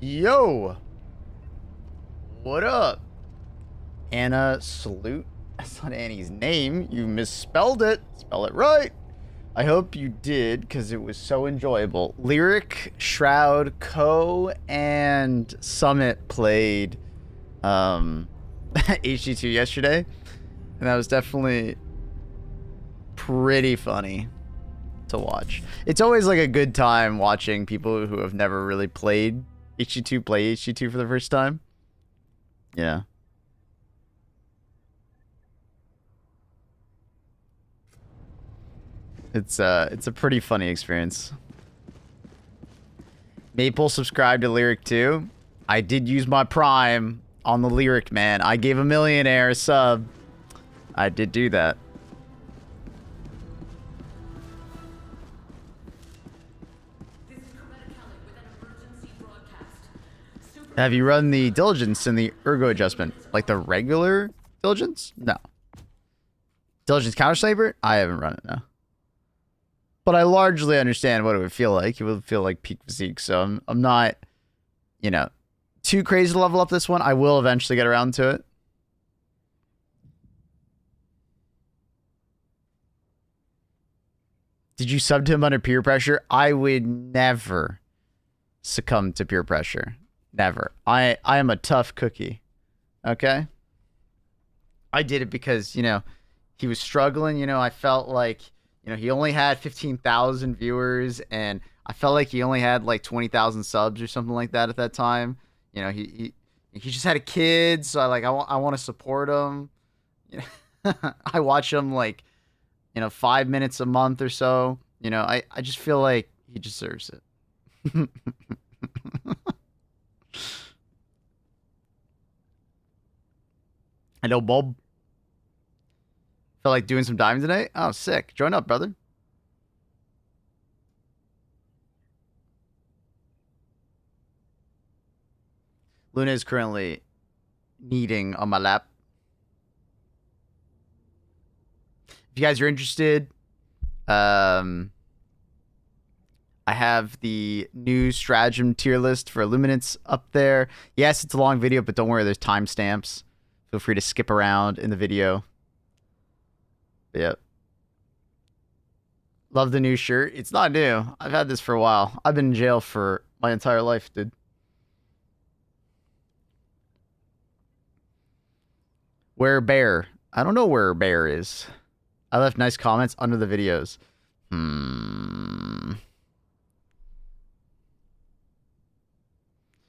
Yo! What up? Anna Salute? That's not Annie's name. You misspelled it. Spell it right. I hope you did, because it was so enjoyable. Lyric, Shroud, Co, and Summit played HG2 yesterday. And that was definitely pretty funny to watch. It's always like a good time watching people who have never really played HG2 play HG2 for the first time. Yeah. It's a pretty funny experience. Maple subscribed to Lyric too. I did use my Prime on the Lyric, man. I gave a millionaire a sub. I did do that. Have you run the diligence and the ergo adjustment? Like the regular diligence? No. Diligence counter sniper? I haven't run it, no. But I largely understand what it would feel like. It would feel like peak physique, so I'm not, you know, too crazy to level up this one. I will eventually get around to it. Did you sub to him under peer pressure? I would never succumb to peer pressure. Never. I am a tough cookie. Okay? I did it because, you know, he was struggling. You know, I felt like, you know, he only had 15,000 viewers, and I felt like he only had like 20,000 subs or something like that at that time. You know, he just had a kid, so I want to support him. You know, I watch him like, you know, 5 minutes a month or so. You know, I just feel like he deserves it. I know, Bob. Felt like doing some diving today? Oh, sick. Join up, brother. Luna is currently kneading on my lap. If you guys are interested, I have the new stratagem tier list for Illuminates up there. Yes, it's a long video, but don't worry, there's timestamps. Feel free to skip around in the video. But yeah. Love the new shirt. It's not new. I've had this for a while. I've been in jail for my entire life, dude. Where Bear? I don't know where Bear is. I left nice comments under the videos.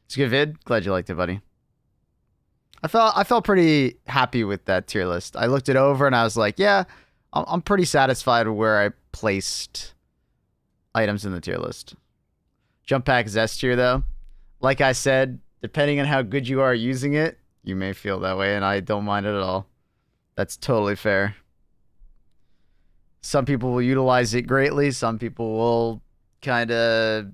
It's a good vid. Glad you liked it, buddy. I felt pretty happy with that tier list. I looked it over and I was like, yeah, I'm pretty satisfied with where I placed items in the tier list. Jump pack is S tier though. Like I said, depending on how good you are using it, you may feel that way, and I don't mind it at all. That's totally fair. Some people will utilize it greatly. Some people will kind of,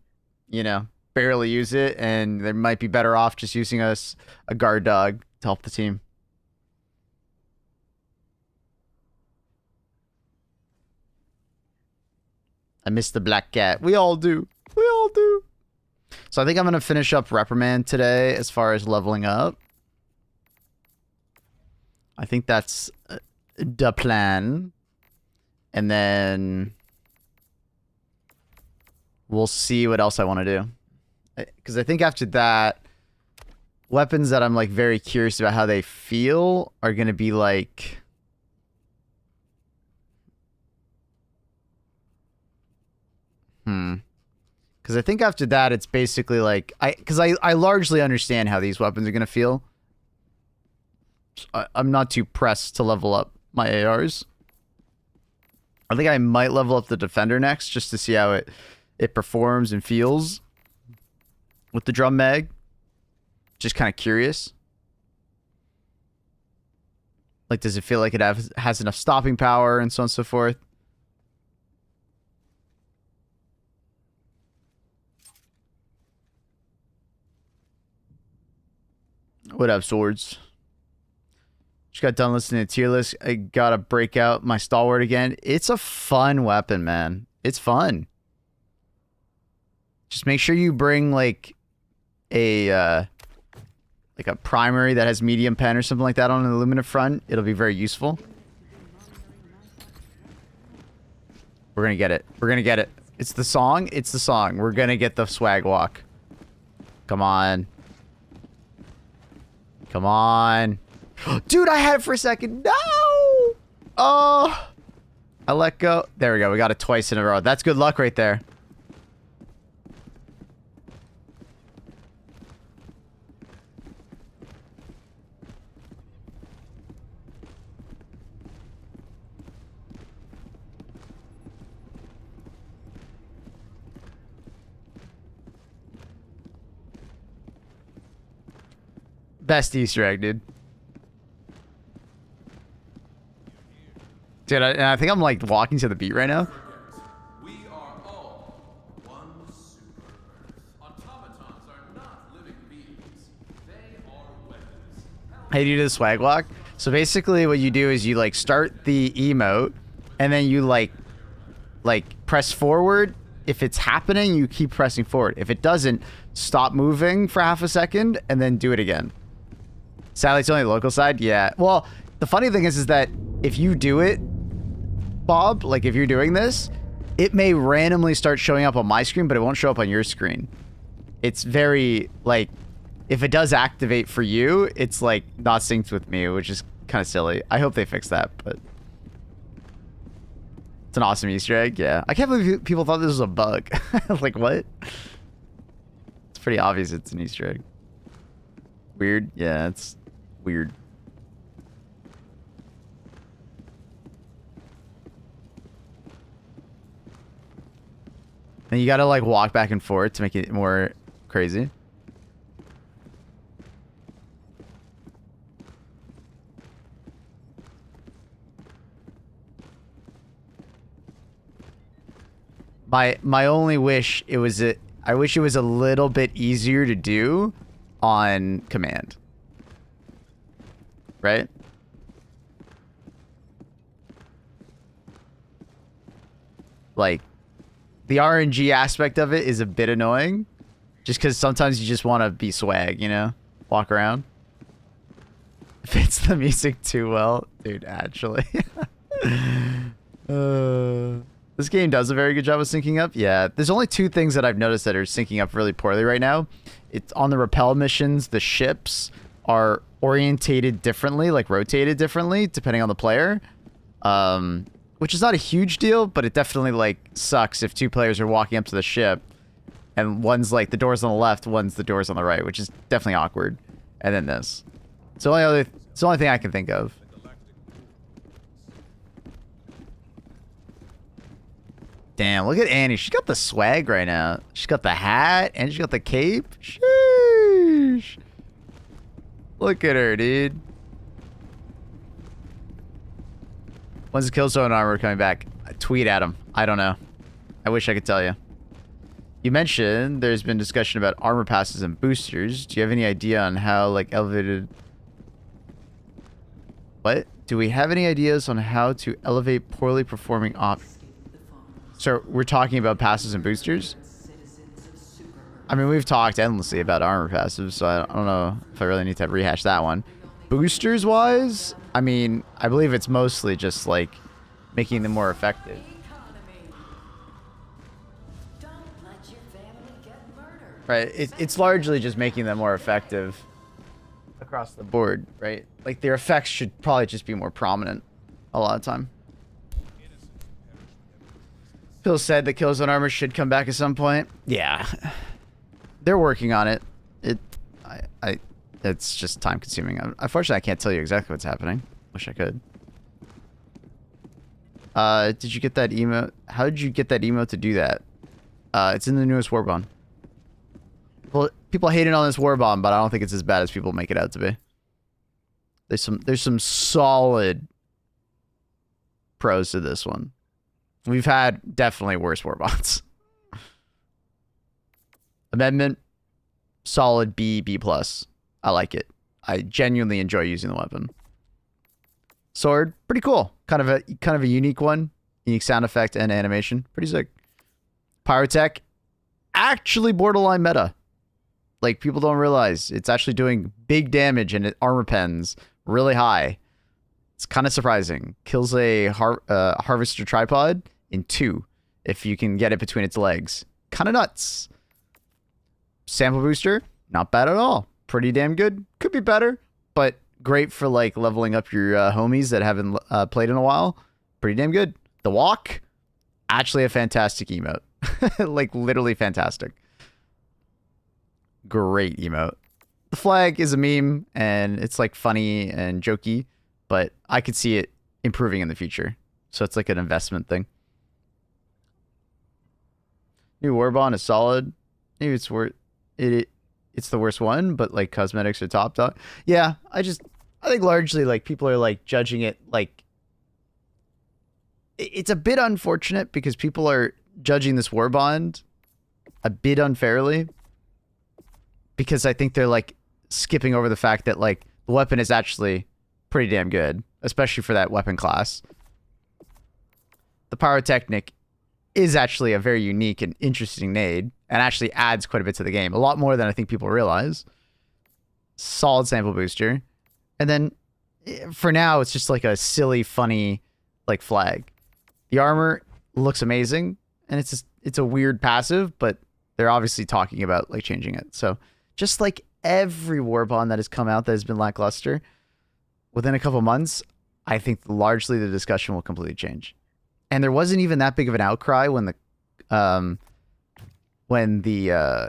you know, barely use it, and they might be better off just using a guard dog to help the team. I miss the black cat. We all do. We all do. So I think I'm going to finish up Reprimand today as far as leveling up. I think that's the plan. And then we'll see what else I want to do. Because I think after that, weapons that I'm like very curious about how they feel are going to be like... Because I think after that, it's basically like... Because I largely understand how these weapons are going to feel. I'm not too pressed to level up my ARs. I think I might level up the Defender next just to see how it performs and feels with the drum mag. Just kind of curious. Like, does it feel like it has enough stopping power and so on and so forth? What up, swords? Just got done listening to tier list. I gotta break out my stalwart again. It's a fun weapon, man. It's fun. Just make sure you bring like like a primary that has medium pen or something like that on an aluminum front, it'll be very useful. We're gonna get it. We're gonna get it. It's the song. It's the song. We're gonna get the swag walk. Come on. Come on. Dude, I had it for a second. No! Oh! I let go. There we go. We got it twice in a row. That's good luck right there. Best Easter egg, dude. Dude, I think I'm like walking to the beat right now. We are all one super Earth. Automatons are not living beings. They are weapons. How do you do the swag walk? So basically what you do is you like start the emote and then you like press forward. If it's happening, you keep pressing forward. If it doesn't, stop moving for half a second and then do it again. Sadly, it's only the local side. Yeah. Well, the funny thing is that if you do it, Bob, like if you're doing this, it may randomly start showing up on my screen, but it won't show up on your screen. It's very, like, if it does activate for you, it's like not synced with me, which is kind of silly. I hope they fix that, but it's an awesome Easter egg. Yeah. I can't believe people thought this was a bug. Like, what? It's pretty obvious it's an Easter egg. Weird. Yeah, it's weird. And you gotta like walk back and forth to make it more crazy. My only wish I wish it was a little bit easier to do on command. Right? Like, the RNG aspect of it is a bit annoying. Just because sometimes you just want to be swag, you know? Walk around. Fits the music too well. Dude, actually. This game does a very good job of syncing up. Yeah, there's only two things that I've noticed that are syncing up really poorly right now. It's on the rappel missions, the ships are orientated differently, like rotated differently, depending on the player. Which is not a huge deal, but it definitely like sucks if two players are walking up to the ship and one's like the door's on the left, one's the door's on the right, which is definitely awkward. And then this. It's the only thing I can think of. Damn, look at Annie. She's got the swag right now. She's got the hat and she's got the cape. Sheesh. Look at her, dude. When's the Killzone armor coming back? Tweet at him. I don't know. I wish I could tell you. You mentioned there's been discussion about armor passes and boosters. Do you have any idea on how, like, elevated... What? Do we have any ideas on how to elevate poorly performing op... So, we're talking about passes and boosters? I mean, we've talked endlessly about armor passives, so I don't know if I really need to rehash that one. Boosters-wise, I mean, I believe it's mostly just, like, making them more effective. Right, it's largely just making them more effective across the board, right? Like, their effects should probably just be more prominent a lot of time. Phil said the Killzone armor should come back at some point. Yeah. They're working on it. It's just time consuming. Unfortunately, I can't tell you exactly what's happening. Wish I could. Did you get that emote? How did you get that emote to do that? It's in the newest war bond. Well, people hating on this war bond, but I don't think it's as bad as people make it out to be. There's some solid pros to this one. We've had definitely worse war bonds. Amendment, solid B plus. I like it. I genuinely enjoy using the weapon. Sword, pretty cool. Kind of a unique one. Unique sound effect and animation. Pretty sick. Pyrotech, actually borderline meta. Like, people don't realize it's actually doing big damage and it armor pens really high. It's kind of surprising. Kills a harvester tripod in 2 if you can get it between its legs. Kind of nuts. Sample booster, not bad at all. Pretty damn good. Could be better, but great for like leveling up your homies that haven't played in a while. Pretty damn good. The walk, actually a fantastic emote. Like, literally fantastic. Great emote. The flag is a meme and it's like funny and jokey, but I could see it improving in the future. So it's like an investment thing. New Warbond is solid. Maybe it's worth it. It's the worst one, but like cosmetics are top dog. Yeah, I think largely like people are like judging it like it's a bit unfortunate because people are judging this Warbond a bit unfairly because I think they're like skipping over the fact that like the weapon is actually pretty damn good, especially for that weapon class. The pyrotechnic is actually a very unique and interesting nade and actually adds quite a bit to the game. A lot more than I think people realize. Solid sample booster. And then for now, it's just like a silly, funny like flag. The armor looks amazing and it's a weird passive, but they're obviously talking about like changing it. So just like every Warbond that has come out that has been lackluster within a couple months, I think largely the discussion will completely change. And there wasn't even that big of an outcry when the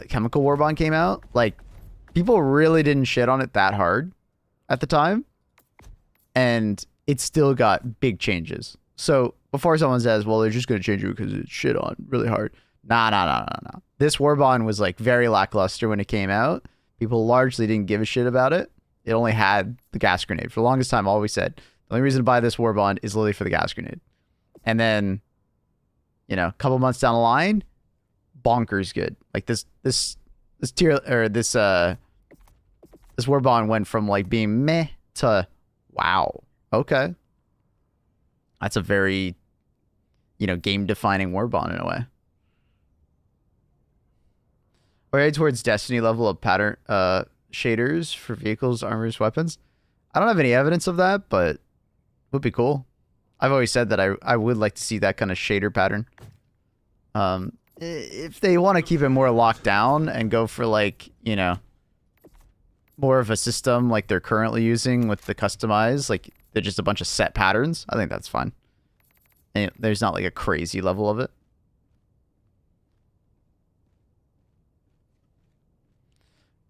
chemical Warbond came out. Like, people really didn't shit on it that hard at the time. And it still got big changes. So before someone says, well, they're just going to change it because it's shit on really hard. Nah. This Warbond was like very lackluster when it came out. People largely didn't give a shit about it. It only had the gas grenade. For the longest time, all we said, the only reason to buy this Warbond is literally for the gas grenade. And then, you know, a couple months down the line, bonkers good. Like this tier or this Warbond went from like being meh to wow. Okay. That's a very, you know, game defining Warbond in a way. We're headed towards Destiny level of pattern shaders for vehicles, armors, weapons. I don't have any evidence of that, but would be cool. I've always said that I would like to see that kind of shader pattern. If they want to keep it more locked down and go for like, you know, more of a system like they're currently using with the customized, like they're just a bunch of set patterns, I think that's fine. And there's not like a crazy level of it.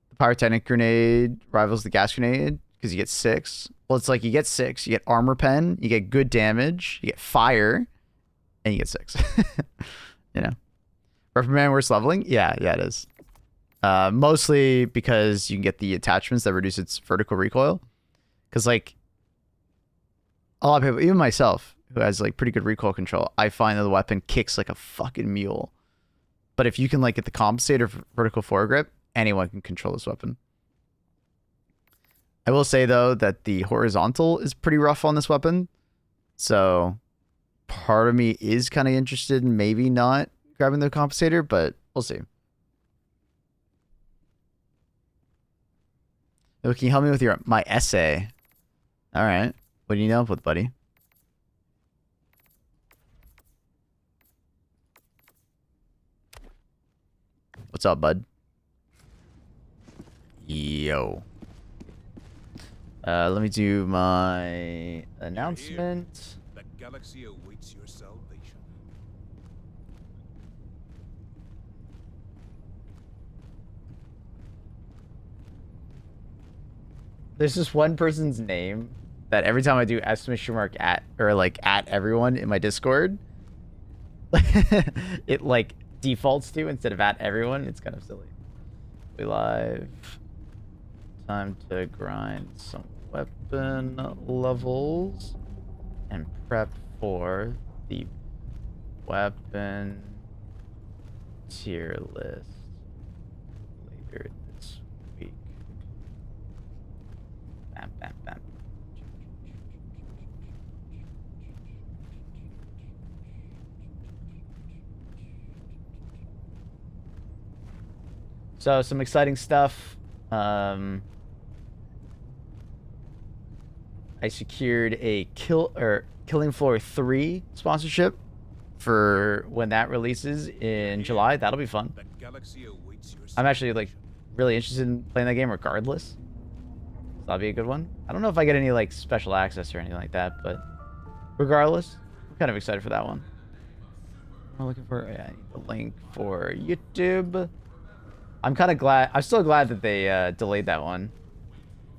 The pyrotechnic grenade rivals the gas grenade because you get 6. Well, it's like you get 6, you get armor pen, you get good damage, you get fire, and you get 6. You know. Reprimand worth leveling? Yeah, it is. Mostly because you can get the attachments that reduce its vertical recoil. Because, like, a lot of people, even myself, who has, like, pretty good recoil control, I find that the weapon kicks like a fucking mule. But if you can, like, get the compensator for vertical foregrip, anyone can control this weapon. I will say, though, that the horizontal is pretty rough on this weapon. So part of me is kind of interested in maybe not grabbing the compensator, but we'll see. Oh, can you help me with my essay? All right. What do you need help with, buddy? What's up, bud? Yo. Let me do my announcement. The galaxy awaits your salvation. There's just one person's name that every time I do exclamation mark at or like at everyone in my Discord, it like defaults to instead of at everyone. It's kind of silly. We live. Time to grind some weapon levels and prep for the weapon tier list later this week. Bam. So some exciting stuff. I secured a Killing Floor 3 sponsorship for when that releases in July. That'll be fun. I'm actually like really interested in playing that game regardless. So that'll be a good one. I don't know if I get any like special access or anything like that, but regardless, I'm kind of excited for that one. I'm looking for I need the link for YouTube. I'm kind of glad. I'm still glad that they delayed that one.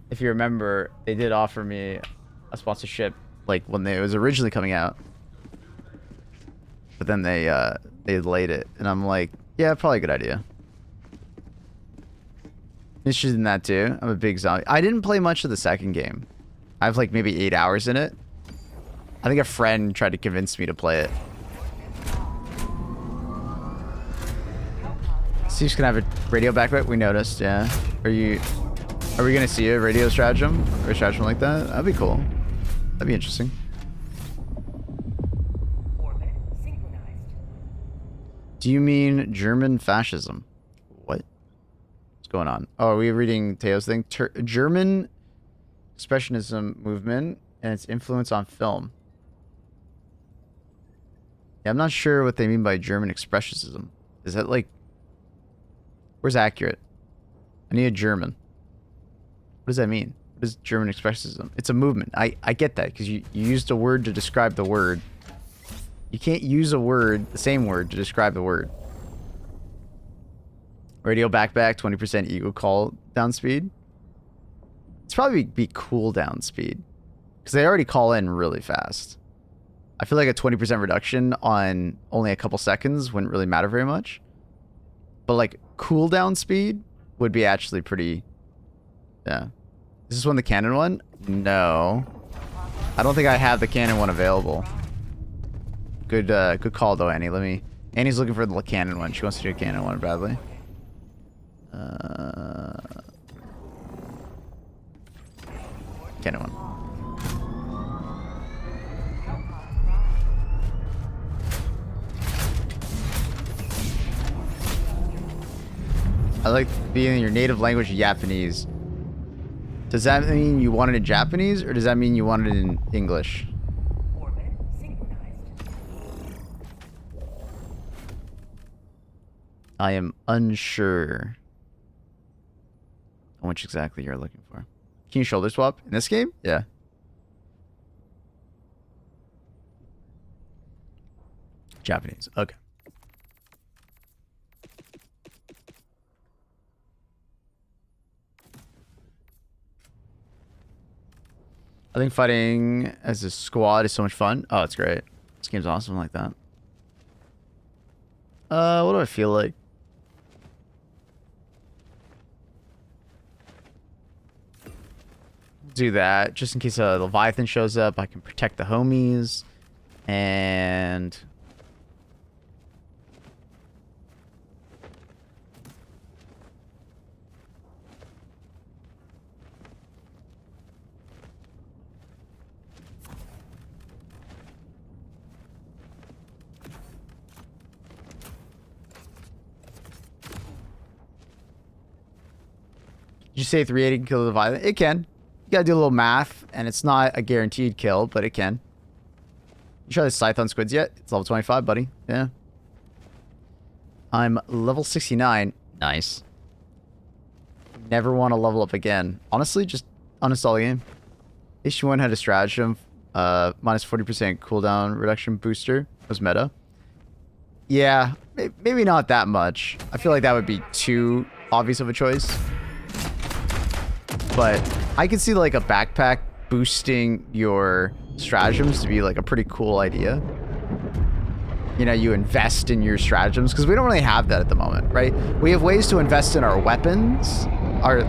If you remember, they did offer me a sponsorship like when it was originally coming out, but then they delayed it, and I'm like, yeah, probably a good idea. Interested in that too. I'm a big zombie. I didn't play much of the second game. I have like maybe 8 hours in it. I think a friend tried to convince me to play it. Steve's gonna have a radio backpack. We noticed, yeah. Are we gonna see a radio stratagem or a stratagem like that? That'd be cool. That'd be interesting. Do you mean German fascism? What? What's going on? Oh, are we reading Teo's thing? German expressionism movement and its influence on film. Yeah, I'm not sure what they mean by German expressionism. Is that like... Where's accurate? I need a German. What does that mean? What is German expressionism? It's a movement. I get that because you used a word to describe the word. You can't use a word, the same word, to describe the word. Radio backpack, 20% eagle call down speed. It's probably be cooldown speed because they already call in really fast. I feel like a 20% reduction on only a couple seconds wouldn't really matter very much. But like cooldown speed would be actually pretty... Yeah. Is this one the cannon one? No. I don't think I have the cannon one available. Good call though, Annie. Annie's looking for the cannon one. She wants to do a cannon one badly. Cannon one. I like being in your native language, Japanese. Does that mean you want it in Japanese, or does that mean you want it in English? I am unsure on which exactly you're looking for. Can you shoulder swap in this game? Yeah. Japanese. Okay. I think fighting as a squad is so much fun. Oh, it's great. This game's awesome like that. What do I feel like? Do that just in case a Leviathan shows up. I can protect the homies. And... Did you say 380 can kill the Leviathan? It can. You gotta do a little math, and it's not a guaranteed kill, but it can. You try the Scythe on squids yet? It's level 25, buddy. Yeah. I'm level 69. Nice. Never want to level up again. Honestly, just uninstall the game. H1 had a stratagem. Minus 40% cooldown reduction booster. Was meta. Yeah, maybe not that much. I feel like that would be too obvious of a choice. But I can see like a backpack boosting your stratagems to be like a pretty cool idea. You know, you invest in your stratagems because we don't really have that at the moment, right? We have ways to invest in our weapons, our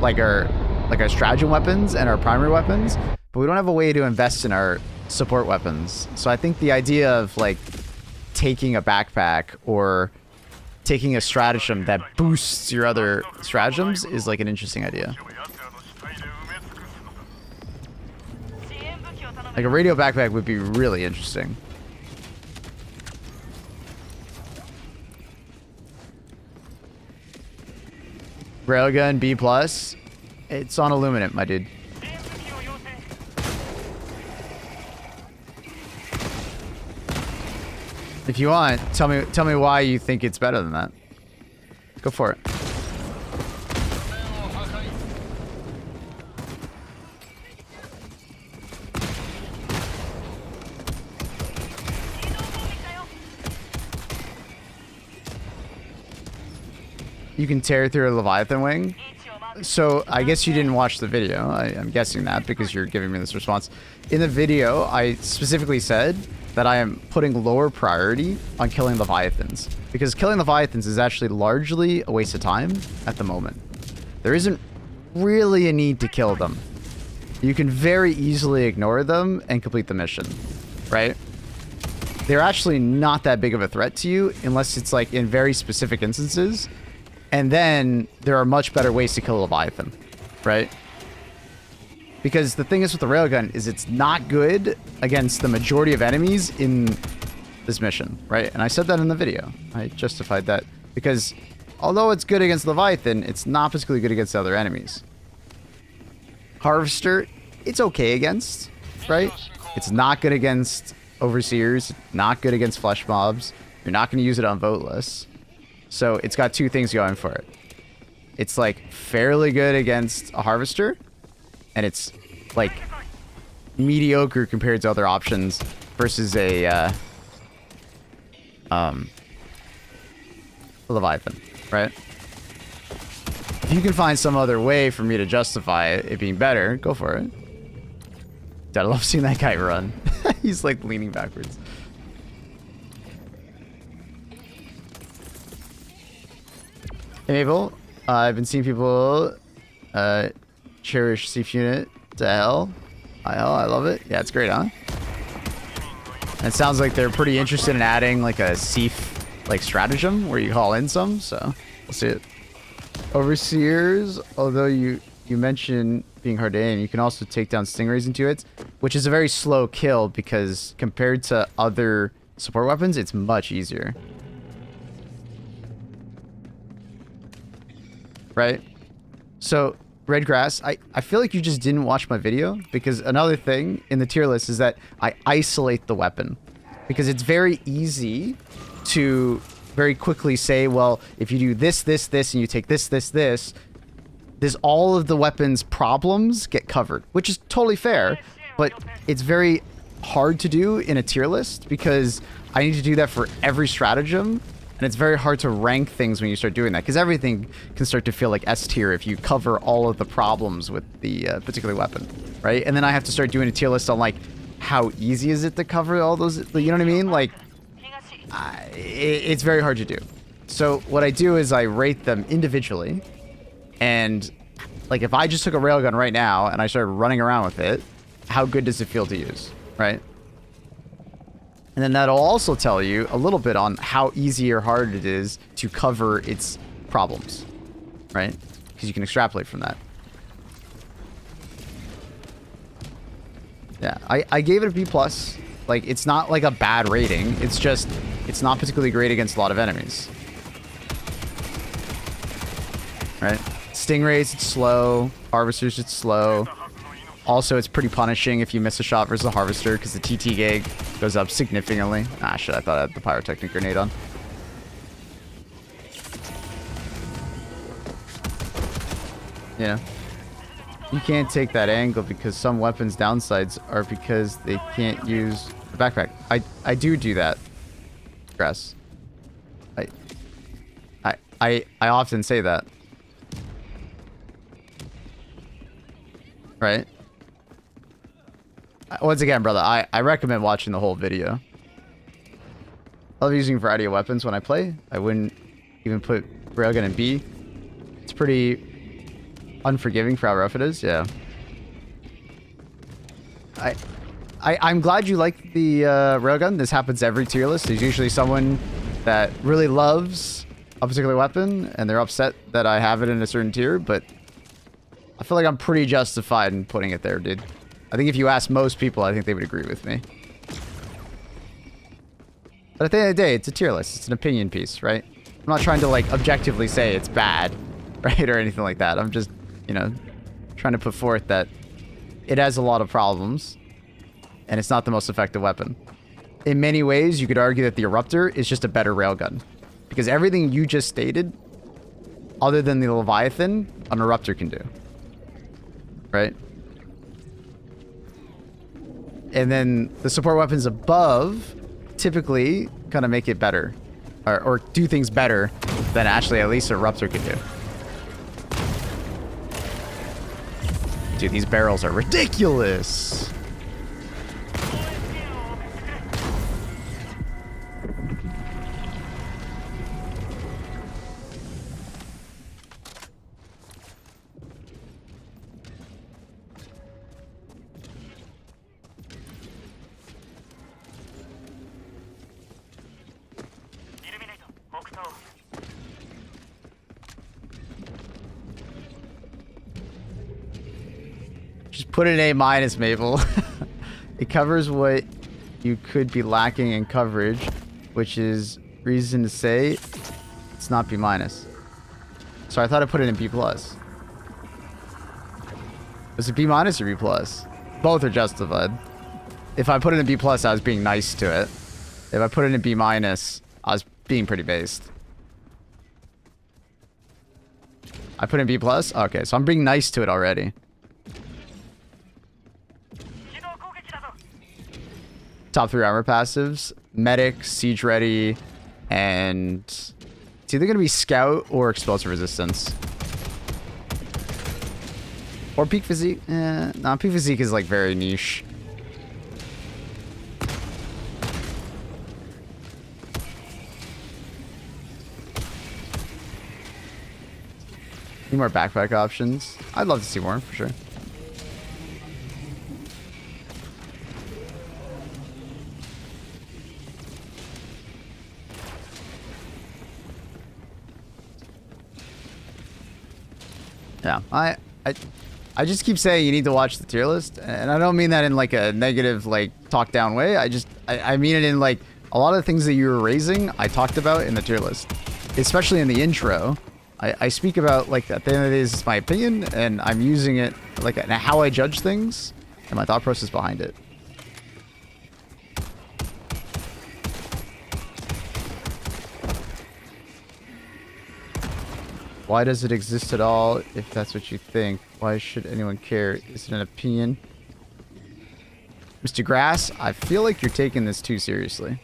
stratagem weapons and our primary weapons, but we don't have a way to invest in our support weapons. So I think the idea of like taking a backpack or taking a stratagem that boosts your other stratagems is like an interesting idea. Like a radio backpack would be really interesting. Railgun B plus. It's on Illuminate, my dude. If you want, tell me why you think it's better than that. Go for it. You can tear through a Leviathan wing. So I guess you didn't watch the video. I'm guessing that because you're giving me this response. In the video, I specifically said that I am putting lower priority on killing Leviathans. Because killing Leviathans is actually largely a waste of time at the moment. There isn't really a need to kill them. You can very easily ignore them and complete the mission, right? They're actually not that big of a threat to you unless it's like in very specific instances. And then there are much better ways to kill a Leviathan, right? Because the thing is with the railgun is it's not good against the majority of enemies in this mission, right? And I said that in the video. I justified that because although it's good against Leviathan, it's not particularly good against other enemies. Harvester, it's okay against, right? It's not good against Overseers, not good against flesh mobs. You're not going to use it on voteless. So it's got two things going for it. It's like fairly good against a Harvester, and it's like mediocre compared to other options versus a Leviathan, right? If you can find some other way for me to justify it being better, go for it. Dude, I love seeing that guy run. He's like leaning backwards. Enable. I've been seeing people cherish Thief Unit to hell. I love it. Yeah, it's great, huh? And it sounds like they're pretty interested in adding like a Thief like stratagem where you call in some, so we'll see it. Overseers, although you mentioned being hard to aim, you can also take down stingrays into it, which is a very slow kill because compared to other support weapons, it's much easier. Right? So, Red Grass, I feel like you just didn't watch my video because another thing in the tier list is that I isolate the weapon because it's very easy to very quickly say, well, if you do this, this, this, and you take this, this, this, all of the weapon's problems get covered, which is totally fair, but it's very hard to do in a tier list because I need to do that for every stratagem. And it's very hard to rank things when you start doing that because everything can start to feel like S tier if you cover all of the problems with the particular weapon, right? And then I have to start doing a tier list on like how easy is it to cover all those, you know what I mean? Like, it's very hard to do. So what I do is I rate them individually, and like if I just took a railgun right now and I started running around with it, how good does it feel to use, right? And then that'll also tell you a little bit on how easy or hard it is to cover its problems, right? Because you can extrapolate from that. Yeah, I gave it a B+. Like, it's not like a bad rating. It's just, it's not particularly great against a lot of enemies. Right? Stingrays, it's slow. Harvesters, it's slow. Also, it's pretty punishing if you miss a shot versus a Harvester because the TT gig goes up significantly. Ah, shit, I thought I had the Pyrotechnic Grenade on. You know? You can't take that angle because some weapons' downsides are because they can't use the backpack. I do that, Grass. I often say that. Right? Once again, brother, I recommend watching the whole video. I love using variety of weapons when I play. I wouldn't even put railgun in B. It's pretty unforgiving for how rough it is. Yeah. I'm glad you like the railgun. This happens every tier list. There's usually someone that really loves a particular weapon and they're upset that I have it in a certain tier, but I feel like I'm pretty justified in putting it there, dude. I think if you ask most people, I think they would agree with me. But at the end of the day, it's a tier list. It's an opinion piece, right? I'm not trying to, like, objectively say it's bad. right, or anything like that. I'm just, you know, trying to put forth that it has a lot of problems, and it's not the most effective weapon. In many ways, you could argue that the Eruptor is just a better railgun, because everything you just stated, other than the Leviathan, an Eruptor can do, right? And then the support weapons above typically kind of make it better, or do things better than actually at least a Eruptor could do. Dude, these barrels are ridiculous. Just put an A minus, Mabel. It covers what you could be lacking in coverage, which is reason to say it's not B minus. So I thought I put it in B plus. Was it B minus or B plus? Both are justified. If I put it in B plus, I was being nice to it. If I put it in B minus, I was being pretty based. I put in B plus? Okay, so I'm being nice to it already. Top 3 armor passives: medic, siege ready, and it's either gonna be scout or explosive resistance. Or peak physique. No, peak physique is like very niche. Need more backpack options. I'd love to see more for sure. Yeah, I just keep saying you need to watch the tier list, and I don't mean that in like a negative, like talk down way. I mean it in like a lot of the things that you were raising, I talked about in the tier list, especially in the intro. I speak about, like, at the end of the day, this is my opinion, and I'm using it like how I judge things and my thought process behind it. Why does it exist at all? If that's what you think, why should anyone care? Is it an opinion? Mr. Grass, I feel like you're taking this too seriously.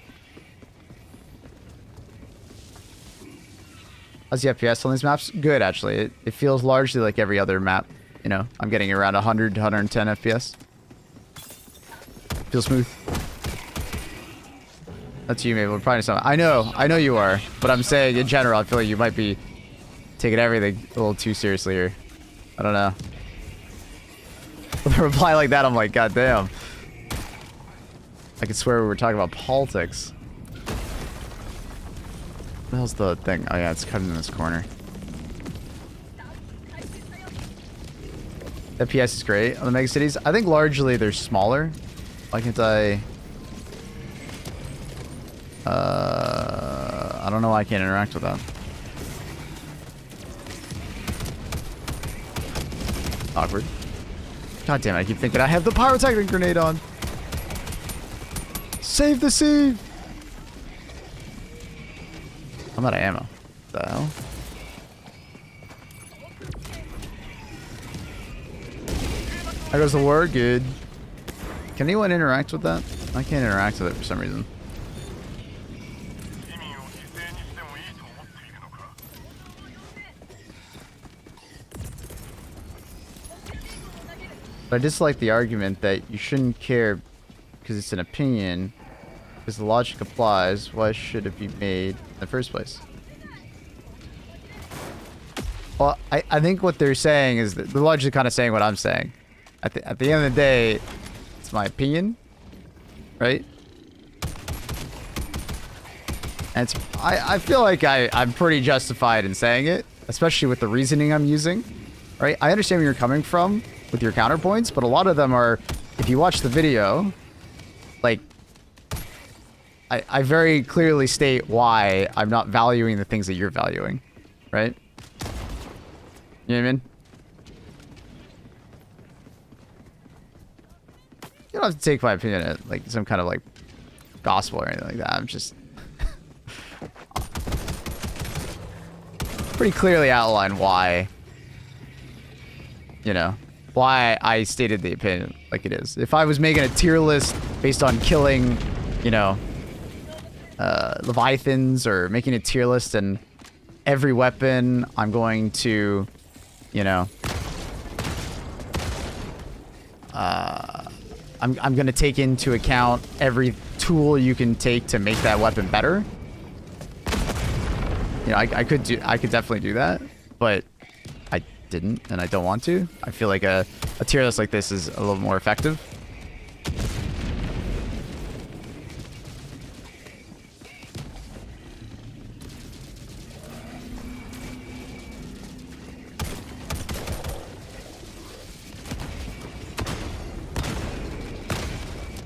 How's the FPS on these maps? Good, actually. It feels largely like every other map. You know, I'm getting around 100 to 110 FPS. Feels smooth. That's you, maybe. We're probably something. I know you are. But I'm saying, in general, I feel like you might be taking everything a little too seriously here. I don't know. With a reply like that, I'm like, God damn. I could swear we were talking about politics. What the hell's the thing? Oh yeah, it's cut in this corner. FPS is great on the mega cities. I think largely they're smaller. Why can't I don't know why I can't interact with that. Awkward. God damn it, I keep thinking I have the pyrotechnic grenade on. Save the scene! I'm out of ammo. What the hell? There goes the word. Good. Can anyone interact with that? I can't interact with it for some reason. But I dislike the argument that you shouldn't care because it's an opinion. Because the logic applies, why should it be made in the first place? Well, I think what they're saying is that they're largely kind of saying what I'm saying. At the end of the day, it's my opinion, right? And I feel like I'm pretty justified in saying it, especially with the reasoning I'm using, right? I understand where you're coming from with your counterpoints, but a lot of them are, if you watch the video, like, I very clearly state why I'm not valuing the things that you're valuing, right? You know what I mean? You don't have to take my opinion at like some kind of like gospel or anything like that. I'm just pretty clearly outline why, you know, why I stated the opinion like it is. If I was making a tier list based on killing, you know, Leviathans, or making a tier list and every weapon I'm going to, you know, I'm going to take into account every tool you can take to make that weapon better. You know, I could definitely do that, but I didn't, and I don't want to. I feel like a tier list like this is a little more effective.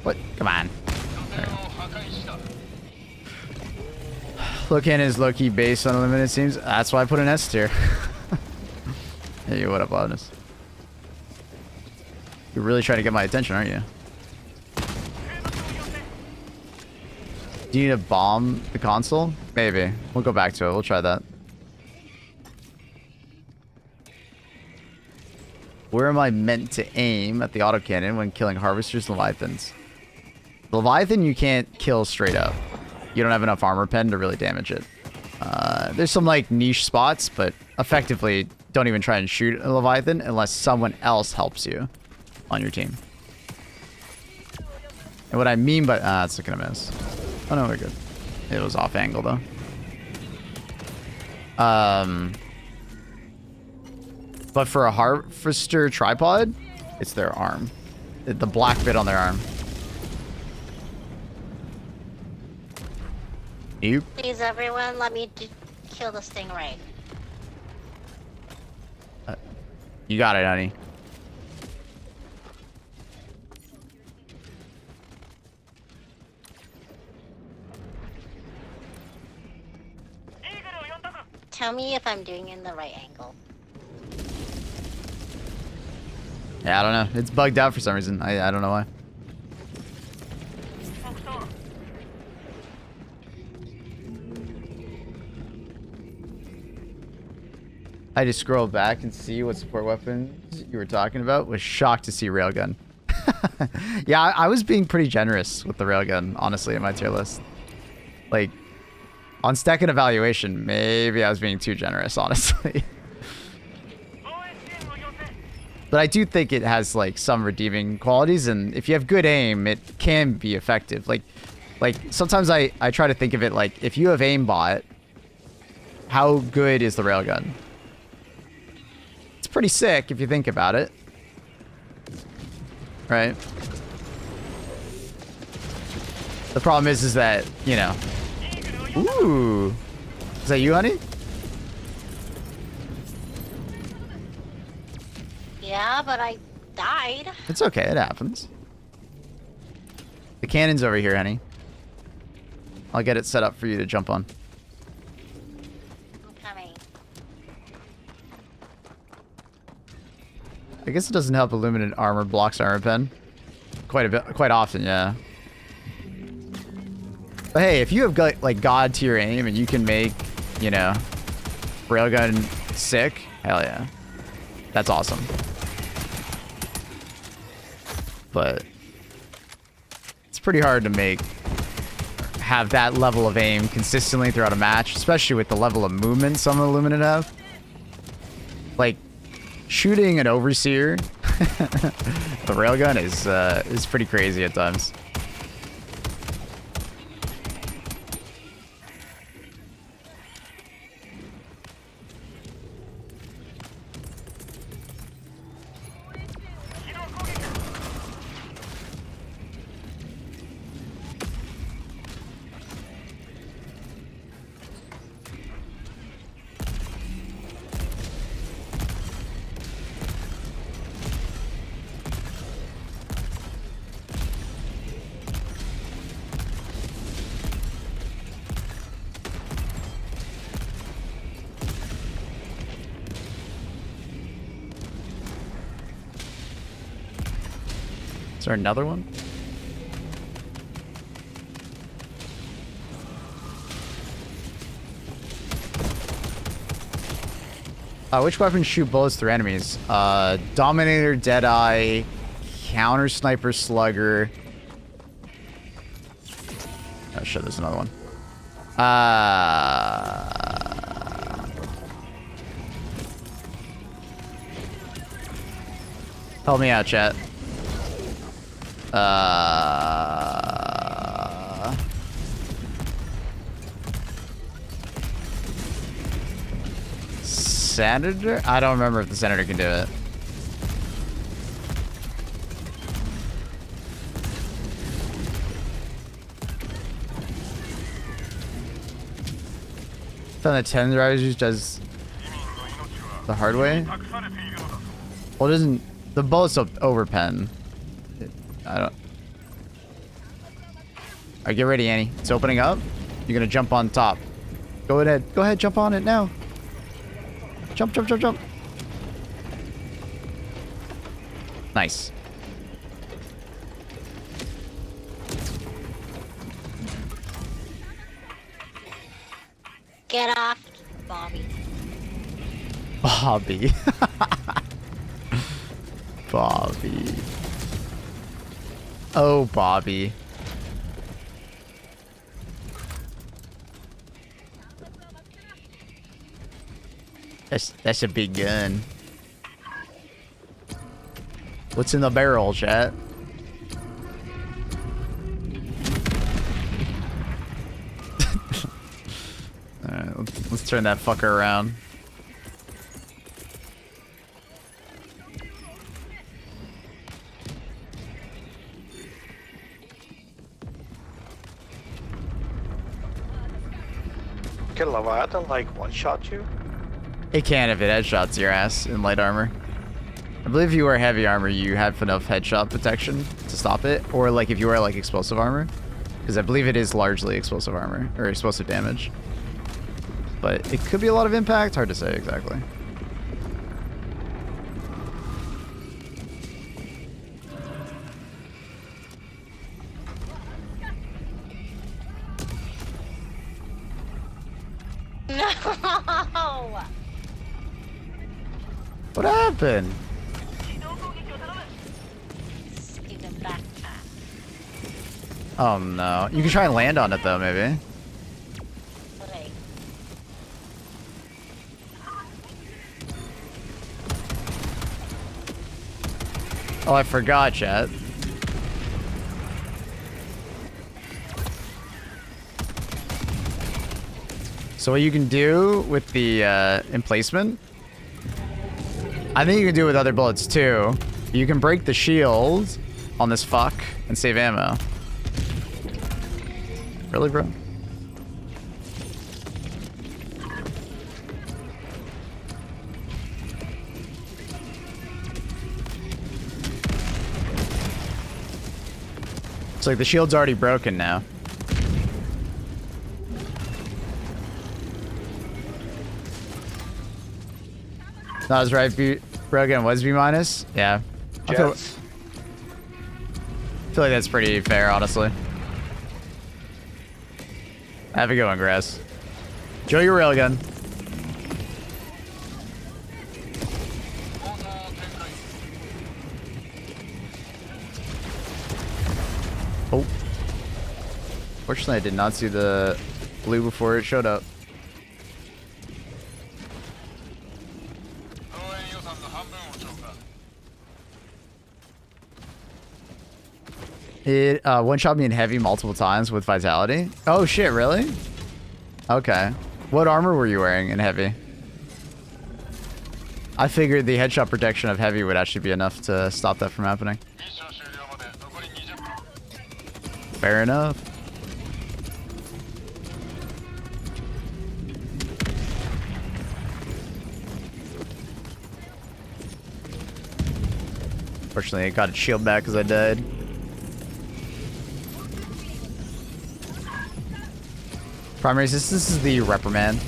What? Come on. Locan is low-key based on unlimited, it seems. That's why I put an S tier. Hey, what up, Loudness? You're really trying to get my attention, aren't you? Do you need to bomb the console? Maybe. We'll go back to it. We'll try that. Where am I meant to aim at the autocannon when killing harvesters and leviathans? The leviathan you can't kill straight up. You don't have enough armor pen to really damage it. There's some like niche spots, but effectively don't even try and shoot a leviathan unless someone else helps you on your team. And what I mean by it's gonna miss. Oh no, we're good. It was off angle though. But for a harvester tripod, it's their arm. The black bit on their arm. Nope. Please, everyone, let me kill the stingray. You got it, honey. Tell me if I'm doing it in the right angle. Yeah, I don't know. It's bugged out for some reason. I don't know why. I just scrolled back and see what support weapons you were talking about. Was shocked to see railgun. Yeah, I was being pretty generous with the railgun, honestly, in my tier list. Like, on stack and evaluation, maybe I was being too generous, honestly. But I do think it has like some redeeming qualities, and if you have good aim, it can be effective. Like sometimes I try to think of it like, if you have aimbot, how good is the railgun? It's pretty sick if you think about it. Right? The problem is that, you know. Ooh. Is that you, honey? Yeah, but I died. It's okay, it happens. The cannon's over here, honey. I'll get it set up for you to jump on. I'm coming. I guess it doesn't help illuminate armor blocks armor pen. Quite often, yeah. But hey, if you have got like god tier aim and you can make, you know, railgun sick, hell yeah. That's awesome. But it's pretty hard to have that level of aim consistently throughout a match, especially with the level of movement some Illuminate have. Like, shooting an Overseer, the railgun is pretty crazy at times. Is there another one? Which weapons shoot bullets through enemies? Dominator, Deadeye, Counter Sniper, Slugger. Oh shit, there's another one. Help me out, chat. Senator? I don't remember if the Senator can do it. Then the 10 drivers does the hard way. Well, it doesn't. The bullets don't overpen. I don't. Alright, get ready, Annie. It's opening up. You're gonna jump on top. Go ahead. Go ahead. Jump on it now. Jump, jump, jump, jump. Nice. Get off, Bobby. Bobby. Bobby. Oh, Bobby. That's a big gun. What's in the barrel, chat? Alright, let's turn that fucker around. Can Leviathan like one-shot you? It can if it headshots your ass in light armor. I believe if you wear heavy armor, you have enough headshot protection to stop it. Or like if you wear like explosive armor. Because I believe it is largely explosive armor. Or explosive damage. But it could be a lot of impact. Hard to say exactly. No! What happened? Stupid backpack. Oh no. You can try and land on it though, maybe. Okay. Oh, I forgot, chat. So what you can do with the emplacement, I think you can do it with other bullets too. You can break the shield on this fuck and save ammo. Really, bro? It's like the shield's already broken now. That was right, Brogan was B minus? Yeah. I feel like that's pretty fair, honestly. Have a good one, Grass. Enjoy your railgun. Oh. Fortunately, I did not see the blue before it showed up. It one-shot me in heavy multiple times with vitality. Oh shit, really? Okay. What armor were you wearing in heavy? I figured the headshot protection of heavy would actually be enough to stop that from happening. Fair enough. Fortunately, I got its shield back because I died. Primary assistance is the reprimand.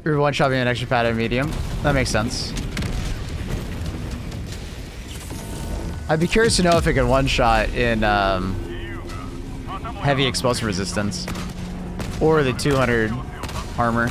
You're one-shotting an extra pad at medium. That makes sense. I'd be curious to know if it can one-shot in heavy explosive resistance. Or the 200 armor.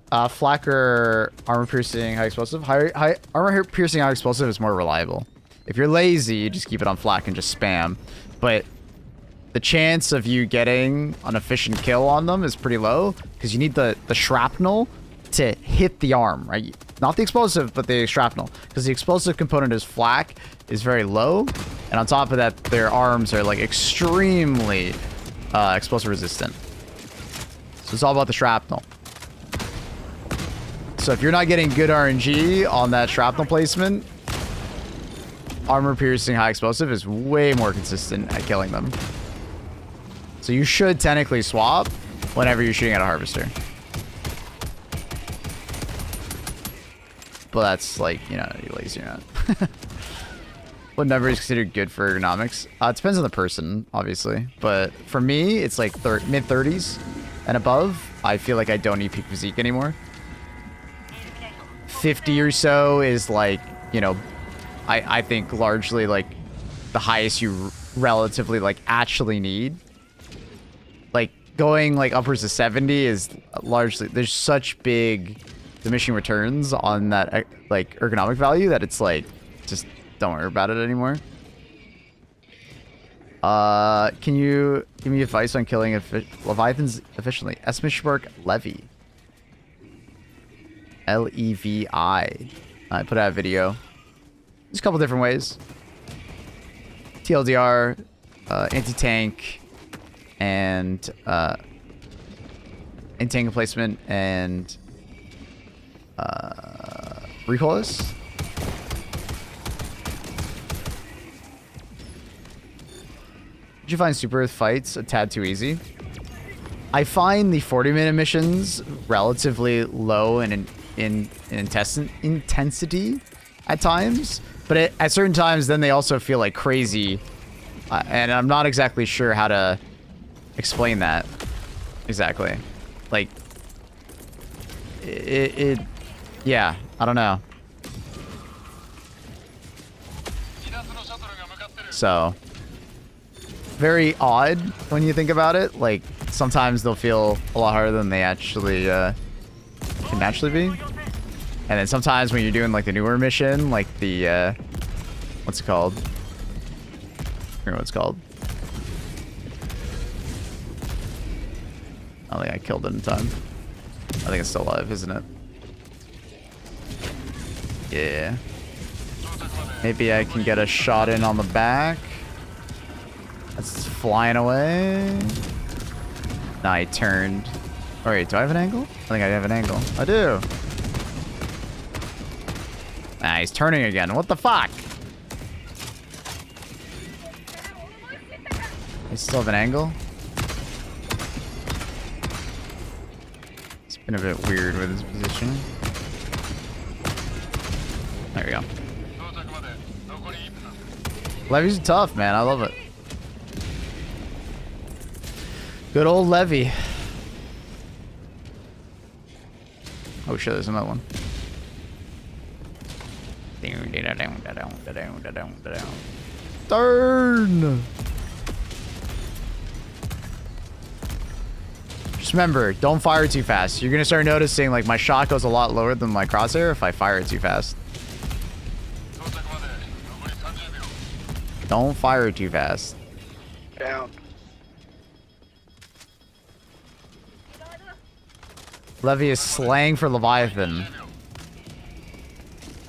Flacker armor piercing high explosive. High armor piercing high explosive is more reliable. If you're lazy, you just keep it on flak and just spam. But the chance of you getting an efficient kill on them is pretty low because you need the shrapnel to hit the arm, right? Not the explosive, but the shrapnel, because the explosive component is flak is very low, and on top of that, their arms are like extremely explosive resistant. So it's all about the shrapnel. So if you're not getting good RNG on that shrapnel placement, armor piercing high explosive is way more consistent at killing them. So you should technically swap whenever you're shooting at a harvester. But that's like, you know, you're lazy or not. What number is considered good for ergonomics? It depends on the person, obviously. But for me, it's like mid-30s and above. I feel like I don't need peak physique anymore. 50 or so is like, you know, I think largely like the highest you relatively like actually need. Like going like upwards of 70 is largely, there's such big diminishing returns on that like ergonomic value that it's like, just don't worry about it anymore. Can you give me advice on killing Leviathans efficiently? Esmishmark Levy. L-E-V-I. I put out a video. There's a couple different ways. TLDR, anti-tank, and anti-tank placement, and recoilless. Did you find Super Earth fights a tad too easy? I find the 40-minute missions relatively low in intensity at times, but at certain times then they also feel like crazy, and I'm not exactly sure how to explain that exactly. Like yeah, I don't know. So very odd when you think about it. Like sometimes they'll feel a lot harder than they actually can naturally be. And then sometimes when you're doing like the newer mission, like the what's it called? I forget what it's called. I don't think I killed it in time. I think it's still alive, isn't it? Yeah. Maybe I can get a shot in on the back. That's flying away. Nah, I turned. Oh, wait, do I have an angle? I think I have an angle. I do. Nah, he's turning again. What the fuck? I still have an angle? It's been a bit weird with his position. There we go. Levy's tough, man. I love it. Good old Levy. Oh shit, there's another one. Darn! Just remember, don't fire too fast. You're gonna start noticing like my shot goes a lot lower than my crosshair if I fire it too fast. Don't fire too fast. Down. Levy is slang for Leviathan.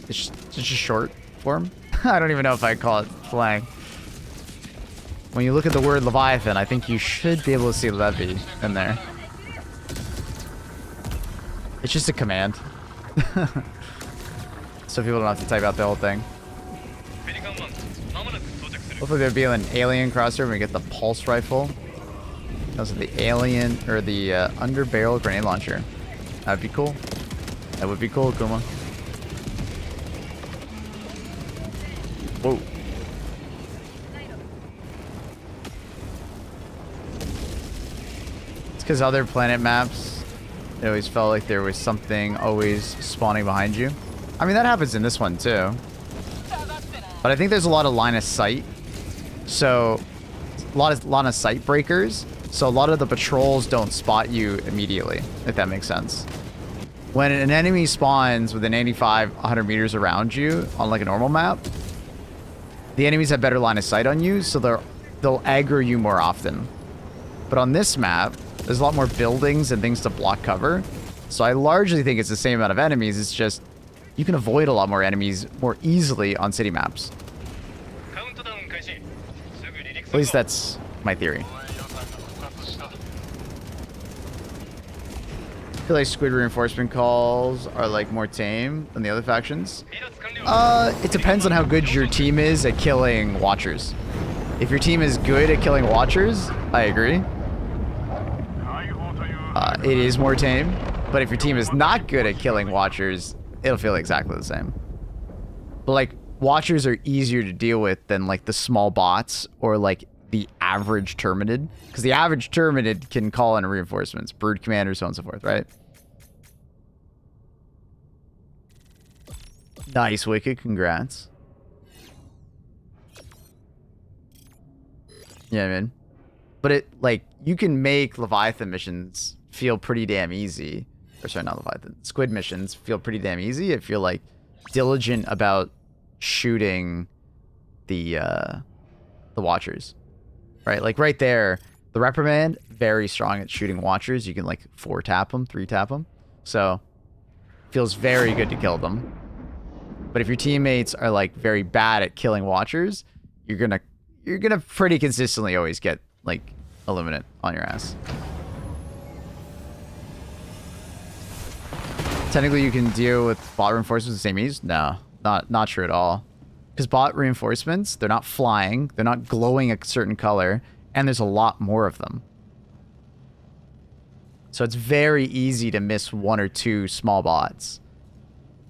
It's just a short form. I don't even know if I call it slang. when you look at the word Leviathan, I think you should be able to see Levy in there. It's just a command. So people don't have to type out the whole thing. Hopefully there'll be an alien crossover and we get the pulse rifle. Also the alien, or the under barrel grenade launcher. That'd be cool. That would be cool, Kuma. Whoa. It's because other planet maps, it always felt like there was something always spawning behind you. I mean, that happens in this one too. But I think there's a lot of line of sight. So, a lot of sight breakers. So a lot of the patrols don't spot you immediately, if that makes sense. When an enemy spawns within 85, 100 meters around you on like a normal map, the enemies have better line of sight on you, so they'll aggro you more often. But on this map, there's a lot more buildings and things to block cover. So I largely think it's the same amount of enemies. It's just you can avoid a lot more enemies more easily on city maps. At least that's my theory. I feel like squid reinforcement calls are like more tame than the other factions. It depends on how good your team is at killing watchers. If your team is good at killing watchers, I agree. It is more tame. But if your team is not good at killing watchers, it'll feel exactly the same. But like, watchers are easier to deal with than like the small bots or like the average Terminid. Because the average Terminid can call in reinforcements, brood commanders, so on and so forth, right? Nice, Wicked. Congrats. Yeah, man. But it, like, you can make Leviathan missions feel pretty damn easy. Or sorry, not Leviathan. Squid missions feel pretty damn easy if you're, like, diligent about shooting the Watchers. Right? Like, right there, the Reprimand, very strong at shooting Watchers. You can, like, 4-tap them, 3-tap them. So, feels very good to kill them. But if your teammates are, like, very bad at killing Watchers, you're gonna pretty consistently always get, like, Illuminate on your ass. Technically, you can deal with bot reinforcements the same ease? No, not true at all. Because bot reinforcements, they're not flying, they're not glowing a certain color, and there's a lot more of them. So it's very easy to miss 1 or 2 small bots,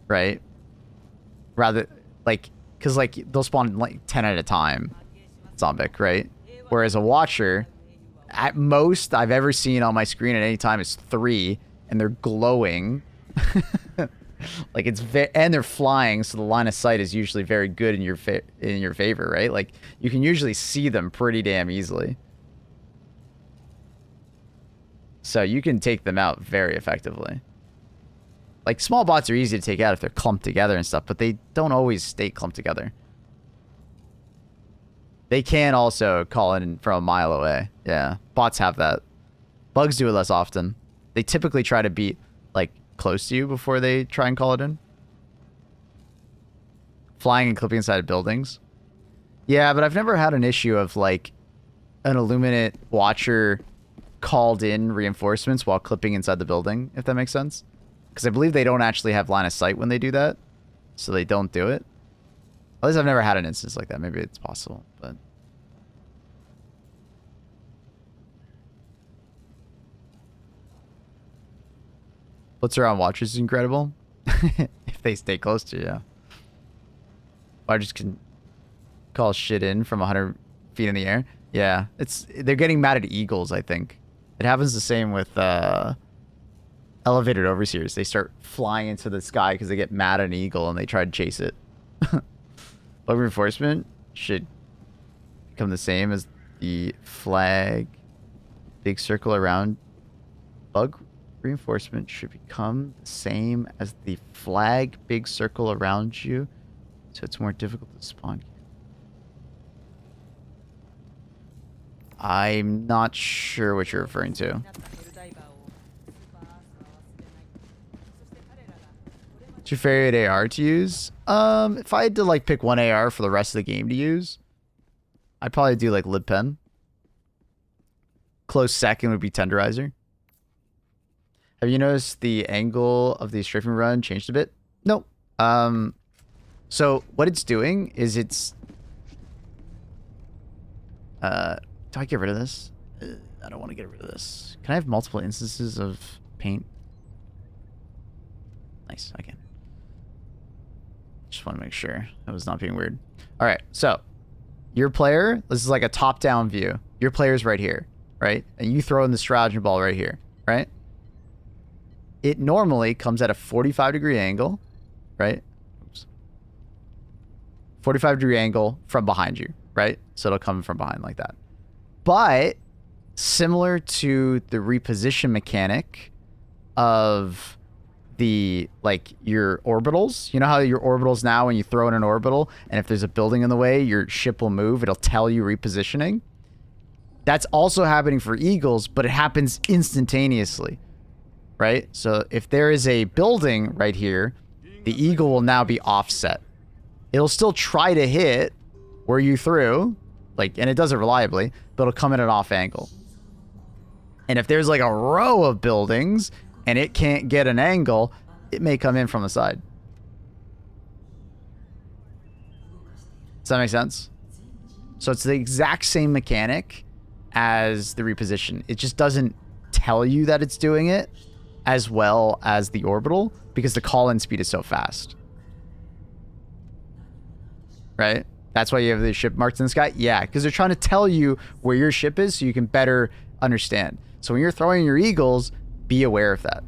right? Rather, like, because, like, they'll spawn, like, 10 at a time, Zombic, right? Whereas a Watcher, at most I've ever seen on my screen at any time is 3, and they're glowing. Like, it's and they're flying, so the line of sight is usually very good in your favor, right? Like, you can usually see them pretty damn easily. So you can take them out very effectively. Like, small bots are easy to take out if they're clumped together and stuff, but they don't always stay clumped together. They can also call in from a mile away. Yeah, bots have that. Bugs do it less often. They typically try to beat, like, close to you before they try and call it in. Flying and clipping inside of buildings. Yeah, but I've never had an issue of, like, an Illuminate Watcher called in reinforcements while clipping inside the building, if that makes sense. Because I believe they don't actually have line of sight when they do that. So they don't do it. At least I've never had an instance like that. Maybe it's possible, but... Blitzer on Watchers is incredible. If they stay close to you. Watchers can call shit in from 100 feet in the air. Yeah, they're getting mad at Eagles, I think. It happens the same with elevated overseers. They start flying into the sky because they get mad at an eagle and they try to chase it. Bug reinforcement should become the same as the flag. Big circle around. Bug reinforcement should become the same as the flag big circle around you, so it's more difficult to spawn. I'm not sure what you're referring to. What's your favorite AR to use? If I had to, like, pick one AR for the rest of the game to use, I'd probably do like lib pen. Close second would be tenderizer. Have you noticed the angle of the strafing run changed a bit? Nope. So what it's doing is it's... do I get rid of this? I don't want to get rid of this. Can I have multiple instances of paint? Nice, I can. Just want to make sure I was not being weird. All right, so your player, this is like a top-down view. Your player's right here, right? And you throw in the stratagem ball right here, right? It normally comes at a 45-degree angle, right? Oops. 45-degree angle from behind you, right? So it'll come from behind like that. But similar to the reposition mechanic of the, like, your orbitals. You know how your orbitals now, when you throw in an orbital, and if there's a building in the way, your ship will move. It'll tell you repositioning. That's also happening for Eagles, but it happens instantaneously, right? So if there is a building right here, the Eagle will now be offset. It'll still try to hit where you threw, like, and it does it reliably, but it'll come in an off angle. And if there's like a row of buildings and it can't get an angle, it may come in from the side. Does that make sense? So it's the exact same mechanic as the reposition. It just doesn't tell you that it's doing it as well as the orbital because the call-in speed is so fast. Right? That's why you have the ship marked in the sky? Yeah, because they're trying to tell you where your ship is so you can better understand. So when you're throwing your Eagles, be aware of that.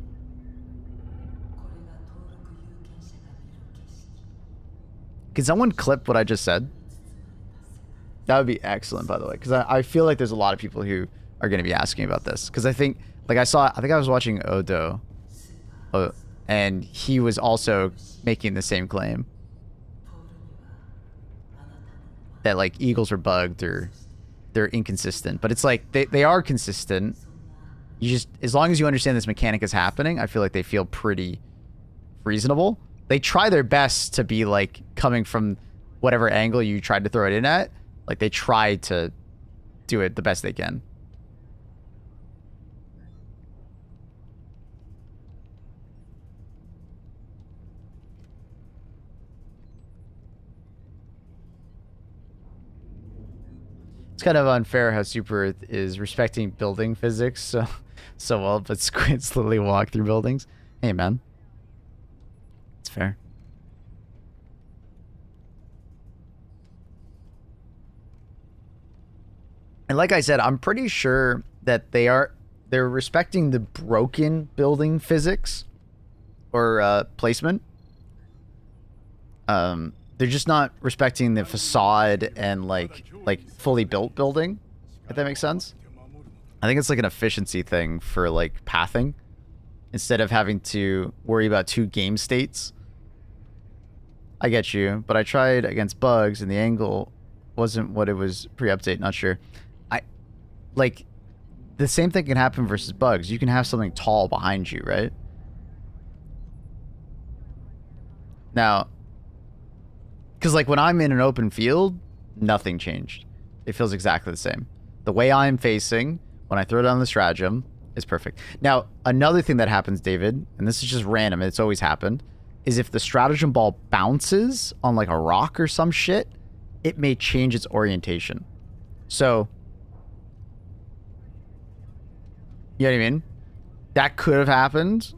Can someone clip what I just said? That would be excellent, by the way, because I feel like there's a lot of people who are going to be asking about this. Because I think, like I think I was watching Odo, and he was also making the same claim. That, like, Eagles are bugged or they're inconsistent. But it's like, they are consistent. You just, as long as you understand this mechanic is happening, I feel like they feel pretty reasonable. They try their best to be, like, coming from whatever angle you tried to throw it in at. Like, they try to do it the best they can. It's kind of unfair how Super Earth is respecting building physics so well, but Squids literally walk through buildings. Hey, man. It's fair. And like I said, I'm pretty sure that they're respecting the broken building physics or placement. They're just not respecting the facade and like fully built building, if that makes sense. I think it's like an efficiency thing for like pathing instead of having to worry about two game states. I get you, but I tried against bugs and the angle wasn't what it was pre-update, not sure. Like, the same thing can happen versus bugs. You can have something tall behind you, right? Now, because like when I'm in an open field, nothing changed. It feels exactly the same. The way I'm facing when I throw down the stratagem is perfect. Now, another thing that happens, David, and this is just random, it's always happened, is if the stratagem ball bounces on like a rock or some shit, it may change its orientation. So, you know what I mean? That could have happened.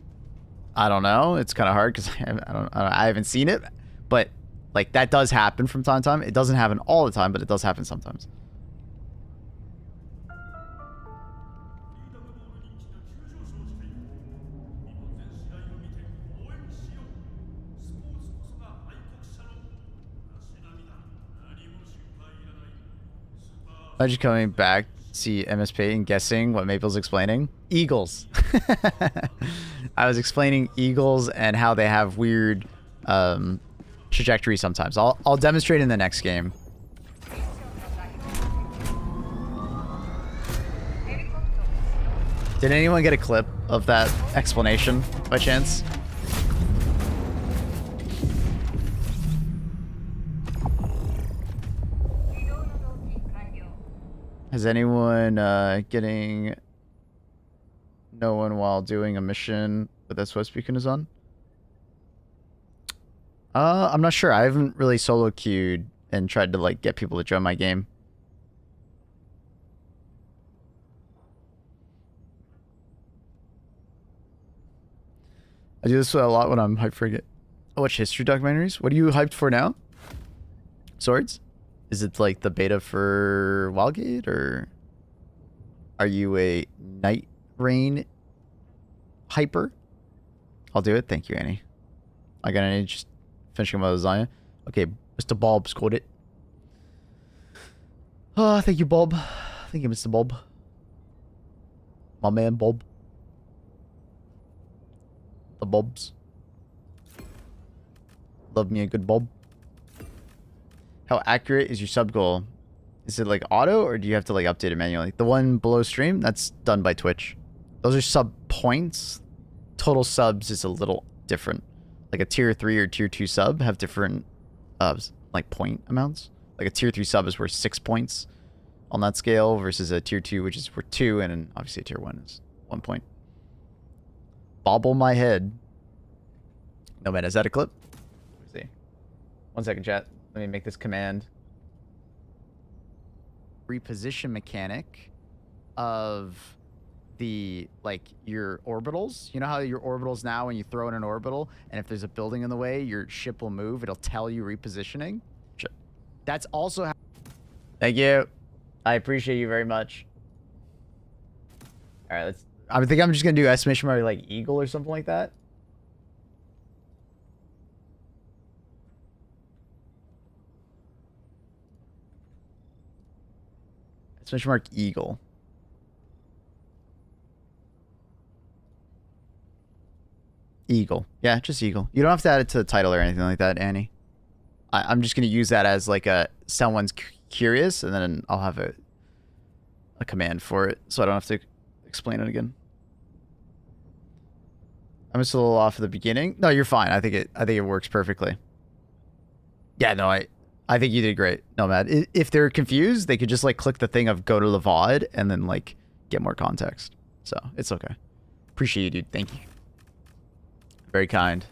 I don't know. It's kind of hard because I haven't seen it. But like that does happen from time to time. It doesn't happen all the time, but it does happen sometimes. Imagine coming back, see MSP and guessing what Maple's explaining. Eagles. I was explaining Eagles and how they have weird trajectory sometimes. I'll demonstrate in the next game. Did anyone get a clip of that explanation by chance? Has anyone getting no one while doing a mission with SOS beacon is on? I'm not sure. I haven't really solo queued and tried to like get people to join my game. I do this a lot when I'm hyped for it. I watch history documentaries. What are you hyped for now? Swords? Is it like the beta for Wildgate, or are you a Night Rain hyper? I'll do it. Thank you, Annie. I got any just finishing my lasagna. Okay, Mr. Bob scored it. Oh, thank you, Bob. Thank you, Mr. Bob. My man, Bob. The Bobs. Love me a good Bob. How accurate is your sub goal? Is it like auto, or do you have to like update it manually? The one below stream, that's done by Twitch. Those are sub points. Total subs is a little different. Like a tier 3 or tier 2 sub have different like point amounts. Like a tier 3 sub is worth 6 points on that scale versus a tier 2, which is worth 2, and then obviously a tier 1 is 1 point. Bobble my head. No man, is that a clip? Let me see. 1 second, chat. Let me make this command. Reposition mechanic of the, like, your orbitals. You know how your orbitals now, when you throw in an orbital, and if there's a building in the way, your ship will move. It'll tell you repositioning. That's also how... Thank you. I appreciate you very much. All right, let's... I think I'm just going to do estimation mark, like, eagle or something like that. Exclamation mark eagle. Eagle. Yeah, just eagle. You don't have to add it to the title or anything like that, Annie. I'm just going to use that as like a someone's curious, and then I'll have a command for it, so I don't have to explain it again. I'm just a little off at the beginning. No, you're fine. I think it works perfectly. Yeah, no, I think you did great. No, Matt. If they're confused, they could just like click the thing of go to the VOD and then like get more context. So it's okay. Appreciate you, dude. Thank you. Very kind.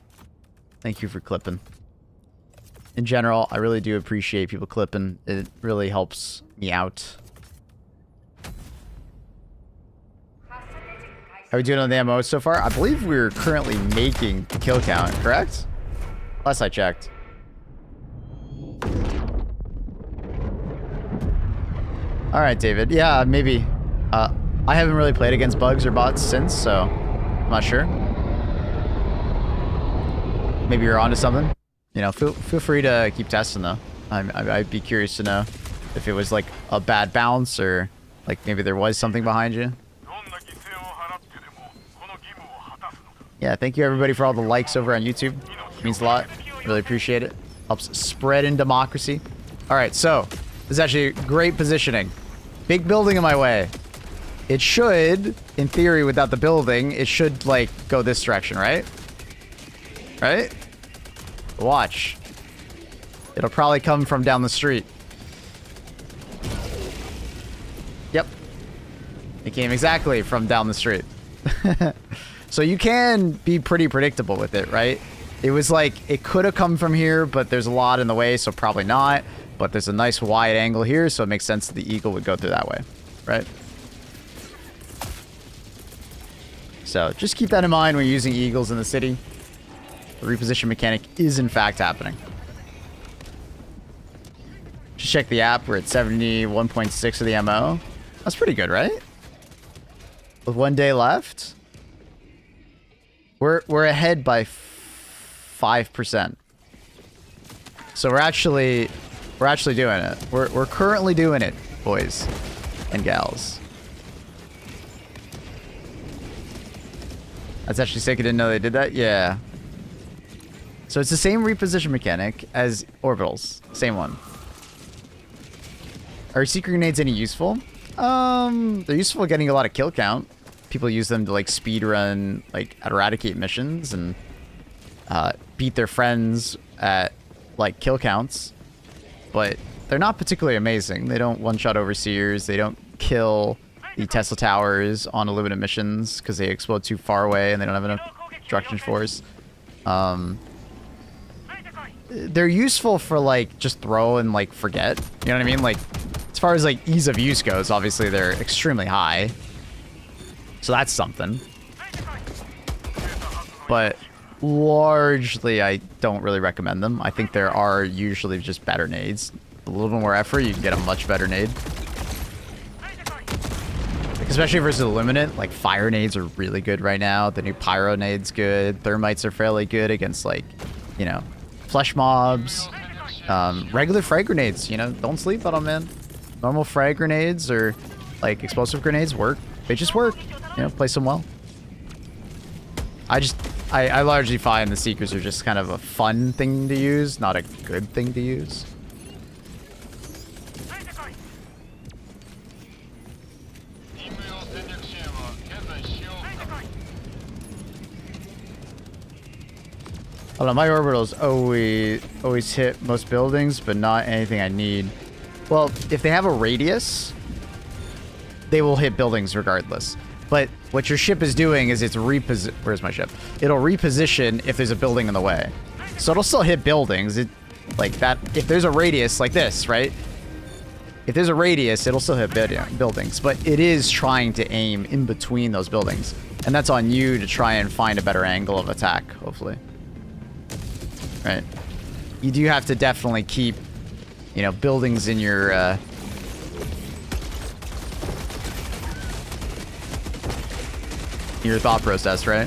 Thank you for clipping. In general, I really do appreciate people clipping. It really helps me out. How are we doing on the ammo so far? I believe we're currently making the kill count, correct? Last I checked. All right, David. Yeah, maybe. I haven't really played against bugs or bots since, so I'm not sure. Maybe you're onto something. You know, feel free to keep testing though. I'd be curious to know if it was like a bad bounce, or like maybe there was something behind you. Yeah, thank you everybody for all the likes over on YouTube. It means a lot. Really appreciate it. Helps spread in democracy. All right, so this is actually great positioning. Big building in my way. It should, in theory, without the building, it should like go this direction, right? Right? Watch. It'll probably come from down the street. Yep. It came exactly from down the street. So you can be pretty predictable with it, right? It was like, it could have come from here, but there's a lot in the way, so probably not. But there's a nice wide angle here, so it makes sense that the eagle would go through that way, right? So just keep that in mind when you're using eagles in the city. The reposition mechanic is in fact happening. Just check the app. We're at 71.6 of the MO. That's pretty good, right? With 1 day left, we're ahead by 5%. So we're actually doing it. We're currently doing it, boys and gals. That's actually sick. I didn't know they did that. Yeah. So it's the same reposition mechanic as orbitals. Same one. Are secret grenades any useful? They're useful getting a lot of kill count. People use them to like speed run, like eradicate missions and beat their friends at like kill counts. But they're not particularly amazing. They don't one-shot overseers. They don't kill the Tesla towers on illuminate missions because they explode too far away and they don't have enough destruction force. They're useful for like just throw and like forget. You know what I mean? Like as far as like ease of use goes, obviously they're extremely high. So that's something. But largely I don't really recommend them. I think there are usually just better nades. A little bit more effort, you can get a much better nade. Especially versus Illuminate, like fire nades are really good right now. The new pyro nade's good. Thermites are fairly good against like, you know, flesh mobs. Regular frag grenades, you know, don't sleep on them, man. Normal frag grenades or like explosive grenades work. They just work. You know, place them well. I largely find the Seekers are just kind of a fun thing to use, not a good thing to use. Hold on, my orbitals always hit most buildings, but not anything I need. Well, if they have a radius, they will hit buildings regardless. But what your ship is doing is it's where's my ship? It'll reposition if there's a building in the way. So it'll still hit buildings. It like that. If there's a radius like this, right? If there's a radius, it'll still hit buildings. But it is trying to aim in between those buildings. And that's on you to try and find a better angle of attack, hopefully. Right? You do have to definitely keep, you know, buildings in your... your thought process, right?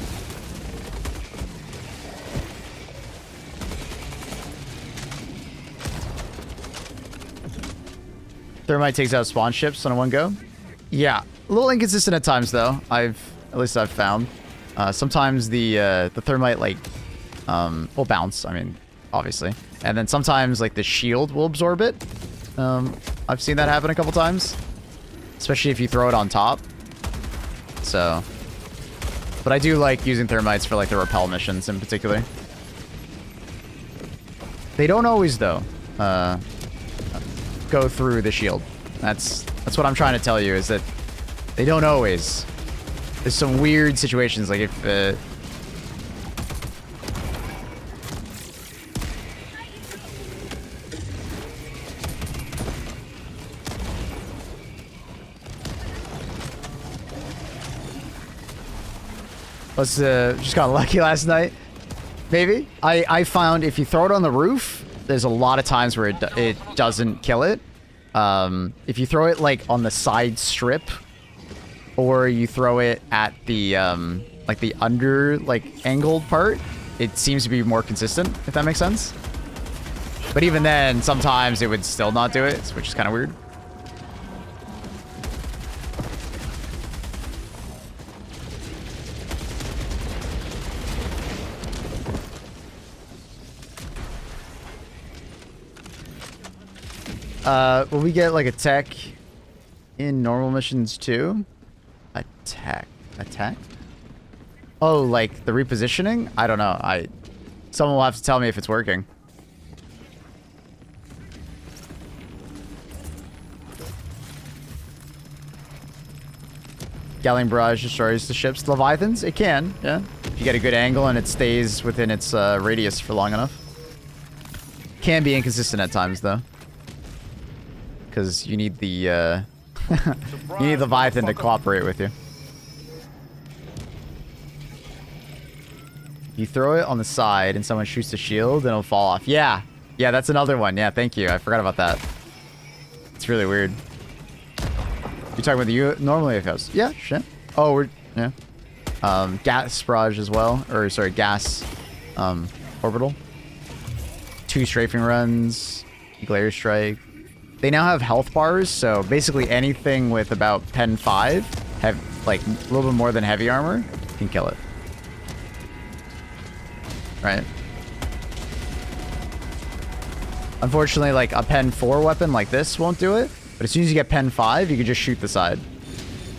Thermite takes out spawn ships on one go. Yeah, a little inconsistent at times though. At least I've found. Sometimes the thermite like will bounce. I mean, obviously, and then sometimes like the shield will absorb it. I've seen that happen a couple times, especially if you throw it on top. So. But I do like using thermites for like the repel missions in particular. They don't always though go through the shield. That's what I'm trying to tell you is that they don't always. There's some weird situations like if just got lucky last night. Maybe. I found if you throw it on the roof, there's a lot of times where it doesn't kill it. If you throw it like on the side strip, or you throw it at the like the under like angled part, it seems to be more consistent, if that makes sense. But even then, sometimes it would still not do it, which is kind of weird. Will we get like a tech in normal missions too? Attack. Oh, like the repositioning? I don't know. Someone will have to tell me if it's working. Galleon barrage destroys the ships. Leviathans? It can, yeah. If you get a good angle and it stays within its radius for long enough. Can be inconsistent at times though. Because you need the you need the Leviathan to cooperate with you. You throw it on the side and someone shoots the shield and it'll fall off. Yeah, that's another one. Yeah, thank you. I forgot about that. It's really weird. You're talking about the normally it goes. Yeah, shit. Oh, yeah. Gas barrage as well, or sorry, gas orbital. 2 strafing runs, glare strike. They now have health bars, so basically anything with about Pen 5 have like a little bit more than heavy armor can kill it. Right? Unfortunately, like a Pen 4 weapon like this won't do it, but as soon as you get Pen 5, you can just shoot the side.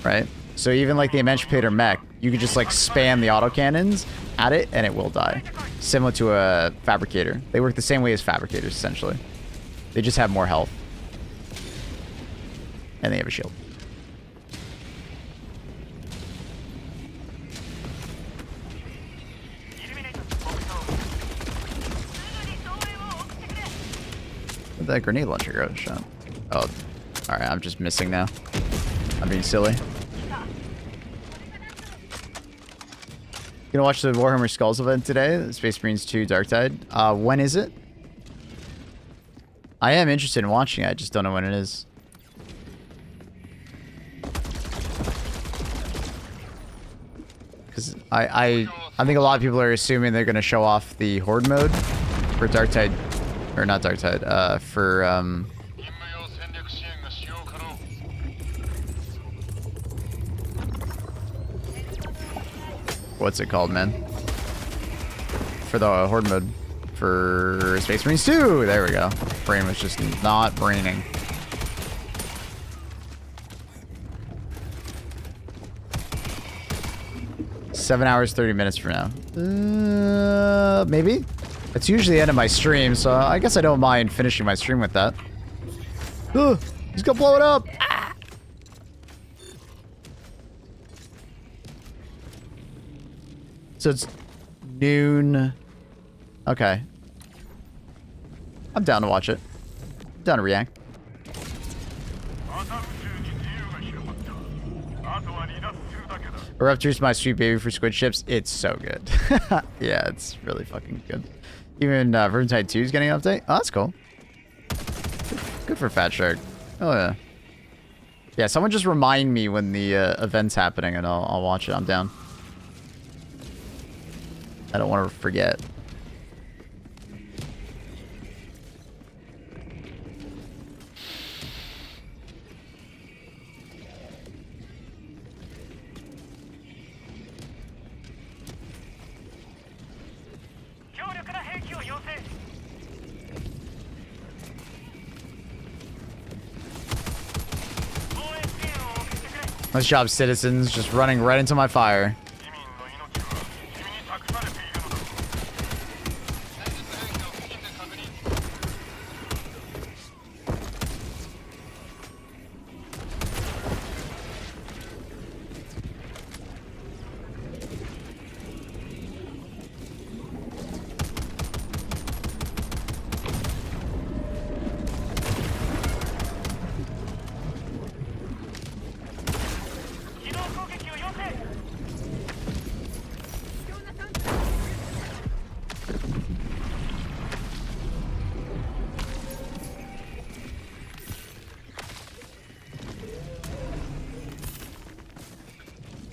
Right? So even like the Emancipator mech, you can just like spam the autocannons at it and it will die. Similar to a Fabricator. They work the same way as Fabricators, essentially. They just have more health. And they have a shield. Where'd that grenade launcher go? Shot. Oh, alright, I'm just missing now. I'm being silly. Gonna watch the Warhammer Skulls event today, the Space Marines 2 Dark Tide. When is it? I am interested in watching it, I just don't know when it is. Because I think a lot of people are assuming they're gonna show off the Horde mode for Dark Tide, or not Dark Tide, for what's it called, man? For the Horde mode. For Space Marines 2! There we go. Brain was just not braining. Seven hours, 30 minutes from now. Maybe? It's usually the end of my stream, so I guess I don't mind finishing my stream with that. Ugh! He's gonna blow it up! Ah! So it's noon. Okay. I'm down to watch it. Down to react. Eruptors, my sweet baby for squid ships. It's so good. Yeah, it's really fucking good. Even Vermintide 2 is getting an update. Oh, that's cool. Good for Fat Shark. Oh, yeah. Yeah, someone just remind me when the event's happening and I'll watch it. I'm down. I don't want to forget. Nice job, citizens. Just running right into my fire.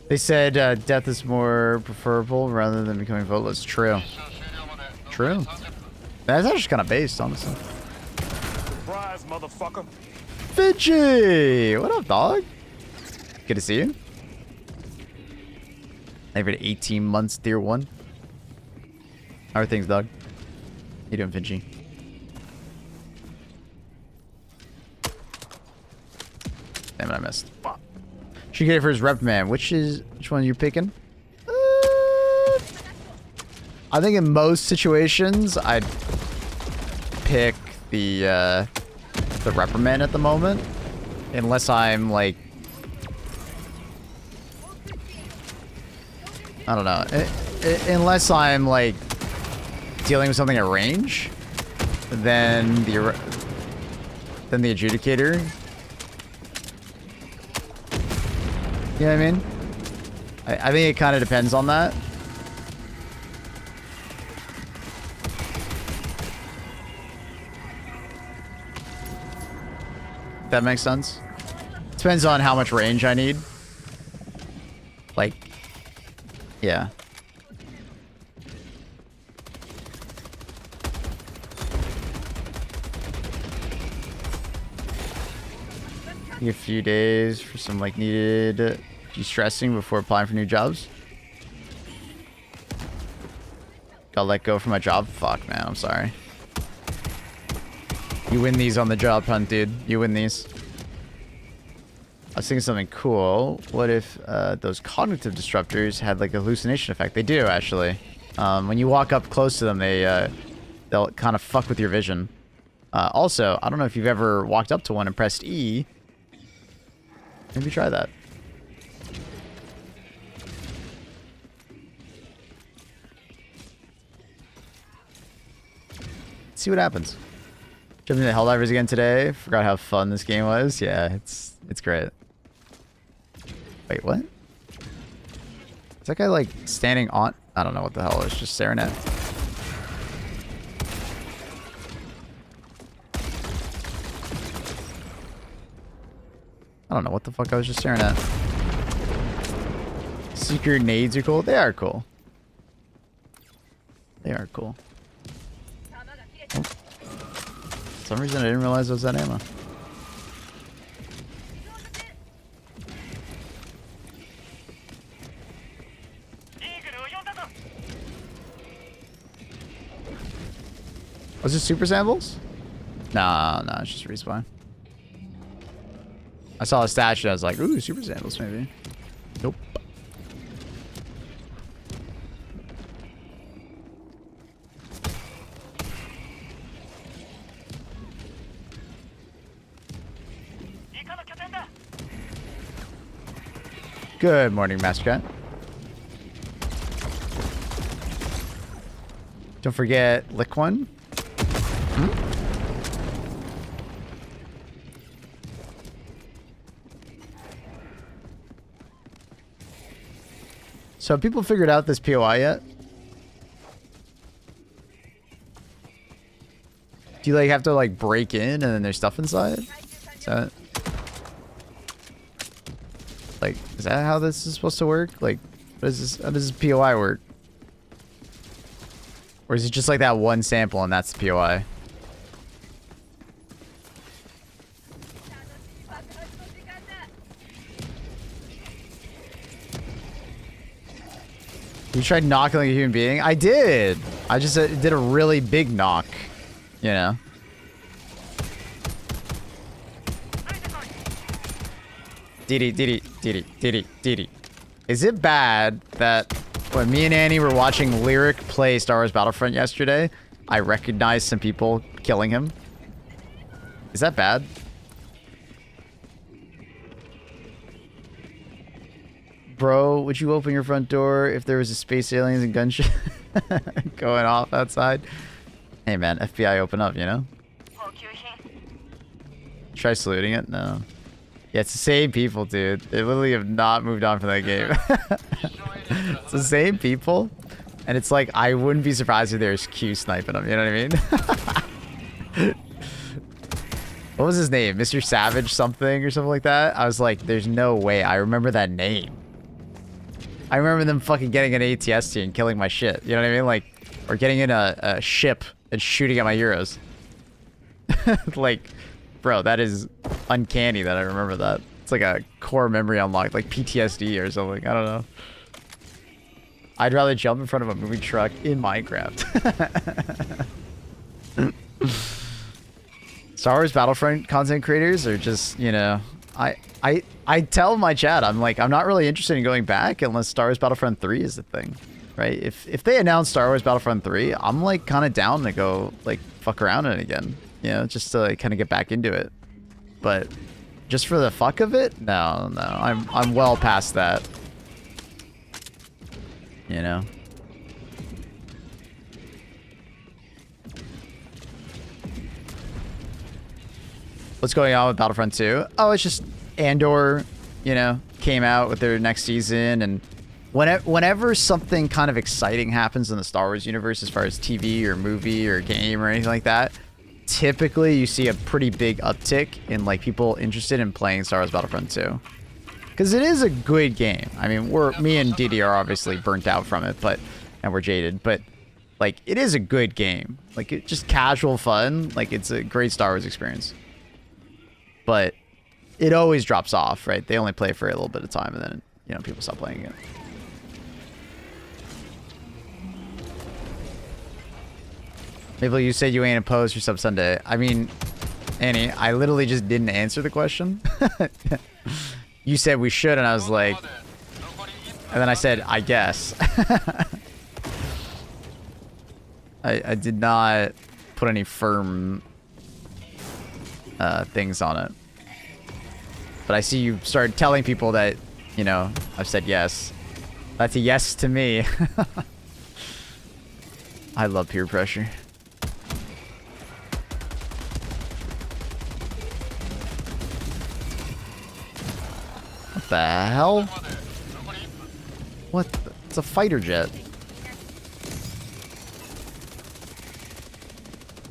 They said death is more preferable rather than becoming voteless. True. True. That's actually kind of based, honestly. Surprise, motherfucker. Fidgy! What up, dog? Good to see you. I've been 18 months, tier 1. How are things, dog? How you doing, Fidgy? Damn it, I missed. Fuck. Should get it for his rep man. Which one are you picking? I think in most situations I'd pick the reprimand at the moment, unless I'm like, I don't know, unless I'm like dealing with something at range, then the adjudicator. You know what I mean? I think it kind of depends on that. That makes sense. Depends on how much range I need. Like, yeah. Take a few days for some like needed de-stressing before applying for new jobs. Got let go from my job. Fuck, man. I'm sorry. You win these on the job hunt, dude. You win these. I was thinking something cool. What if those cognitive disruptors had like a hallucination effect? They do, actually. When you walk up close to them, they'll kind of fuck with your vision. Also, I don't know if you've ever walked up to one and pressed E, Maybe try that. See what happens. Jumping into Helldivers again today. Forgot how fun this game was. Yeah, it's great. Wait, what? Is that guy like standing on? I don't know what the hell it's just staring at. I don't know what the fuck I was just staring at. Secret nades are cool. They are cool. They are cool. Oh. For some reason I didn't realize it was that ammo. Was it super samples? Nah, it's just respawn. I saw a statue. I was like, ooh, super samples maybe. Nope. Good morning, Mascot. Don't forget lick one. So have people figured out this POI yet? Do you like have to like break in and then there's stuff inside? Is that like, is that how this is supposed to work? Like, what is this? How does this POI work? Or is it just like that one sample and that's the POI? You tried knocking like a human being? I did. I just did a really big knock, you know. Diddy. Is it bad that when me and Annie were watching Lyric play Star Wars Battlefront yesterday, I recognized some people killing him? Is that bad? Bro, would you open your front door if there was a space aliens and gunshot going off outside? Hey man, FBI open up, you know? Try saluting it? No. Yeah, it's the same people, dude. They literally have not moved on from that game. It's the same people. And it's like, I wouldn't be surprised if there's Q sniping them, you know what I mean? What was his name? Mr. Savage something or something like that? I was like, there's no way. I remember that name. I remember them fucking getting an ATST and killing my shit. You know what I mean? Like, or getting in a ship and shooting at my heroes. Like, bro, that is uncanny that I remember that. It's like a core memory unlocked, like PTSD or something. I don't know. I'd rather jump in front of a moving truck in Minecraft. Star Wars Battlefront content creators are just, you know, I tell my chat, I'm like, I'm not really interested in going back unless Star Wars Battlefront 3 is the thing, right? If they announce Star Wars Battlefront 3, I'm like kind of down to go like fuck around in it again, you know, just to like kind of get back into it. But just for the fuck of it, no, I'm well past that, you know. What's going on with Battlefront 2? Oh, it's just Andor, you know, came out with their next season, and whenever something kind of exciting happens in the Star Wars universe as far as TV or movie or game or anything like that, typically you see a pretty big uptick in like people interested in playing Star Wars Battlefront 2. Because it is a good game. I mean, me and Didi are obviously burnt out from it, and we're jaded, but like it is a good game. Like it's just casual fun. Like it's a great Star Wars experience. But it always drops off, right? They only play for a little bit of time, and then, you know, people stop playing it. Maybe you said you ain't opposed for Sub Sunday. I mean, Annie, I literally just didn't answer the question. You said we should, and I was like... And then I said, I guess. I did not put any firm... things on it. But I see you started telling people that, you know, I've said yes. That's a yes to me. I love peer pressure. What the hell? What? It's a fighter jet.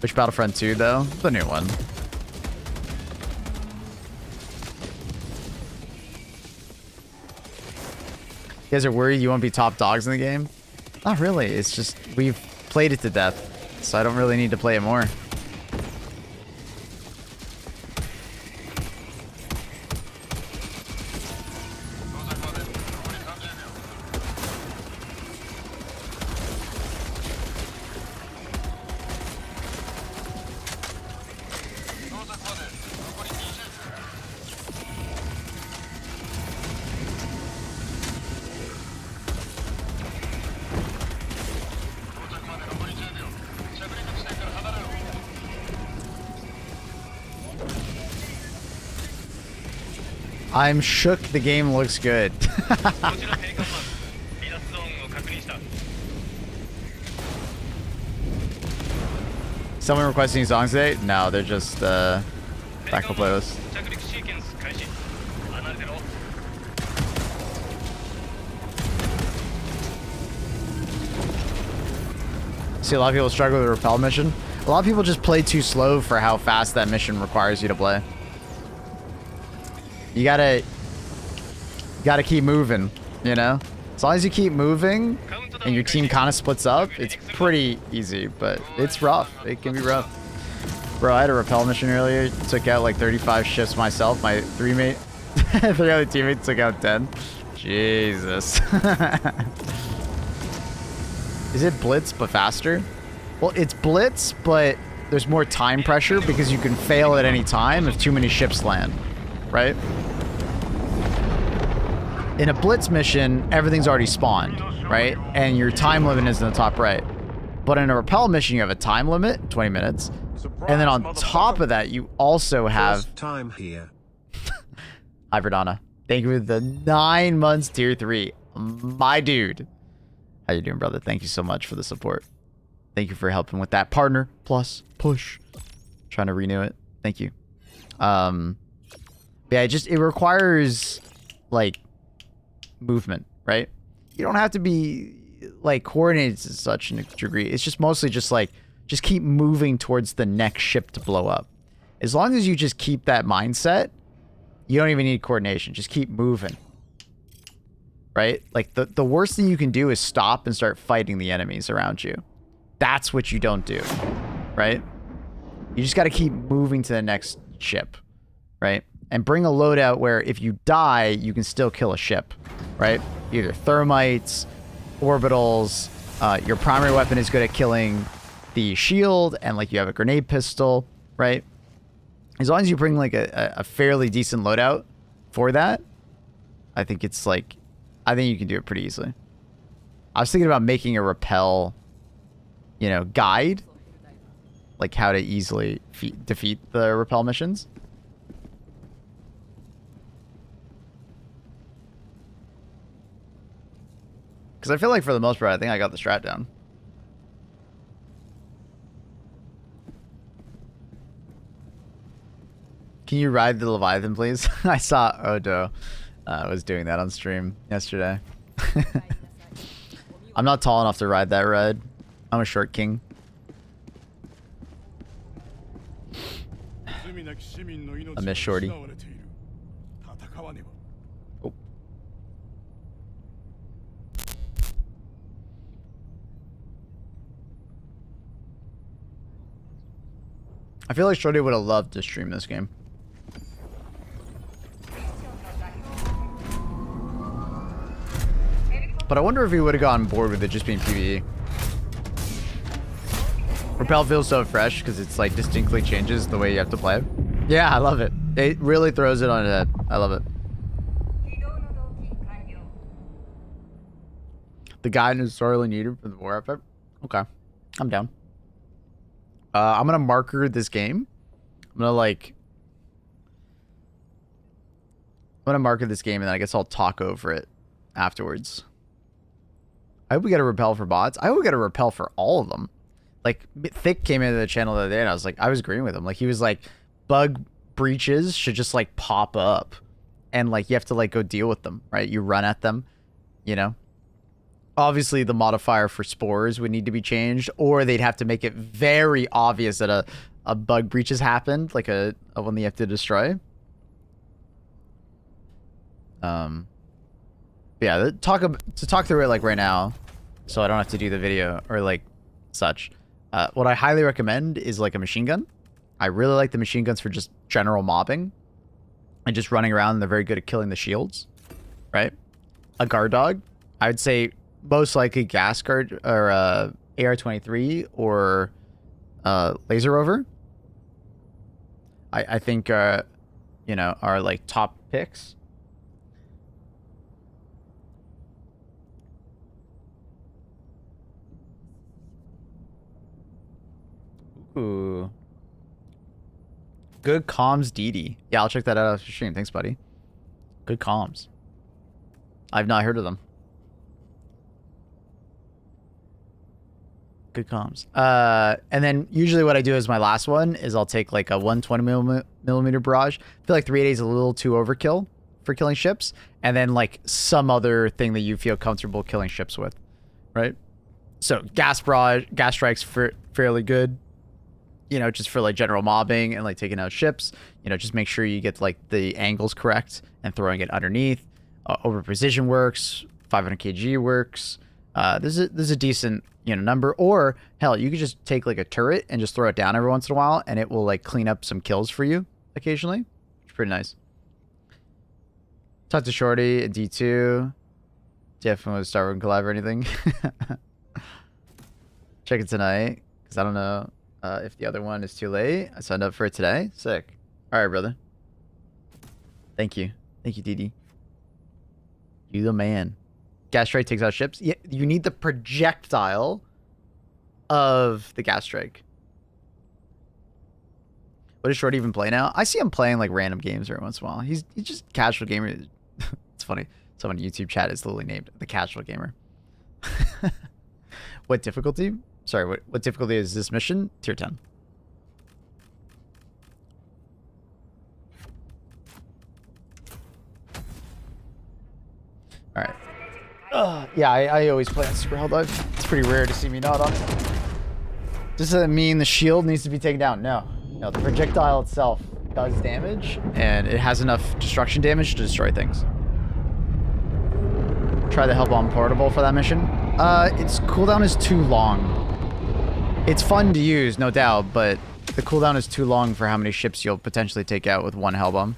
Which Battlefront 2 though? The new one. You guys are worried you won't be top dogs in the game? Not really. It's just we've played it to death, so I don't really need to play it more. I'm shook the game looks good. Someone requesting songs today? No, they're just backup playlist. See, a lot of people struggle with the rappel mission. A lot of people just play too slow for how fast that mission requires you to play. You gotta keep moving, you know? As long as you keep moving and your team kind of splits up, it's pretty easy, but it's rough. It can be rough. Bro, I had a rappel mission earlier. Took out like 35 ships myself. My three other teammates took out 10. Jesus. Is it blitz but faster? Well, it's blitz, but there's more time pressure because you can fail at any time if too many ships land, right? In a blitz mission, everything's already spawned, right? And your time limit is in the top right. But in a rappel mission, you have a time limit, 20 minutes. And then on top of that, you also have... time here. Hi, Verdana. Thank you for the 9 months tier 3. My dude. How you doing, brother? Thank you so much for the support. Thank you for helping with that partner plus push. Trying to renew it. Thank you. Yeah, it requires like movement, right? You don't have to be like coordinated to such a degree. It's just mostly just like just keep moving towards the next ship to blow up. As long as you just keep that mindset, you don't even need coordination. Just keep moving. Right? Like the worst thing you can do is stop and start fighting the enemies around you. That's what you don't do. Right? You just got to keep moving to the next ship. Right? And bring a loadout where if you die, you can still kill a ship. Right? Either thermites, orbitals. Your primary weapon is good at killing the shield, and like you have a grenade pistol. Right? As long as you bring like a fairly decent loadout for that, I think it's like... I think you can do it pretty easily. I was thinking about making a rappel, you know, guide. Like how to easily defeat the rappel missions. Because I feel like for the most part, I think I got the strat down. Can you ride the Leviathan, please? I saw Odo was doing that on stream yesterday. I'm not tall enough to ride that ride. I'm a short king. I miss Shorty. Oh. I feel like Shorty would have loved to stream this game. But I wonder if he would have gotten bored with it just being PvE. Rappel feels so fresh because it's like distinctly changes the way you have to play. Yeah, I love it. It really throws it on its head. I love it. The guidance is sorely needed for the war effort. Okay, I'm down. I'm gonna marker this game. I'm gonna like gonna market this game and then I guess I'll talk over it afterwards. I hope we get a repel for bots. I hope we get a repel for all of them. Like, Thick came into the channel the other day and I was agreeing with him. Like, he was like, bug breaches should just like pop up and like you have to like go deal with them, right? You run at them, you know? Obviously, the modifier for spores would need to be changed, or they'd have to make it very obvious that a bug breach has happened, like a one that you have to destroy. Yeah, to talk through it like right now, so I don't have to do the video or like such. What I highly recommend is like a machine gun. I really like the machine guns for just general mobbing and just running around. And they're very good at killing the shields, right? A guard dog, I would say most likely gas guard or AR-23 or laser rover. I think you know, are like top picks. Ooh. Good comms, DD. Yeah, I'll check that out after stream. Thanks, buddy. Good comms. I've not heard of them. Good comms. And then usually what I do as my last one is I'll take like a 120mm barrage. I feel like 380 is a little too overkill for killing ships. And then like some other thing that you feel comfortable killing ships with, right? So gas barrage, gas strikes fairly good. You know, just for like general mobbing and like taking out ships. You know, just make sure you get like the angles correct and throwing it underneath. Over precision works. 500 kg works. This is a decent, you know, number. Or hell, you could just take like a turret and just throw it down every once in a while, and it will like clean up some kills for you occasionally. It's pretty nice. Talk to Shorty at D2. Definitely Star Wars collab or anything. Check it tonight because I don't know. If the other one is too late, I signed up for it today. Sick. All right, brother. Thank you. Thank you, DD. You the man. Gas strike takes out ships. Yeah, you need the projectile of the gas strike. What does Short even play now? I see him playing like random games every once in a while. He's just a casual gamer. It's funny. Someone in YouTube chat is literally named the casual gamer. What difficulty? Sorry, what difficulty is this mission? Tier 10. Alright. Yeah, I always play on Super Helldive. It's pretty rare to see me not on. Does that mean the shield needs to be taken down? No. No, the projectile itself does damage, and it has enough destruction damage to destroy things. Try the Hellbomb Portable for that mission. Its cooldown is too long. It's fun to use, no doubt, but the cooldown is too long for how many ships you'll potentially take out with one Hellbomb.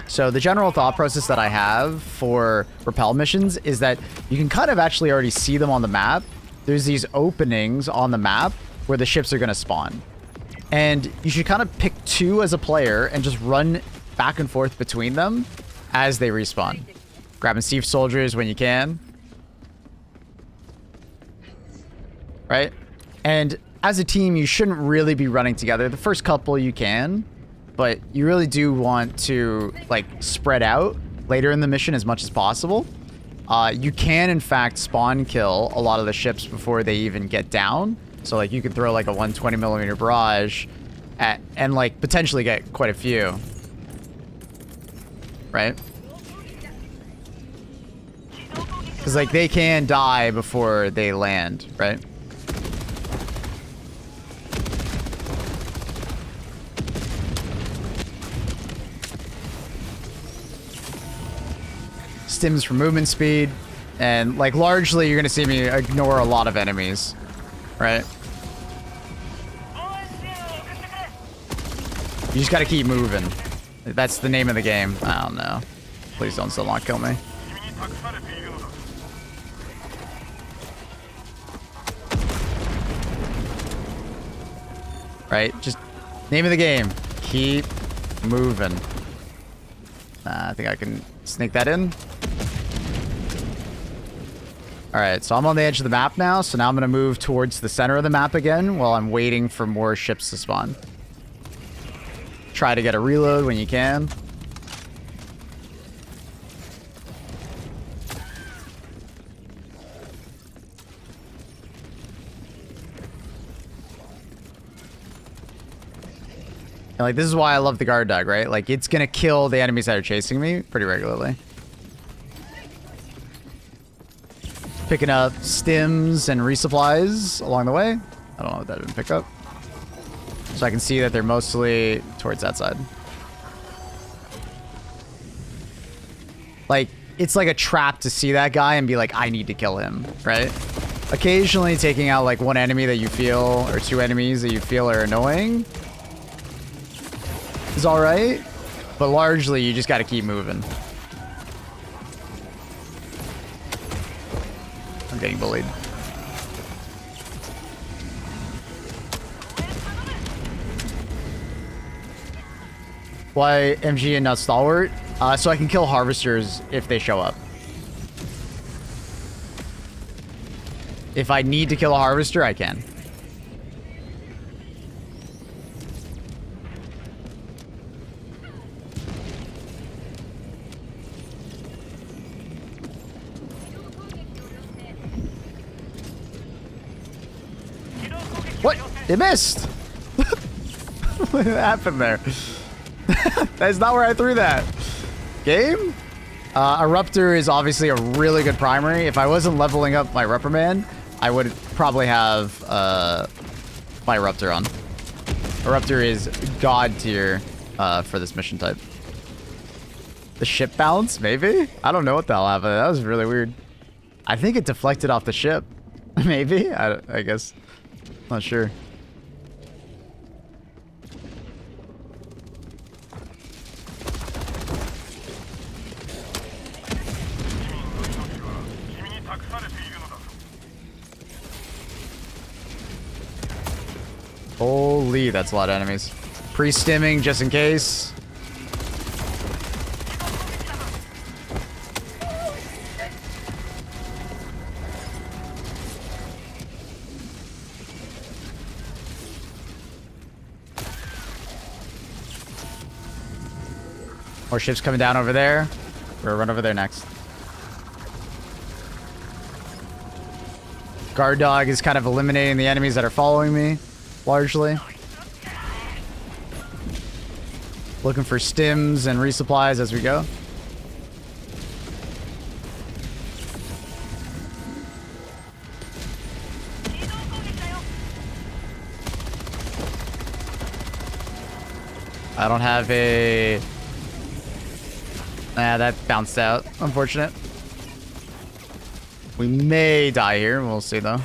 So the general thought process that I have for repel missions is that you can kind of actually already see them on the map. There's these openings on the map where the ships are going to spawn. And you should kind of pick two as a player and just run back and forth between them as they respawn. Grabbing Steve soldiers when you can. Right? And as a team, you shouldn't really be running together. The first couple you can, but you really do want to like spread out later in the mission as much as possible. You can in fact spawn kill a lot of the ships before they even get down. So like you could throw like a 120mm barrage at, and like potentially get quite a few. Right? Because like they can die before they land, right? Stims for movement speed, and like largely you're gonna see me ignore a lot of enemies, right? You just gotta keep moving. That's the name of the game. I don't know. Please don't still not kill me. Right? Just name of the game. Keep moving. I think I can sneak that in. Alright, so I'm on the edge of the map now, so now I'm going to move towards the center of the map again while I'm waiting for more ships to spawn. Try to get a reload when you can. And, like, this is why I love the guard dog, right? Like, it's gonna kill the enemies that are chasing me pretty regularly. Picking up stims and resupplies along the way. I don't know what that didn't pick up. So I can see that they're mostly towards that side. Like, it's like a trap to see that guy and be like, I need to kill him, right? Occasionally taking out like one enemy that you feel, or two enemies that you feel are annoying is alright. But largely, you just gotta keep moving. I'm getting bullied. Why MG and not Stalwart? So I can kill harvesters if they show up. If I need to kill a harvester, I can. What? It missed! What happened there? That's not where I threw that. Game? Eruptor is obviously a really good primary. If I wasn't leveling up my reprimand, I would probably have my Eruptor on. Eruptor is god tier for this mission type. The ship bounce? Maybe? I don't know what the hell happened. That was really weird. I think it deflected off the ship. Maybe? I guess. Not sure. Holy, that's a lot of enemies. Pre-stimming just in case. More ships coming down over there. We'll run over there next. Guard dog is kind of eliminating the enemies that are following me, largely. Looking for stims and resupplies as we go. I don't have a... Nah, that bounced out. Unfortunate. We may die here. We'll see, though.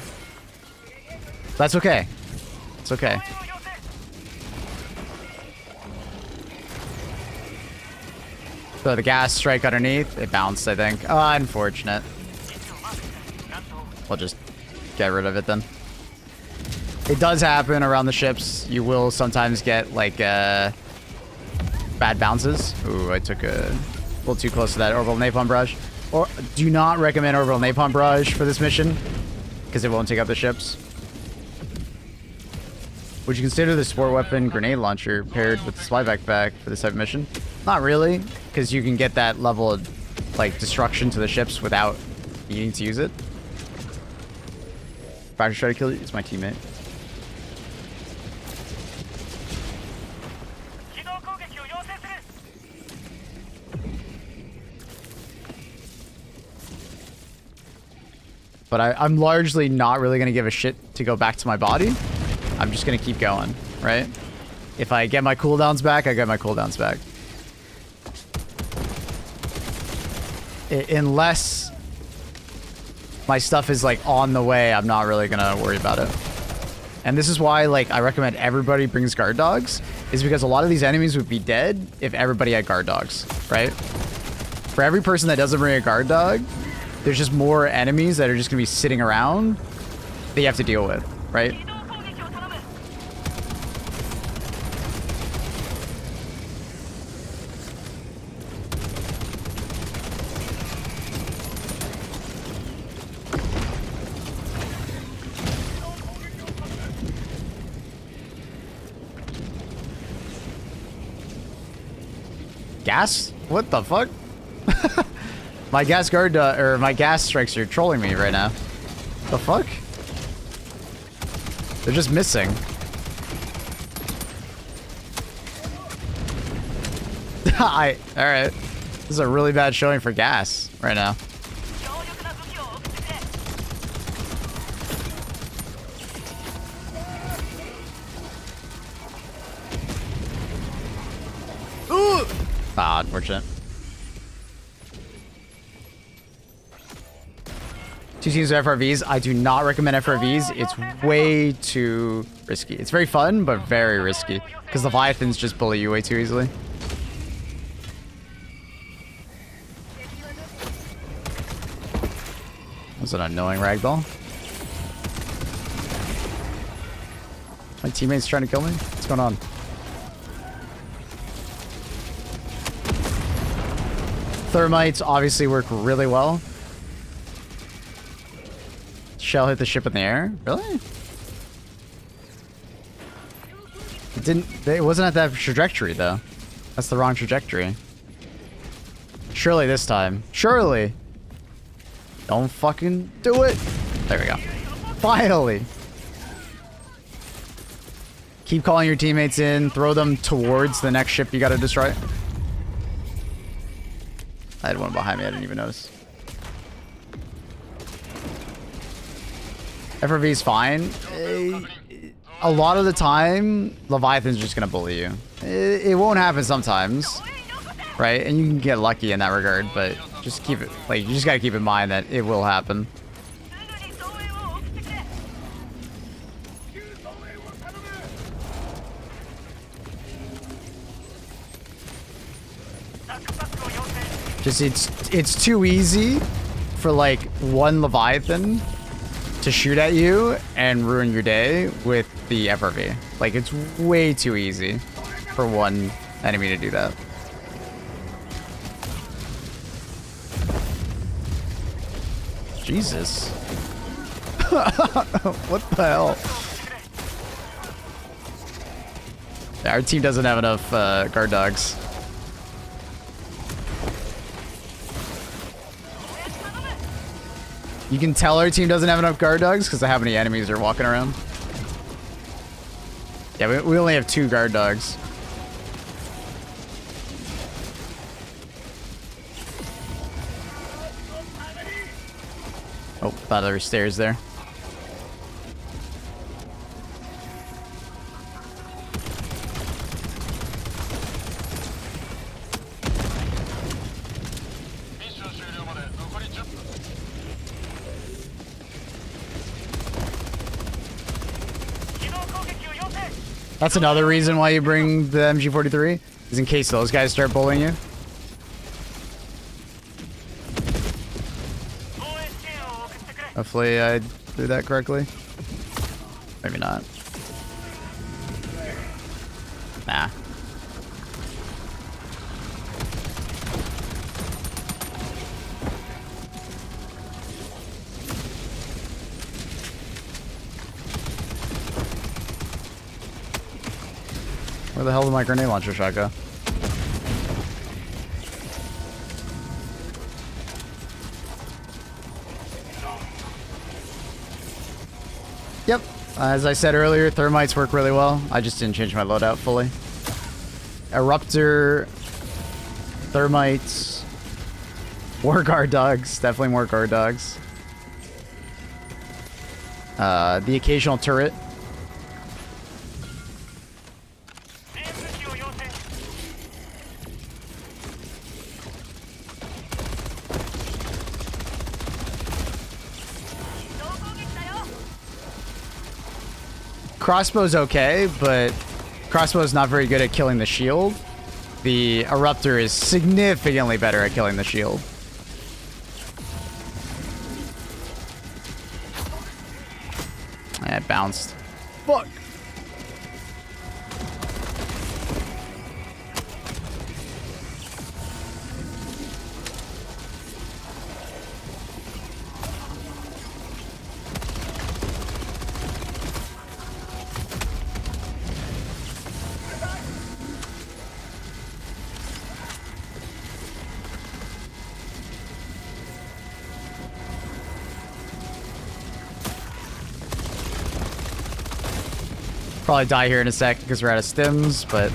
That's okay. It's okay. So the gas strike underneath. It bounced, I think. Oh, unfortunate. We'll just get rid of it, then. It does happen around the ships. You will sometimes get, like, bad bounces. Ooh, I took a little too close to that orbital napalm barrage. Or do not recommend orbital napalm barrage for this mission because it won't take out the ships. Would you consider the sport weapon grenade launcher paired with the supply backpack for this type of mission? Not really, because you can get that level of like destruction to the ships without needing to use it. Fracture try to kill you. It's my teammate. But I'm largely not really going to give a shit to go back to my body. I'm just going to keep going, right? If I get my cooldowns back, I get my cooldowns back. Unless my stuff is like on the way, I'm not really going to worry about it. And this is why like I recommend everybody brings guard dogs, is because a lot of these enemies would be dead if everybody had guard dogs, right? For every person that doesn't bring a guard dog, there's just more enemies that are just going to be sitting around that you have to deal with, right? Gas? What the fuck? My gas guard, or my gas strikes are trolling me right now. The fuck? They're just missing. Alright. This is a really bad showing for gas right now. Ooh! Ah, unfortunate. 2 teams of FRVs. I do not recommend FRVs. It's way too risky. It's very fun, but very risky. Because Leviathans just bully you way too easily. That's an annoying ragdoll. My teammate's trying to kill me? What's going on? Thermites obviously work really well. Shell hit the ship in the air? Really? It wasn't at that trajectory though. That's the wrong trajectory. Surely this time. Surely. Don't fucking do it. There we go. Finally. Keep calling your teammates in. Throw them towards the next ship you gotta destroy. I had one behind me. I didn't even notice. FRV's fine. A lot of the time, Leviathan's just gonna bully you. It won't happen sometimes, right? And you can get lucky in that regard, but just keep it, like, you just gotta keep in mind that it will happen. Just, it's too easy for, like, one Leviathan to shoot at you and ruin your day with the FRV. Like, it's way too easy for one enemy to do that. Jesus. What the hell? Yeah, our team doesn't have enough guard dogs. You can tell our team doesn't have enough guard dogs because of how many enemies are walking around. Yeah, we only have 2 guard dogs. Oh, thought there were stairs there. That's another reason why you bring the MG43, is in case those guys start bullying you. Hopefully I did that correctly. Maybe not. Nah. Where the hell did my grenade launcher shot go? Yep. As I said earlier, thermites work really well. I just didn't change my loadout fully. Eruptor, thermites, more guard dogs. Definitely more guard dogs. The occasional turret. Crossbow's okay, but crossbow's not very good at killing the shield. The Eruptor is significantly better at killing the shield. It bounced. Fuck. Probably die here in a sec because we're out of stims, but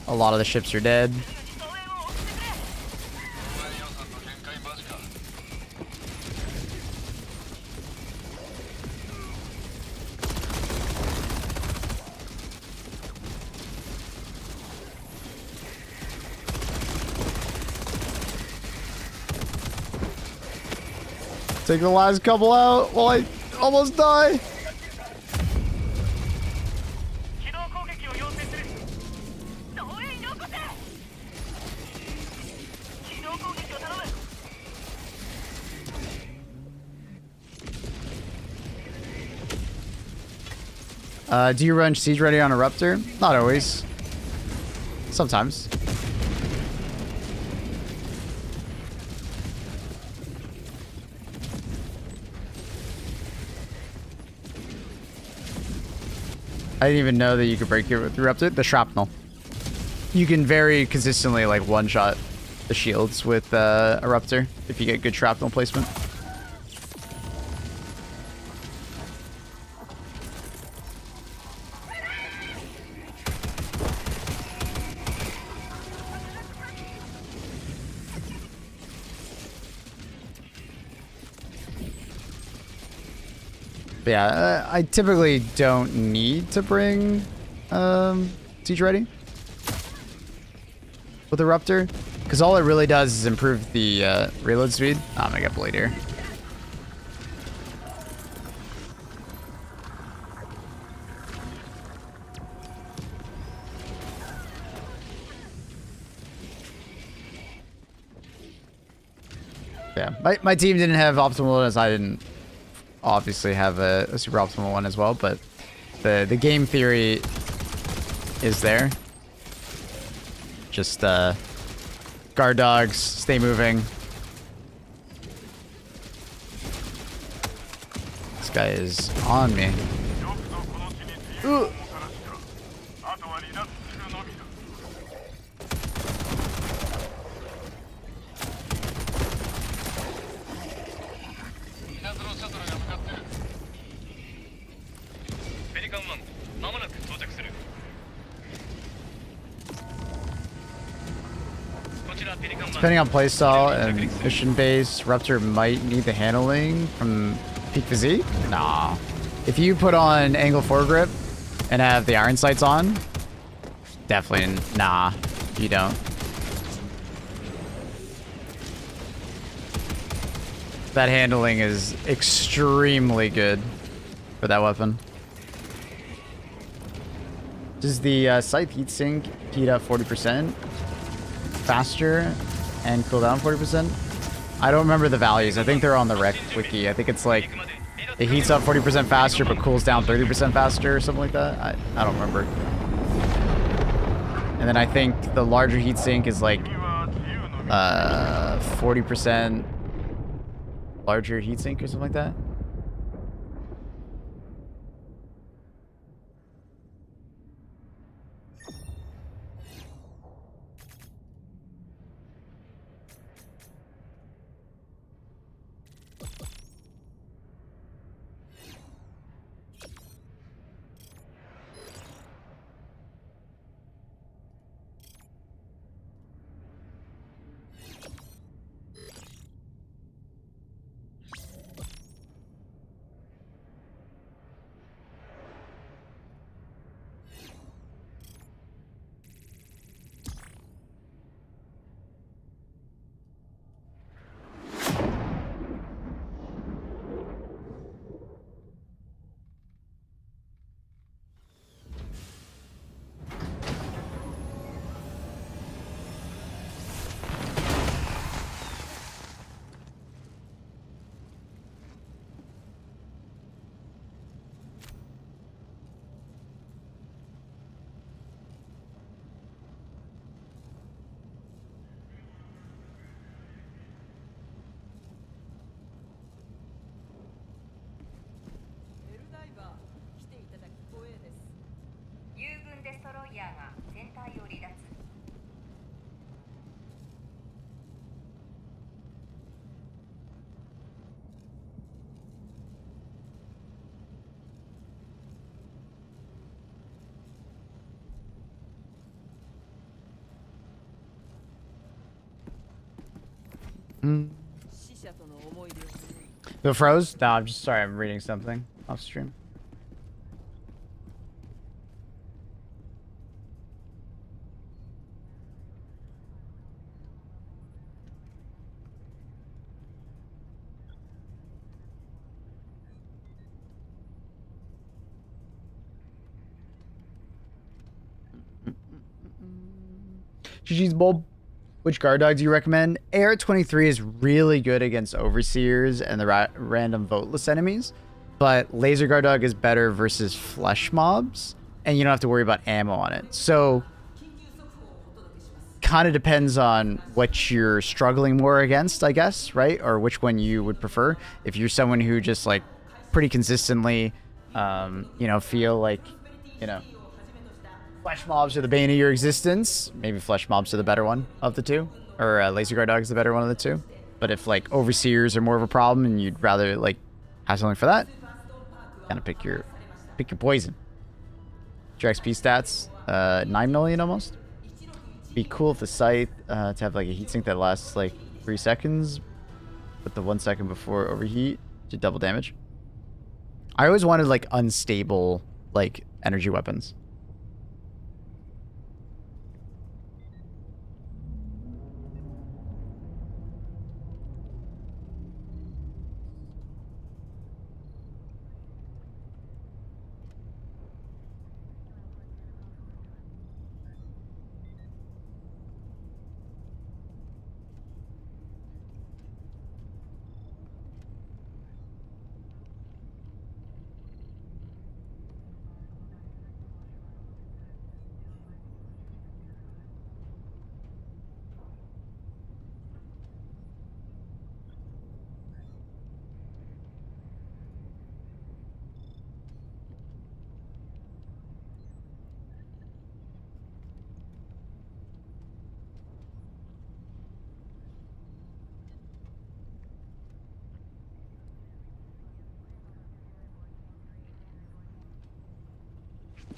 a lot of the ships are dead. Take the last couple out while I almost die. Do you run siege ready on Eruptor? Not always. Sometimes. I didn't even know that you could break it with Eruptor. The shrapnel. You can very consistently like one-shot the shields with Eruptor if you get good shrapnel placement. But yeah, I typically don't need to bring siege ready with Eruptor, because all it really does is improve the reload speed. Oh, I'm gonna get bullied here. Yeah, my team didn't have optimal as I didn't obviously have a super optimal one as well, but the game theory is there. Just guard dogs, stay moving. This guy is on me. Ooh. Depending on playstyle and mission base, Rupture might need the handling from peak physique. Nah. If you put on angle foregrip and have the iron sights on, definitely nah, you don't. That handling is extremely good for that weapon. Does the scythe heatsink heat up 40% faster and cool down 40%? I don't remember the values. I think they're on the rec wiki. I think it's like it heats up 40% faster but cools down 30% faster or something like that. I don't remember. And then I think the larger heatsink is like 40% larger heatsink or something like that. Bill froze? No, I'm just sorry. I'm reading something off stream. GG's Bulb. Which guard dog do you recommend? AR-23 is really good against overseers and the random voteless enemies, but laser guard dog is better versus flesh mobs, and you don't have to worry about ammo on it. So, kind of depends on what you're struggling more against, I guess, right? Or which one you would prefer. If you're someone who just like pretty consistently, you know, feel like, you know, flesh mobs are the bane of your existence, maybe flesh mobs are the better one of the two, or laser guard dog is the better one of the two. But if like overseers are more of a problem and you'd rather like have something for that, kind of pick your poison. Your XP stats, 9 million almost. Be cool if the scythe to have like a heatsink that lasts like 3 seconds, with the 1 second before overheat to double damage. I always wanted like unstable like energy weapons.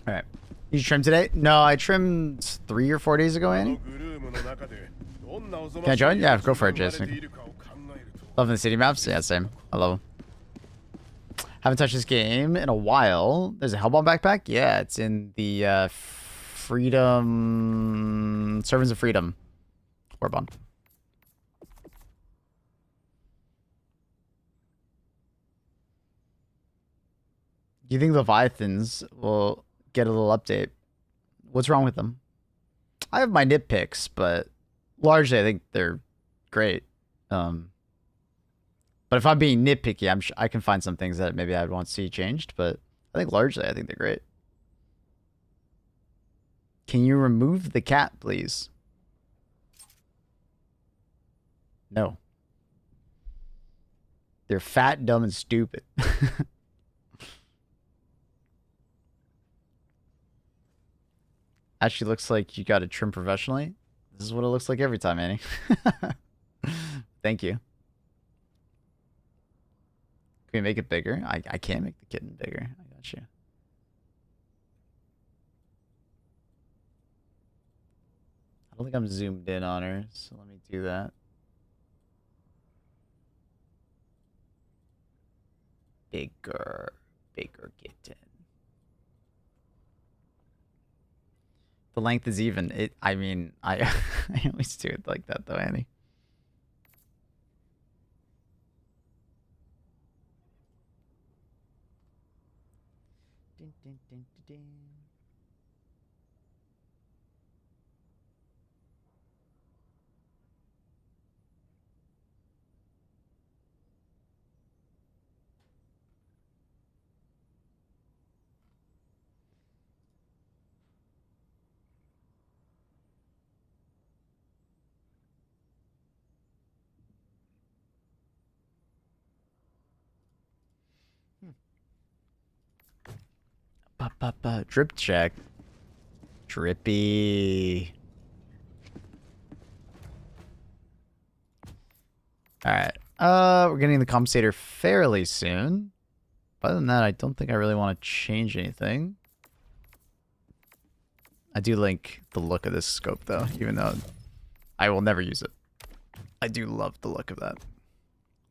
All right. Did you trim today? No, I trimmed 3 or 4 days ago, Annie. Can I join? Yeah, go for it, Jason. Loving the city maps? Yeah, same. I love them. Haven't touched this game in a while. There's a Hellbound backpack? Yeah, it's in the Freedom... Servants of Freedom. Warbond. Do you think Leviathans will get a little update? What's wrong with them? I have my nitpicks, but largely I think they're great. But if I'm being nitpicky, I can find some things that maybe I'd want to see changed, but I think largely I think they're great. Can you remove the cat, please? No. They're fat, dumb, and stupid. Actually looks like you got it trimmed professionally. This is what it looks like every time, Annie. Thank you. Can we make it bigger? I can't make the kitten bigger. I got you. I don't think I'm zoomed in on her, so let me do that. Bigger kitten. The length is even. I mean, I always do it like that though, Annie. Dun, dun, dun, dun, dun. Drip check. Drippy. Alright. We're getting the compensator fairly soon. Other than that, I don't think I really want to change anything. I do like the look of this scope though, even though I will never use it. I do love the look of that.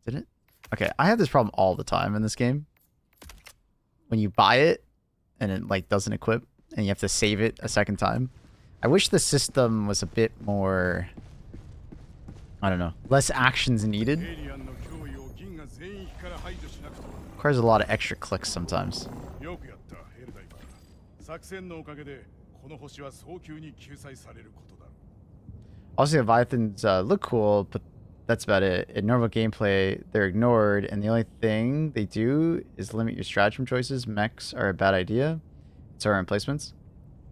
Did it? Okay, I have this problem all the time in this game. When you buy it and it like doesn't equip and you have to save it a second time. I wish the system was a bit more, I don't know, less actions needed. Requires a lot of extra clicks sometimes. Also, the Leviathans look cool, but that's about it. In normal gameplay, they're ignored, and the only thing they do is limit your stratagem choices. Mechs are a bad idea. It's our emplacements.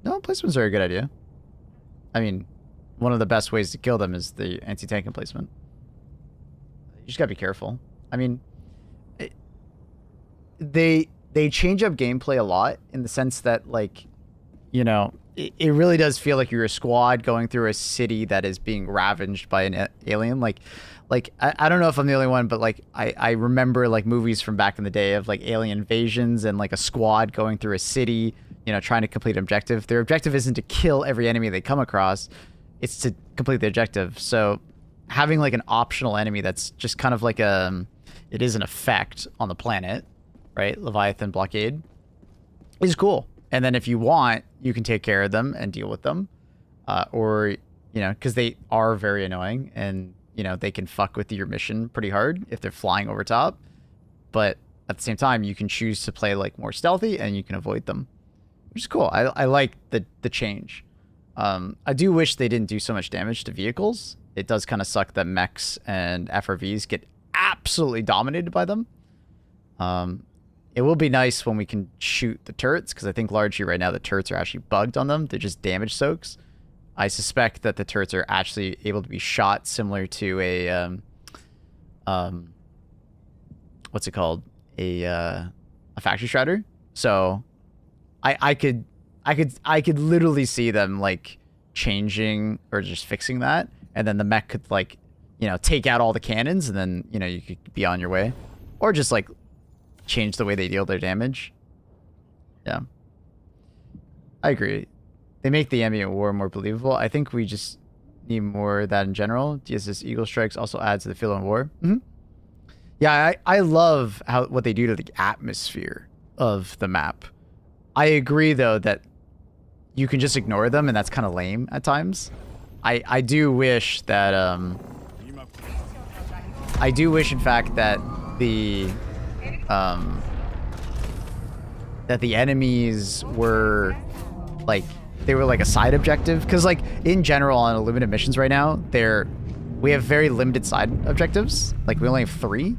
No, placements are a good idea. I mean, one of the best ways to kill them is the anti-tank emplacement. You just gotta be careful. I mean, they change up gameplay a lot in the sense that, like, you know, it really does feel like you're a squad going through a city that is being ravaged by an alien. Like I don't know if I'm the only one, but like I remember like movies from back in the day of like alien invasions and like a squad going through a city, you know, trying to complete an objective. Their objective isn't to kill every enemy they come across, it's to complete the objective. So having like an optional enemy that's just kind of like it is an effect on the planet, right? Leviathan blockade is cool. And then if you want, you can take care of them and deal with them. Or, you know, because they are very annoying and, you know, they can fuck with your mission pretty hard if they're flying over top. But at the same time, you can choose to play like more stealthy and you can avoid them, which is cool. I like the change. I do wish they didn't do so much damage to vehicles. It does kind of suck that mechs and FRVs get absolutely dominated by them. It will be nice when we can shoot the turrets, because I think largely right now the turrets are actually bugged on them. They're just damage soaks. I suspect that the turrets are actually able to be shot similar to a what's it called? A factory shredder. So I could literally see them like changing or just fixing that, and then the mech could, like, you know, take out all the cannons, and then, you know, you could be on your way, or just like change the way they deal their damage. Yeah, I agree. They make the ambient war more believable. I think we just need more of that in general. DSS Eagle Strikes also adds to the feel of war. Yeah, I love what they do to the atmosphere of the map. I agree, though, that you can just ignore them, and that's kind of lame at times. I do wish that I do wish, in fact, that the enemies were like, they were like a side objective, because like in general on Illuminated missions right now, we have very limited side objectives. Like we only have 3.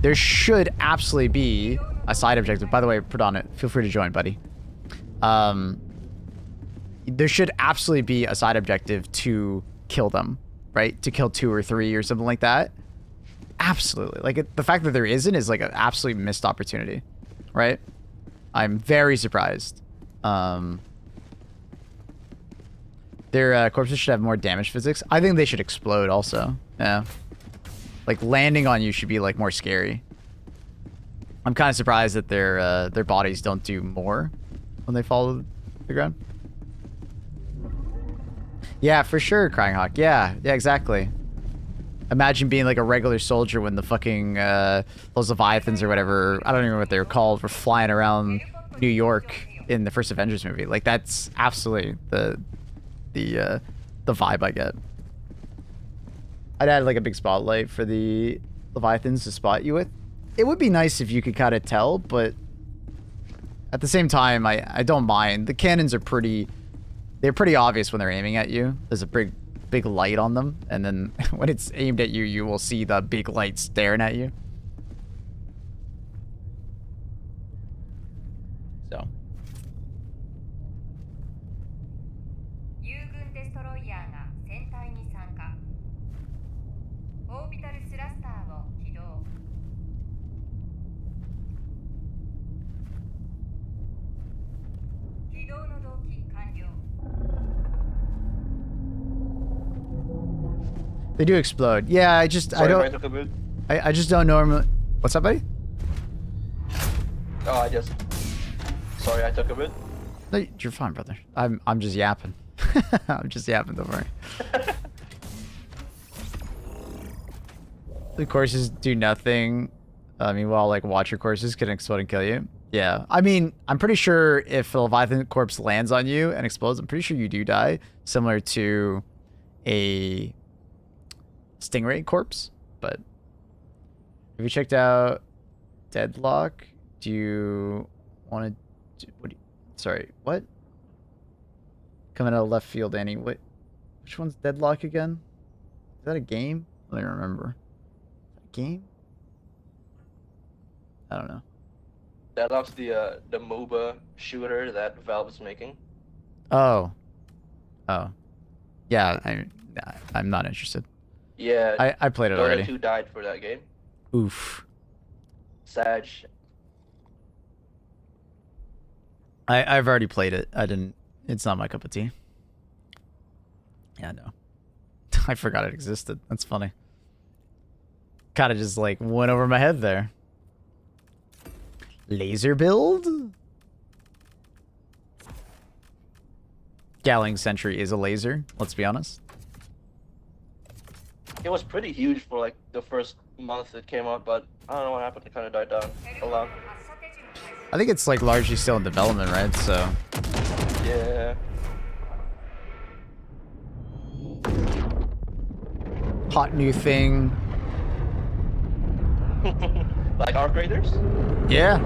There should absolutely be a side objective. By the way, Pradon, feel free to join, buddy. There should absolutely be a side objective to kill them, right? To kill 2 or 3 or something like that. Absolutely. Like, the fact that there isn't is like an absolute missed opportunity, right? I'm very surprised. Their corpses should have more damage physics. I think they should explode also. Yeah. Like, landing on you should be like more scary. I'm kind of surprised that their bodies don't do more when they fall to the ground. Yeah, for sure, Crying Hawk. Yeah, exactly. Imagine being like a regular soldier when the fucking those Leviathans or whatever, I don't even know what they were called, were flying around New York in the first Avengers movie. Like, that's absolutely the vibe I get. I'd add like a big spotlight for the Leviathans to spot you with. It would be nice if you could kind of tell, but at the same time, I don't mind. The cannons are they're pretty obvious when they're aiming at you. There's a big light on them, and then when it's aimed at you, you will see the big light staring at you. So. They do explode. Yeah, I just Sorry, I took a bit. I just don't normally. What's up, buddy? Oh, sorry, I took a bit. No, you're fine, brother. I'm just yapping. I'm just yapping, don't worry. The courses do nothing. Meanwhile, like, watcher courses can explode and kill you. Yeah. I mean, I'm pretty sure if a Leviathan corpse lands on you and explodes, I'm pretty sure you do die. Similar to a Stingray corpse. But have you checked out Deadlock? Do you want to... Sorry, what? Coming out of left field, Annie. What? Which one's Deadlock again? Is that a game? I don't even remember. Game? I don't know. Deadlock's the MOBA shooter that Valve is making. Oh. Oh. Yeah, I'm not interested. Yeah. I played it Dota already. 2 died for that game. Oof. Sag. I've already played it. It's not my cup of tea. Yeah, no. I forgot it existed. That's funny. Kind of just like went over my head there. Laser build? Galling Sentry is a laser, let's be honest. It was pretty huge for like the first month it came out, but I don't know what happened. It kind of died down a lot. I think it's like largely still in development, right? So Yeah. hot new thing. Like arc raiders? Yeah.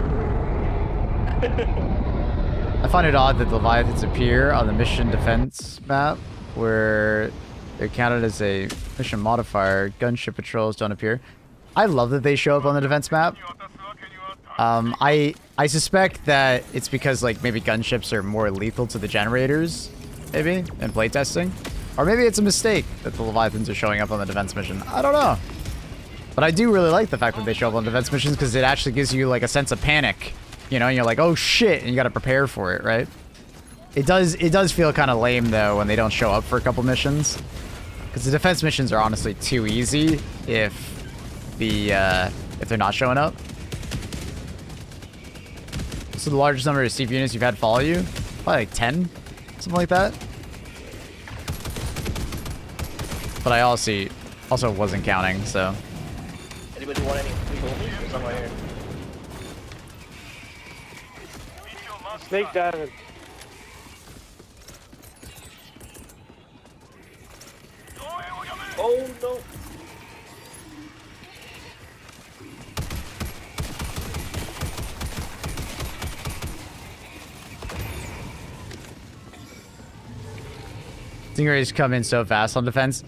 I find it odd that the Leviathans appear on the mission defense map where they're counted as a mission modifier. Gunship patrols don't appear. I love that they show up on the defense map. I suspect that it's because like maybe gunships are more lethal to the generators, maybe, in playtesting. Or maybe it's a mistake that the Leviathans are showing up on the defense mission. I don't know. But I do really like the fact that they show up on defense missions because it actually gives you like a sense of panic. You know, and you're like, oh shit, and you gotta prepare for it, right? It does feel kind of lame though when they don't show up for a couple missions. Because the defense missions are honestly too easy if they're not showing up. So the largest number of Steve units you've had follow you? Probably like 10? Something like that. But I also wasn't counting, so. Anybody want any free homies? There's some right here. Snake diving. Oh no! Stingrays come in so fast on defense.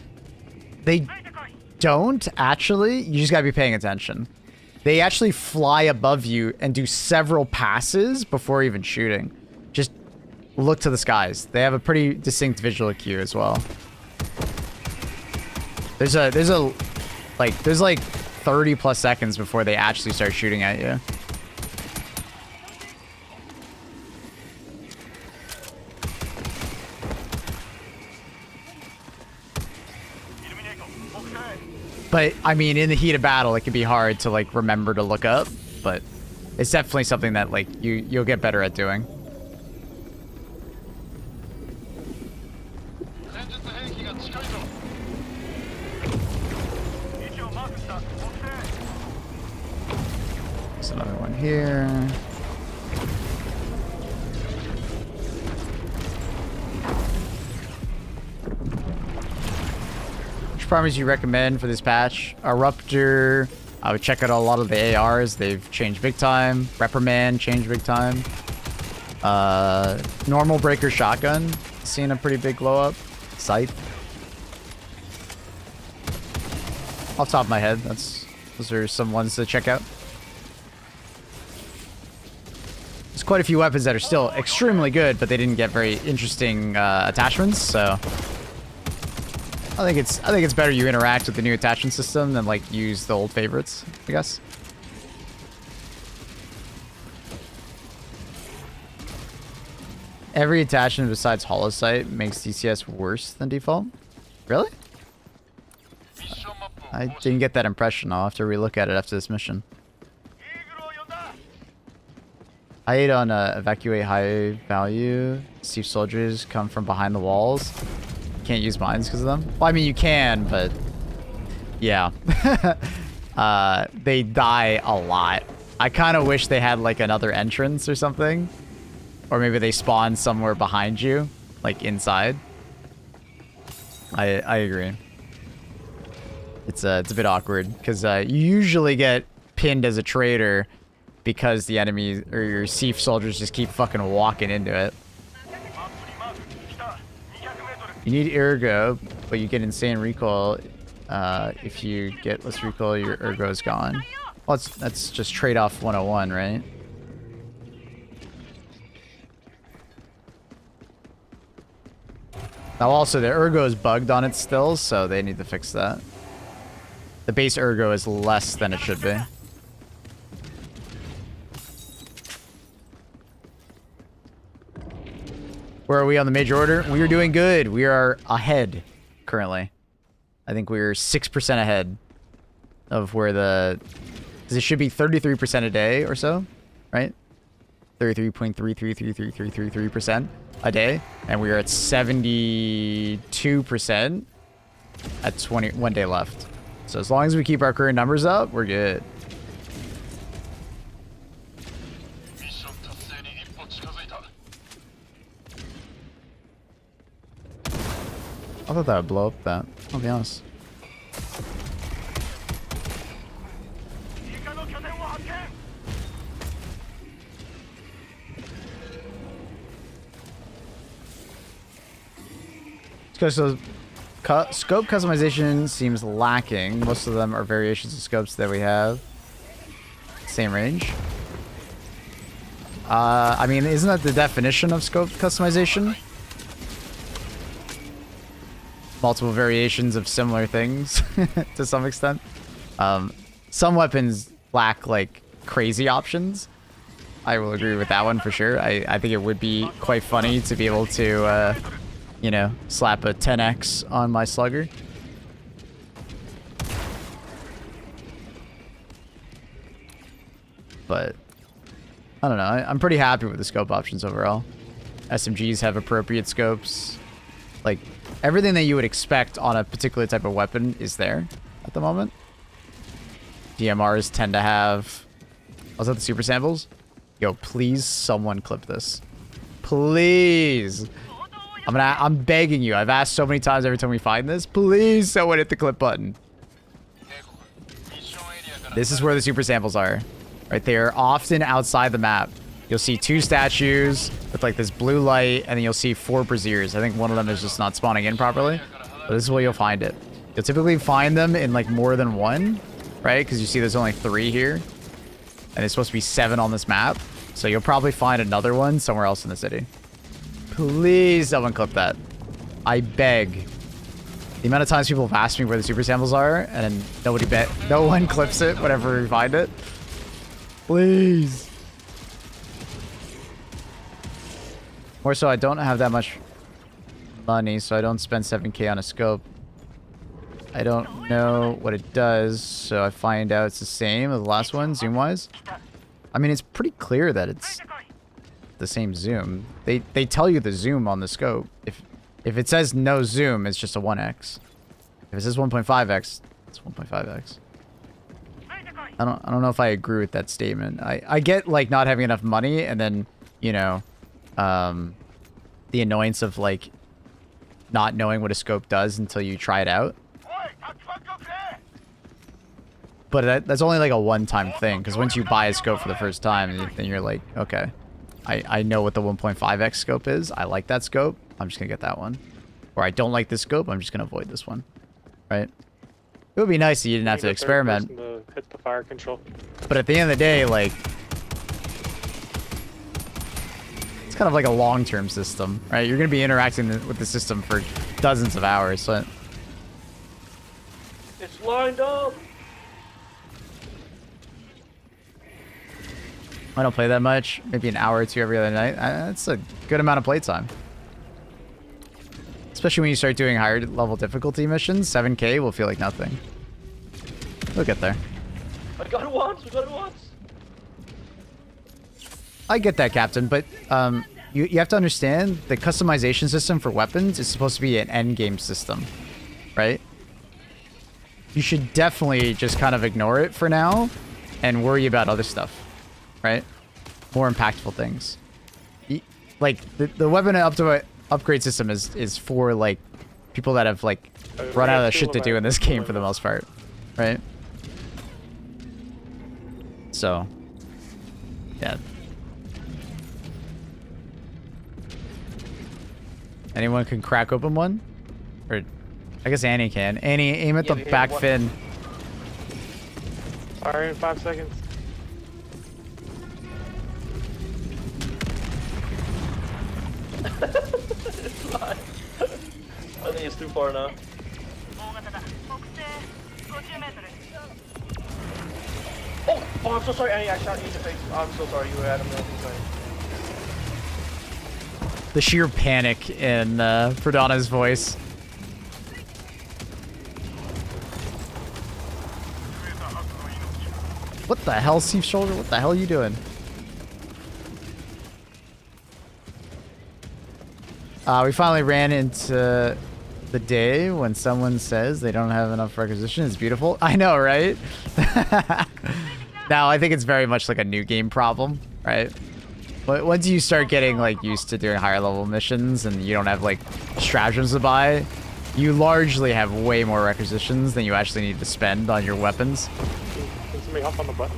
They don't, actually. You just gotta be paying attention. They actually fly above you and do several passes before even shooting. Just look to the skies. They have a pretty distinct visual cue as well. There's like 30 plus seconds before they actually start shooting at you. But, I mean, in the heat of battle, it can be hard to, like, remember to look up. But it's definitely something that, like, you'll get better at doing. There's another one here. Which primers you recommend for this patch? Eruptor. I would check out a lot of the ARs. They've changed big time. Reprimand changed big time. Normal breaker shotgun. Seeing a pretty big glow up. Scythe. Off the top of my head, those are some ones to check out. There's quite a few weapons that are still extremely good, but they didn't get very interesting attachments, so I think it's better you interact with the new attachment system than like use the old favorites, I guess. Every attachment besides Holosight makes DCS worse than default. Really? I didn't get that impression. I'll have to relook at it after this mission. I ate on evacuate high value. See if soldiers come from behind the walls. Can't use mines because of them. Well, I mean, you can, but yeah. they die a lot. I kind of wish they had like another entrance or something. Or maybe they spawn somewhere behind you, like inside. I agree. It's a bit awkward because you usually get pinned as a traitor because the enemy or your Siege soldiers just keep fucking walking into it. You need Ergo, but you get insane recoil. If you get less recoil, your Ergo is gone. Well, that's just trade-off 101, right? Now also, the Ergo is bugged on it still, so they need to fix that. The base Ergo is less than it should be. Where are we on the major order? We are doing good. We are ahead currently. I think we're 6% ahead of where the... Because it should be 33% a day or so, right? 33.333333% a day. And we are at 72% at 1 day left. So as long as we keep our current numbers up, we're good. I thought that would blow up that. I'll be honest. So scope customization seems lacking. Most of them are variations of scopes that we have. Same range. I mean, isn't that the definition of scope customization? Multiple variations of similar things to some extent. Some weapons lack like crazy options. I will agree with that one for sure. I think it would be quite funny to be able to you know, slap a 10x on my slugger. But I don't know. I'm pretty happy with the scope options overall. SMGs have appropriate scopes. Like everything that you would expect on a particular type of weapon is there at the moment. DMRs tend to have... Was that the super samples? Yo, please someone clip this. Please. I'm begging you. I've asked so many times every time we find this. Please someone hit the clip button. This is where the super samples are. Right there, often outside the map. You'll see 2 statues with like this blue light, and then you'll see 4 braziers. I think one of them is just not spawning in properly. But this is where you'll find it. You'll typically find them in like more than one, right? Because you see there's only 3 here. And there's supposed to be 7 on this map. So you'll probably find another one somewhere else in the city. Please someone clip that. I beg. The amount of times people have asked me where the super samples are, and then no one clips it whenever we find it. Please. More so, I don't have that much money, so I don't spend 7k on a scope. I don't know what it does, so I find out it's the same as the last one, zoom-wise. I mean, it's pretty clear that it's the same zoom. They tell you the zoom on the scope. If it says no zoom, it's just a 1x. If it says 1.5x, it's 1.5x. I don't know if I agree with that statement. I get like not having enough money, and then, you know, the annoyance of like not knowing what a scope does until you try it out. But that's only like a one-time thing, because once you buy a scope for the first time, then you're like, okay, I know what the 1.5x scope is. I like that scope. I'm just gonna get that one. Or I don't like this scope. I'm just gonna avoid this one. Right? It would be nice if you didn't have to experiment. Hit the fire control. But at the end of the day, like, it's kind of like a long-term system, right? You're gonna be interacting with the system for dozens of hours. So It's lined up. I don't play that much. Maybe an hour or 2 every other night. That's a good amount of playtime. Especially when you start doing higher level difficulty missions, 7k will feel like nothing. We'll get there. I got it once. We got it once. I get that, Captain, but you have to understand the customization system for weapons is supposed to be an end game system, right? you should definitely just kind of ignore it for now and worry about other stuff, right? More impactful things. Like, the weapon upgrade system is for, like, people that have, like, run out of shit to do in this game for the most part, right? So, yeah. Anyone can crack open one? Or, I guess Annie can. Annie, aim at the back fin. Fire in 5 seconds. It's fine. I think it's too far now. Oh, I'm so sorry, Annie. I shot you in the face. I'm so sorry. You were at him. I'm sorry. The sheer panic in Perdana's voice. What the hell, Steve Shoulder? What the hell are you doing? We finally ran into the day when someone says they don't have enough requisition. It's beautiful. I know, right? Now, I think it's very much like a new game problem, right? But once you start getting like used to doing higher level missions and you don't have like stratagems to buy, you largely have way more requisitions than you actually need to spend on your weapons. Can somebody hop on the button?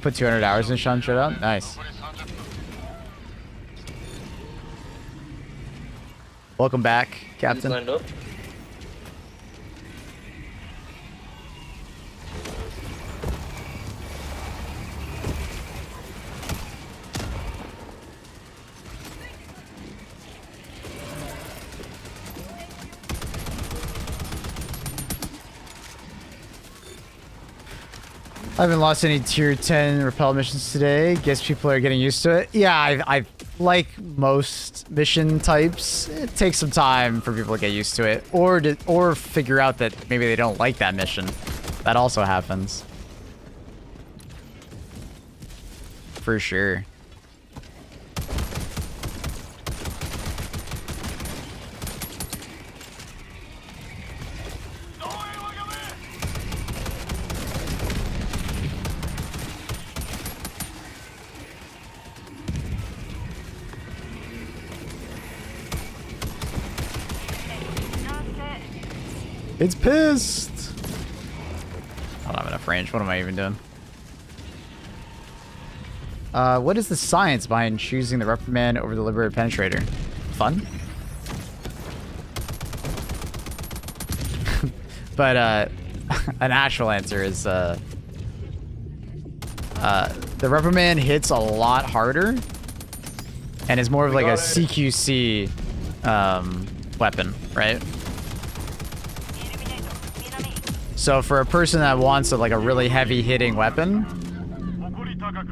Put 200 hours in Sean Showdown? Nice. Welcome back, Captain. Lined up. I haven't lost any tier 10 rappel missions today. Guess people are getting used to it. Yeah, I like most mission types. It takes some time for people to get used to it, or figure out that maybe they don't like that mission. That also happens. For sure. It's pissed. I don't have enough range. What am I even doing? What is the science behind choosing the reprimand over the liberated penetrator? Fun? But an actual answer is the reprimand hits a lot harder and is more of like a CQC weapon, right? So for a person that wants like a really heavy hitting weapon,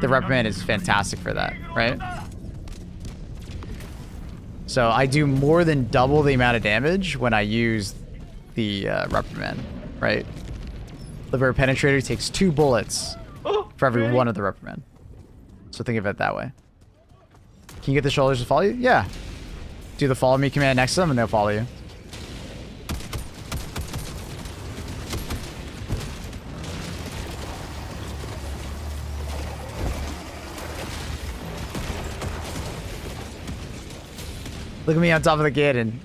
the reprimand is fantastic for that, right? So I do more than double the amount of damage when I use the reprimand, right? Liberated penetrator takes 2 bullets for every one of the reprimand. So think of it that way. Can you get the shoulders to follow you? Yeah. Do the follow me command next to them and they'll follow you. Look at me on top of the cannon.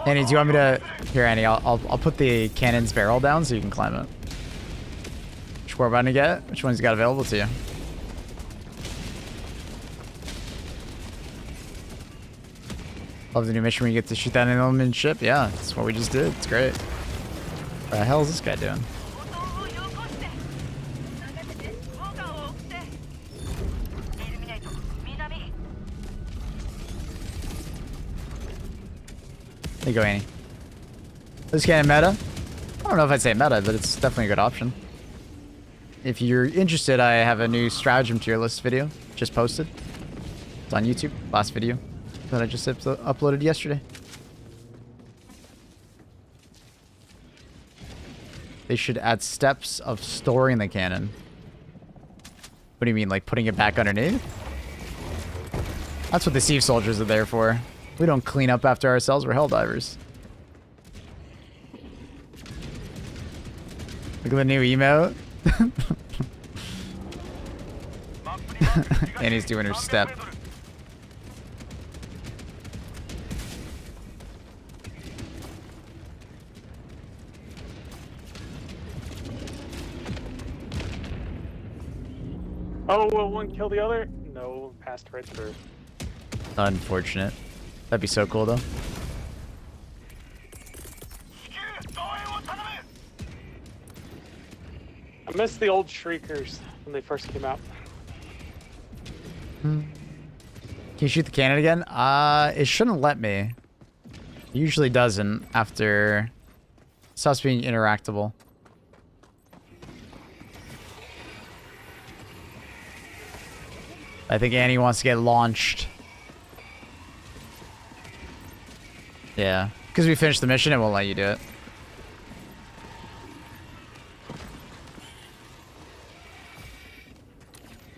Annie, do you want me to... Here, Annie, I'll put the cannon's barrel down so you can climb it. Which warband to get? Which one's you got available to you? Love the new mission where you get to shoot that alien ship. Yeah, that's what we just did. It's great. What the hell is this guy doing? There you go, Annie. This cannon meta? I don't know if I'd say meta, but it's definitely a good option. If you're interested, I have a new stratagem tier list video just posted. It's on YouTube. Last video that I just uploaded yesterday. They should add steps of storing the cannon. What do you mean, like putting it back underneath? That's what the Siege soldiers are there for. We don't clean up after ourselves, we're Helldivers. Look at the new emote. And he's doing her step. Oh, will one kill the other? No, passed right through. Unfortunate. That'd be so cool though. I miss the old Shriekers when they first came out. Can you shoot the cannon again? It shouldn't let me. It usually doesn't after it stops being interactable. I think Annie wants to get launched. Yeah, because we finished the mission, it won't let you do it.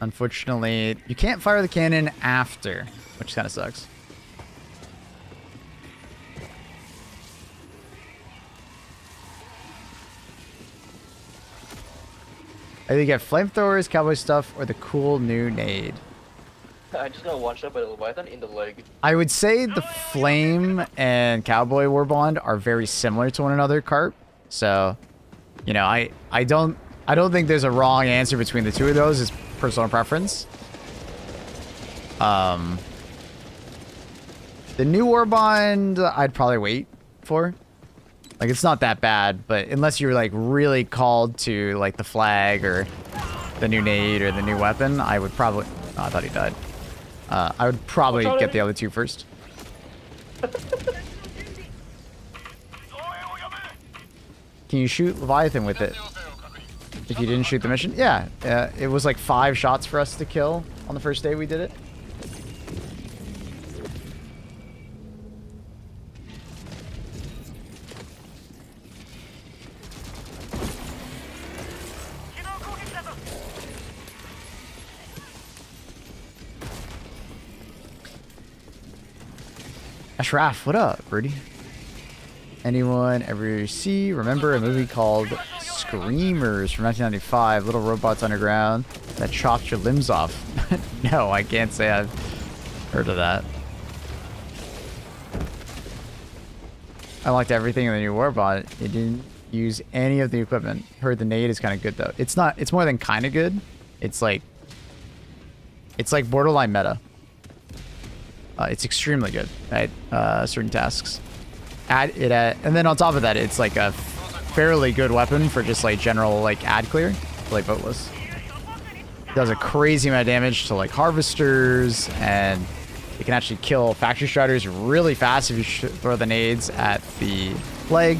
Unfortunately, you can't fire the cannon after, which kind of sucks. Either you get flamethrowers, cowboy stuff, or the cool new nade. I just got one shot by the Leviathan in the leg. I would say the flame and cowboy warbond are very similar to one another, Carp. So, you know, I don't think there's a wrong answer between the two of those. It's personal preference. The new warbond I'd probably wait for. Like, it's not that bad, but unless you're like really called to like the flag or the new nade or the new weapon, I would probably. Oh, I thought he died. I would probably get the other two first. Can you shoot Leviathan with it? If you didn't shoot the mission? Yeah. It was like 5 shots for us to kill on the first day we did it. Ashraf, what up, Rudy? Anyone ever remember a movie called Screamers from 1995? Little robots underground that chopped your limbs off. No, I can't say I've heard of that. I liked everything in the new Warbot. It didn't use any of the equipment. Heard the nade is kind of good though. It's not. It's more than kind of good. It's like borderline meta. It's extremely good at certain tasks. And then on top of that, it's like a fairly good weapon for just like general like ad clear, like voteless. It does a crazy amount of damage to like harvesters, and it can actually kill factory striders really fast if you throw the nades at the leg.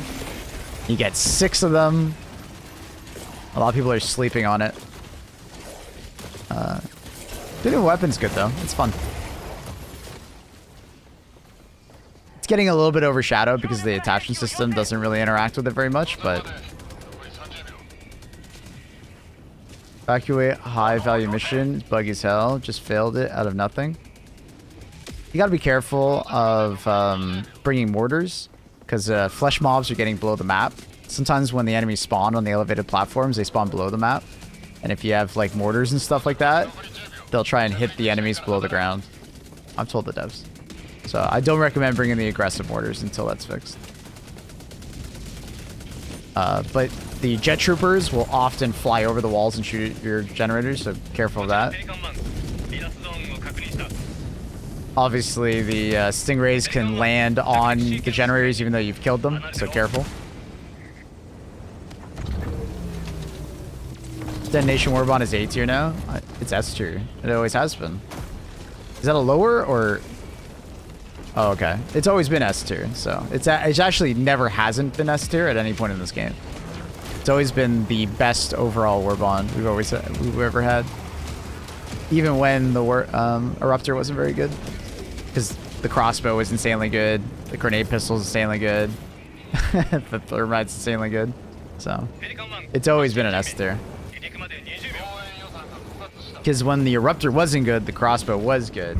You get 6 of them. A lot of people are sleeping on it. The new weapon's good though. It's fun. It's getting a little bit overshadowed because the attachment system doesn't really interact with it very much, but evacuate high value mission, buggy as hell, just failed it out of nothing. You gotta be careful of bringing mortars, because flesh mobs are getting below the map. Sometimes when the enemies spawn on the elevated platforms, they spawn below the map, and if you have like mortars and stuff like that, they'll try and hit the enemies below the ground. I've told the devs. So I don't recommend bringing the aggressive mortars until that's fixed. But the jet troopers will often fly over the walls and shoot your generators, so careful of that. Obviously, the stingrays can land on the generators even though you've killed them, so careful. Detonation Warbond is A tier now? It's S tier. It always has been. Is that a lower or... Oh, okay. It's always been S tier, so it's actually never hasn't been S tier at any point in this game. It's always been the best overall Warbond we've ever had. Even when the Eruptor wasn't very good. Because the crossbow was insanely good. The grenade pistol is insanely good. The thermite's insanely good. So, it's always been an S tier. Because when the Eruptor wasn't good, the crossbow was good.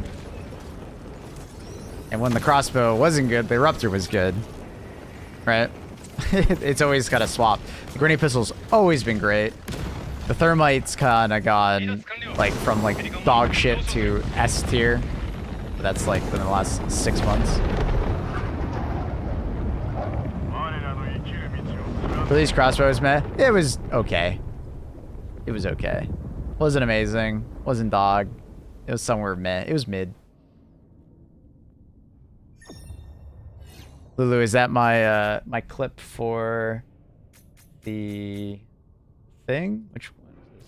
And when the crossbow wasn't good, the eruptor was good. Right? It's always got to swap. The grenade pistol's always been great. The thermite's kind of gone like from like dog shit to S tier. But that's like within the last 6 months. For these crossbows, man, it was okay. It was okay. Wasn't amazing. Wasn't dog. It was somewhere meh. It was mid. Lulu, is that my my clip for the thing? Which one is this?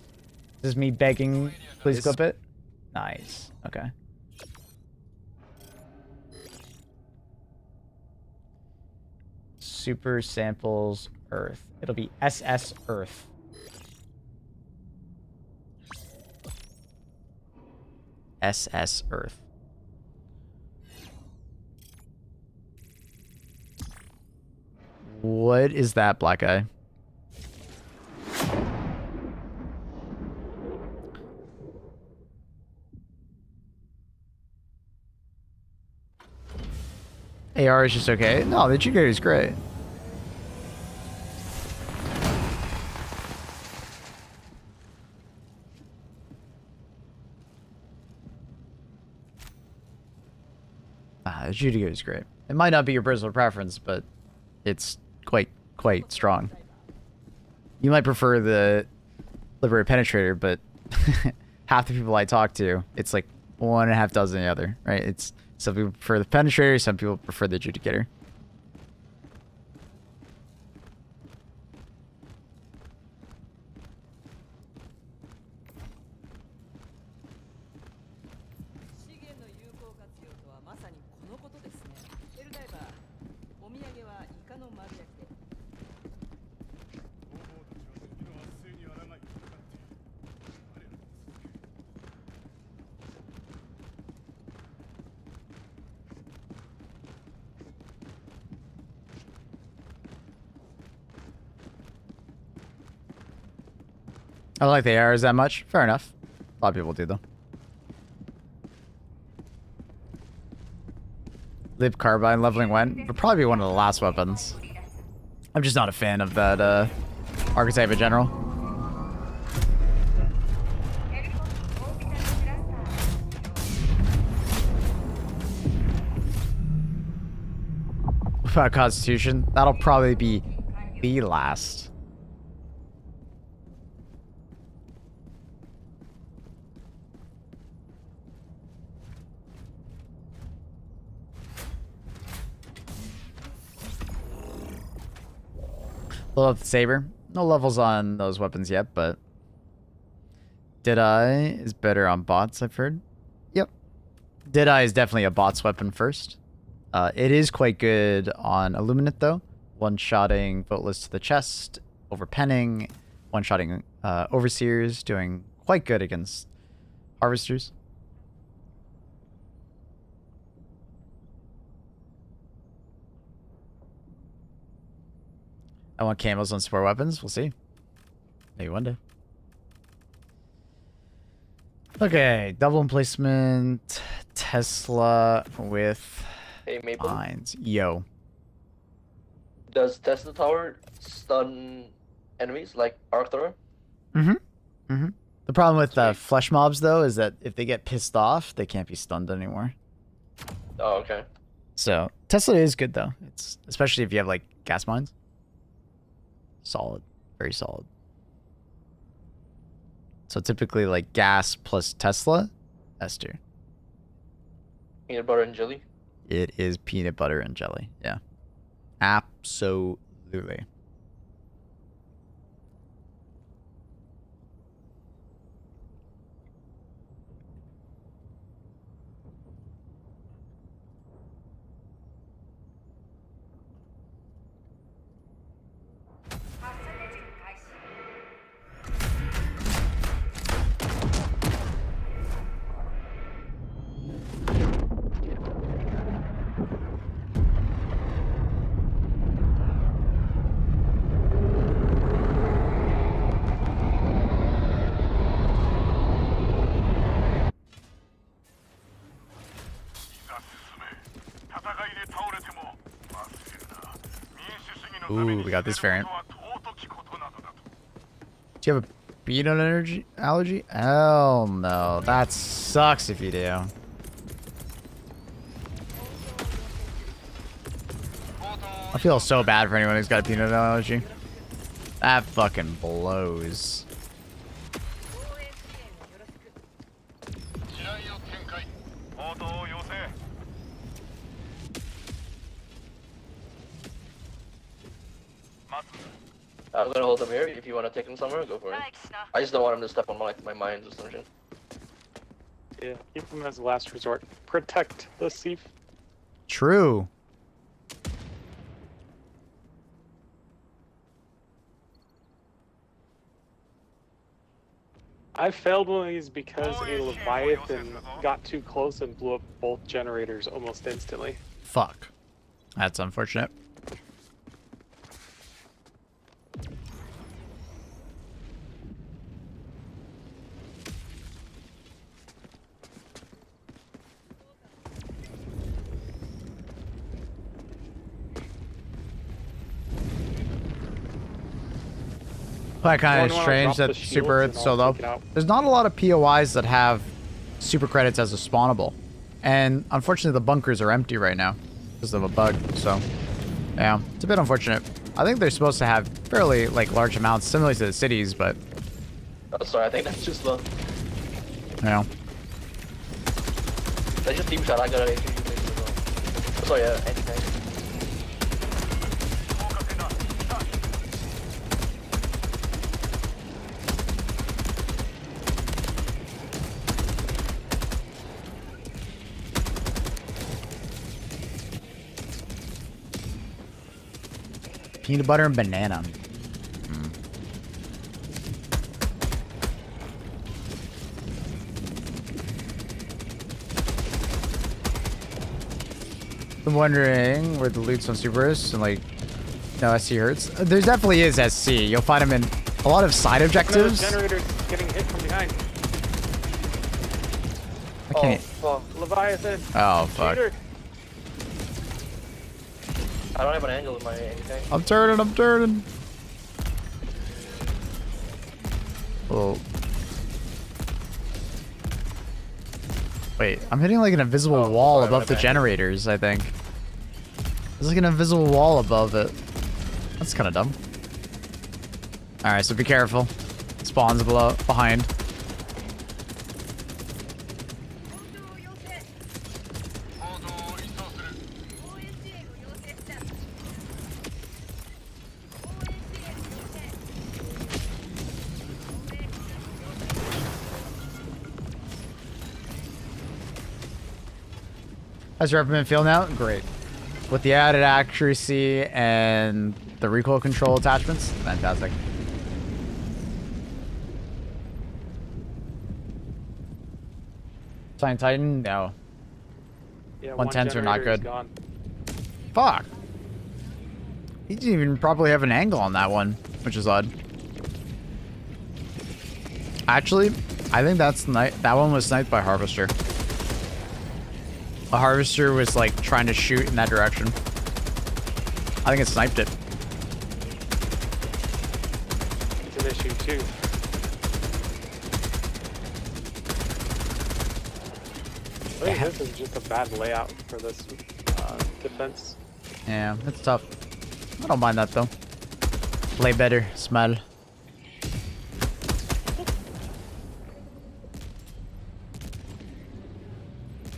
This is me begging, please clip it? Nice. Okay. Super samples Earth. It'll be SS Earth. SS Earth. What is that, black guy? AR is just okay. No, the Jugator is great. The Jugator is great. It might not be your personal preference, but it's quite strong. You might prefer the Liberated Penetrator, but half the people I talk to, it's like 1.5 dozen the other, right? It's some people prefer the Penetrator, some people prefer the Adjudicator. I don't like the ARs that much. Fair enough. A lot of people do, though. Lib Carbine leveling when? Would probably be one of the last weapons. I'm just not a fan of that archetype in general. What about Constitution? That'll probably be the last. Level up the saber. No levels on those weapons yet, but Deadeye is better on bots, I've heard. Yep. Deadeye is definitely a bots weapon first. It is quite good on Illuminate, though. One-shotting Voteless to the chest, overpenning, one-shotting Overseers, doing quite good against Harvesters. I want camos on support weapons. We'll see. Maybe one day. Okay, double emplacement Tesla with Hey, Maple. mines. Yo. Does Tesla Tower stun enemies like Arthur? The problem with flesh mobs, though, is that if they get pissed off, they can't be stunned anymore. Oh, okay. So Tesla is good, though. It's especially if you have like gas mines. Solid. Very solid. So typically like gas plus Tesla, S tier. Peanut butter and jelly. It is peanut butter and jelly. Yeah. Absolutely. Ooh, we got this variant. Do you have a peanut allergy? Hell no. That sucks if you do. I feel so bad for anyone who's got a peanut allergy. That fucking blows. I'm gonna hold him here. If you want to take him somewhere, go for it. I just don't want him to step on my mines or something. Yeah, keep them as a last resort. Protect the thief. True. I failed one of these because a Leviathan got too close and blew up both generators almost instantly. Fuck. That's unfortunate. Quite kind of strange that Super Earth's so low. There's not a lot of POIs that have super credits as a spawnable. And unfortunately the bunkers are empty right now because of a bug, so yeah, it's a bit unfortunate. I think they're supposed to have fairly like large amounts similar to the cities, but Oh, sorry, I think that's just low. yeah. That's just team shot. I got an HE maybe as well. So yeah, anything. Peanut butter and banana. I'm wondering where the loot's on Super is and like no SC hurts. There definitely is SC. You'll find them in a lot of side objectives. Generators getting hit from behind. I can't. Oh, fuck. Leviathan. Oh fuck. Cheater. I don't have an angle in my anything. I'm turning. I'm turning. Oh. Wait, I'm hitting like an invisible wall sorry, above my the bad. generators, I think. There's like an invisible wall above it. That's kind of dumb. Alright, so be careful. Spawns behind. How's your Reverman feel now? Great. With the added accuracy and the recoil control attachments, fantastic. Titan? No. Yeah, 110s are not generator is good. gone. Fuck. He didn't even probably have an angle on that one, which is odd. Actually, I think that one was sniped by Harvester. The Harvester was like trying to shoot in that direction. I think it sniped it. It's an issue too. I think this is just a bad layout for this defense. Yeah, it's tough. I don't mind that though. Play better, smell.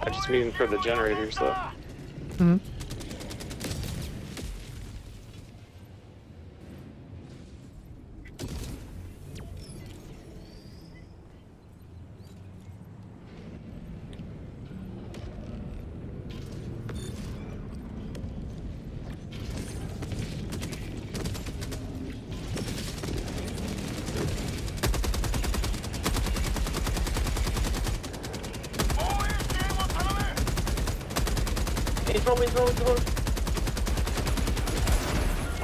I just mean for the generators though. Mm-hmm. He's rolling.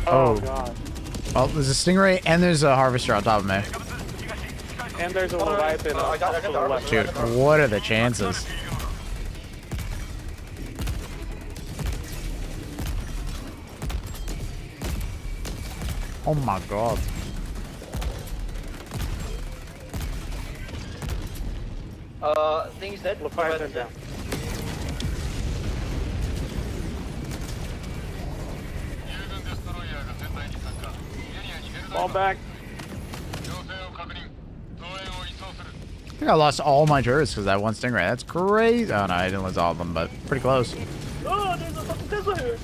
Oh. God. Well, there's a Stingray and there's a Harvester on top of me. And there's a Leviathan I got to the the left. Dude, what are the chances? Oh my god. Thing's dead. Leviathan down. Fall back. I think I lost all my turrets because that one stingray. That's crazy. Oh no, I didn't lose all of them, but pretty close. Oh, there's a fucking Tesla here.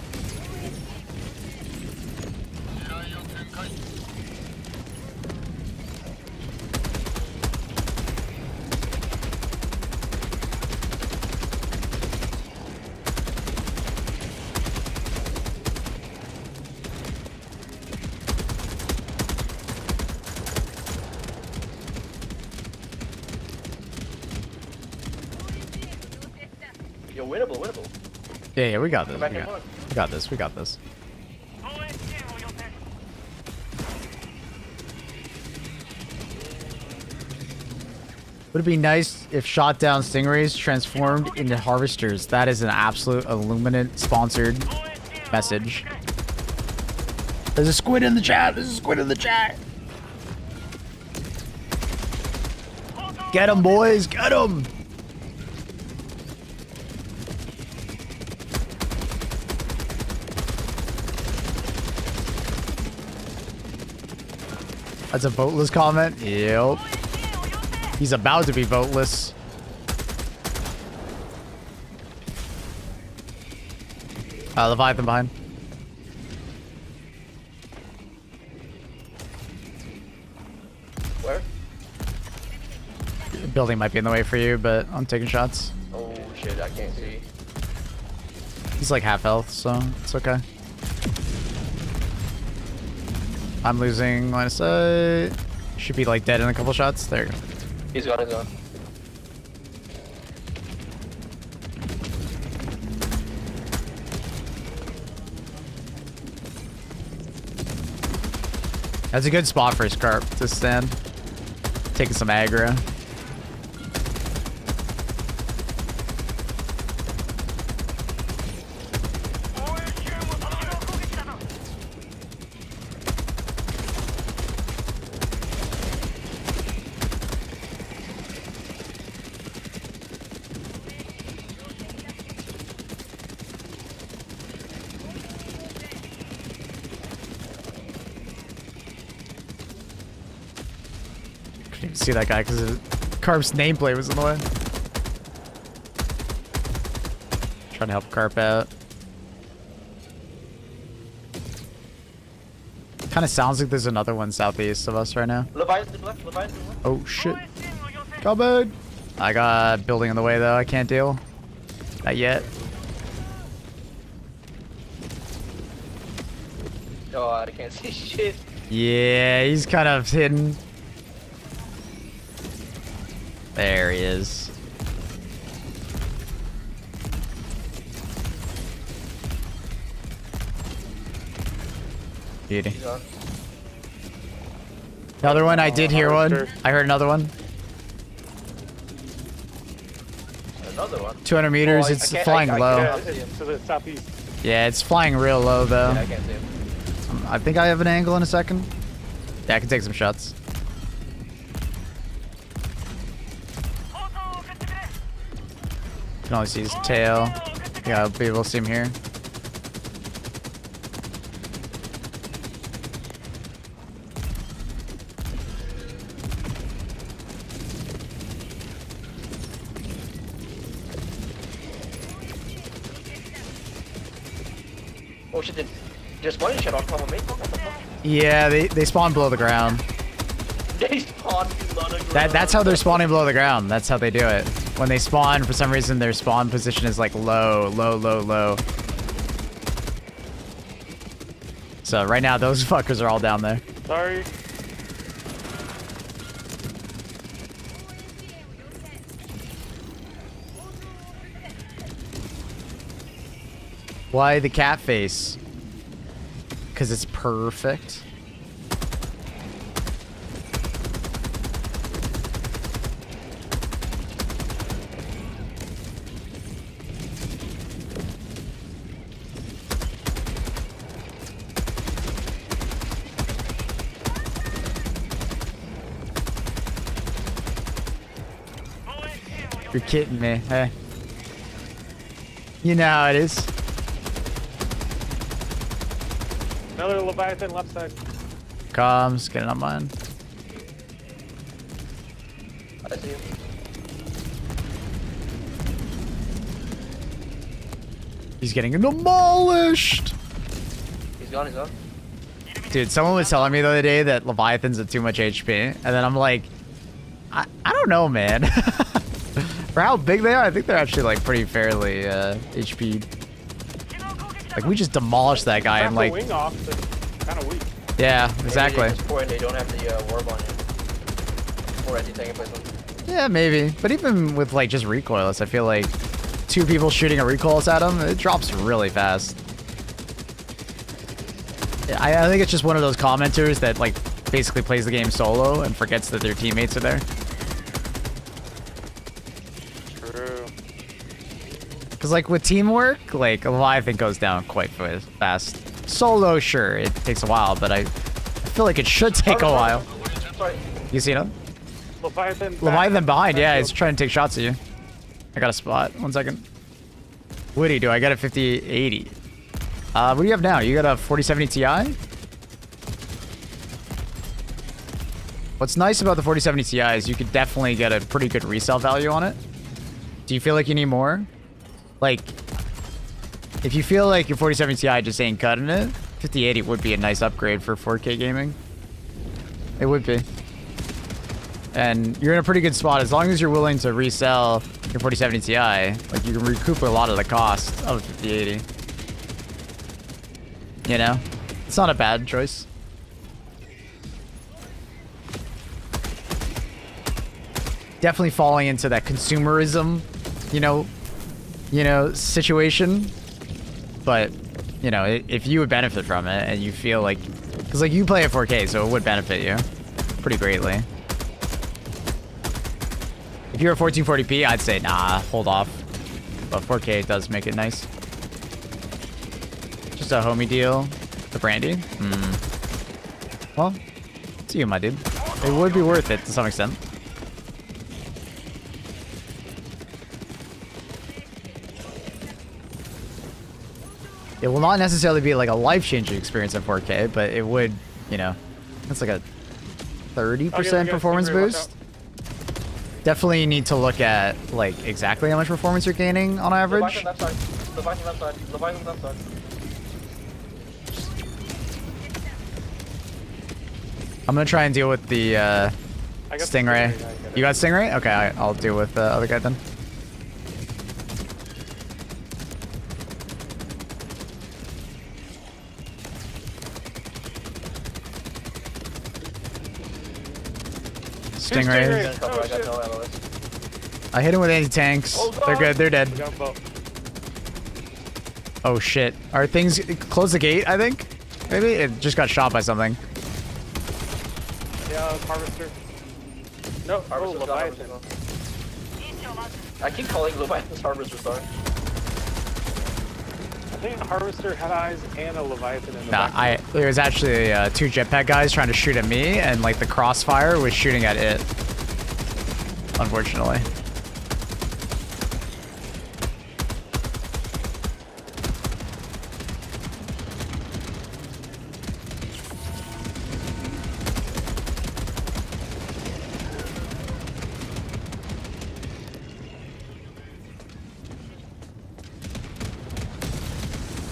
Yo, winnable. Yeah, we got this. Come back We and got, forth. we got this. We got this. Would it be nice if shot down stingrays transformed into harvesters? That is an absolute Illuminate sponsored message. There's a squid in the chat. There's a squid in the chat. Get him, boys. Get him. That's a voteless comment. Yep. He's about to be voteless. Leviathan behind. Where? The building might be in the way for you, but I'm taking shots. Oh shit, I can't see. He's like half health, so it's okay. I'm losing line of sight. Should be like dead in a couple shots. There you go. He's gone. That's a good spot for Scarp to stand. Taking some aggro. Couldn't even see that guy because Carp's nameplate was in the way. Trying to help Carp out. Kind of sounds like there's another one southeast of us right now. Leviathan left. Oh shit. Coming! I got a building in the way though, I can't deal. Not yet. Oh, I can't see shit. Yeah, he's kind of hidden. There he is. Beauty. He's on. Another one, I did hear one. Harvester. I heard another one. Another one. 200 meters, Oh, I it's can't- flying I low. can't- Yeah, it's to the southeast. Yeah, it's flying real low though. Yeah, I can't see him. I think I have an angle in a second. Yeah, I can take some shots. Can only see his tail. Yeah, I'll be able to see him here. Oh shit, just one shot on top of me. What the fuck? Yeah, they spawn below the ground. They spawned below the ground. That's how they're spawning below the ground. That's how they do it. When they spawn, for some reason, their spawn position is like low, low, low, low. So right now, those fuckers are all down there. Sorry. Why the cat face? Because it's perfect. You're kidding me, hey. You know how it is. Another Leviathan left side. Comes, getting on mine. I see him. He's getting demolished. He's gone, he's gone. Dude, someone was telling me the other day that Leviathans have too much HP, and then I'm like, I don't know, man. For how big they are, I think they're actually like pretty fairly HP. Like we just demolished that guy and like. Wing off, but kind of weak. Yeah, exactly. Maybe they and they don't have the warp on you. Or anti-tank replacement. Yeah, maybe. But even with like just recoilless, I feel like 2 people shooting a recoilless at him, it drops really fast. I think it's just one of those commenters that like basically plays the game solo and forgets that their teammates are there. True. Because like with teamwork, like Leviathan goes down quite fast. Solo, sure, it takes a while, but I feel like it should take a while. Sorry. You see him? Leviathan Behind, yeah, he's trying to take shots at you. I got a spot. 1 second. Woody, do I got a 5080? What do you have now? You got a 4070 Ti? What's nice about the 4070 Ti is you could definitely get a pretty good resale value on it. Do you feel like you need more? Like, if you feel like your 4070 Ti just ain't cutting it, 5080 would be a nice upgrade for 4K gaming. It would be. And you're in a pretty good spot as long as you're willing to resell your 4070 Ti. Like, you can recoup a lot of the cost of a 5080. You know? It's not a bad choice. Definitely falling into that consumerism, you know, situation. But, you know, if you would benefit from it and you feel like, because like you play at 4K, so it would benefit you pretty greatly. If you're at 1440p, I'd say nah, hold off. But 4K does make it nice. Just a homie deal. The brandy? Well, it's you, my dude. It would be worth it to some extent. It will not necessarily be like a life-changing experience in 4K, but it would, you know, it's like a 30% performance boost. Definitely need to look at like exactly how much performance you're gaining on average. Leviathan left side. Leviathan left side. Leviathan left side. I'm gonna try and deal with the Stingray. You got Stingray? Okay, I'll deal with the other guy then. Stingray. Oh, I got no ammo. I hit him with anti-tanks. Oh, They're God. good. They're dead. We got both. Oh shit. Are things... Close the gate, I think? Maybe? It just got shot by something. Yeah, Harvester. No, Harvester's gone, Leviathan. Harvester's gone. I keep calling Leviathan's Harvester, sorry. I think Harvester had eyes and a Leviathan in the Nah, back. it was actually 2 jetpack guys trying to shoot at me, and like the crossfire was shooting at it. Unfortunately.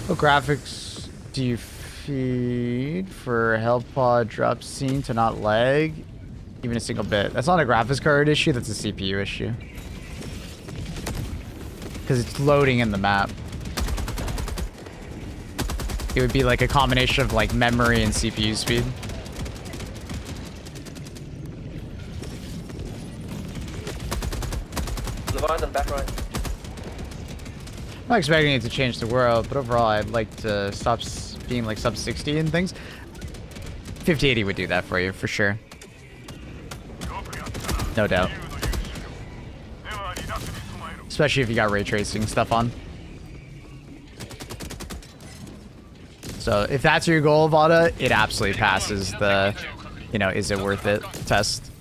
What graphics do you feed for health pod drop scene to not lag even a single bit? That's not a graphics card issue, that's a CPU issue. Because it's loading in the map. It would be like a combination of like memory and CPU speed. Leviathan back right. I'm not expecting it to change the world, but overall I'd like to stop being like sub 60 and things. 5080 would do that for you, for sure. No doubt. Especially if you got ray tracing stuff on. So if that's your goal, VOD, it absolutely passes the, you know, is it worth it test.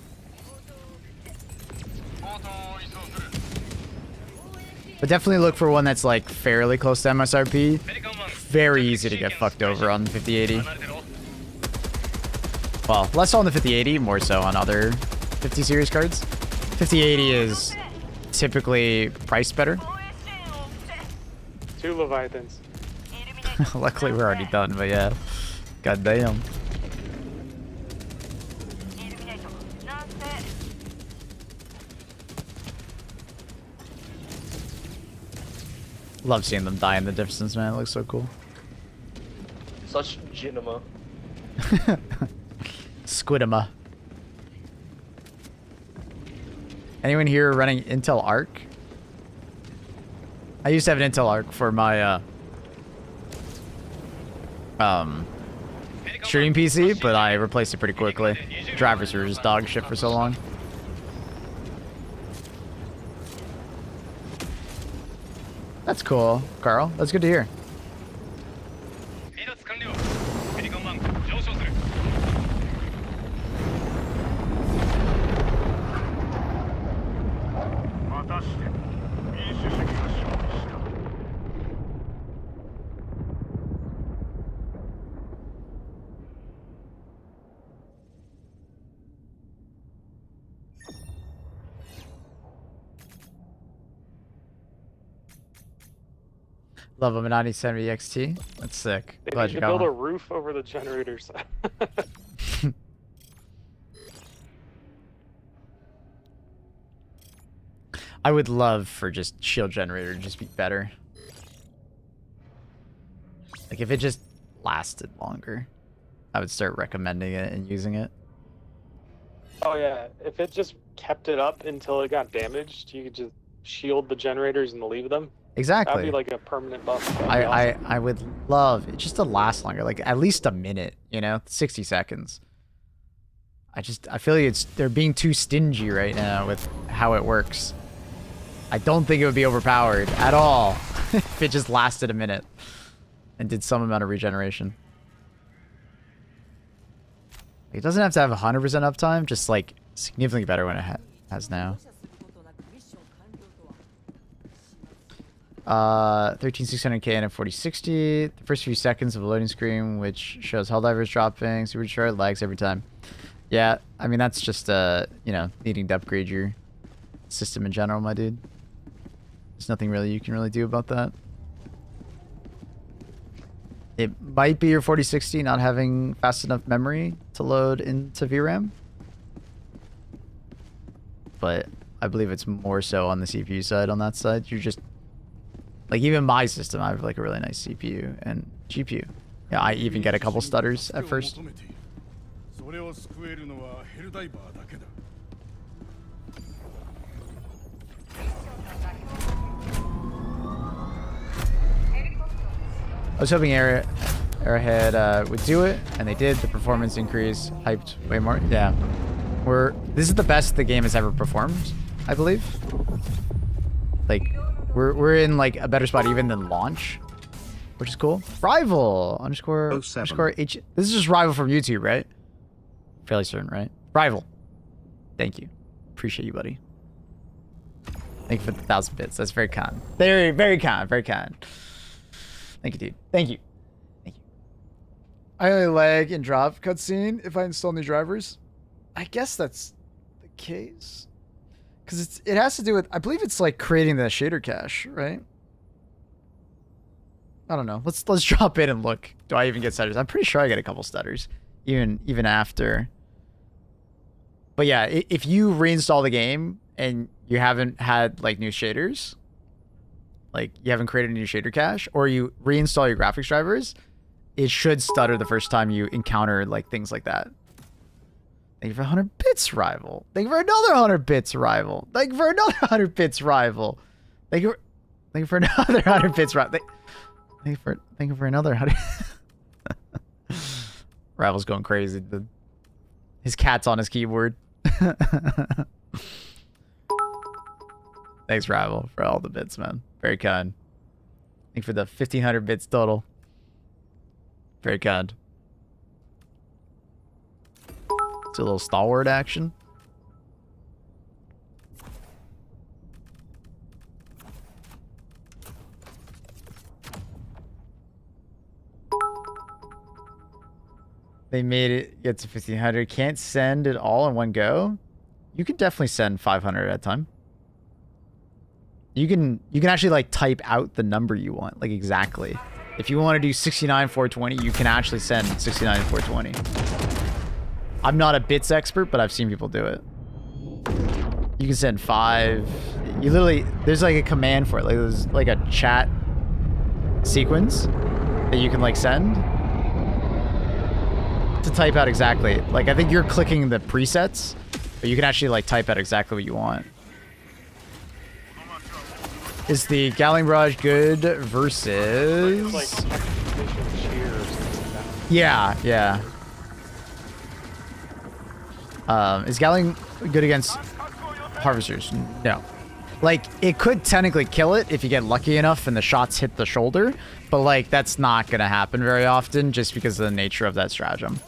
But definitely look for one that's like fairly close to MSRP. Very easy to get fucked over on the 5080. Well, less so on the 5080, more so on other 50 series cards. 5080 is typically priced better. 2 Leviathans. Luckily, we're already done, but yeah. God damn. Love seeing them die in the distance, man. It looks so cool. Such Jinima. Squidima. Anyone here running Intel Arc? I used to have an Intel Arc for my streaming PC, but I replaced it pretty quickly. Drivers were just dog shit for so long. That's cool, Carl. That's good to hear. Love a Minati 70 XT. That's sick. They Glad need you to got build a one. roof over the generators. I would love for just shield generator to just be better. Like if it just lasted longer, I would start recommending it and using it. Oh yeah, if it just kept it up until it got damaged, you could just shield the generators and leave them. Exactly. That'd be like a permanent buff. That'd be awesome. I would love it just to last longer, like at least a minute, you know, 60 seconds. I feel like they're being too stingy right now with how it works. I don't think it would be overpowered at all if it just lasted a minute and did some amount of regeneration. It doesn't have to have 100% uptime, just like significantly better when it has now. 13600K and a 4060. The first few seconds of a loading screen, which shows Helldivers dropping, super short, lags every time. Yeah, I mean that's just you know, needing to upgrade your system in general, my dude. There's nothing really you can really do about that. It might be your 4060 not having fast enough memory to load into VRAM, but I believe it's more so on the CPU side. On that side, you're just like, even my system, I have like a really nice CPU and GPU. Yeah, I even get a couple stutters at first. I was hoping Arrowhead would do it, and they did. The performance increase, hyped way more. Yeah, this is the best the game has ever performed, I believe. Like, we're in like a better spot even than launch, which is cool. Rival underscore H. This is just Rival from YouTube, right? Fairly certain, right? Rival. Thank you. Appreciate you, buddy. Thank you for the 1,000 bits. That's very kind. Very, very kind. Very kind. Thank you, dude. Thank you. Thank you. I only lag and drop cutscene if I install new drivers. I guess that's the case. Because it has to do with, I believe it's like creating the shader cache, right? I don't know. Let's drop in and look. Do I even get stutters? I'm pretty sure I get a couple stutters, even after. But yeah, if you reinstall the game and you haven't had like new shaders, like you haven't created a new shader cache, or you reinstall your graphics drivers, it should stutter the first time you encounter like things like that. Thank you for 100 bits, Rival. Thank you for another 100 bits, Rival. Thank you for another 100 bits, Rival. Thank you for another 100 bits, Rival. Thank you for another 100. Rival's going crazy. His cat's on his keyboard. Thanks, Rival, for all the bits, man. Very kind. Thank you for the 1,500 bits total. Very kind. It's a little stalwart action. They made it get to 1500. Can't send it all in one go. You can definitely send 500 at a time. You can actually like type out the number you want, like exactly. If you want to do 69 420, you can actually send 69 420. I'm not a bits expert, but I've seen people do it. You can send 5. You literally, there's like a command for it. Like there's like a chat sequence that you can like send to type out exactly. Like I think you're clicking the presets, but you can actually like type out exactly what you want. Is the Gallon Barrage good versus... Like, cheer or something like that. Yeah, yeah. Is Gallon good against Harvesters? No. Like, it could technically kill it if you get lucky enough and the shots hit the shoulder, but like, that's not gonna happen very often just because of the nature of that stratagem.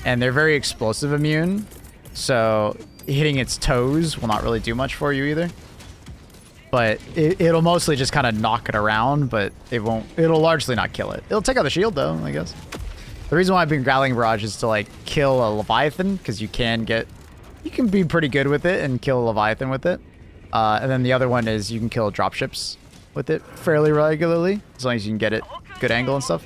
And they're very explosive immune, so hitting its toes will not really do much for you either. But it'll mostly just kind of knock it around, but it'll largely not kill it. It'll take out the shield though, I guess. The reason why I've been Growling Barrage is to like kill a Leviathan, because you can be pretty good with it and kill a Leviathan with it. And then the other one is you can kill dropships with it fairly regularly, as long as you can get it good angle and stuff.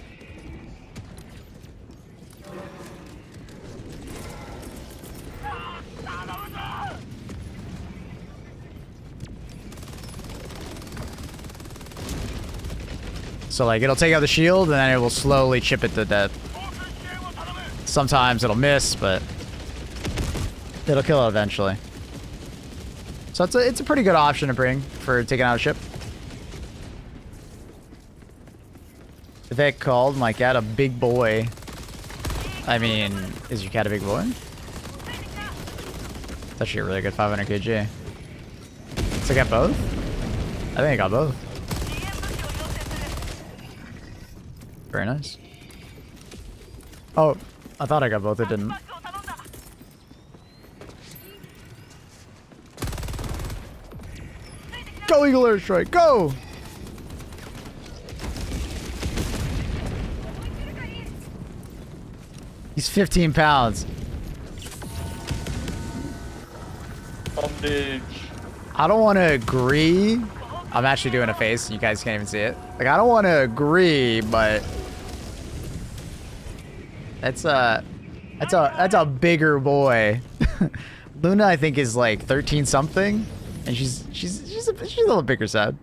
So like it'll take out the shield and then it will slowly chip it to death. Sometimes it'll miss, but it'll kill it eventually. So it's a pretty good option to bring for taking out a ship. Vic called my cat a big boy. I mean, is your cat a big boy? It's actually a really good 500 kg. So I got both? I think I got both. Very nice. Oh, I thought I got both. It didn't. Go, Eagle Airstrike, go! He's 15 pounds. Bondage. I don't want to agree. I'm actually doing a face. You guys can't even see it. Like, I don't want to agree, but that's a bigger boy. Luna, I think, is like 13 something, and she's a little bigger side.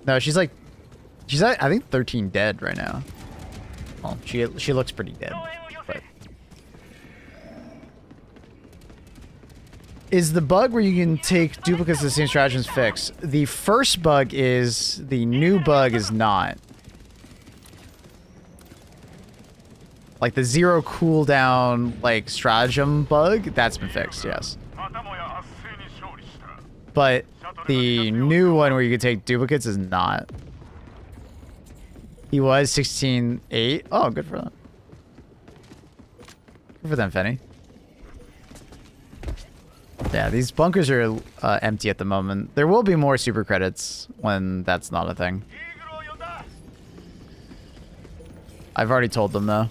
No, she's at, I think 13 dead right now. Well, she looks pretty dead. But is the bug where you can take duplicates of the same stratagems fixed? The first bug is. The new bug is not. Like the 0 cooldown, like stratagem bug, that's been fixed, yes. But the new one where you can take duplicates is not. He was 16.8. Oh, good for them. Good for them, Fenny. Yeah, these bunkers are empty at the moment. There will be more super credits when that's not a thing. I've already told them though.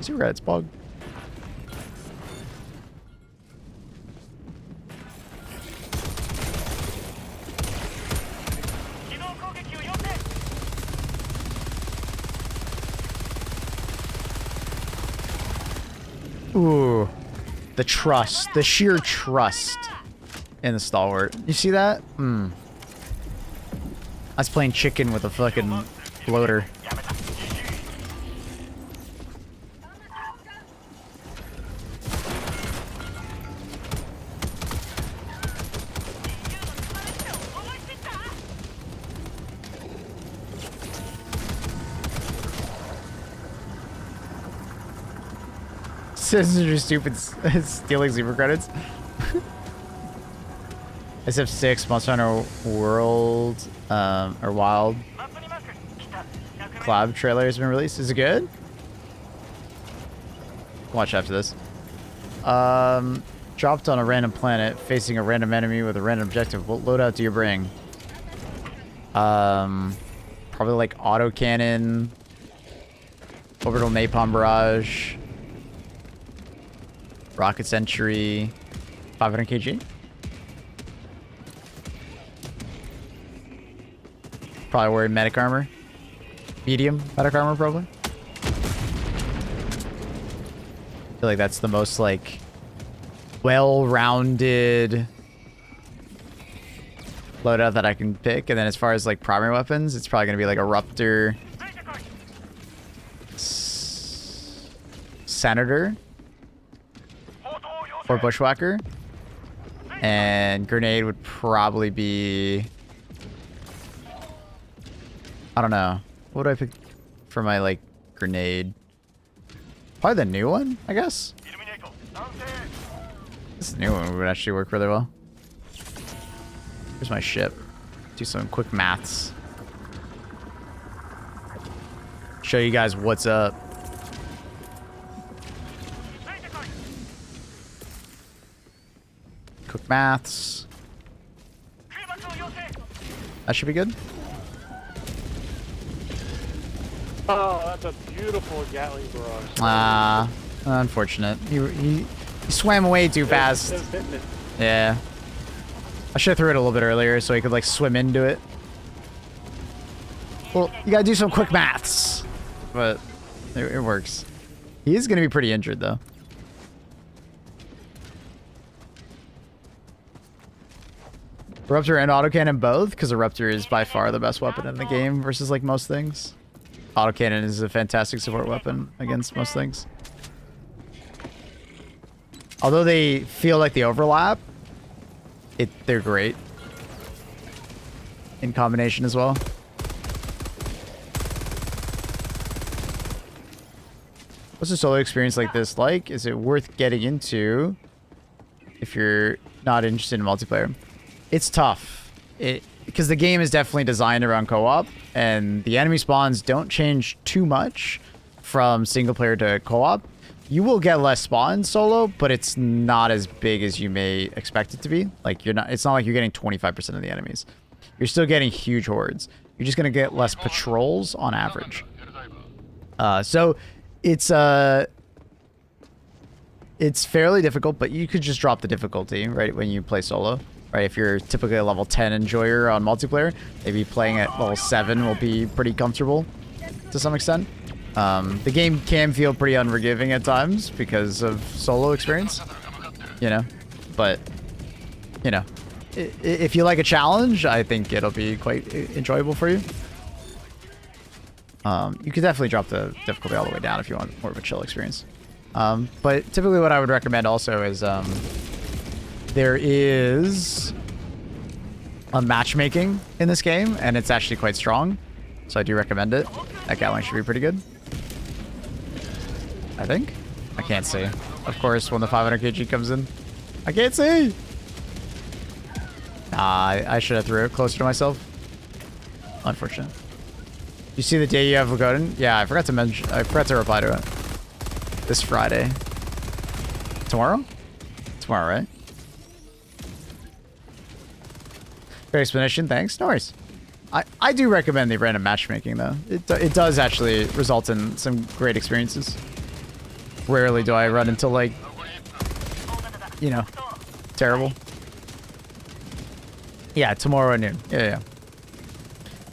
Super credits, bug. Ooh, the trust, the sheer trust in the stalwart. You see that? I was playing chicken with a fucking bloater. Citizens are stupid stealing super credits. SF6 Monster Hunter World or Wild collab trailer has been released. Is it good? Watch after this. Dropped on a random planet, facing a random enemy with a random objective. What loadout do you bring? Probably like autocannon, Orbital napalm barrage. Rocket sentry. 500 kg. Probably wearing medic armor. Medium medic armor, probably. I feel like that's the most, like, well-rounded loadout that I can pick. And then as far as, like, primary weapons, it's probably going to be, like, a Ruptor. Senator. Or Bushwhacker. And grenade would probably be... I don't know. What would I pick for my, like, grenade? Probably the new one, I guess. This new one would actually work really well. Here's my ship. Do some quick maths. Show you guys what's up. Quick maths. That should be good. Oh, that's a beautiful Gatling barrage. Unfortunate. He swam away too fast. It was hitting it. Yeah. I should have threw it a little bit earlier so he could, like, swim into it. Well, you gotta do some quick maths. But it works. He is gonna be pretty injured, though. Ruptor and autocannon both, because a Ruptor is by far the best weapon in the game versus, like, most things. Autocannon is a fantastic support weapon against most things. Although they feel like the overlap, they're great in combination as well. What's a solo experience like this like? Is it worth getting into if you're not interested in multiplayer? It's tough. Because the game is definitely designed around co-op, and the enemy spawns don't change too much from single player to co-op. You will get less spawns solo, but it's not as big as you may expect it to be. Like, it's not like you're getting 25% of the enemies. You're still getting huge hordes. You're just gonna get less patrols on average. So it's fairly difficult, but you could just drop the difficulty right when you play solo. Right, if you're typically a level 10 enjoyer on multiplayer, maybe playing at level 7 will be pretty comfortable to some extent. The game can feel pretty unforgiving at times because of solo experience, you know, but, you know, if you like a challenge, I think it'll be quite enjoyable for you. You could definitely drop the difficulty all the way down if you want more of a chill experience. But typically what I would recommend also is, there is a matchmaking in this game, and it's actually quite strong. So I do recommend it. That Gatling should be pretty good. I think. I can't see. Of course, when the 500 kg comes in. I can't see! I should have threw it closer to myself. Unfortunate. You see the day you have Lagoden? Yeah, I forgot to reply to it. This Friday. Tomorrow? Tomorrow, right? Great explanation, thanks. No worries. I do recommend the random matchmaking, though. It does actually result in some great experiences. Rarely do I run into, like, you know, terrible. Yeah, tomorrow at noon. Yeah.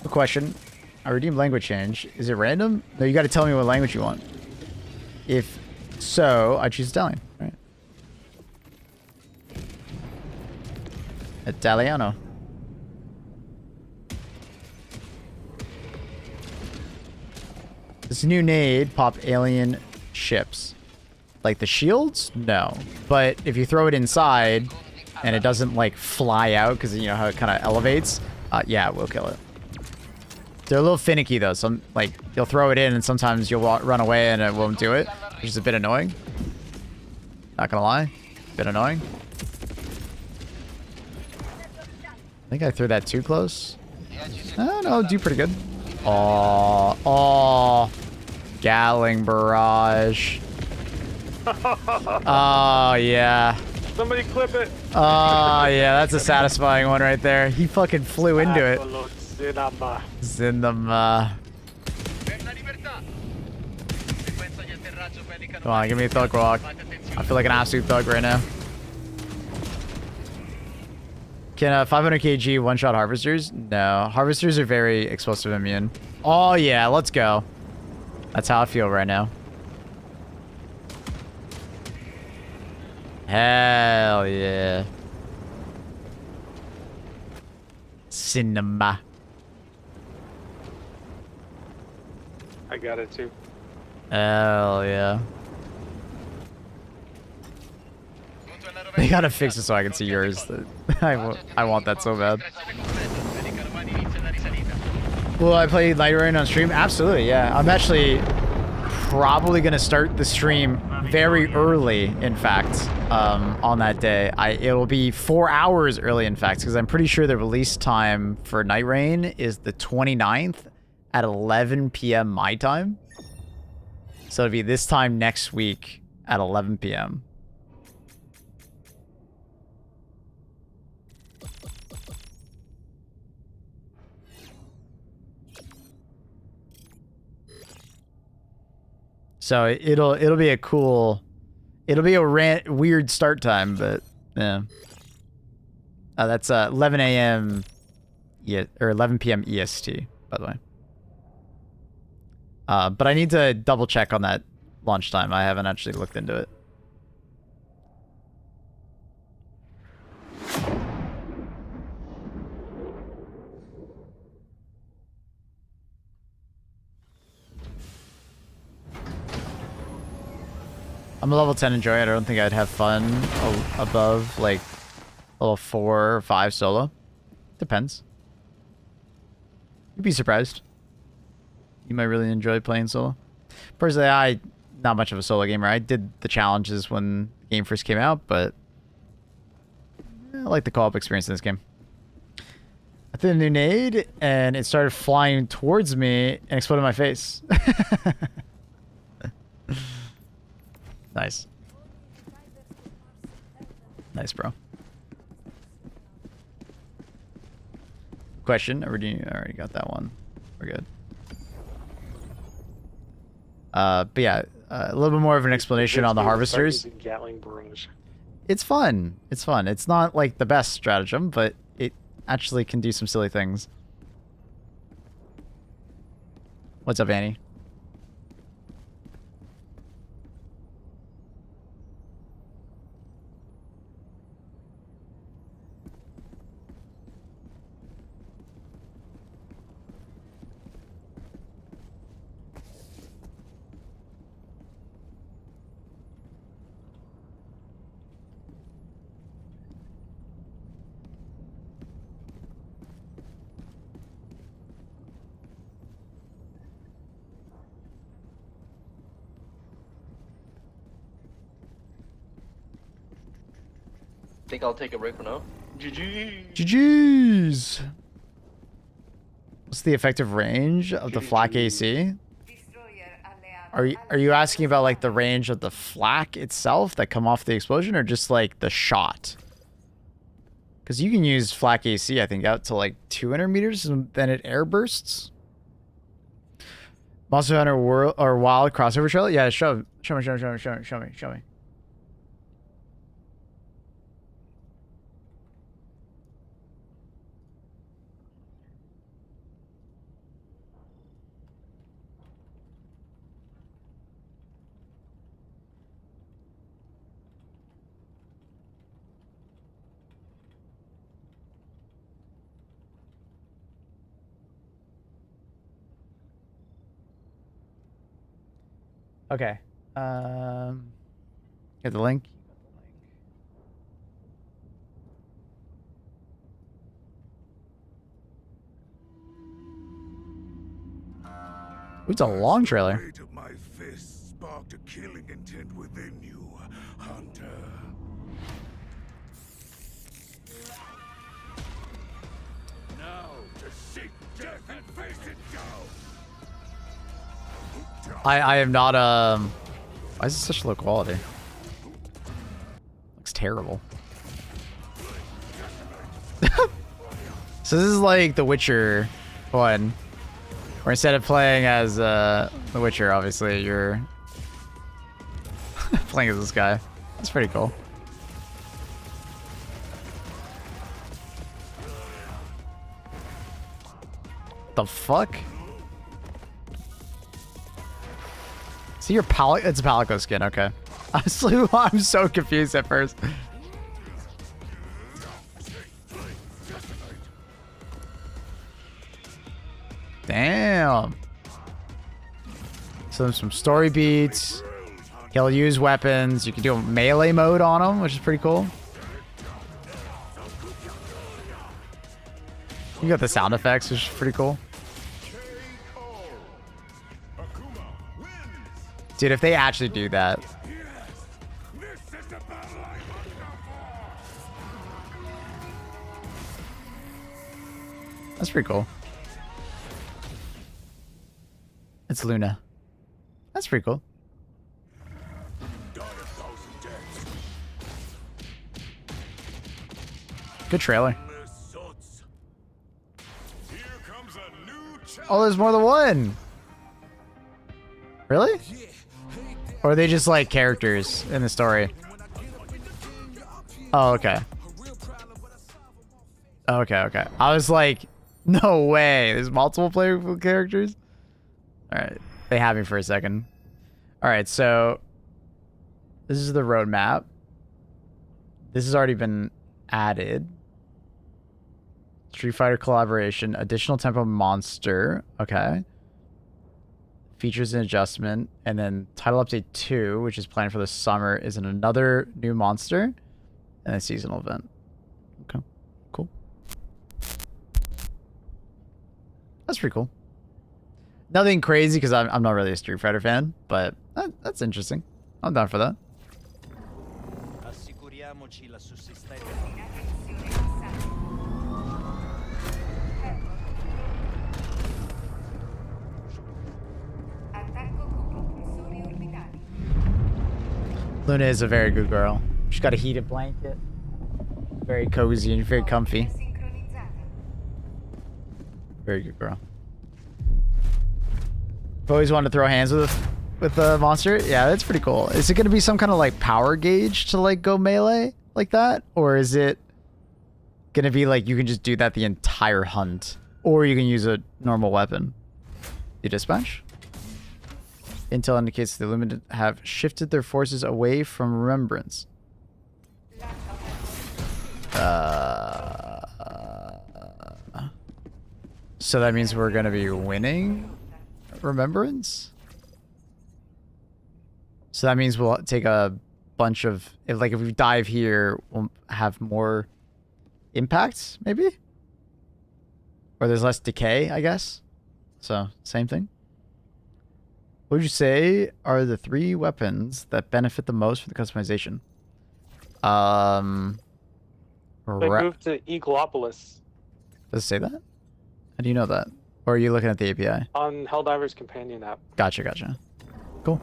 A question. I redeemed language change. Is it random? No, you got to tell me what language you want. If so, I choose Italian. Right. Italiano. This new nade pop alien ships. Like the shields? No. But if you throw it inside and it doesn't like fly out because you know how it kind of elevates, yeah, it will kill it. They're a little finicky though. Some like you'll throw it in and sometimes you'll run away and it won't do it, which is a bit annoying. Not gonna lie, bit annoying. I think I threw that too close. Oh no, do pretty good. Oh, Gatling barrage. Oh yeah. Somebody clip it. Oh yeah, that's a satisfying one right there. He fucking flew into it. Cinema. Come on, give me a thug walk. I feel like an absolute thug right now. Can 500 kg one-shot harvesters? No. Harvesters are very explosive immune. Oh, yeah. Let's go. That's how I feel right now. Hell yeah. Cinema. I got it too. Hell yeah. They gotta fix it so I can see yours. I want that so bad. Will I play Night Rain on stream? Absolutely, yeah. I'm actually probably gonna start the stream very early, in fact, on that day. It'll be 4 hours early, in fact, because I'm pretty sure the release time for Night Rain is the 29th at 11 p.m. my time. So it'll be this time next week at 11 p.m. So it'll be a cool, it'll be a weird start time, but yeah. That's 11 a.m. or 11 p.m. EST, by the way. But I need to double check on that launch time. I haven't actually looked into it. I'm a level 10 enjoyer. I don't think I'd have fun above like level 4 or 5 solo. Depends. You'd be surprised. You might really enjoy playing solo. Personally, I'm not much of a solo gamer. I did the challenges when the game first came out, but I like the co-op experience in this game. I threw a new nade, and it started flying towards me and exploded in my face. Nice. Nice, bro. Question. I already got that one. We're good. But yeah, a little bit more of an explanation on the harvesters. It's fun. It's fun. It's not like the best stratagem, but it actually can do some silly things. What's up, Annie? Think I'll take a break for now. GG. GG's. What's the effective range of the flak AC? Are you asking about like the range of the flak itself that come off the explosion, or just like the shot? Because you can use flak AC, I think, out to like 200 meters, and then it air bursts. Monster Hunter World or Wild crossover trailer? Yeah, show me. Okay. Get the link. It's a long trailer. The weight of my fist sparked a killing intent within you, Hunter. Now to seek death and face it down. I am not why is this such low quality? Looks terrible. So this is like The Witcher 1. Where instead of playing as The Witcher, obviously you're playing as this guy. That's pretty cool. The fuck? See your palette? It's a Palico skin. Okay. I'm so confused at first. Damn. So there's some story beats. He'll use weapons. You can do a melee mode on him, which is pretty cool. You got the sound effects, which is pretty cool. Dude, if they actually do that. That's pretty cool. It's Luna. That's pretty cool. Good trailer. Oh, there's more than one. Really? Or are they just like characters in the story? Oh, okay. Okay. I was like, no way. There's multiple playable characters? Alright. They had me for a second. Alright, so this is the roadmap. This has already been added. Street Fighter collaboration. Additional tempo monster. Okay. Features and adjustment. And then title update 2, which is planned for the summer, is another new monster. And a seasonal event. Okay. Cool. That's pretty cool. Nothing crazy because I'm not really a Street Fighter fan, but that's interesting. I'm down for that. Luna is a very good girl. She's got a heated blanket. Very cozy and very comfy. Very good girl. I've always wanted to throw hands with a monster. Yeah, that's pretty cool. Is it going to be some kind of like power gauge to like go melee like that? Or is it going to be like you can just do that the entire hunt? Or you can use a normal weapon? You dispatch? Intel indicates the Illuminati have shifted their forces away from Remembrance. So that means we're going to be winning Remembrance? So that means we'll take a bunch of... If we dive here, we'll have more impacts, maybe? Or there's less decay, I guess? So, same thing. What would you say are the 3 weapons that benefit the most from the customization? They moved to Eglopolis. Does it say that? How do you know that? Or are you looking at the API? On Helldivers companion app. Gotcha. Cool.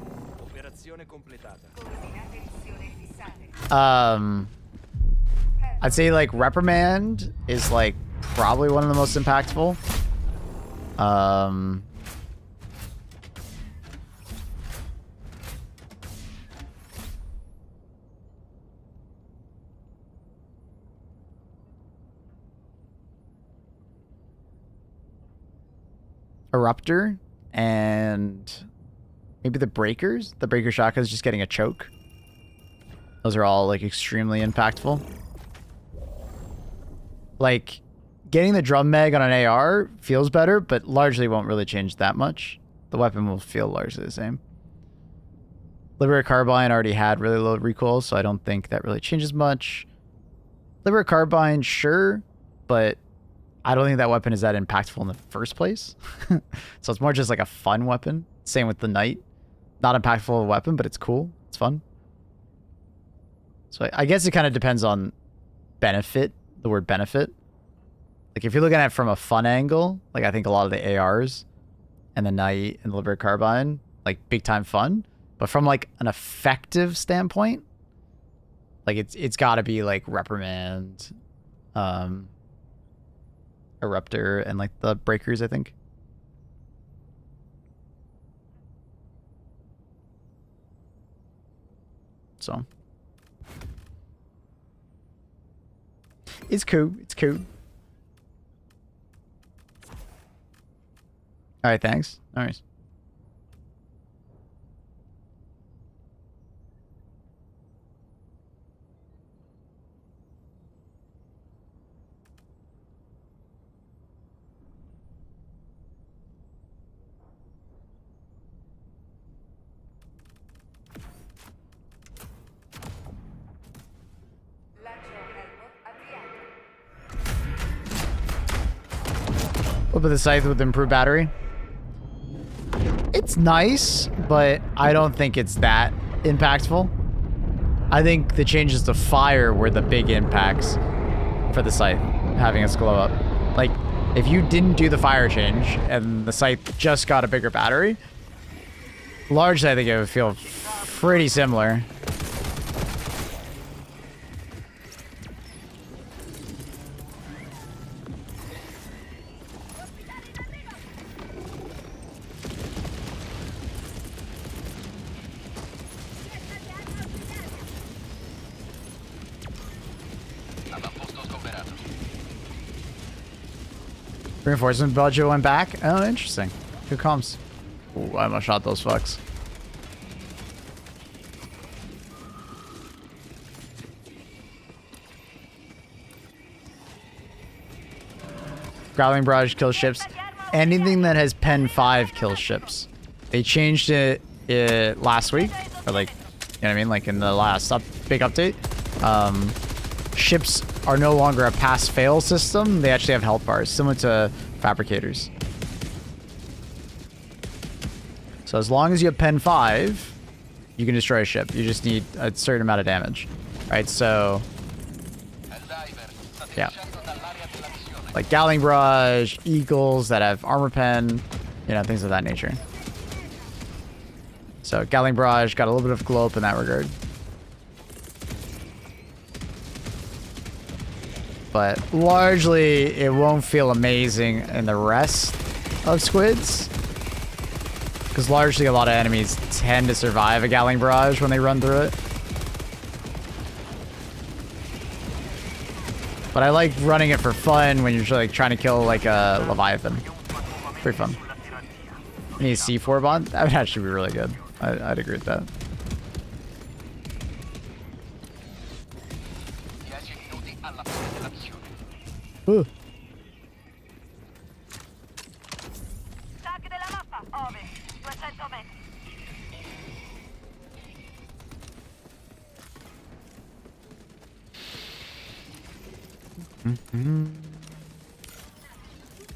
I'd say like Reprimand is like probably one of the most impactful. Eruptor and maybe the Breakers. The Breaker Shotgun is just getting a choke. Those are all like extremely impactful. Like getting the drum mag on an AR feels better, but largely won't really change that much. The weapon will feel largely the same. Liberator Carbine already had really low recoil, so I don't think that really changes much. Liberator Carbine, sure, but I don't think that weapon is that impactful in the first place. So it's more just like a fun weapon. Same with the Knight. Not impactful weapon, but it's cool. It's fun. So I guess it kind of depends on benefit, the word benefit. Like if you're looking at it from a fun angle, like I think a lot of the ARs and the Knight and the Liberator Carbine, like big time fun. But from like an effective standpoint, like it's got to be like Reprimand, Eruptor, and like the Breakers, I think. So it's cool. It's cool. All right, thanks. All right. What about the scythe with improved battery? It's nice, but I don't think it's that impactful. I think the changes to fire were the big impacts for the scythe, having its glow up. Like, if you didn't do the fire change and the scythe just got a bigger battery, largely I think it would feel pretty similar. Reinforcement budget went back? Oh, interesting. Who comes? Ooh, I almost shot those fucks. Growling Barrage kills ships. Anything that has Pen 5 kills ships. They changed it last week. Or like, you know what I mean? Like in the last big update. Ships are no longer a pass-fail system. They actually have health bars, similar to Fabricators. So as long as you have Pen 5, you can destroy a ship. You just need a certain amount of damage. Right, so... yeah. Like Galling Barrage, Eagles that have Armor Pen, you know, things of that nature. So Galling Barrage got a little bit of glow up in that regard. But largely, it won't feel amazing in the rest of squids. Because largely, a lot of enemies tend to survive a Galling Barrage when they run through it. But I like running it for fun when you're like trying to kill like a Leviathan. Pretty fun. I need a C4 bond? That would actually be really good. I'd agree with that. Ooh.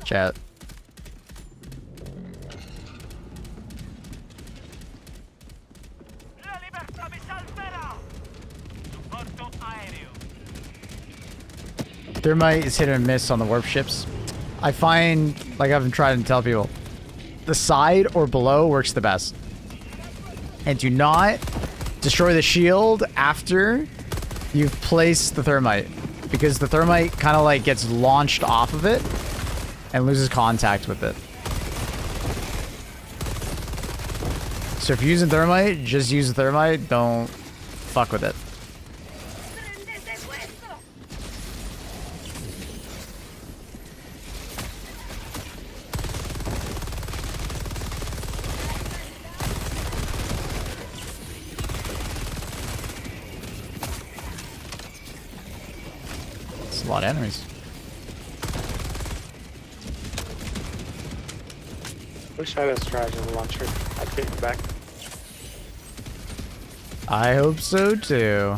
Chat. Thermite is hit and miss on the warp ships. I find, like I've been trying to tell people, the side or below works the best. And do not destroy the shield after you've placed the thermite. Because the thermite kind of like gets launched off of it and loses contact with it. So if you're using thermite, just use the thermite. Don't fuck with it. It's a lot of enemies. Wish I had a strategy launcher. I'd get you back. I hope so too.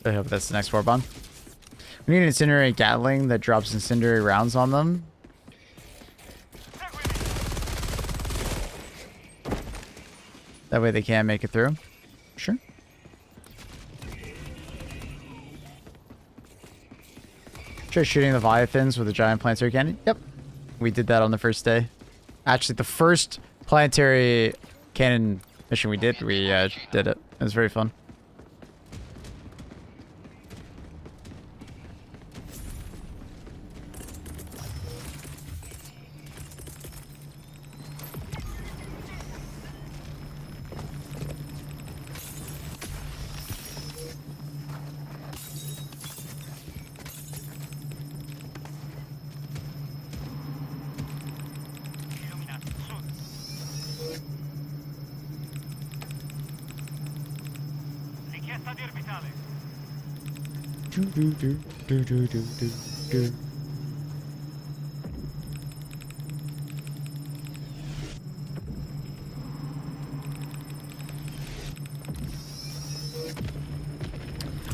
I hope that's the next war bomb. We need an incendiary Gatling that drops incendiary rounds on them. That way they can't make it through. Sure. Try shooting the Leviathans with a giant planetary cannon. Yep. We did that on the first day. Actually, the first planetary cannon mission we did, we did it. It was very fun.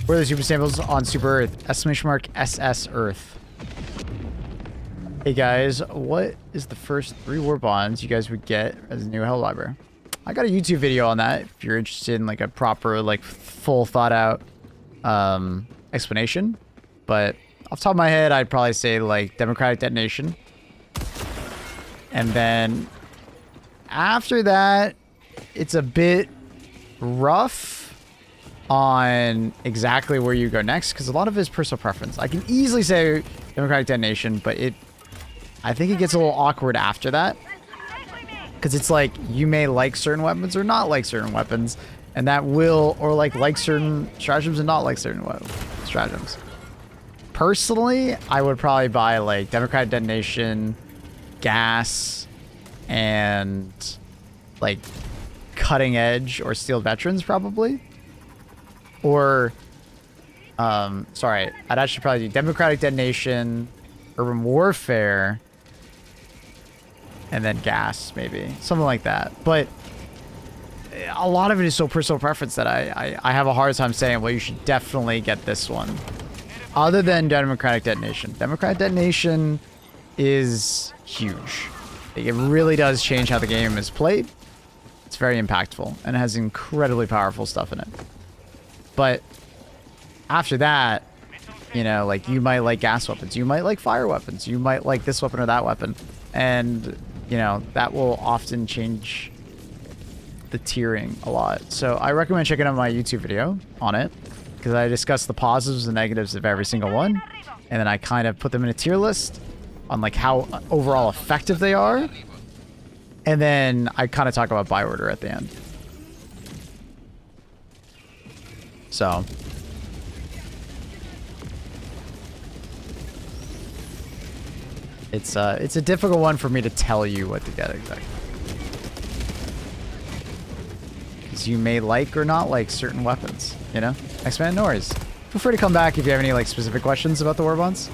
Where are the super samples on Super Earth? Exclamation mark SS Earth. Hey guys, what is the first 3 war bonds you guys would get as a new Helldiver? I got a YouTube video on that if you're interested in like a proper, like full thought out explanation. But off the top of my head, I'd probably say like Democratic Detonation. And then after that, it's a bit rough on exactly where you go next because a lot of it is personal preference. I can easily say Democratic Detonation, but I think it gets a little awkward after that because it's like you may like certain weapons or not like certain weapons, and that will, or like certain stratagems and not like certain stratagems. Personally, I would probably buy like Democratic Detonation, gas, and like cutting edge or steel veterans probably. Or, sorry, I'd actually probably do Democratic Detonation, Urban Warfare, and then gas, maybe. Something like that. But a lot of it is so personal preference that I have a hard time saying, well, you should definitely get this one. Other than Democratic Detonation. Democratic Detonation is huge. It really does change how the game is played. It's very impactful and it has incredibly powerful stuff in it. But after that, you know, like you might like gas weapons, you might like fire weapons, you might like this weapon or that weapon. And, you know, that will often change the tiering a lot. So I recommend checking out my YouTube video on it because I discuss the positives and negatives of every single one. And then I kind of put them in a tier list on like how overall effective they are. And then I kind of talk about buy order at the end. So it's a difficult one for me to tell you what to get exactly. Because you may like or not like certain weapons, you know? X-Man, no worries. Feel free to come back if you have any like specific questions about the war bonds.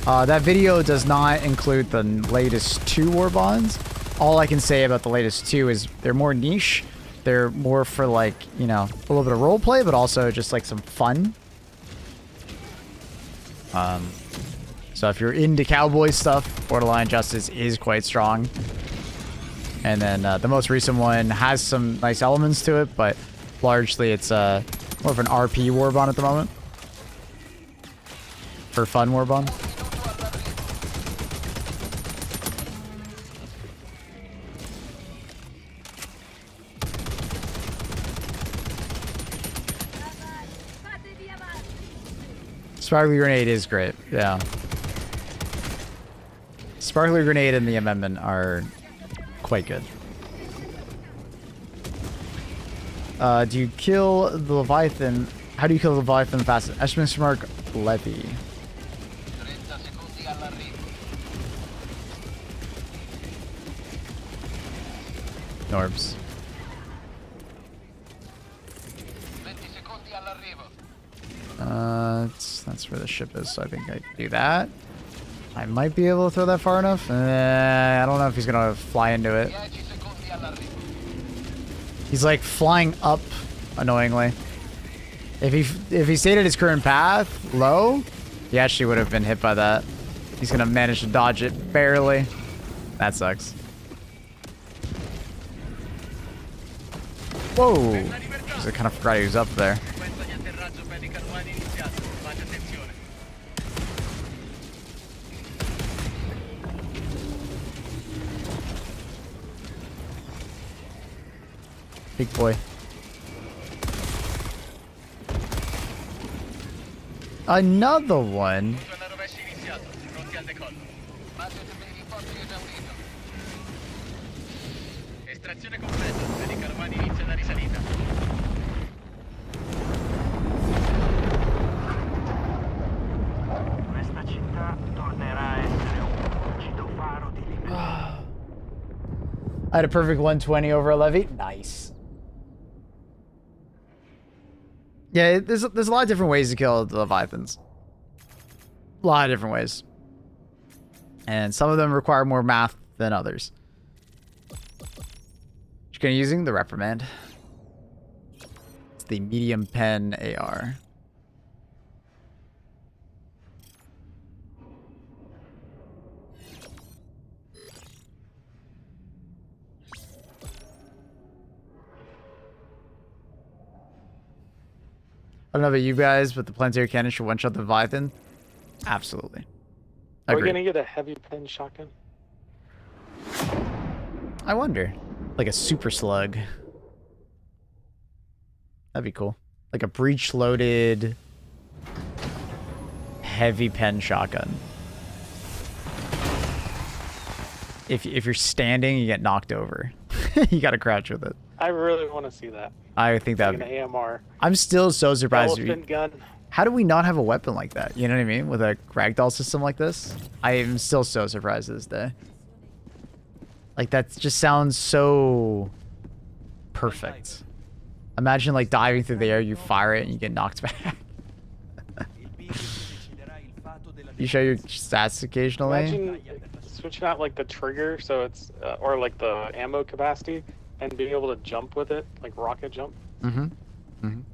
That video does not include the latest 2 war bonds. All I can say about the latest 2 is they're more niche. They're more for like, you know, a little bit of role play, but also just like some fun. So if you're into cowboy stuff, Borderline Justice is quite strong. And then the most recent one has some nice elements to it, but largely it's more of an RP warbond at the moment. For fun warbond. Sparkly Grenade is great, yeah. Sparkly Grenade and the Amendment are quite good. Do you kill the Leviathan? How do you kill the Leviathan fastest? Exclamation mark Levy. Norbs. That's where the ship is, so I think I can do that. I might be able to throw that far enough. I don't know if he's gonna fly into it. He's like flying up, annoyingly. If he stayed at his current path, low, he actually would have been hit by that. He's gonna manage to dodge it barely. That sucks. Whoa! I kind of forgot he was up there. Big boy. Another one. Estrazione completa. Vedi carovani inizia la risalita. Questa città tornerà a essere un lucido faro di libertà. I had a perfect 120 over a levy. Nice. Yeah, there's a lot of different ways to kill the Leviathans. A lot of different ways. And some of them require more math than others. Just gonna using the reprimand. It's the medium pen AR. I don't know about you guys, but the planetary cannon should one-shot the Leviathan. Absolutely. Are we Agreed. gonna get a heavy pen shotgun? I wonder. Like a super slug. That'd be cool. Like a breech-loaded heavy pen shotgun. If you're standing, you get knocked over. You gotta crouch with it. I really want to see that. I think that Like would an be... AMR. I'm still so surprised. Elephant gun. How do we not have a weapon like that? You know what I mean? With a ragdoll system like this? I am still so surprised to this day. Like, that just sounds so perfect. Imagine, like, diving through the air, you fire it, and you get knocked back. You show your stats occasionally? Imagine switching out like the trigger, so it's or like the ammo capacity, and being able to jump with it, like rocket jump. Mm-hmm. Mm-hmm. Do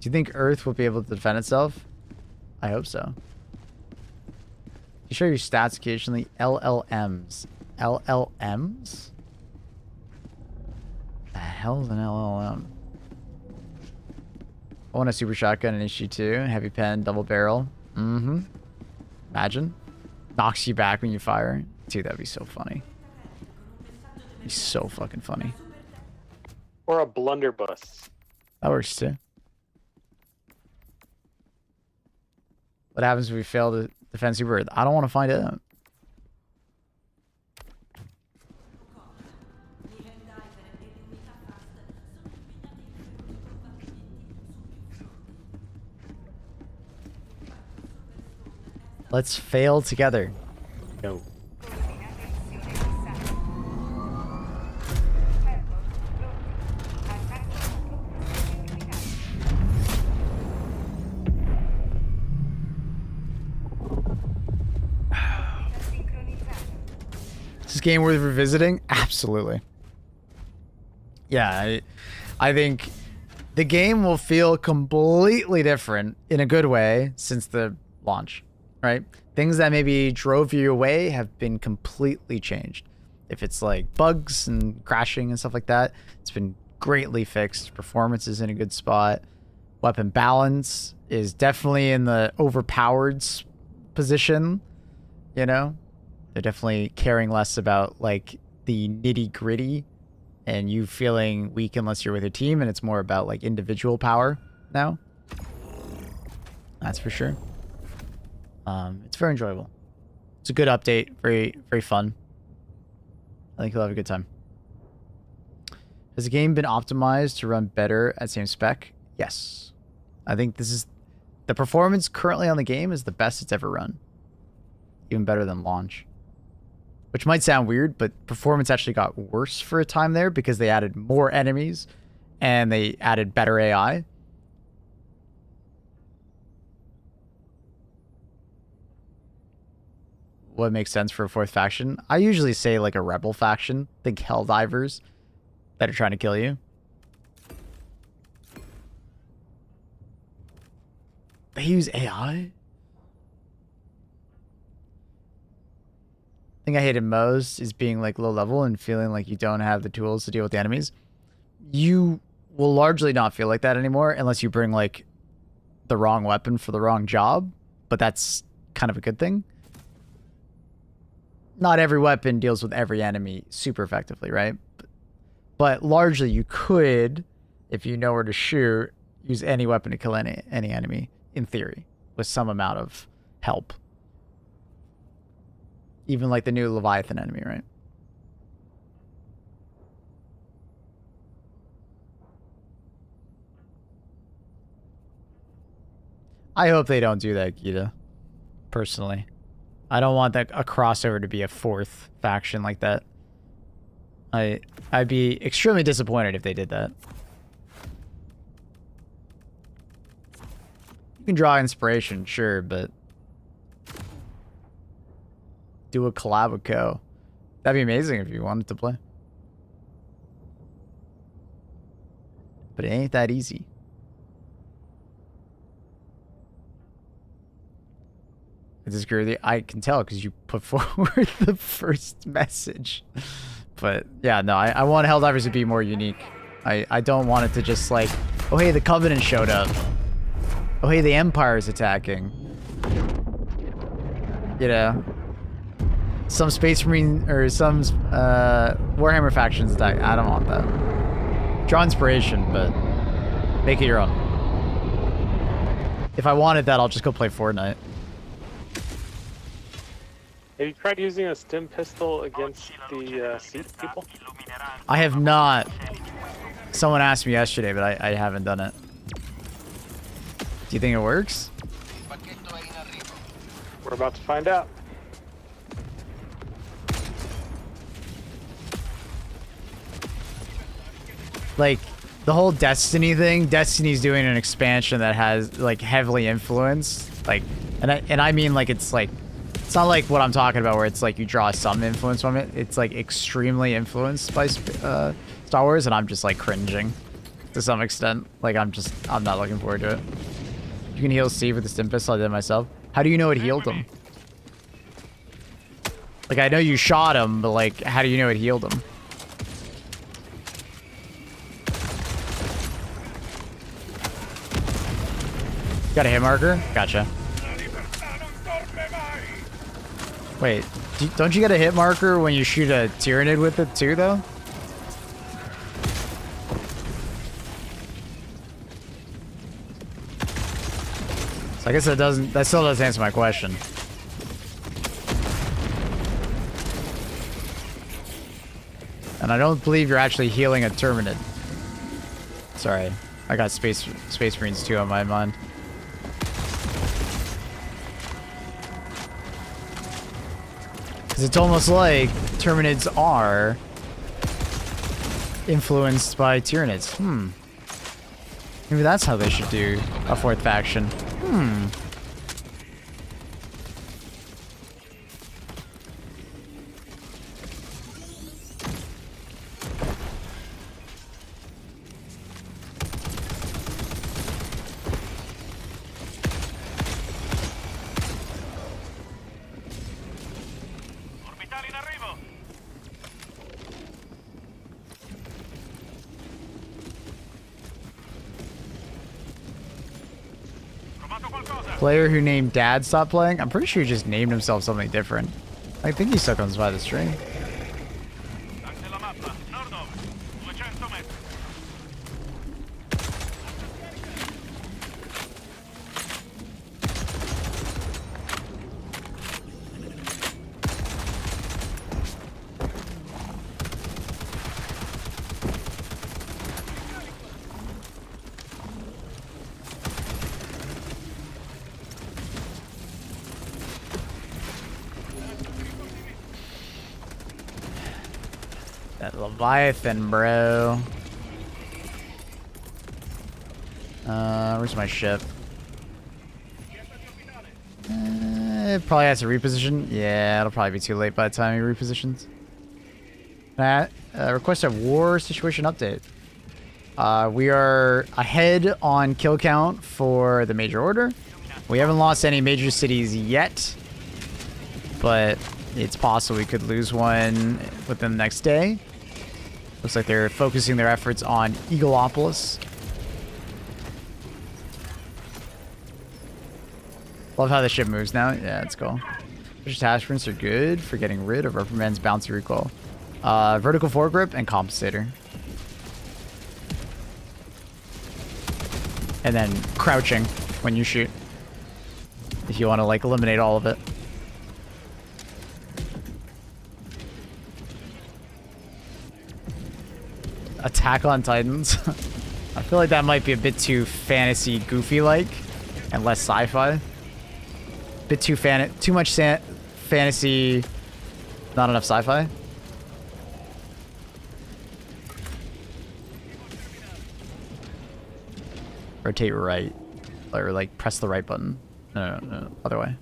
you think Earth will be able to defend itself? I hope so. You show your stats occasionally. LLMs. LLMs? The hell's an LLM? I want a super shotgun and HG2, heavy pen, double barrel. Mm-hmm. Imagine. Knocks you back when you fire. Dude, that'd be so funny. Be so fucking funny. Or a blunderbuss. That works too. What happens if we fail to defend Super Earth? I don't want to find out. Let's fail together. No. Is this game worth revisiting? Absolutely. Yeah, I think the game will feel completely different in a good way since the launch, right? Things that maybe drove you away have been completely changed. If it's like bugs and crashing and stuff like that, it's been greatly fixed. Performance is in a good spot. Weapon balance is definitely in the overpowered position, you know? They're definitely caring less about like the nitty gritty and you feeling weak unless you're with a team, and it's more about like individual power now. That's for sure. It's very enjoyable. It's a good update. Very, very fun. I think you'll have a good time. Has the game been optimized to run better at same spec? Yes. I think this is... The performance currently on the game is the best it's ever run. Even better than launch. Which might sound weird, but performance actually got worse for a time there because they added more enemies and they added better AI. What makes sense for a fourth faction? I usually say like a rebel faction. Think Helldivers that are trying to kill you. They use AI? Thing I hated most is being like low level and feeling like you don't have the tools to deal with the enemies. You will largely not feel like that anymore unless you bring like the wrong weapon for the wrong job, but that's kind of a good thing. Not every weapon deals with every enemy super effectively, right? But But largely you could, if you know where to shoot, use any weapon to kill any enemy, in theory, with some amount of help. Even like the new Leviathan enemy, right? I hope they don't do that, Gita. Personally. I don't want that a crossover to be a fourth faction like that. I'd be extremely disappointed if they did that. You can draw inspiration, sure, but do a collab with Co. That'd be amazing if you wanted to play. But it ain't that easy. I disagree with you. I can tell because you put forward the first message. But yeah, no, I want Helldivers to be more unique. I don't want it to just like, oh hey, the Covenant showed up. Oh hey, the Empire's attacking. You know, some Space Marine or some Warhammer factions attack. I don't want that. Draw inspiration, but make it your own. If I wanted that, I'll just go play Fortnite. Have you tried using a stim pistol against the seat people? I have not. Someone asked me yesterday, but I haven't done it. Do you think it works? We're about to find out. Like, the whole Destiny thing, Destiny's doing an expansion that has, like, heavily influenced. Like, and I mean, like, it's not like what I'm talking about where it's like you draw some influence from it. It's like extremely influenced by Star Wars, and I'm just like cringing to some extent. Like I'm not looking forward to it. You can heal Steve with the stim pistol. I did it myself. How do you know it healed him? Like I know you shot him, but like how do you know it healed him? Got a hit marker? Gotcha. Wait, don't you get a hit marker when you shoot a Tyranid with it too, though? So I guess that still doesn't answer my question. And I don't believe you're actually healing a Tyranid. Sorry, I got Space Marines 2 on my mind. It's almost like Tyranids are influenced by Tyranids. Maybe that's how they should do a fourth faction. Player who named Dad stopped playing? I'm pretty sure he just named himself something different. I think he still comes by the stream. That Leviathan, bro. Where's my ship? It probably has to reposition. Yeah, it'll probably be too late by the time he repositions. Request a war situation update. We are ahead on kill count for the major order. We haven't lost any major cities yet, but it's possible we could lose one within the next day. Looks like they're focusing their efforts on Eagleopolis. Love how the ship moves now. Yeah, it's cool. Which attachments are good for getting rid of Rubberman's bouncy recoil? Vertical foregrip and compensator. and then crouching when you shoot. If you want to like eliminate all of it. Attack on Titans. I feel like that might be a bit too fantasy goofy like and less sci-fi. Bit too much fantasy, not enough sci-fi. Rotate right, or like press the right button. No, other way.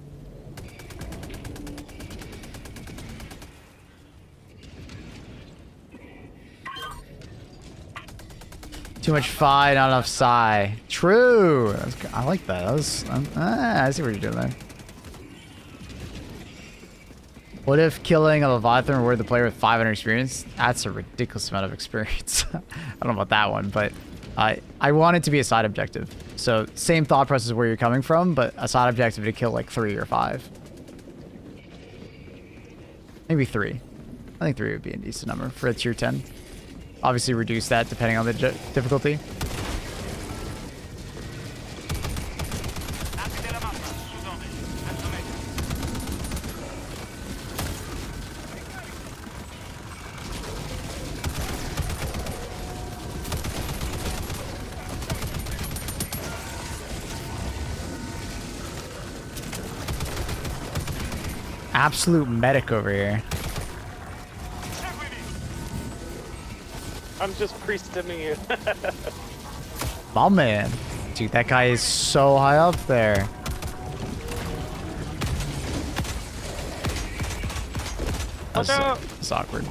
Too much phi, not enough psi. True. I like that. I see what you're doing there. What if killing a Leviathan rewarded the player with 500 experience? That's a ridiculous amount of experience. I don't know about that one, but I want it to be a side objective. So same thought process where you're coming from, but a side objective to kill like 3 or 5. Maybe 3. I think 3 would be a decent number for a tier 10. Obviously reduce that depending on the difficulty. Absolute medic over here. I'm just pre-stimming you. My man. Dude, that guy is so high up there. That's awkward.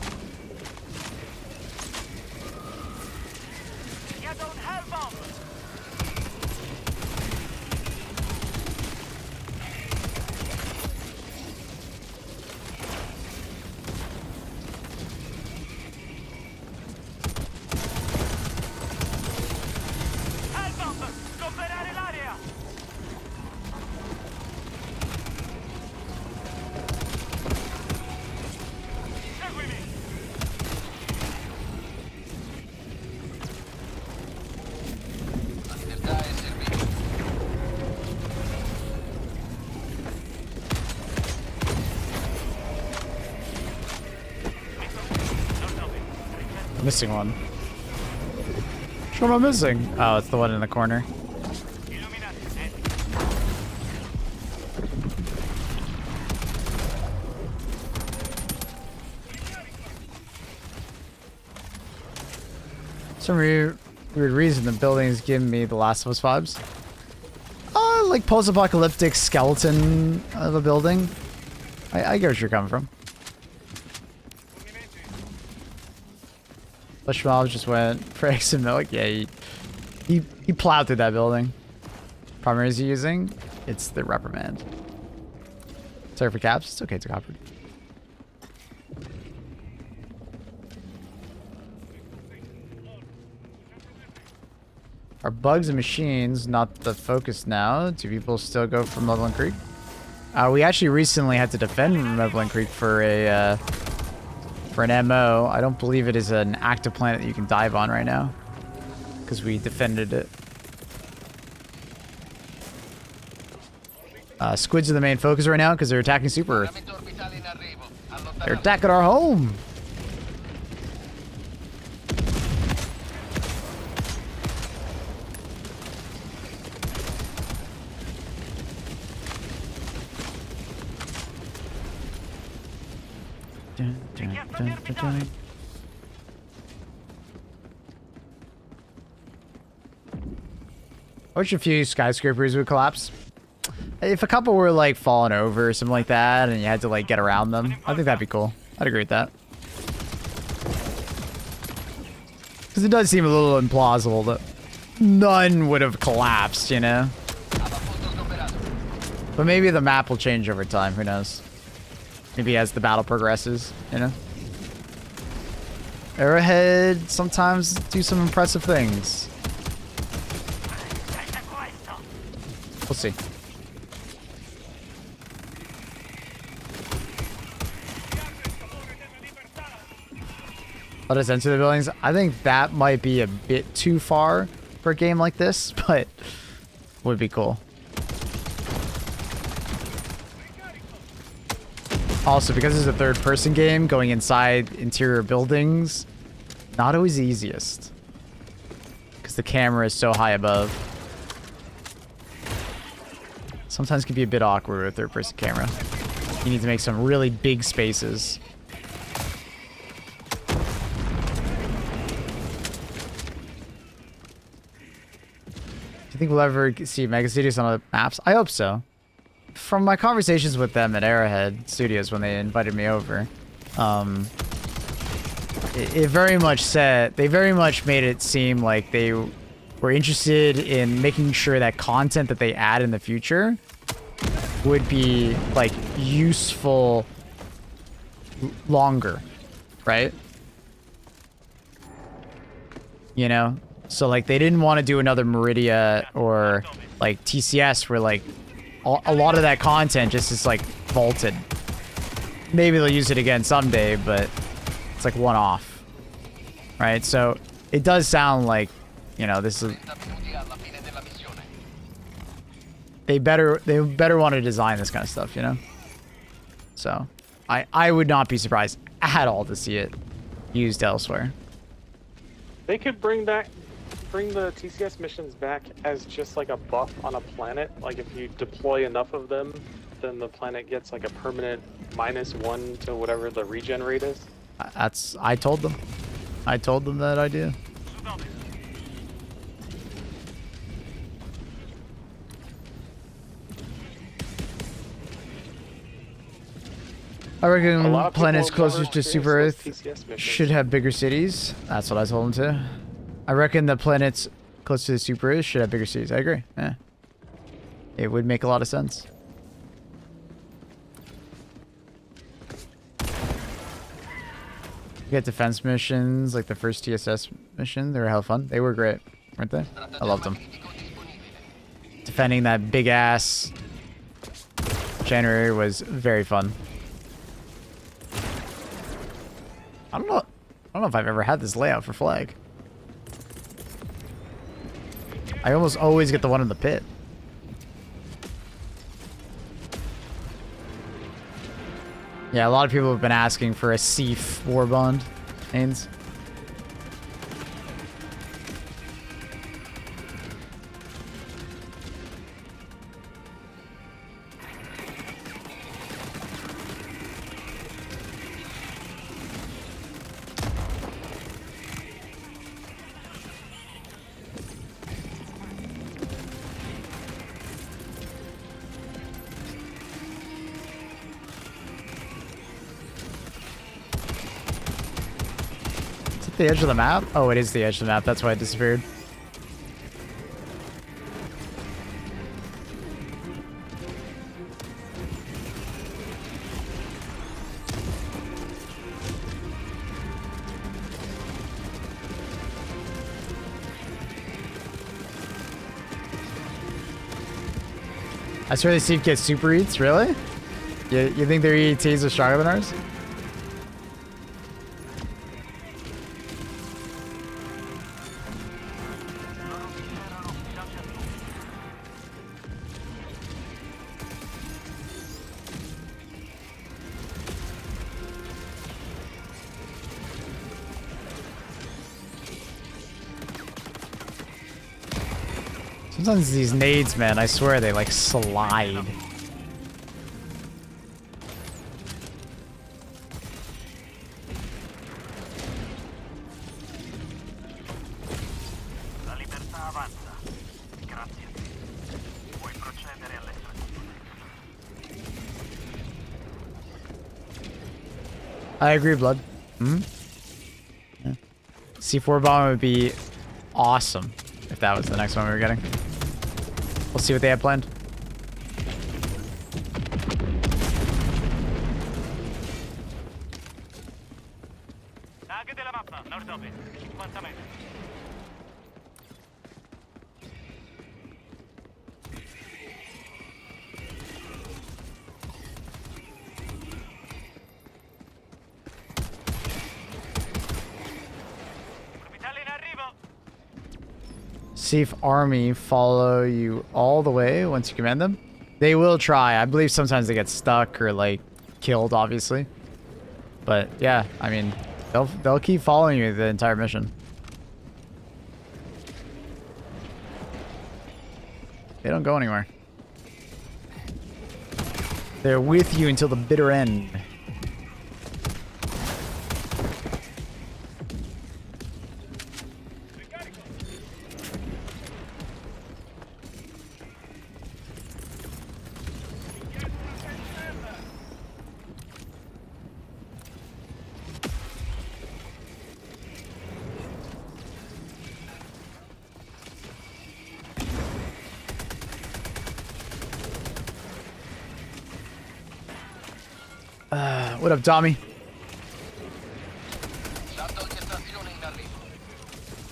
Missing one. Which one am I missing? Oh, it's the one in the corner. Some weird reason the building is giving me the Last of Us vibes. Like post-apocalyptic skeleton of a building. I get where you're coming from. Bushmallow just went for eggs and milk. Yeah, he plowed through that building. Primary is he using? It's the reprimand. Sorry for caps. It's okay to copper. Are bugs and machines not the focus now? Do people still go for Leveling Creek? We actually recently had to defend Leveling Creek for a for an MO. I don't believe it is an active planet that you can dive on right now, because we defended it. Squids are the main focus right now because they're attacking Super Earth. They're attacking our home. I wish a few skyscrapers would collapse. If a couple were like falling over or something like that and you had to like get around them, I think that'd be cool. I'd agree with that. Because it does seem a little implausible that none would have collapsed, you know? But maybe the map will change over time, who knows? Maybe as the battle progresses, you know? Arrowhead sometimes do some impressive things. We'll see. Let us enter the buildings. I think that might be a bit too far for a game like this, but would be cool. Also, because it's a third-person game, going inside interior buildings, not always the easiest. Because the camera is so high above. Sometimes can be a bit awkward with a third-person camera. You need to make some really big spaces. Do you think we'll ever see Mega Studios on other maps? I hope so. From my conversations with them at Arrowhead Studios when they invited me over, it very much said, they very much made it seem like they were interested in making sure that content that they add in the future would be like useful longer, right? You know, so like they didn't want to do another Meridia or like TCS where like a lot of that content just is like vaulted. Maybe they'll use it again someday, but it's like one off, right? So it does sound like, you know, this is, they better want to design this kind of stuff, you know? So I would not be surprised at all to see it used elsewhere. They could bring the TCS missions back as just like a buff on a planet. Like if you deploy enough of them, then the planet gets like a permanent -1 to whatever the regen rate is. I told them that idea. I reckon planets closer to Super Earth should have bigger cities. That's what I told him too. I reckon the planets close to the Super Earth should have bigger cities. I agree. Yeah. It would make a lot of sense. You get defense missions like the first TSS mission. They were hella fun. They were great, weren't they? I loved them. Defending that big ass generator was very fun. I don't know if I've ever had this layout for flag. I almost always get the one in the pit. Yeah, a lot of people have been asking for a Seaf Warbond. Ains. The edge of the map? Oh, it is the edge of the map. That's why it disappeared. I swear they see get super eats, really? You think their EATs are stronger than ours? Sometimes these nades, man, I swear they like slide. La libertà avanza. Grazie. Puoi procedere all'estrazione. I agree, Blood. Hmm? Yeah. C4 bomb would be awesome if that was the next one we were getting. We'll see what they have planned. Target della mappa, nord-ovest, 50 metri. Orbitale in arrivo. See if army follow you all the way once you command them. They will try. I believe sometimes they get stuck or like killed, obviously. But yeah, I mean, they'll keep following you the entire mission. They don't go anywhere. They're with you until the bitter end. What up, Tommy?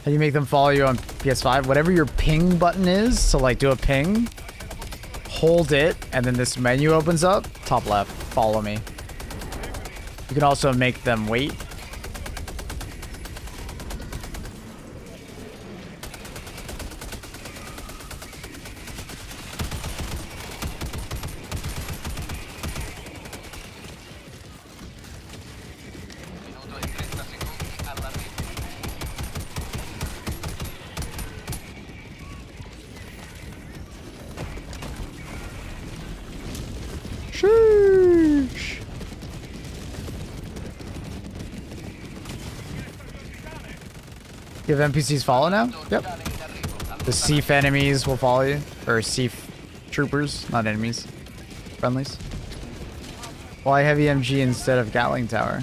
How do you make them follow you on PS5? Whatever your ping button is, so like do a ping, hold it, and then this menu opens up. Top left, follow me. You can also make them wait. Sheesh. You have NPCs follow now? Yep. The Seaf enemies will follow you. Or Seaf troopers, not enemies. Friendlies. Why heavy MG instead of Gatling Tower?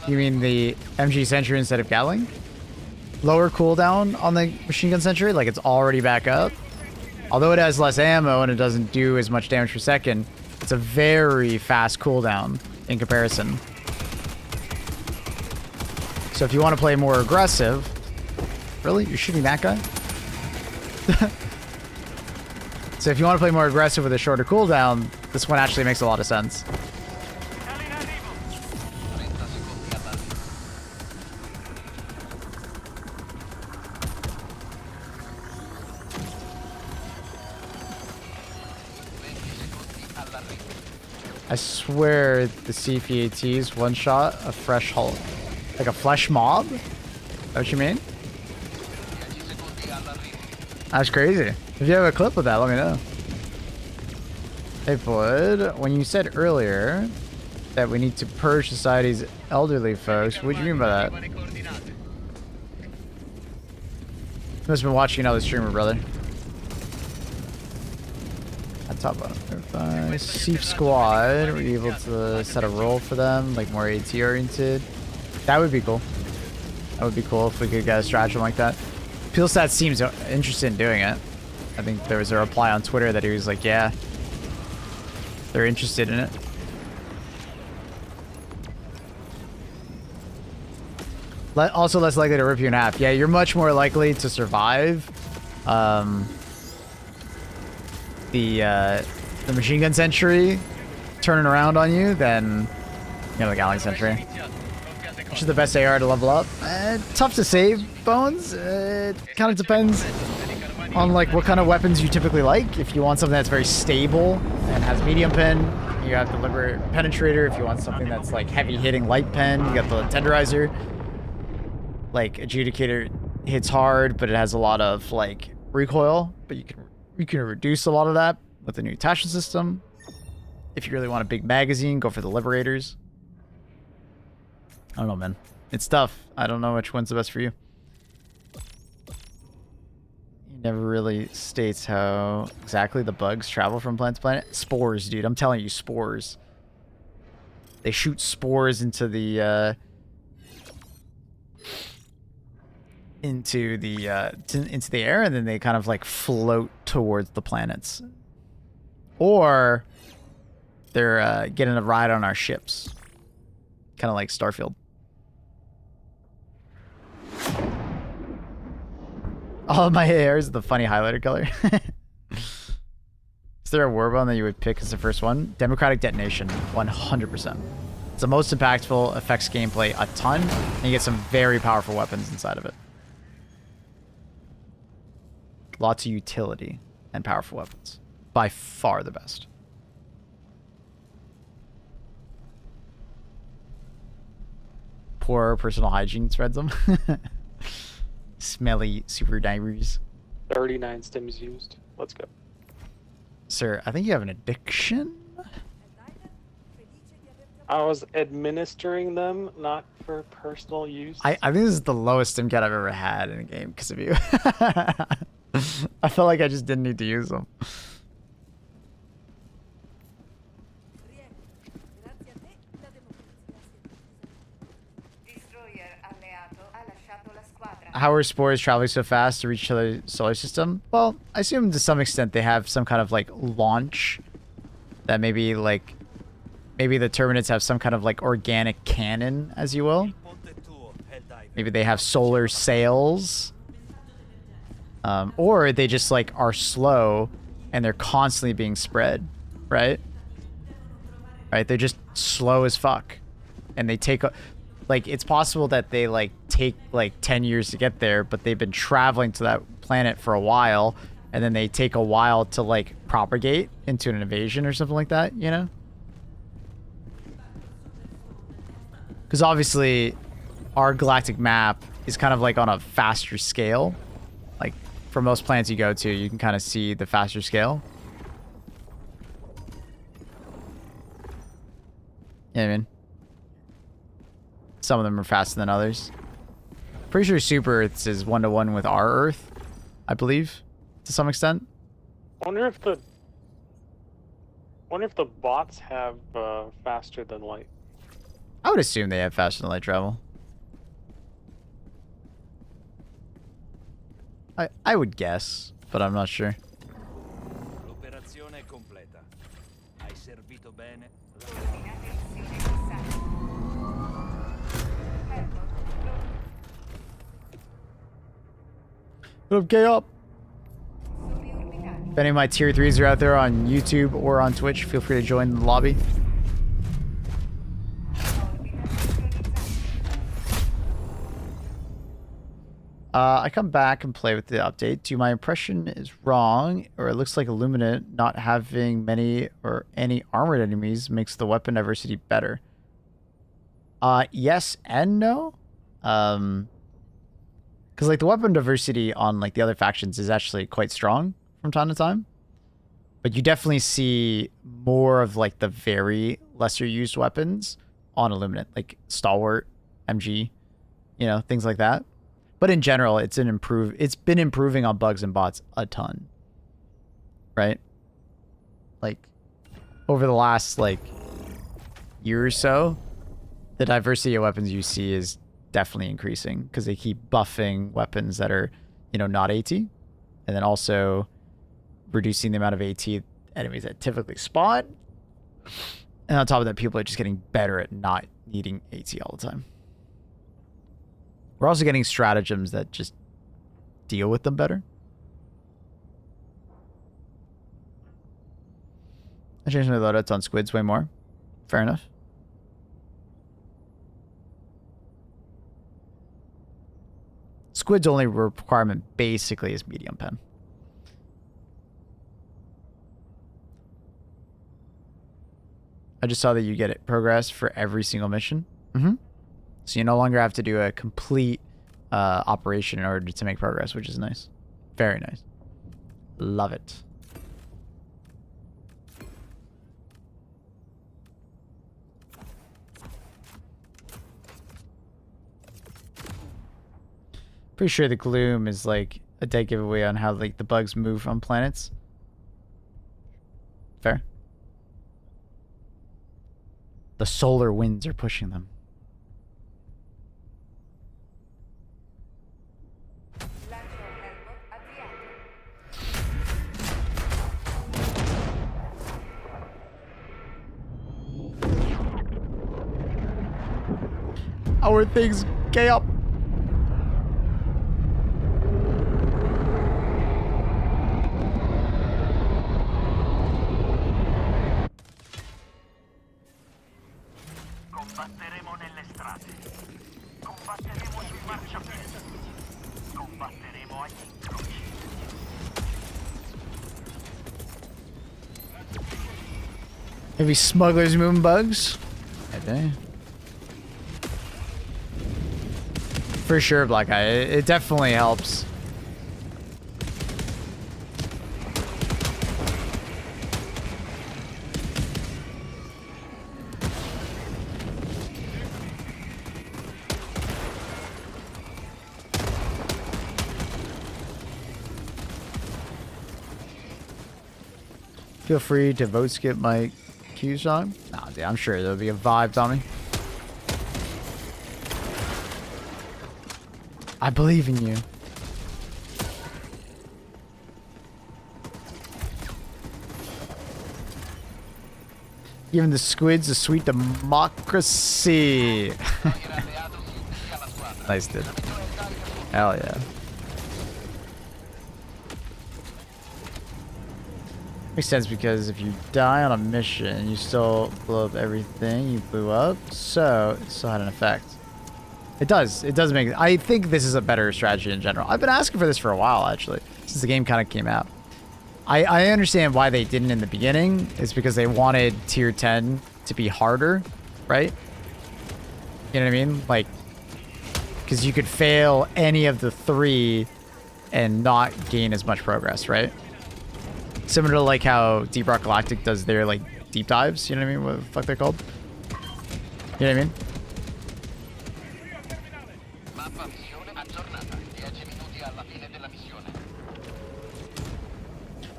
You mean the MG Sentry instead of Gatling? Lower cooldown on the machine gun Sentry? Like it's already back up? Although it has less ammo and it doesn't do as much damage per second, it's a very fast cooldown in comparison. So if you want to play more aggressive... Really? You're shooting that guy? So if you want to play more aggressive with a shorter cooldown, this one actually makes a lot of sense. I swear the CPATs one shot a fresh hull. Like a flesh mob? Is that what you mean? That's crazy. If you have a clip of that, let me know. Hey Bud, when you said earlier that we need to purge society's elderly folks, what do you mean by that? You must have been watching another streamer, brother. Top bottom. Seaf squad, were you able to set a role for them, like more AT oriented? That would be cool. That would be cool if we could get a stratagem like that. Peelstat seems interested in doing it. I think there was a reply on Twitter that he was like, yeah, they're interested in it. Also less likely to rip you in half. Yeah, you're much more likely to survive the machine gun sentry turning around on you than, you know, the Gatling sentry. Which is the best AR to level up. Tough to save, Bones. It kind of depends on like what kind of weapons you typically like. If you want something that's very stable and has medium pen, you have the Liberate Penetrator. If you want something that's like heavy hitting light pen, you got the Tenderizer. Like Adjudicator hits hard, but it has a lot of like recoil, but you can reduce a lot of that with the new attachment system. If you really want a big magazine, go for the Liberators. I don't know, man. It's tough. I don't know which one's the best for you. He never really states how exactly the bugs travel from planet to planet. Spores, dude. I'm telling you, spores. They shoot spores into the into the air, and then they kind of like float towards the planets. Or they're getting a ride on our ships. Kind of like Starfield. All of my hair is the funny highlighter color. Is there a warbone that you would pick as the first one? Democratic Detonation, 100%. It's the most impactful, affects gameplay a ton, and you get some very powerful weapons inside of it. Lots of utility and powerful weapons. By far the best. Poor personal hygiene spreads them. Smelly super divers. 39 stims used. Let's go. Sir, I think you have an addiction? I was administering them, not for personal use. I think this is the lowest stim count I've ever had in a game because of you. I felt like I just didn't need to use them. How are spores traveling so fast to reach the solar system? Well, I assume to some extent they have some kind of like launch that maybe the Terminids have some kind of like organic cannon, as you will. Maybe they have solar sails. Or they just like are slow and they're constantly being spread, right? Right? They're just slow as fuck. And they take like, it's possible that they like take like 10 years to get there, but they've been traveling to that planet for a while, and then they take a while to like propagate into an invasion or something like that, you know? Because obviously our galactic map is kind of like on a faster scale. Like for most planets you go to, you can kind of see the faster scale. Yeah, I mean, some of them are faster than others. Pretty sure Super Earths is 1-to-1 with our Earth, I believe, to some extent. Wonder if the bots have faster than light. I would assume they have faster than light travel. I would guess, but I'm not sure. L'operazione è completa. Hai servito bene. What up, K-Up? If any of my tier 3s are out there on YouTube or on Twitch, feel free to join the lobby. I come back and play with the update. Do my impression is wrong, or it looks like Illuminate not having many or any armored enemies makes the weapon diversity better? Yes and no. Because like the weapon diversity on like the other factions is actually quite strong from time to time. But you definitely see more of like the very lesser used weapons on Illuminate, like Stalwart, MG, you know, things like that. But in general, it's been improving on bugs and bots a ton. Right? Like over the last like year or so, the diversity of weapons you see is definitely increasing because they keep buffing weapons that are, you know, not AT, and then also reducing the amount of AT enemies that typically spawn. And on top of that, people are just getting better at not needing AT all the time. We're also getting stratagems that just deal with them better. I changed my loadouts on squids way more. Fair enough. Squid's only requirement basically is medium pen. I just saw that you get it progress for every single mission. So you no longer have to do a complete operation in order to make progress, which is nice. Very nice. Love it. Pretty sure the gloom is like a dead giveaway on how like the bugs move on planets. Fair. The solar winds are pushing them. Our things gay up. Combatteremo nelle strade. Combatteremo sui marciapiedi. Combatteremo agli incroci. Maybe smugglers moving bugs? Maybe. For sure, Black Eye. It definitely helps. Feel free to vote skip my Q song. Nah, dude, I'm sure there'll be a vibe, Tommy. I believe in you. Giving the squids a sweet democracy. Nice, dude. Hell yeah. Makes sense because if you die on a mission, you still blow up everything you blew up, so it still had an effect. It does. It does make... I think this is a better strategy in general. I've been asking for this for a while, actually, since the game kind of came out. I understand why they didn't in the beginning. It's because they wanted tier 10 to be harder, right? You know what I mean? Like, because you could fail any of the 3 and not gain as much progress, right? Similar to like how Deep Rock Galactic does their like deep dives, you know what I mean? What the fuck they're called? You know what I mean?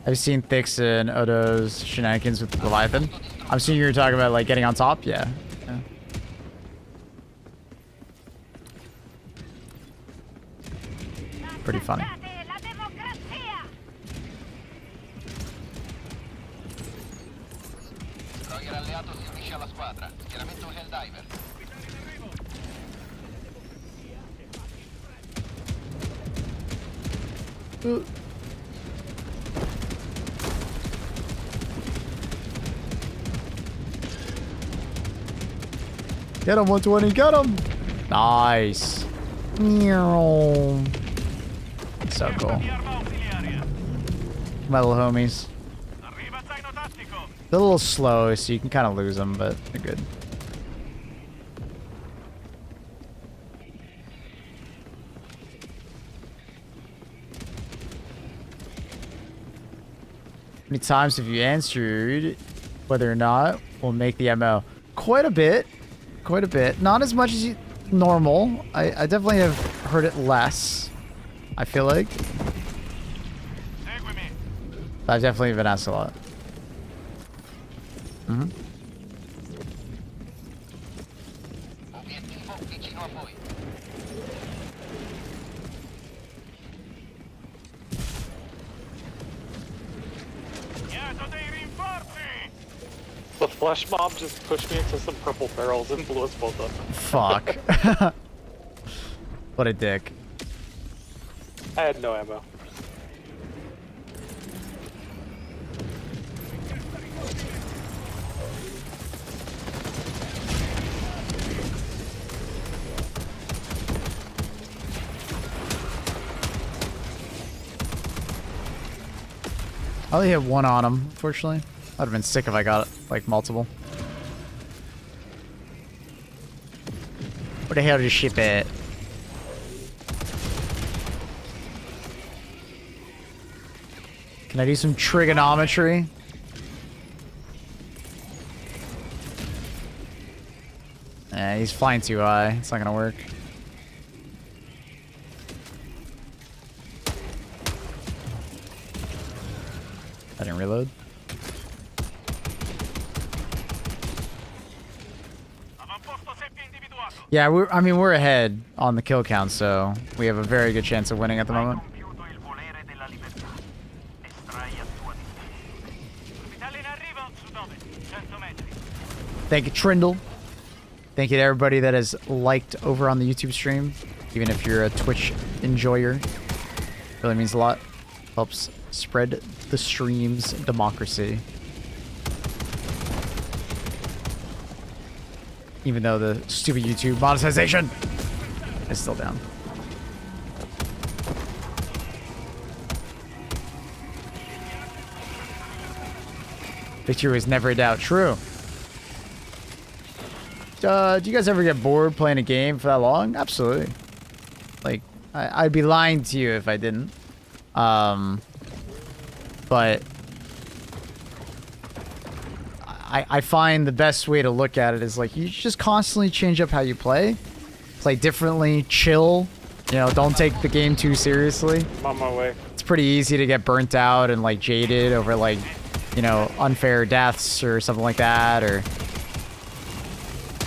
I've seen Thix and Odo's shenanigans with Leviathan. I'm assuming you're talking about like getting on top, yeah. Pretty funny. Get him, 120, get him! Nice. So cool. My little homies. They're a little slow, so you can kind of lose them, but they're good. How many times have you answered whether or not we'll make the MO? Quite a bit. Quite a bit. Not as much as normal. I definitely have heard it less, I feel like. I've definitely been asked a lot. Mm-hmm. The flesh mob just pushed me into some purple barrels and blew us both up. Fuck. What a dick. I had no ammo. I only hit one on him, unfortunately. I'd have been sick if I got like multiple. Where the hell did you ship it? Can I do some trigonometry? He's flying too high. It's not gonna work. I didn't reload. Yeah, we're ahead on the kill count, so we have a very good chance of winning at the moment. Thank you, Trindle. Thank you to everybody that has liked over on the YouTube stream, even if you're a Twitch enjoyer. Really means a lot. Helps spread the stream's democracy. Even though the stupid YouTube monetization is still down. Victory was never a doubt. True. Do you guys ever get bored playing a game for that long? Absolutely. Like, I'd be lying to you if I didn't. But I find the best way to look at it is like you just constantly change up how you play differently, chill, you know, don't take the game too seriously. I'm on my way. It's pretty easy to get burnt out and like jaded over like, you know, unfair deaths or something like that, or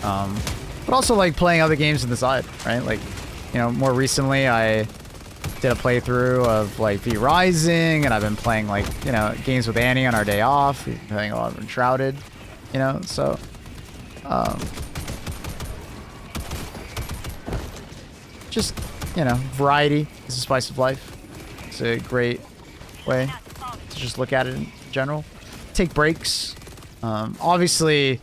but also like playing other games on the side, right? Like, you know, more recently I did a playthrough of like V Rising, and I've been playing like, you know, games with Annie on our day off. We've been playing a lot of Enshrouded, you know, so just, you know, variety is the spice of life. It's a great way to just look at it in general. Take breaks. Obviously,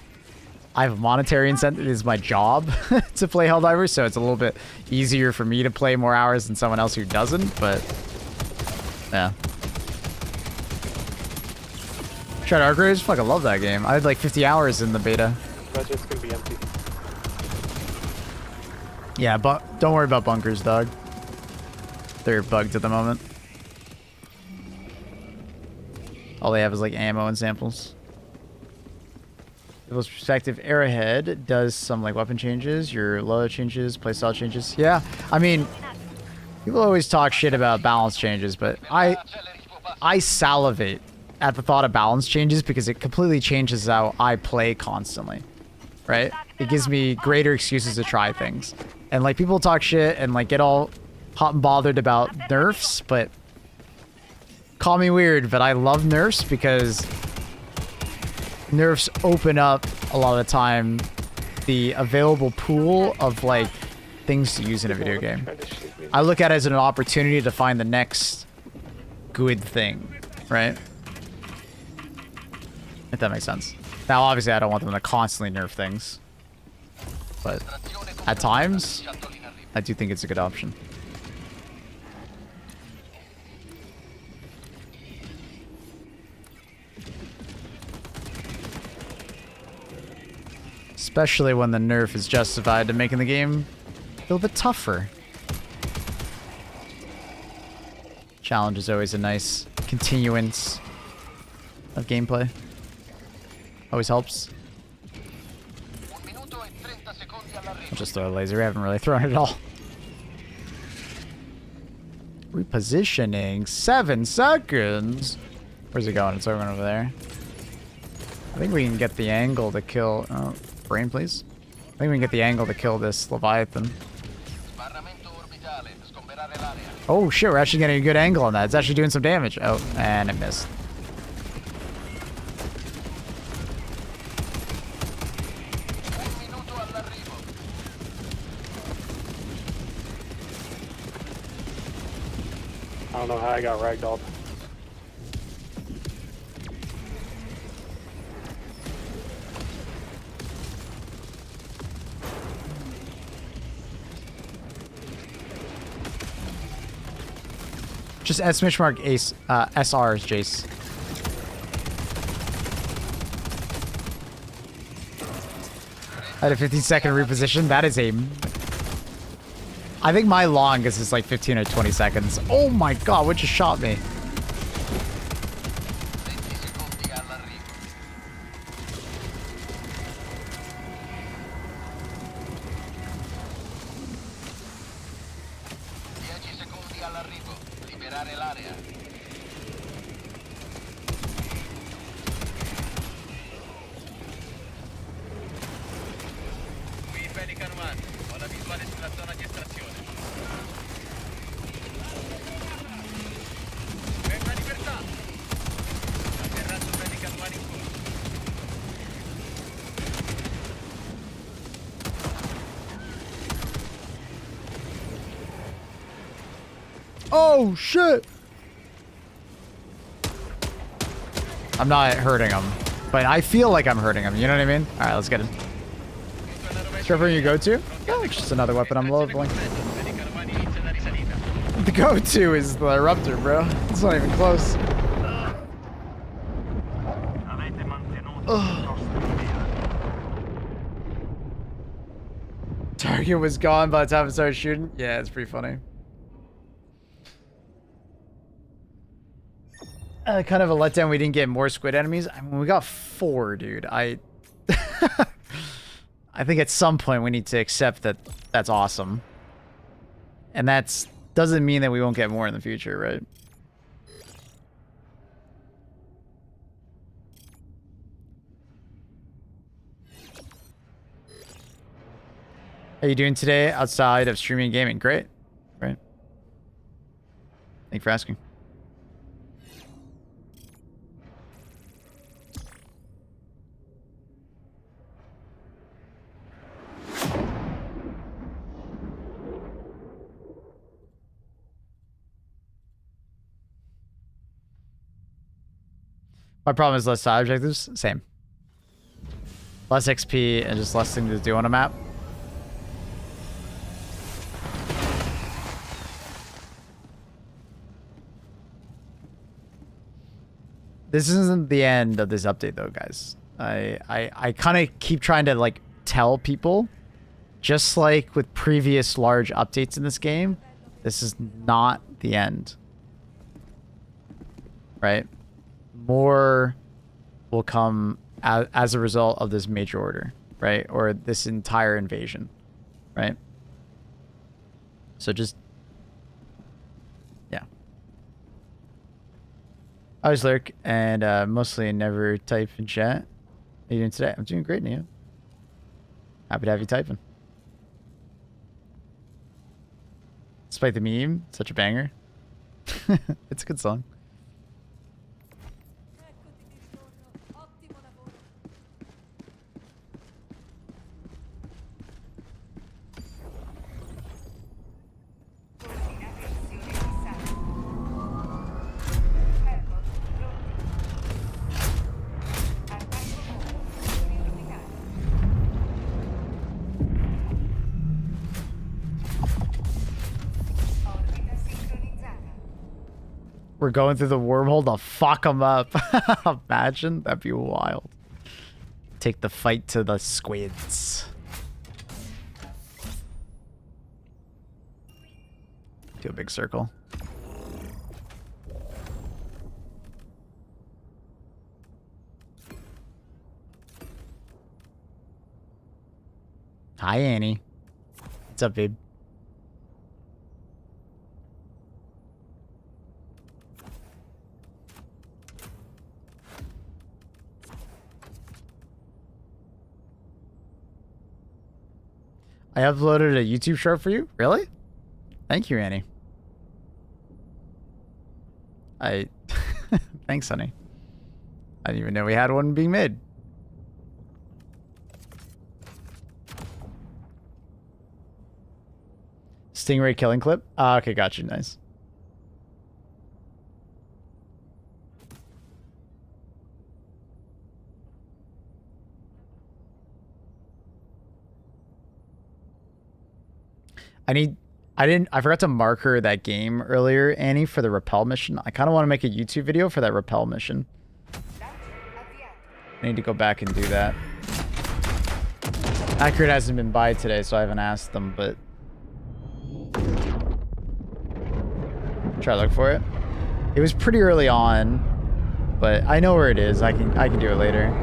I have a monetary incentive. It is my job to play Helldivers, so it's a little bit easier for me to play more hours than someone else who doesn't, but yeah. Tried Arc Raiders? Fucking love that game. I had like 50 hours in the beta. Budget's gonna be empty. Yeah, but don't worry about bunkers, dog. They're bugged at the moment. All they have is like ammo and samples. People's perspective, Arrowhead does some like weapon changes, your loadout changes, playstyle changes. Yeah, I mean, people always talk shit about balance changes, but I salivate at the thought of balance changes because it completely changes how I play constantly, right? It gives me greater excuses to try things. And like people talk shit and like get all hot and bothered about nerfs, but call me weird, but I love nerfs because nerfs open up a lot of the time the available pool of like things to use in a video game. I look at it as an opportunity to find the next good thing, right? If that makes sense. Now, obviously, I don't want them to constantly nerf things, but at times, I do think it's a good option. Especially when the nerf is justified to making the game a little bit tougher. Challenge is always a nice continuance of gameplay. Always helps. I'll just throw a laser. I haven't really thrown it at all. Repositioning. 7 seconds. Where's it going? It's over there. I think we can get the angle to kill... Oh, brain, please. I think we can get the angle to kill this Leviathan. Oh, shit. We're actually getting a good angle on that. It's actually doing some damage. Oh, and it missed. I don't know how I got ragdolled. Just S mark ace SRs, Jace. I had a 15-second reposition. That is a... I think my longest is like 15 or 20 seconds. Oh my god, what just shot me? Oh shit! I'm not hurting him, but I feel like I'm hurting him. You know what I mean? All right, let's get him. Trevor, you go to? Oh, it's just another weapon I'm leveling. The go-to is the Eruptor, bro. It's not even close. Avete mantenuto Target was gone by the time I started shooting. Yeah, it's pretty funny. Kind of a letdown we didn't get more squid enemies. I mean, we got 4, dude. I think at some point we need to accept that that's awesome. And that's doesn't mean that we won't get more in the future, right? How you doing today outside of streaming and gaming? Great. Right. Thank you for asking. My problem is less side objectives. Same. Less XP and just less things to do on a map. This isn't the end of this update though, guys. I kind of keep trying to like tell people, just like with previous large updates in this game, this is not the end. Right? More will come as a result of this major order, right? Or this entire invasion, right? So just, yeah. I always lurk and mostly never type in chat. How you doing today? I'm doing great, Neo. Happy to have you typing. Despite the meme, such a banger. It's a good song. We're going through the wormhole to fuck them up. Imagine. That'd be wild. Take the fight to the squids. Do a big circle. Hi, Annie. What's up, babe? I uploaded a YouTube short for you? Really? Thank you, Annie. Thanks, honey. I didn't even know we had one being made. Stingray killing clip? Ah, okay, got you. Nice. I forgot to mark her that game earlier, Annie, for the rappel mission. I kind of want to make a YouTube video for that rappel mission. I need to go back and do that. Accurate hasn't been by today, so I haven't asked them, but try to look for it. It was pretty early on, but I know where it is. I can do it later.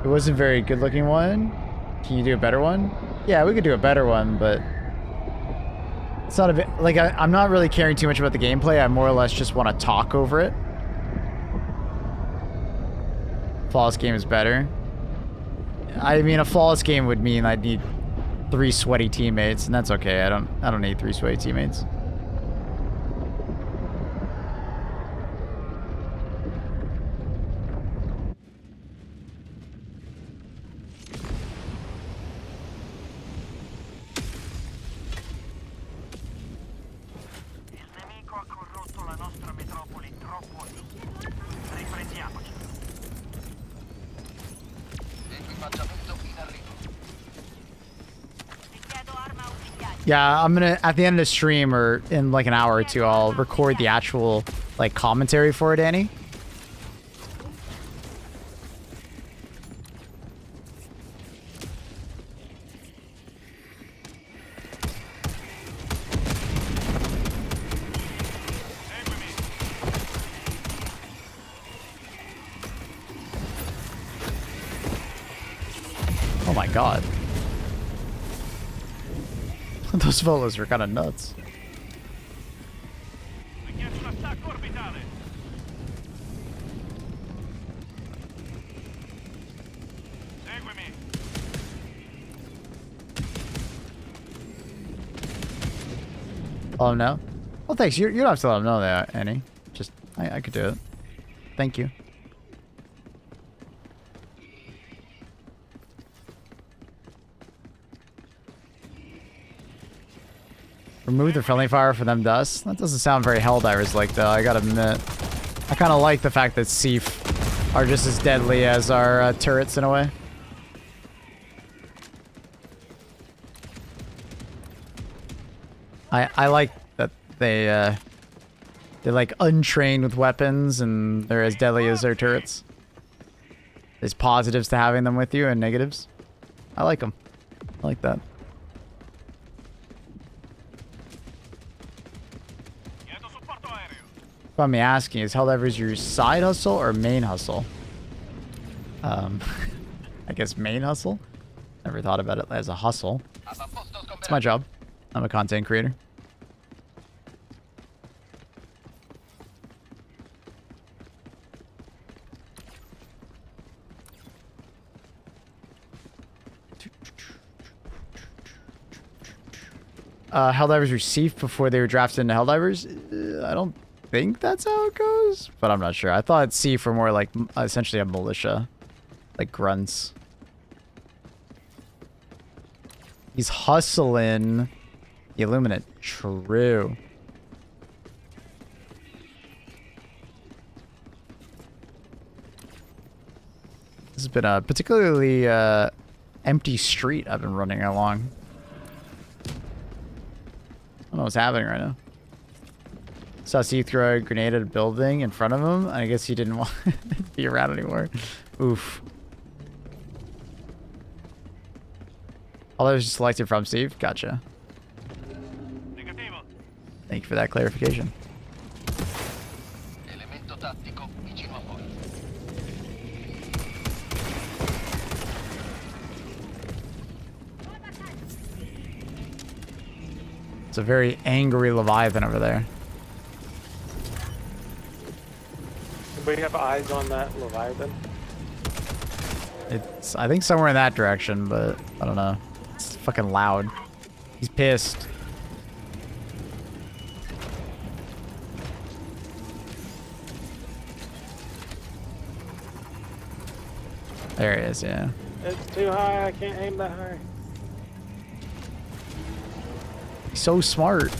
It wasn't a very good looking one. Can you do a better one? Yeah, we could do a better one, but it's not a bit like I'm not really caring too much about the gameplay. I more or less just want to talk over it. Flawless game is better. I mean, a flawless game would mean I'd need 3 sweaty teammates, and that's okay. I don't need 3 sweaty teammates. Equipaggiamento in arrivo. Richiedo arma ausiliaria. Yeah, I'm gonna at the end of the stream or in like an hour or two, I'll record the actual like commentary for it, Annie. Oh my god. Those fellows are kind of nuts. Richiesto un attacco orbitale. Seguimi. Oh no. Well, thanks. You don't have to let them know that, Annie. Just I could do it. Thank you. Remove the friendly fire for them dust? That doesn't sound very Helldivers like though, I gotta admit. I kind of like the fact that Seaf are just as deadly as our turrets in a way. I like that they're like untrained with weapons and they're as deadly as their turrets. There's positives to having them with you and negatives. I like them. I like that. Chiedo supporto aereo. If I'm asking, is Helldivers your side hustle or main hustle? I guess main hustle? Never thought about it as a hustle. It's my job. I'm a content creator. Helldivers received before they were drafted into Helldivers? I don't think that's how it goes, but I'm not sure. I thought Seaf were more like essentially a militia, like grunts. He's hustling the Illuminate. True. This has been a particularly empty street I've been running along. I don't know what's happening right now. Saw Steve throw a grenade at a building in front of him. I guess he didn't want to be around anymore. Oof. All that was selected from Steve? Gotcha. Negativo. Thank you for that clarification. Elemento tattico vicino a voi. It's a very angry Leviathan over there. Anybody have eyes on that Leviathan? It's, I think somewhere in that direction, but I don't know. It's fucking loud. He's pissed. There he is, yeah. It's too high, I can't aim that high. He's so smart.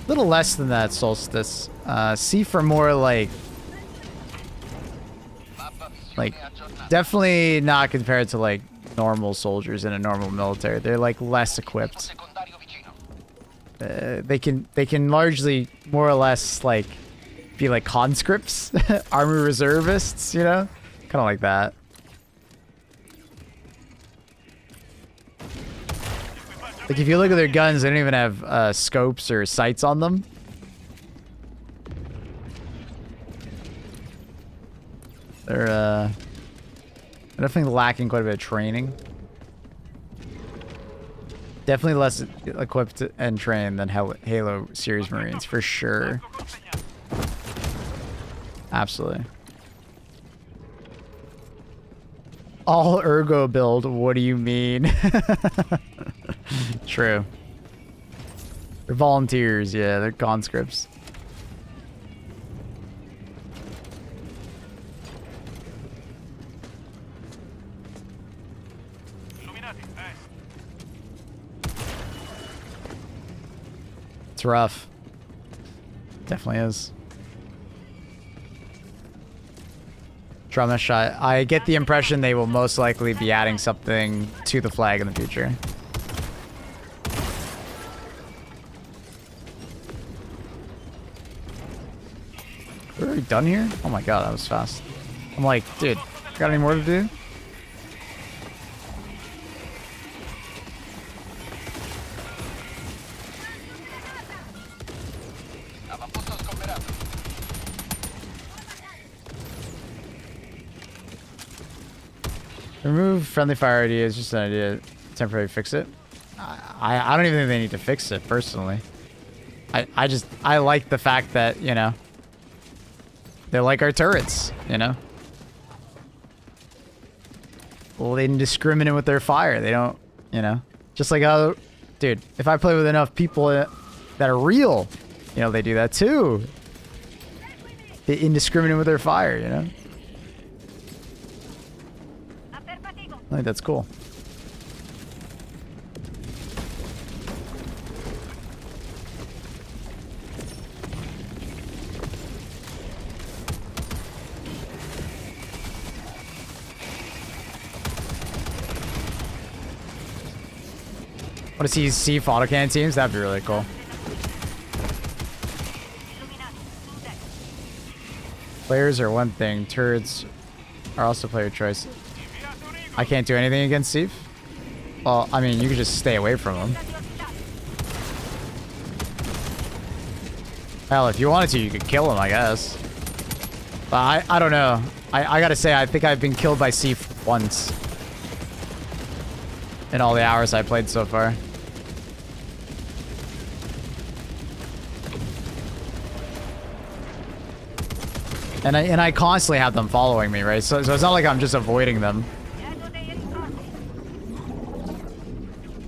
A little less than that, Solstice. C for more like definitely not compared to like normal soldiers in a normal military. They're like less equipped. They can largely more or less like be like conscripts, army reservists, you know, kind of like that. Like if you look at their guns, they don't even have scopes or sights on them. They're definitely lacking quite a bit of training. Definitely less equipped and trained than Halo series Marines, for sure. Absolutely. All ergo build, what do you mean? True. They're volunteers, yeah, they're conscripts. It's rough. Definitely is. Drumish, I get the impression they will most likely be adding something to the flag in the future. We're already done here? Oh my god, that was fast. I'm like, dude, got any more to do? Remove friendly fire idea is just an idea to temporarily fix it. I don't even think they need to fix it, personally. I like the fact that, you know, they're like our turrets, you know? Well, they indiscriminate with their fire. They don't, you know? Just like how, dude, if I play with enough people that are real, you know, they do that too. They indiscriminate with their fire, you know? I think that's cool. Want to see autocannon teams? That'd be really cool. Players are one thing. Turrets are also player choice. I can't do anything against Steve? Well, I mean, you could just stay away from him. Hell, if you wanted to, you could kill him, I guess. But I don't know. I gotta say, I think I've been killed by Sif once. In all the hours I played so far. And I constantly have them following me, right? So it's not like I'm just avoiding them.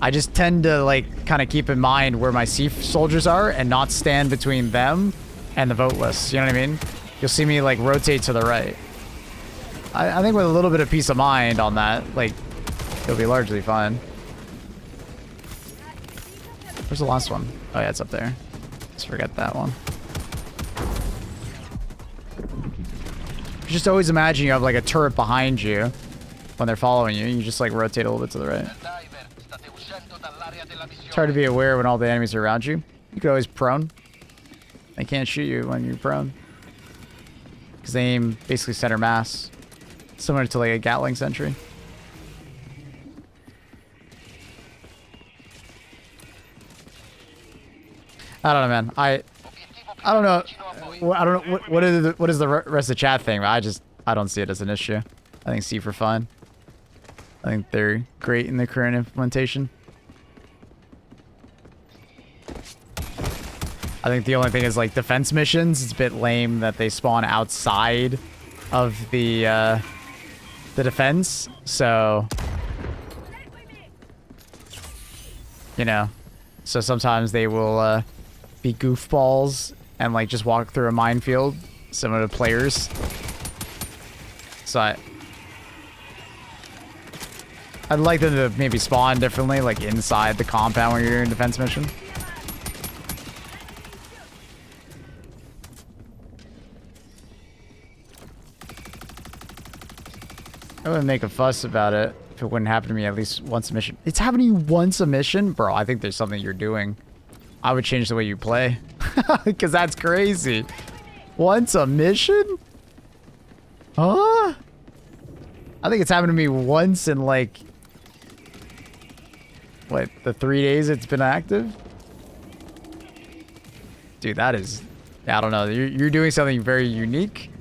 I just tend to, like, kind of keep in mind where my Sif soldiers are and not stand between them and the vote list. You know what I mean? You'll see me, like, rotate to the right. I think with a little bit of peace of mind on that, like, it'll be largely fine. Where's the last one? Oh, yeah, it's up there. Let's forget that one. Just always imagine you have, like, a turret behind you when they're following you. You just, like, rotate a little bit to the right. It's hard to be aware when all the enemies are around you. You could always prone. They can't shoot you when you're prone. Because they aim basically center mass. Similar to, like, a Gatling sentry. I don't know, man. I don't know. I don't know what is the rest of the chat thing. I don't see it as an issue. I think C for fine. I think they're great in the current implementation. I think the only thing is, like, defense missions. It's a bit lame that they spawn outside of the defense. So, you know, so sometimes they will be goofballs and, like, just walk through a minefield, similar to players. So I'd like them to maybe spawn differently, like inside the compound when you're doing a defense mission. I wouldn't make a fuss about it if it wouldn't happen to me at least once a mission. It's happening to you once a mission? Bro, I think there's something you're doing. I would change the way you play. Because that's crazy. Once a mission? Huh? I think it's happened to me once in, like, what, the 3 days it's been active? Dude, that is... I don't know. You're doing something very unique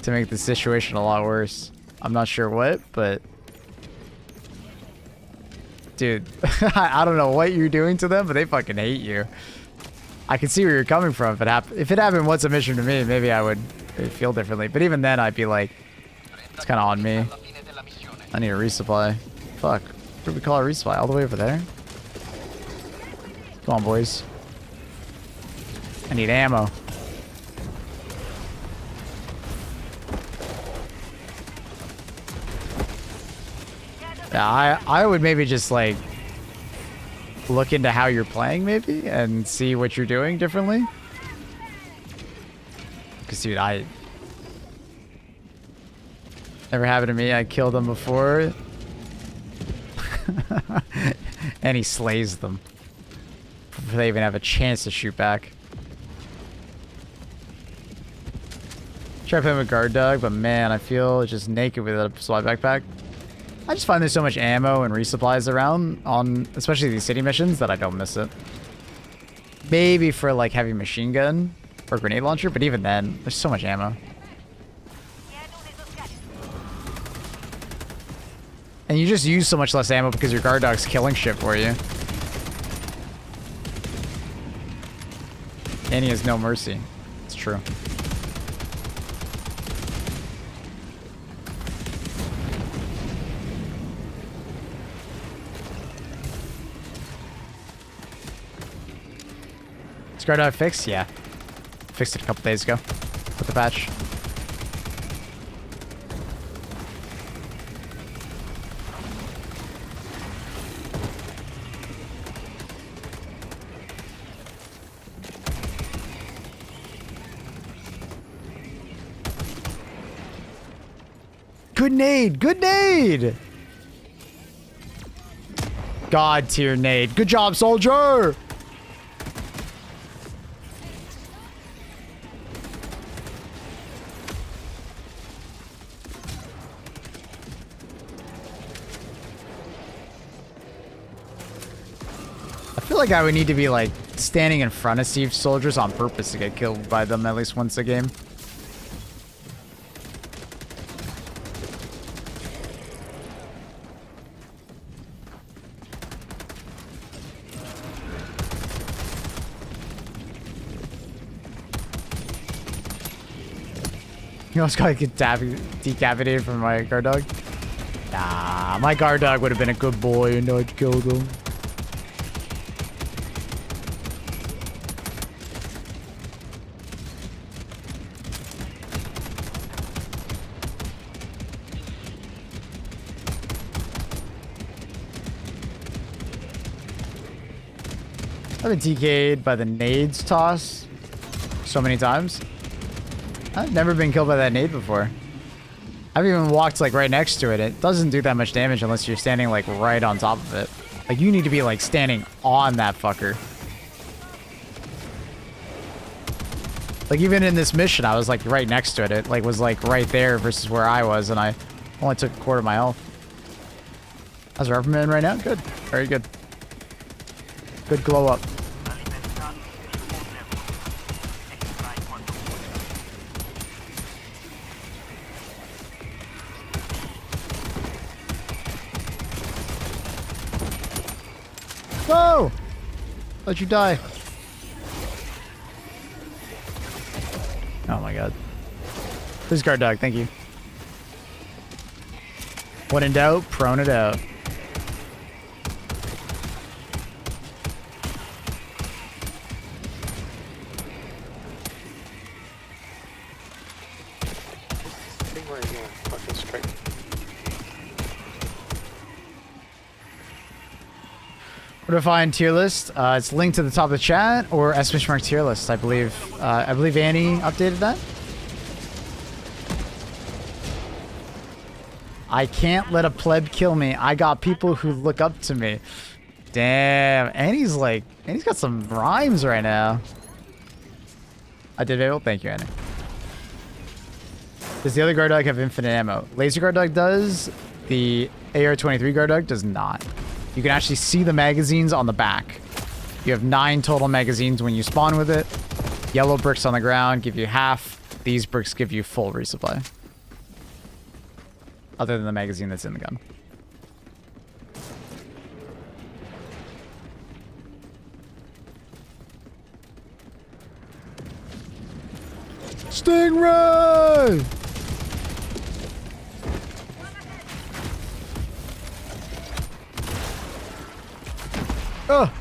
to make the situation a lot worse. I'm not sure what, but... Dude, I don't know what you're doing to them, but they fucking hate you. I can see where you're coming from. If it happened once a mission to me, maybe I would feel differently. But even then, I'd be like, it's kind of on me. I need a resupply. Fuck. What do we call a resupply? All the way over there? Come on, boys. I need ammo. Yeah, I would maybe just, like, look into how you're playing maybe and see what you're doing differently. Because, dude, never happened to me. I killed them before. And he slays them before they even have a chance to shoot back. Try playing with guard dog, but man, I feel just naked without a supply backpack. I just find there's so much ammo and resupplies around on especially these city missions that I don't miss it. Maybe for like heavy machine gun or grenade launcher, but even then, there's so much ammo. And you just use so much less ammo because your guard dog's killing shit for you. And he has no mercy. It's true. Is guard dog fixed? Yeah. Fixed it a couple days ago with the patch. Good nade! Good nade! God tier nade. Good job, soldier! I feel like I would need to be like standing in front of siege soldiers on purpose to get killed by them at least once a game. You almost got decapitated from my guard dog? Nah, my guard dog would have been a good boy and I'd killed him. I've been TK'd by the nades toss so many times. I've never been killed by that nade before. I've even walked like right next to it. It doesn't do that much damage unless you're standing like right on top of it. Like you need to be like standing on that fucker. Like even in this mission, I was like right next to it. It like was like right there versus where I was, and I only took a quarter of my health. How's Rubberman right now? Good. Very good. Good glow up. No! Let you die. Oh my god. Please guard dog, thank you. When in doubt, prone it out. Where to find tier list? It's linked to the top of the chat or !mark tier list, I believe. I believe Annie updated that. I can't let a pleb kill me. I got people who look up to me. Damn, Annie's got some rhymes right now. I did very well, thank you, Annie. Does the other guard dog have infinite ammo? Laser guard dog does. The AR-23 guard dog does not. You can actually see the magazines on the back. You have 9 total magazines when you spawn with it. Yellow bricks on the ground give you half. These bricks give you full resupply. Other than the magazine that's in the gun. Stingray! Oh!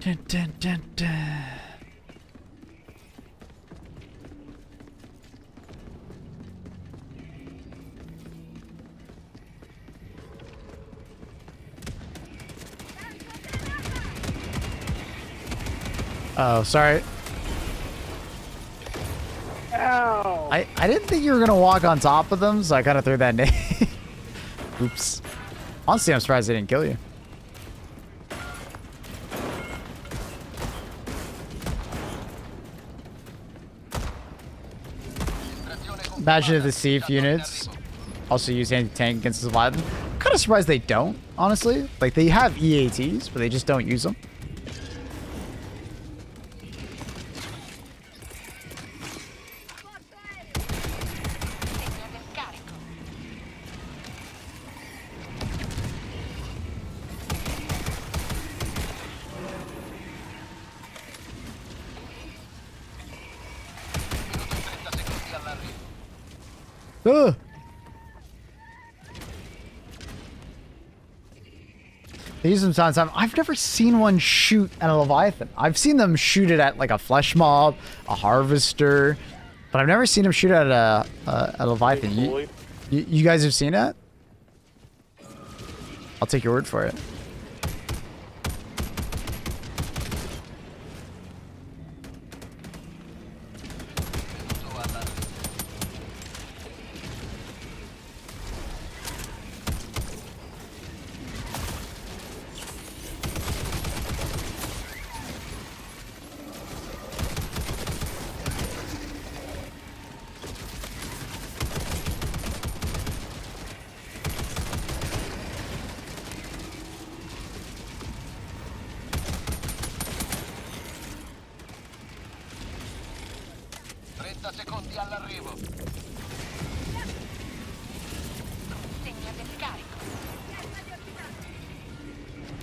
Dun, dun, dun, dun. Oh, sorry. Ow! I didn't think you were gonna walk on top of them, so I kind of threw that nade. Oops. Honestly, I'm surprised they didn't kill you. Imagine if the Siege units also use anti-tank against the Leviathan. I'm kind of surprised they don't, honestly. Like, they have EATs, but they just don't use them. Ugh. They use them sometimes. I've never seen one shoot at a Leviathan. I've seen them shoot it at like a flesh mob, a harvester, but I've never seen them shoot at a Leviathan. You guys have seen it? I'll take your word for it. Secondi all'arrivo. Segno del carico.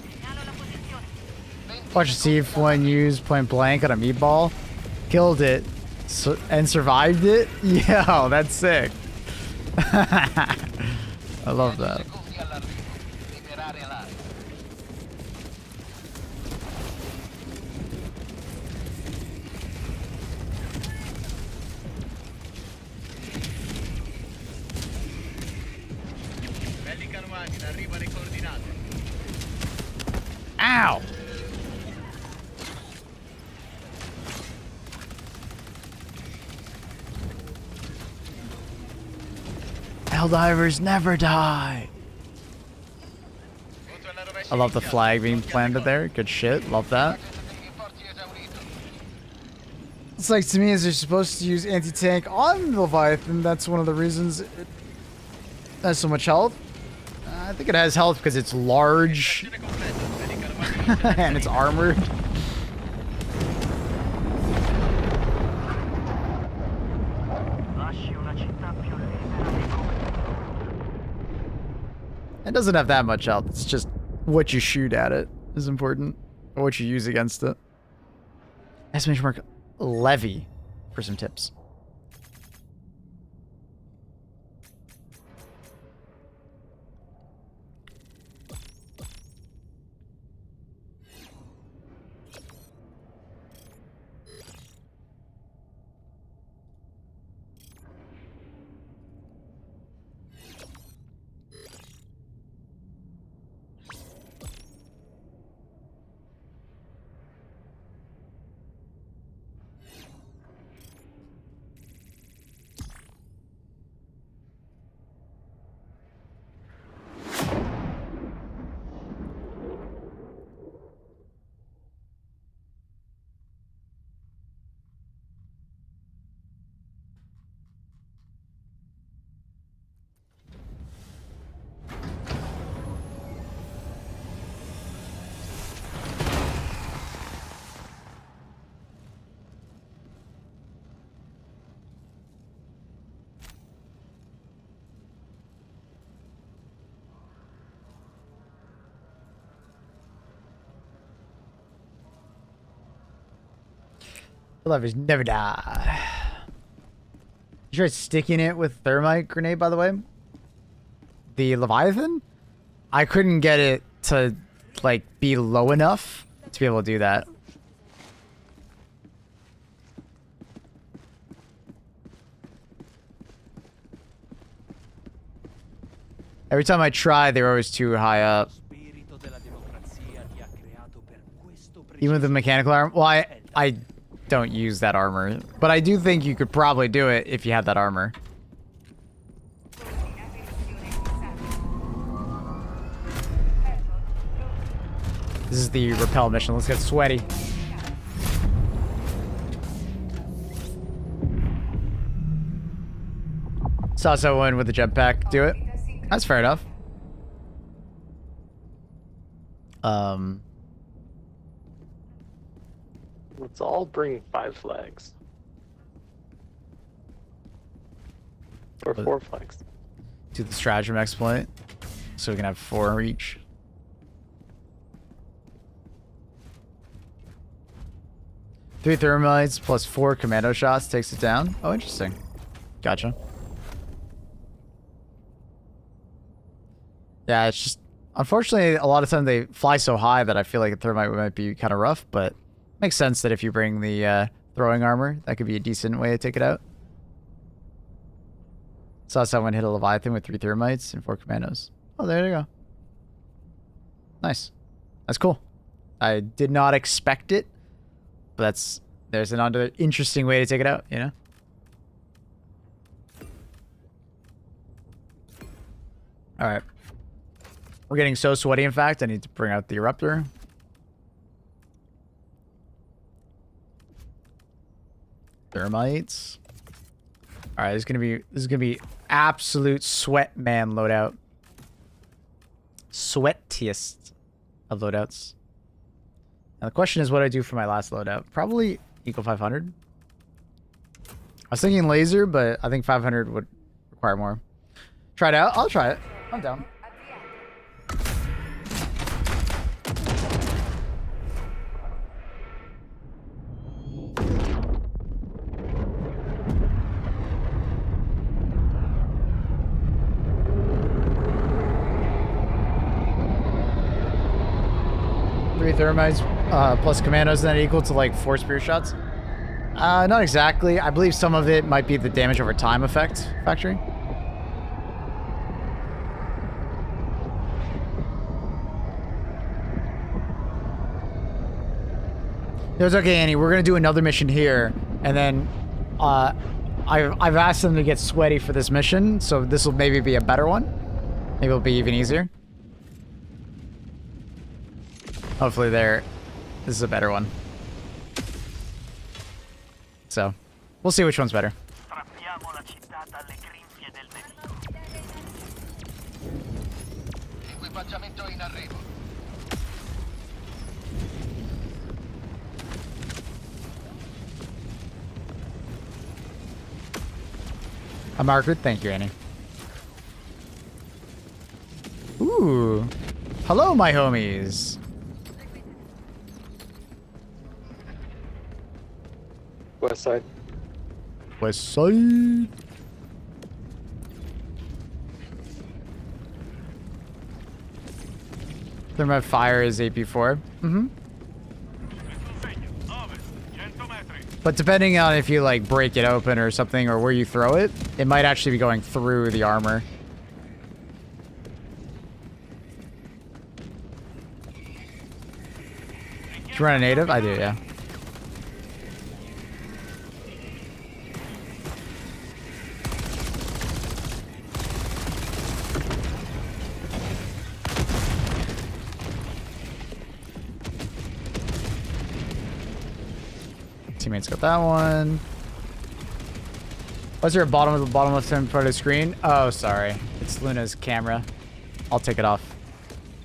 Segnalo la posizione. Watch to see if one used point blank on a meatball, killed it, and survived it. Yo, that's sick. I love that. Secondi all'arrivo. Liberare l'area. Arriva le coordinate. Ow! Helldivers never die. I love the flag being planted there. Good shit. Love that. It's like, to me, is they're supposed to use anti-tank on the Leviathan. That's one of the reasons it has so much health. I think it has health because it's large and it's armored. It doesn't have that much health. It's just what you shoot at it is important, or what you use against it. Exclamation mark Levy for some tips. Helldivers never die. You tried sticking it with thermite grenade, by the way? The Leviathan? I couldn't get it to, like, be low enough to be able to do that. Every time I try, they're always too high up. Even with the mechanical armor. Well, I don't use that armor, but I do think you could probably do it if you had that armor. This is the rappel mission. Let's get sweaty. Saw someone with a jetpack do it. That's fair enough. Let's all bring 5 flags. Or 4 flags. Do the stratagem exploit, so we can have 4 each. Three thermites plus 4 commando shots takes it down. Oh, interesting. Gotcha. Yeah, it's just unfortunately a lot of times they fly so high that I feel like a thermite might be kind of rough, but makes sense that if you bring the throwing armor, that could be a decent way to take it out. Saw someone hit a Leviathan with 3 thermites and 4 commandos. Oh, there you go. Nice. That's cool. I did not expect it, but there's another interesting way to take it out, you know? Alright. We're getting so sweaty, in fact, I need to bring out the eruptor. Thermites. Alright, this is gonna be absolute sweat man loadout. Sweatiest of loadouts. Now the question is what do I do for my last loadout? Probably equal 500. I was thinking laser, but I think 500 would require more. Try it out. I'll try it. I'm down. Three thermites plus commandos, then equal to like 4 spear shots. Not exactly. I believe some of it might be the damage over time effect factory. It was okay, Annie. We're gonna do another mission here, and then I've asked them to get sweaty for this mission, so this will maybe be a better one. Maybe it'll be even easier. Hopefully this is a better one. So, we'll see which one's better. Equipaggiamento in arrivo. A marker? Thank you, Annie. Ooh. Hello, my homies. West side. West side. Thermite fire is AP4. Mm-hmm. But depending on if you like break it open or something or where you throw it, it might actually be going through the armor. Do you run a native? I do, yeah. Teammates got that one. Was there a bottom left hand part of the screen? Oh, sorry. It's Luna's camera. I'll take it off.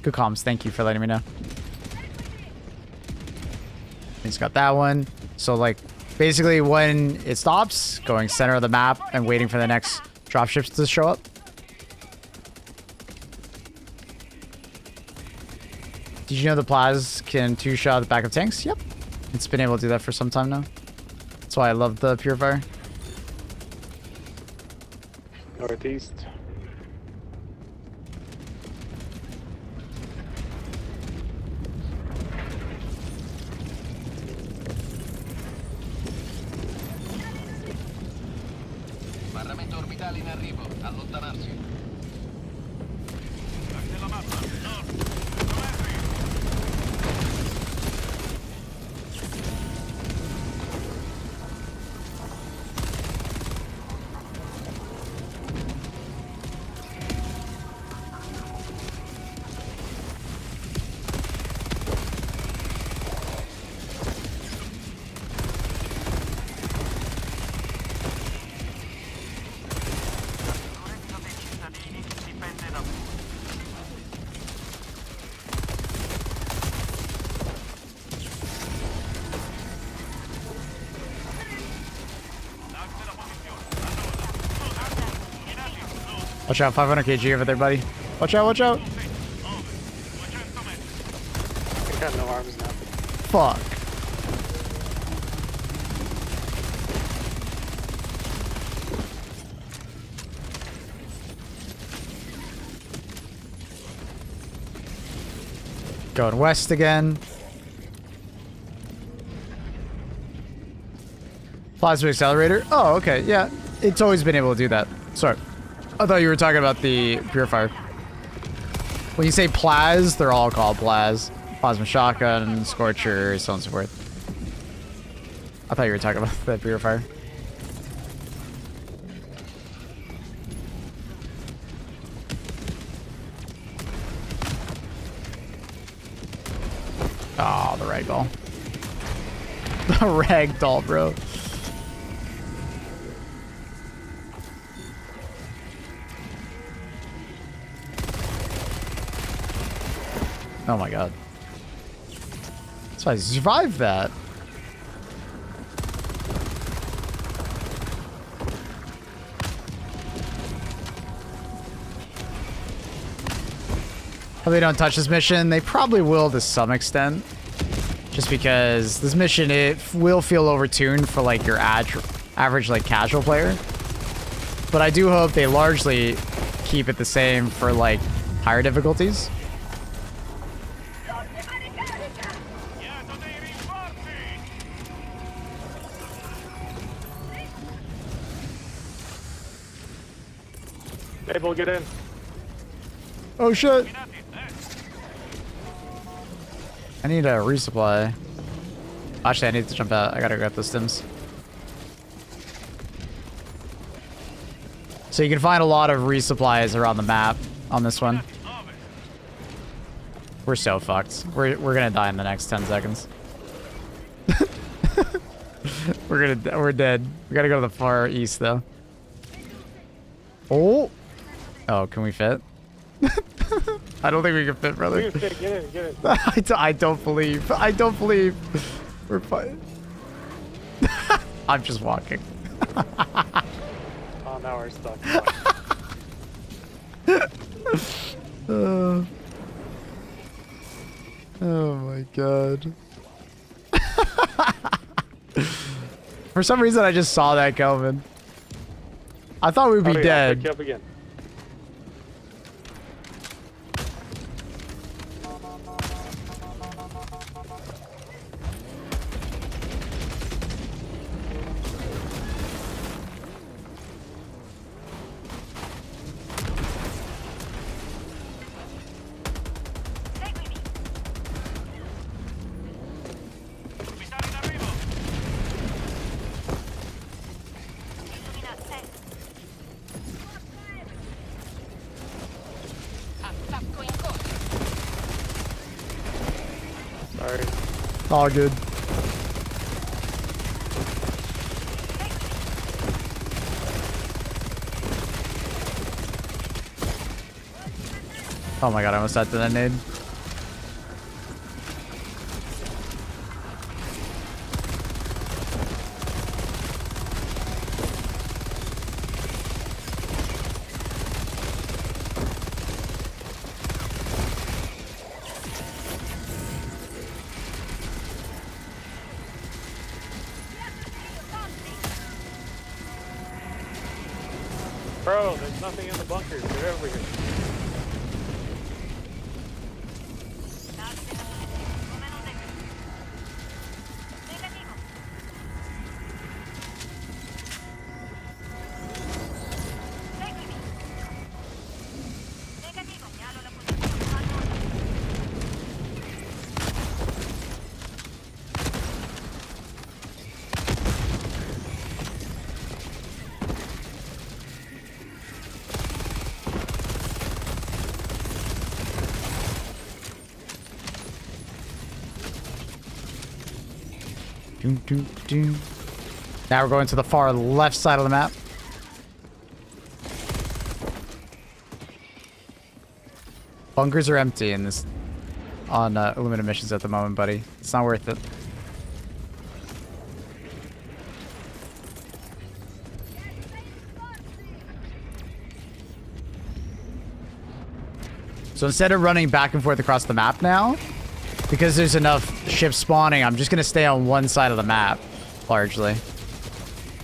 Good comms. Thank you for letting me know. He's got that one. So, like, basically when it stops, going center of the map and waiting for the next dropships to show up. Did you know the Plaz can 2-shot the back of tanks? Yep. It's been able to do that for some time now. That's why I love the Purifier. Northeast. Barramento orbitale in arrivo. Allontanarsi. Reddito dei cittadini dipende da voi. Watch out, 500 kg over there, buddy. Watch out, watch out. I got no arms now. Fuck. Going west again. Plasma accelerator. Oh, okay. Yeah, it's always been able to do that. Sorry. I thought you were talking about the purifier. When you say Plaz, they're all called Plaz. Plasma shotgun, Scorcher, so on and so forth. I thought you were talking about the purifier. Oh, the ragdoll. The ragdoll, bro. Oh my god. So I survived that. Hope they don't touch this mission. They probably will to some extent. Just because this mission, it will feel overtuned for like your average like casual player. But I do hope they largely keep it the same for like higher difficulties. Maybe we'll get in. Oh shit. I need a resupply. Actually, I need to jump out. I gotta grab the stims. So you can find a lot of resupplies around the map on this one. We're so fucked. We're gonna die in the next 10 seconds. We're dead. We gotta go to the far east though. Oh. Oh, can we fit? I don't think we can fit, brother. We can fit. Get in, get in. I don't believe. I don't believe. We're fine. I'm just walking. Oh, now we're stuck. Oh my god. For some reason, I just saw that coming. I thought we'd be Yeah, dead. pick you up again. Sorry. All good. Oh my god, I almost had that nade. Bro, there's nothing in the bunkers. Get over here. Doom, doom, doom. Now we're going to the far left side of the map. Bunkers are empty in this on Illumina missions at the moment, buddy. It's not worth it. So instead of running back and forth across the map now, because there's enough ships spawning, I'm just going to stay on one side of the map, largely.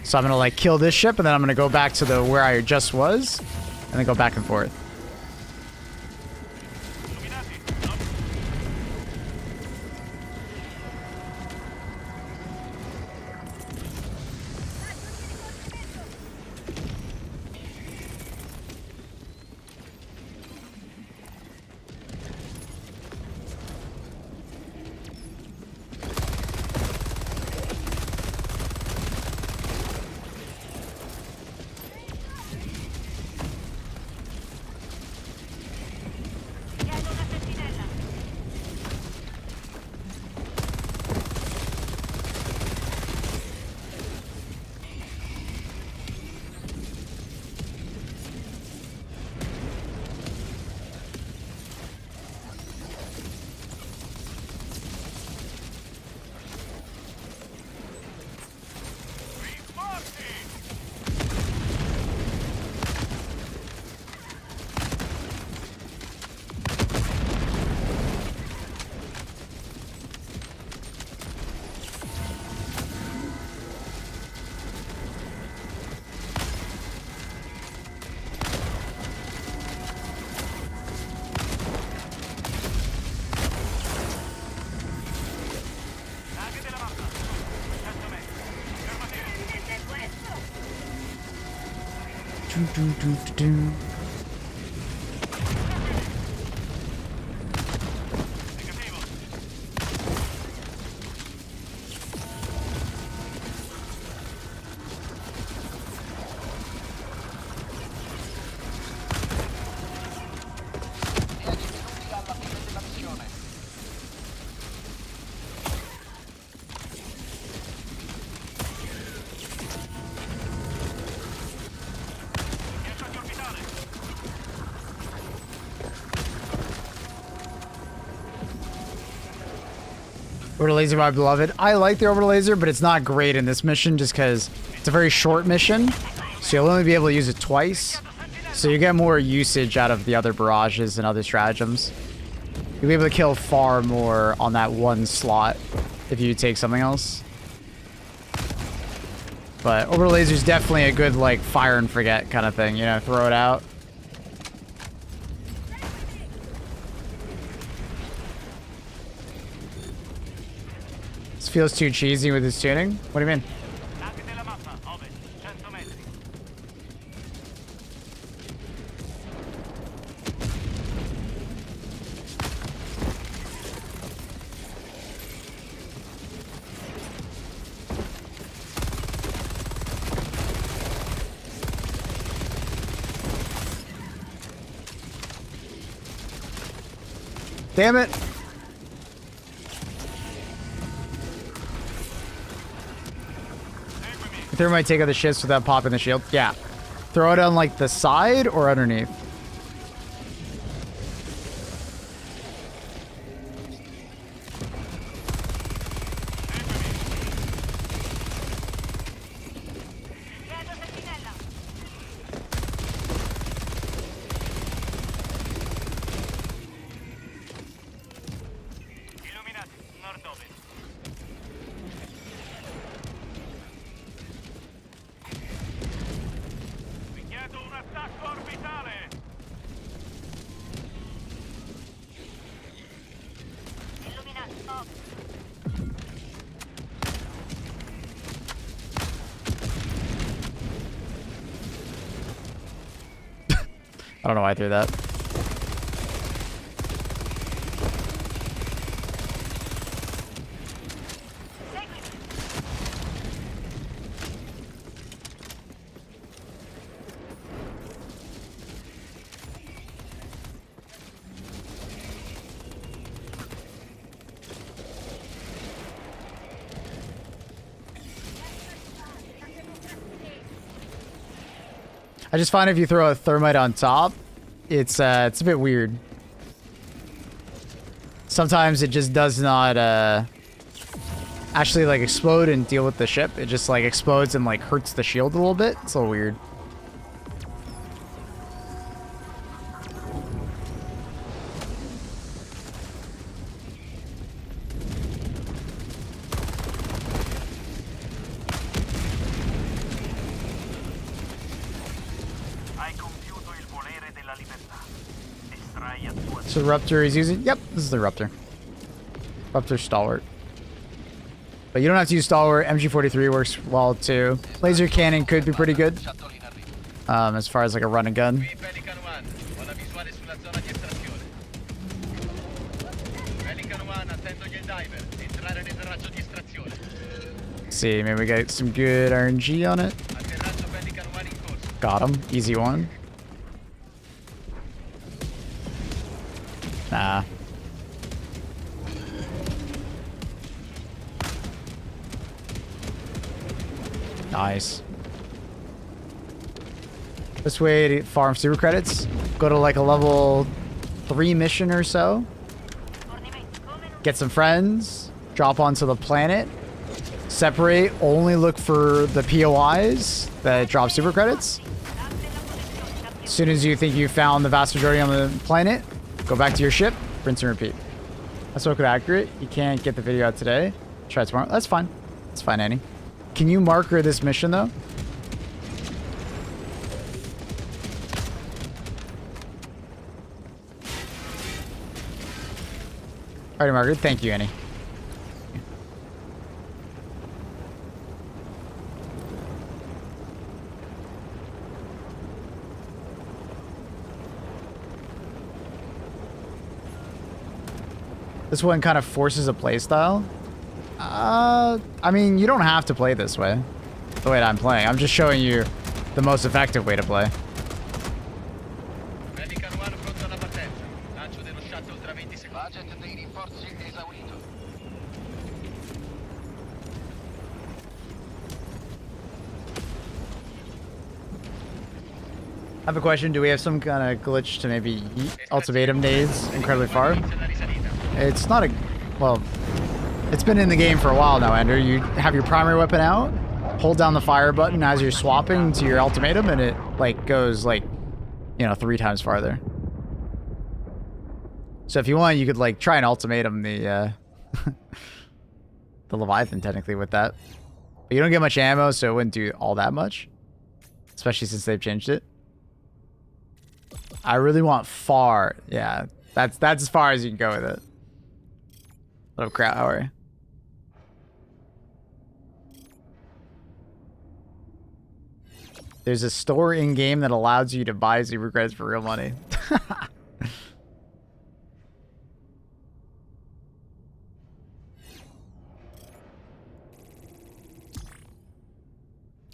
So I'm going to like kill this ship, and then I'm going to go back to the where I just was, and then go back and forth. Orbital laser, my beloved. I like the orbital laser, but it's not great in this mission just because it's a very short mission. So you'll only be able to use it twice. So you get more usage out of the other barrages and other stratagems. You'll be able to kill far more on that one slot if you take something else. But orbital laser is definitely a good, like, fire and forget kind of thing. You know, throw it out. Feels too cheesy with his tuning. What do you mean? Damn it. Throw might take out the ships without popping the shield. Yeah. Throw it on like the side or underneath. I don't know why I threw that. I just find if you throw a thermite on top, it's a bit weird. Sometimes it just does not actually like explode and deal with the ship. It just like explodes and like hurts the shield a little bit. It's a little weird. So the Ruptor is using... Yep, this is the Ruptor. Ruptor Stalwart. But you don't have to use Stalwart. MG43 works well too. Laser Cannon could be pretty good. As far as like a run and gun. Let's see, maybe we got some good RNG on it. Got him. Easy one. Nah. Nice. This way to farm super credits. Go to like a level 3 mission or so. Get some friends. Drop onto the planet. Separate. Only look for the POIs that drop super credits. As soon as you think you found the vast majority on the planet, go back to your ship, rinse and repeat. That's okay, accurate. You can't get the video out today. Try tomorrow. That's fine. That's fine, Annie. Can you marker this mission, though? Alrighty, Margaret. Thank you, Annie. This one kind of forces a playstyle. I mean, you don't have to play this way. The way that I'm playing. I'm just showing you the most effective way to play. I have a question. Do we have some kind of glitch to maybe yeet ultimatum nades incredibly far? It's not a... Well, it's been in the game for a while now, Ender. You have your primary weapon out, hold down the fire button as you're swapping to your ultimatum, and it, like, goes, like, you know, 3 times farther. So if you want, you could, like, try and ultimatum the, the Leviathan, technically, with that. But you don't get much ammo, so it wouldn't do all that much. Especially since they've changed it. I really want far. Yeah, that's as far as you can go with it. Little crowd hour. There's a store in game that allows you to buy super credits for real money.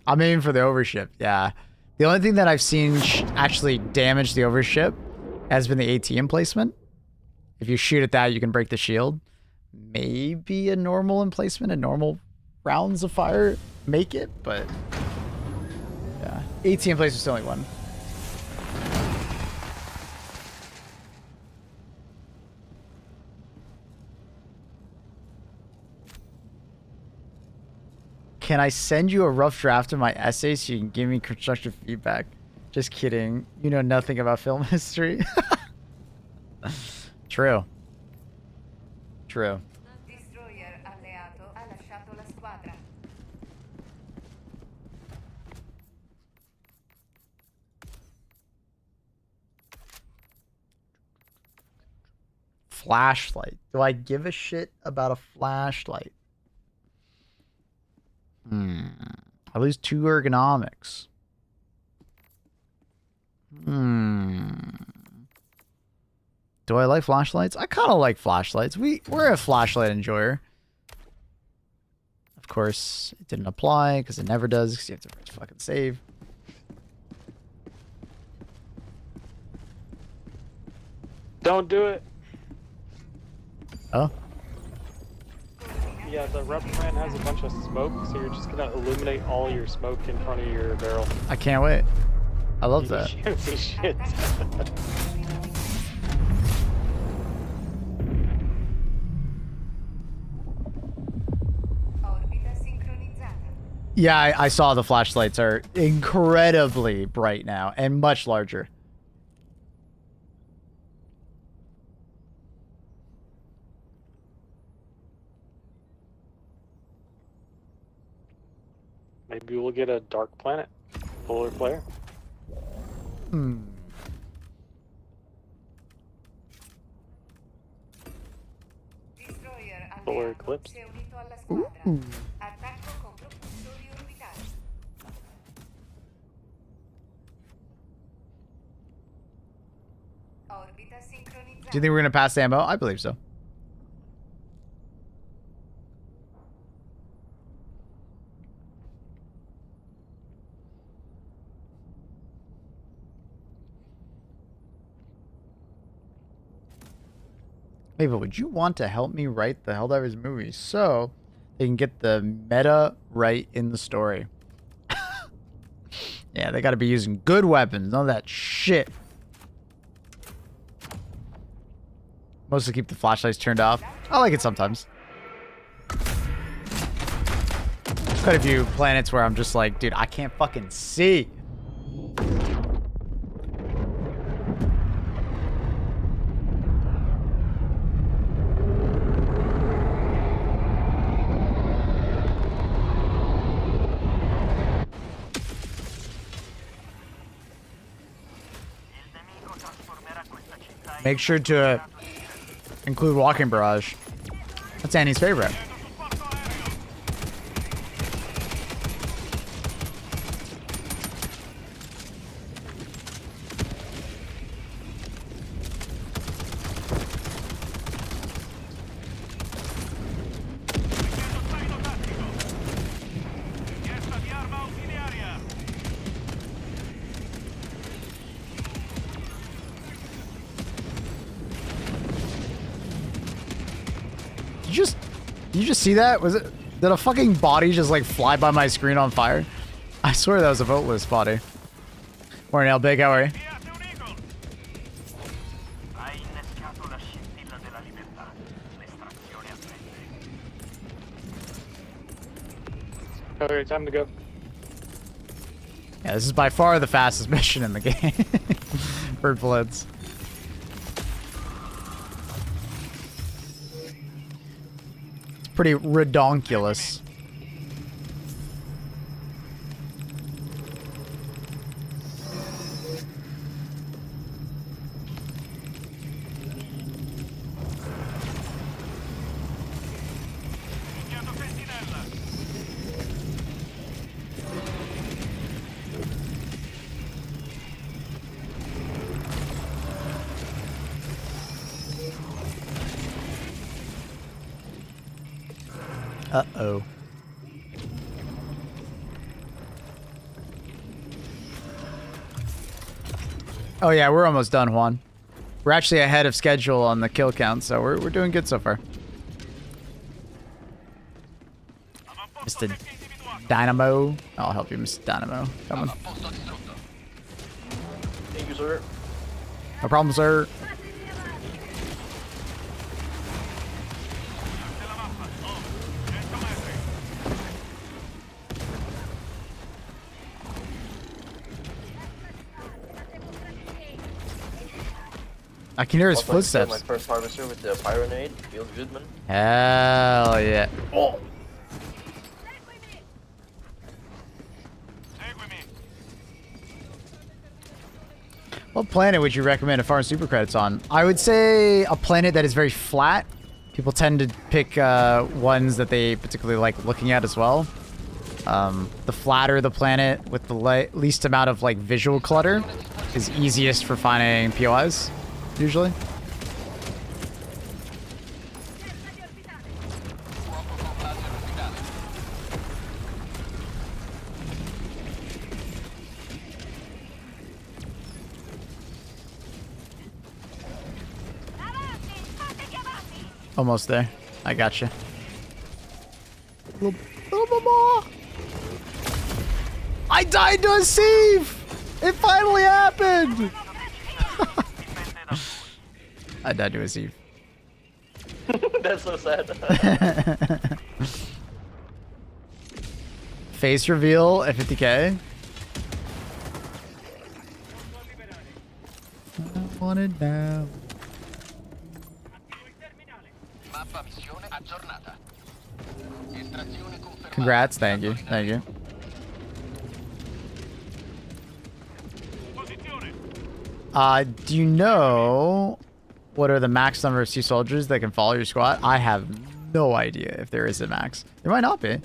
I'm aiming for the overship. Yeah. The only thing that I've seen actually damage the overship has been the ATM placement. If you shoot at that, you can break the shield. Maybe a normal emplacement, a normal rounds of fire make it, but yeah. ATM placement's the only one. Can I send you a rough draft of my essay so you can give me constructive feedback? Just kidding. You know nothing about film history. True. True. Flashlight. Do I give a shit about a flashlight? I lose 2 ergonomics. Do I like flashlights? I kind of like flashlights. We're a flashlight enjoyer. Of course, it didn't apply because it never does because you have to press fucking save. Don't do it. Oh? Yeah, the replicant has a bunch of smoke, so you're just gonna illuminate all your smoke in front of your barrel. I can't wait. I love that. You can't see shit. Yeah, I saw the flashlights are incredibly bright now and much larger. Maybe we'll get a dark planet. Polar flare. Hmm. Polar eclipse. Ooh. Do you think we're gonna pass ammo? I believe so. Hey, but would you want to help me write the Helldivers movie so they can get the meta right in the story? Yeah, they gotta be using good weapons, none of that shit. Mostly keep the flashlights turned off. I like it sometimes. There's quite a few planets where I'm just like, dude, I can't fucking see. Make sure to include walking barrage. That's Annie's favorite. Did you just see that? Did a fucking body just like fly by my screen on fire? I swear that was a voteless body. Morning, L Big, how are you? Okay, time to go. Yeah, this is by far the fastest mission in the game. Bird bullets. Pretty redonkulous. Uh-oh. Oh yeah, we're almost done, Juan. We're actually ahead of schedule on the kill count, so we're doing good so far. Mr. Dynamo. I'll help you, Mr. Dynamo. Come on. Thank you, sir. No problem, sir. I can hear his Also, footsteps. My first harvester with the pyronade. Feels good, man. Hell yeah. Oh. What planet would you recommend a farm super credits on? I would say a planet that is very flat. People tend to pick ones that they particularly like looking at as well. The flatter the planet with the least amount of like visual clutter is easiest for finding POIs, usually. Almost there. I got you. Little bit more. I died to a sieve. It finally happened! I died to a Steve. That's so sad. Face reveal at 50k. I want it now. Mappa missione aggiornata. Estrazione confermata. Congrats, thank you, thank you. Do you know what are the max number of sea soldiers that can follow your squad? I have no idea if there is a max. There might not be.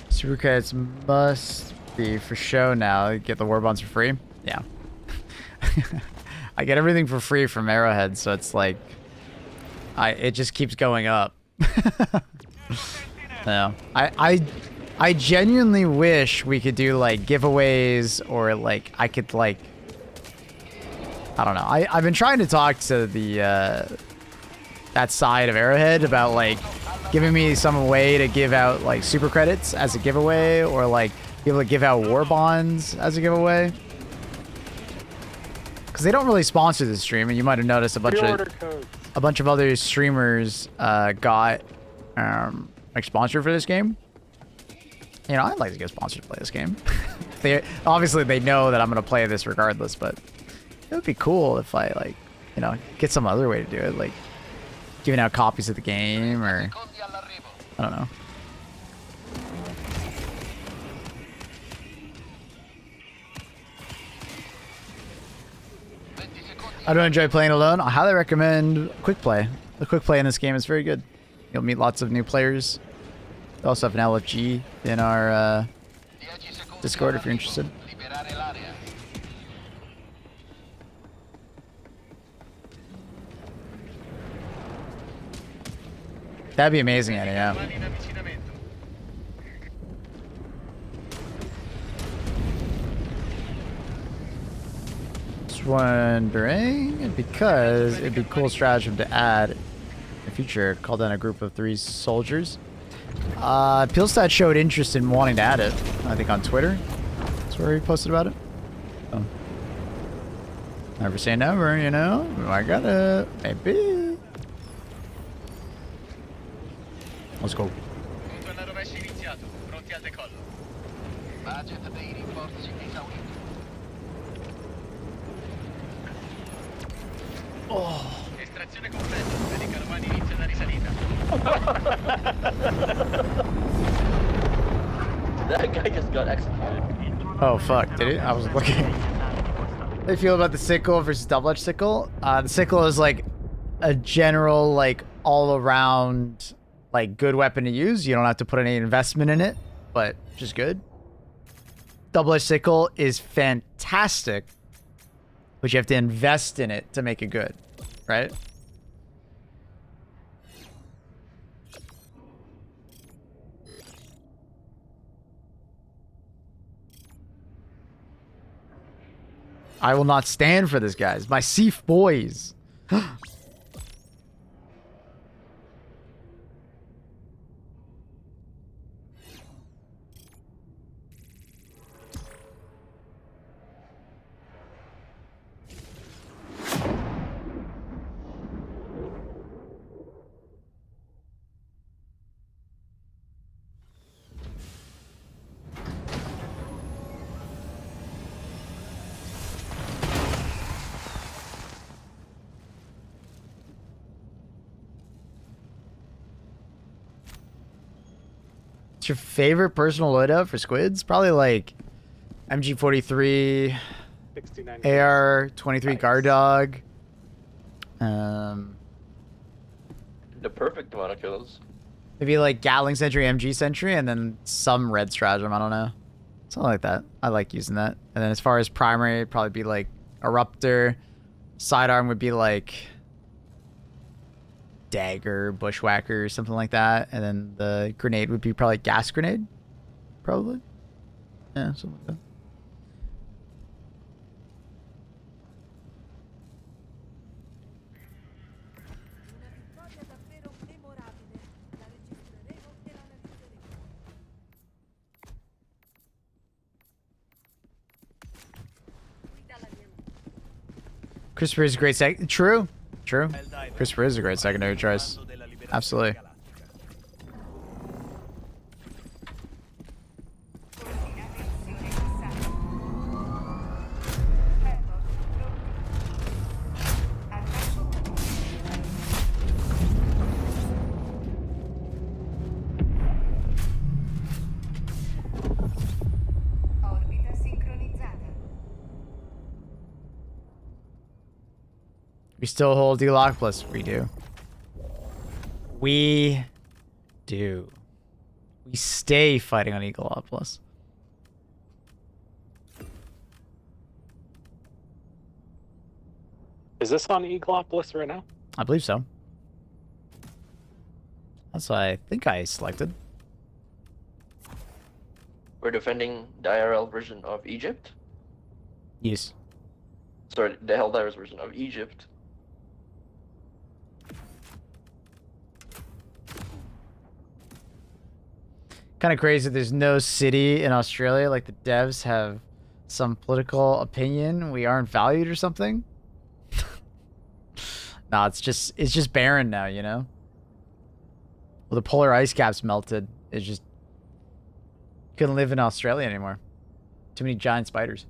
Super credits must be for show now. You get the war bonds for free. Yeah. I get everything for free from Arrowhead, so it's like it just keeps going up. Yeah. I genuinely wish we could do like giveaways or like I could like I don't know. I've been trying to talk to the that side of Arrowhead about like giving me some way to give out like super credits as a giveaway or like be able to give out war bonds as a giveaway. Because they don't really sponsor the stream, and you might have noticed a bunch of other streamers got like sponsored for this game. You know, I'd like to get sponsored to play this game. Obviously they know that I'm gonna play this regardless, but it would be cool if I like, you know, get some other way to do it, like giving out copies of the game or I don't know. I don't enjoy playing alone. I highly recommend quick play. The quick play in this game is very good. You'll meet lots of new players. We also have an LFG in our Discord if you're interested. That'd be amazing, Eddie, yeah. Just wondering, because it'd be a cool stratagem to add in the future, call down a group of 3 soldiers. Pilstat showed interest in wanting to add it, I think on Twitter. That's where he posted about it. Oh. Never say never, you know? I got it. Maybe. Let's go. Oh. That guy just got executed. Oh fuck, did it? I was looking. How do you feel about the sickle versus double-edged sickle? The sickle is like a general, like all around, like good weapon to use. You don't have to put any investment in it, but just good. Double-edged sickle is fantastic, but you have to invest in it to make it good, right? I will not stand for this, guys. My Seaf boys. What's your favorite personal loadout for squids? Probably like MG43, 69. AR-23 Nice. guard dog. The perfect amount of kills. Maybe like Gatling Sentry, MG Sentry, and then some red stratagem. I don't know. Something like that. I like using that. And then as far as primary, it'd probably be like Eruptor. Sidearm would be like Dagger, Bushwhacker, something like that. And then the grenade would be probably Gas Grenade. Probably. Yeah, something like that. Christopher is a great True. True. Christopher is a great secondary choice. Absolutely. Orbita sincronizzata. We still hold D-Lock Plus. We do. We do. We stay fighting on Eagle Plus. Is this on Eglopolis right now? I believe so. That's what I think I selected. We're defending the IRL version of Egypt. Yes. Sorry, the Helldivers version of Egypt. Kind of crazy there's no city in Australia, like the devs have some political opinion we aren't valued or something. Nah, it's just barren now, you know? Well, the polar ice caps melted. It's just couldn't live in Australia anymore. Too many giant spiders.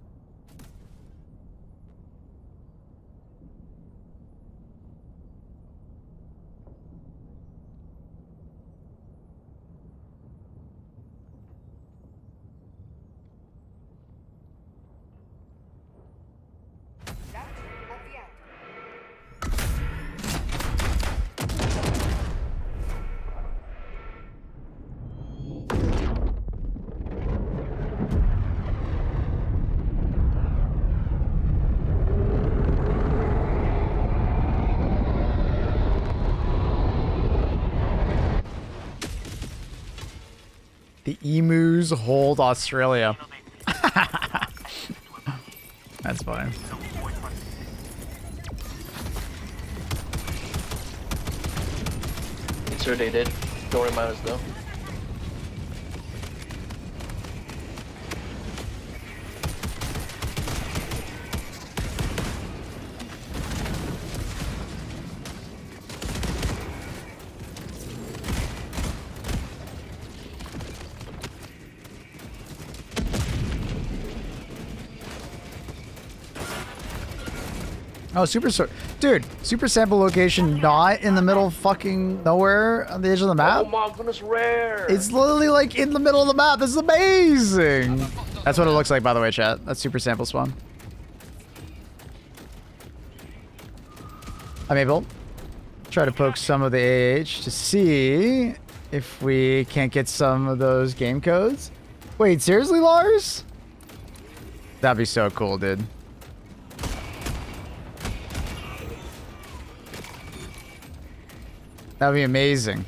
The emus hold Australia. That's funny. Sure they did. Don't remind us though. Oh, dude, super sample location not in the middle of fucking nowhere on the edge of the map? Oh my goodness, rare! It's literally like in the middle of the map. This is amazing. That's what it looks like, by the way, chat. That's super sample spawn. I'm able to try to poke some of the AH to see if we can't get some of those game codes. Wait, seriously, Lars? That'd be so cool, dude. That would be amazing.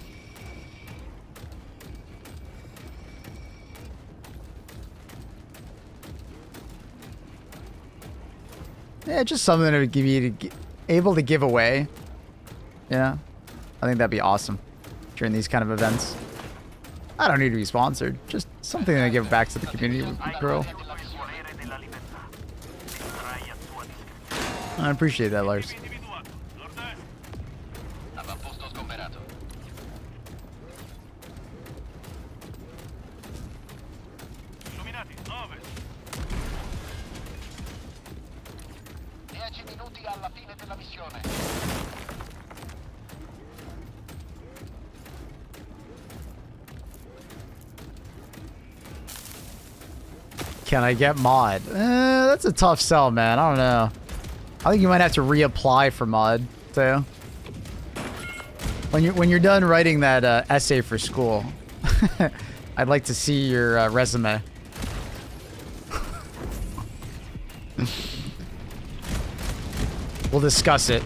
Yeah, just something to give you able to give away. Yeah, I think that'd be awesome during these kind of events. I don't need to be sponsored. Just something to give back to the community would be cool. I appreciate that, Lars. Can I get mod? That's a tough sell, man. I don't know. I think you might have to reapply for mod too. When you're done writing that essay for school, I'd like to see your resume. We'll discuss it.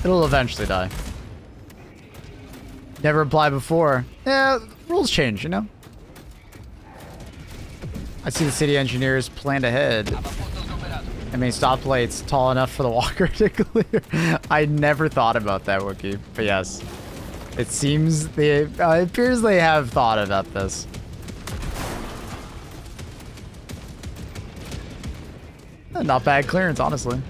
It'll eventually die. Never applied before. Yeah, rules change, you know? I see the city engineers planned ahead. I mean, stoplight's tall enough for the walker to clear. I never thought about that, Wookie. But yes, it seems they, it appears they have thought about this. Not bad clearance, honestly.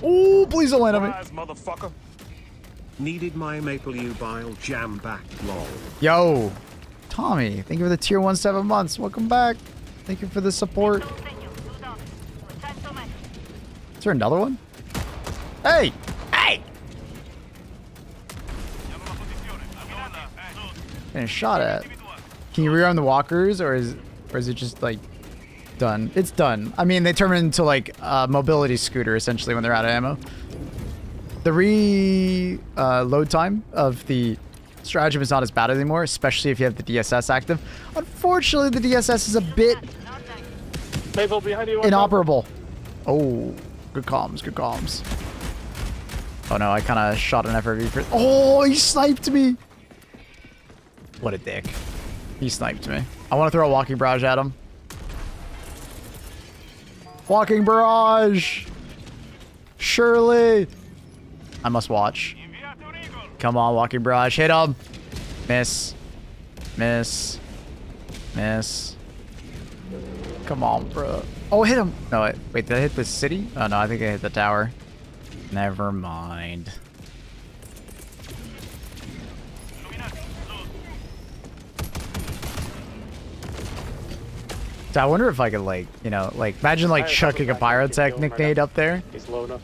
Oh, please don't land on me. Motherfucker. Needed my maple U bile jam back, lol. Yo, Tommy, thank you for the tier 1 7 months. Welcome back. Thank you for the support. Is there another one? Hey! Hey! Getting shot at. Can you rearm the walkers, or is it just like done? It's done. I mean, they turn into like a mobility scooter essentially when they're out of ammo. The load time of the stratagem is not as bad anymore, especially if you have the DSS active. Unfortunately, the DSS is a bit Maple behind you. inoperable. Oh, good comms, good comms. Oh no, I kind of shot an FRV for. Oh, he sniped me. What a dick. He sniped me. I want to throw a walking barrage at him. Walking barrage. Surely. I must watch. Come on, walking barrage. Hit him. Miss. Miss. Miss. Come on, bro. Oh, hit him. No, wait, did I hit the city? Oh, no, I think I hit the tower. Never mind. So I wonder if I could, like, you know, like, imagine, like, chucking a pyrotechnic nade up there. He's low enough.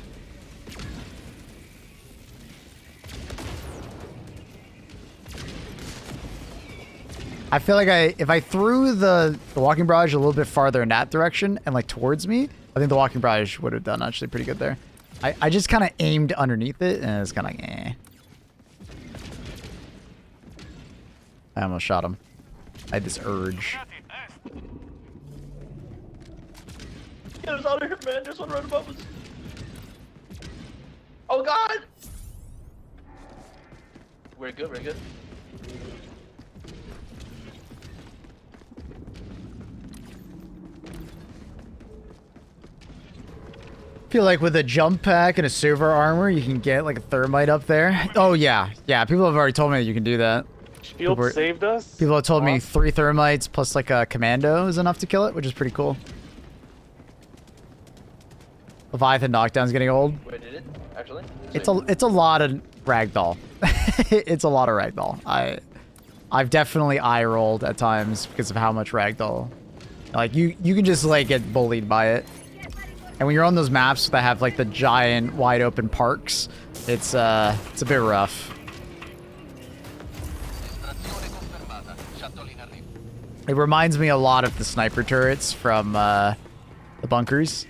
I feel like if I threw the walking barrage a little bit farther in that direction and like towards me, I think the walking barrage would have done actually pretty good there. I just kind of aimed underneath it and it's kind of like, eh. I almost shot him. I had this urge. Get us out of here, man. There's one right above us. Oh, God. We're good, we're good. Feel like with a jump pack and a silver armor, you can get like a thermite up there. Oh yeah, yeah. People have already told me that you can do that. Shield saved us. People have told me 3 thermites plus like a commando is enough to kill it, which is pretty cool. Leviathan knockdown's getting old. Where did it actually? It's a lot of ragdoll. It's a lot of ragdoll. I've definitely eye rolled at times because of how much ragdoll. Like you can just like get bullied by it. And when you're on those maps that have like the giant wide open parks, it's a bit rough. It reminds me a lot of the sniper turrets from the bunkers.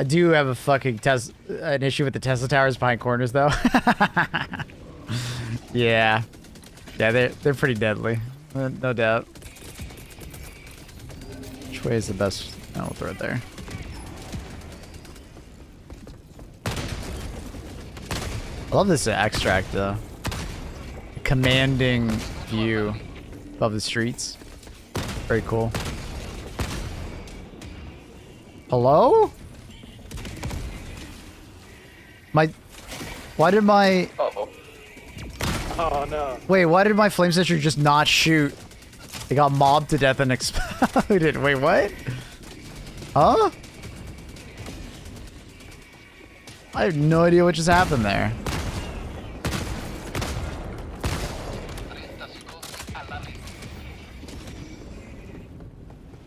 I do have a fucking an issue with the Tesla towers behind corners, though. Yeah, they're pretty deadly, no doubt. Which way is the best? Oh, we'll throw it there. I love this extract, though. Commanding view above the streets. Very cool. Hello? Why did my... Uh-oh. Oh, no. Wait, why did my flame sensor just not shoot? It got mobbed to death and exploded. Wait, what? Huh? I have no idea what just happened there.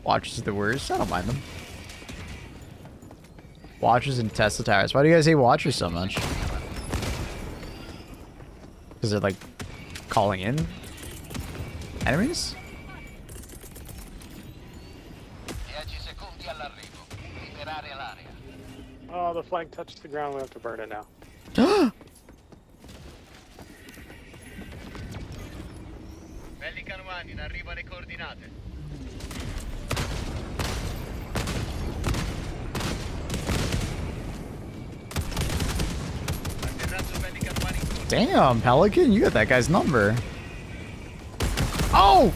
Watchers are the worst. I don't mind them. Watchers and Tesla towers. Why do you guys hate Watchers so much? Because they're like calling in enemies? Pronti all'arrivo. Liberare l'area. Oh, the flag touched the ground. We have to burn it now. Pelican 1, in arrivo alle coordinate. Atterraggio Pelican 1 in corso. Damn, Pelican, you got that guy's number. Oh!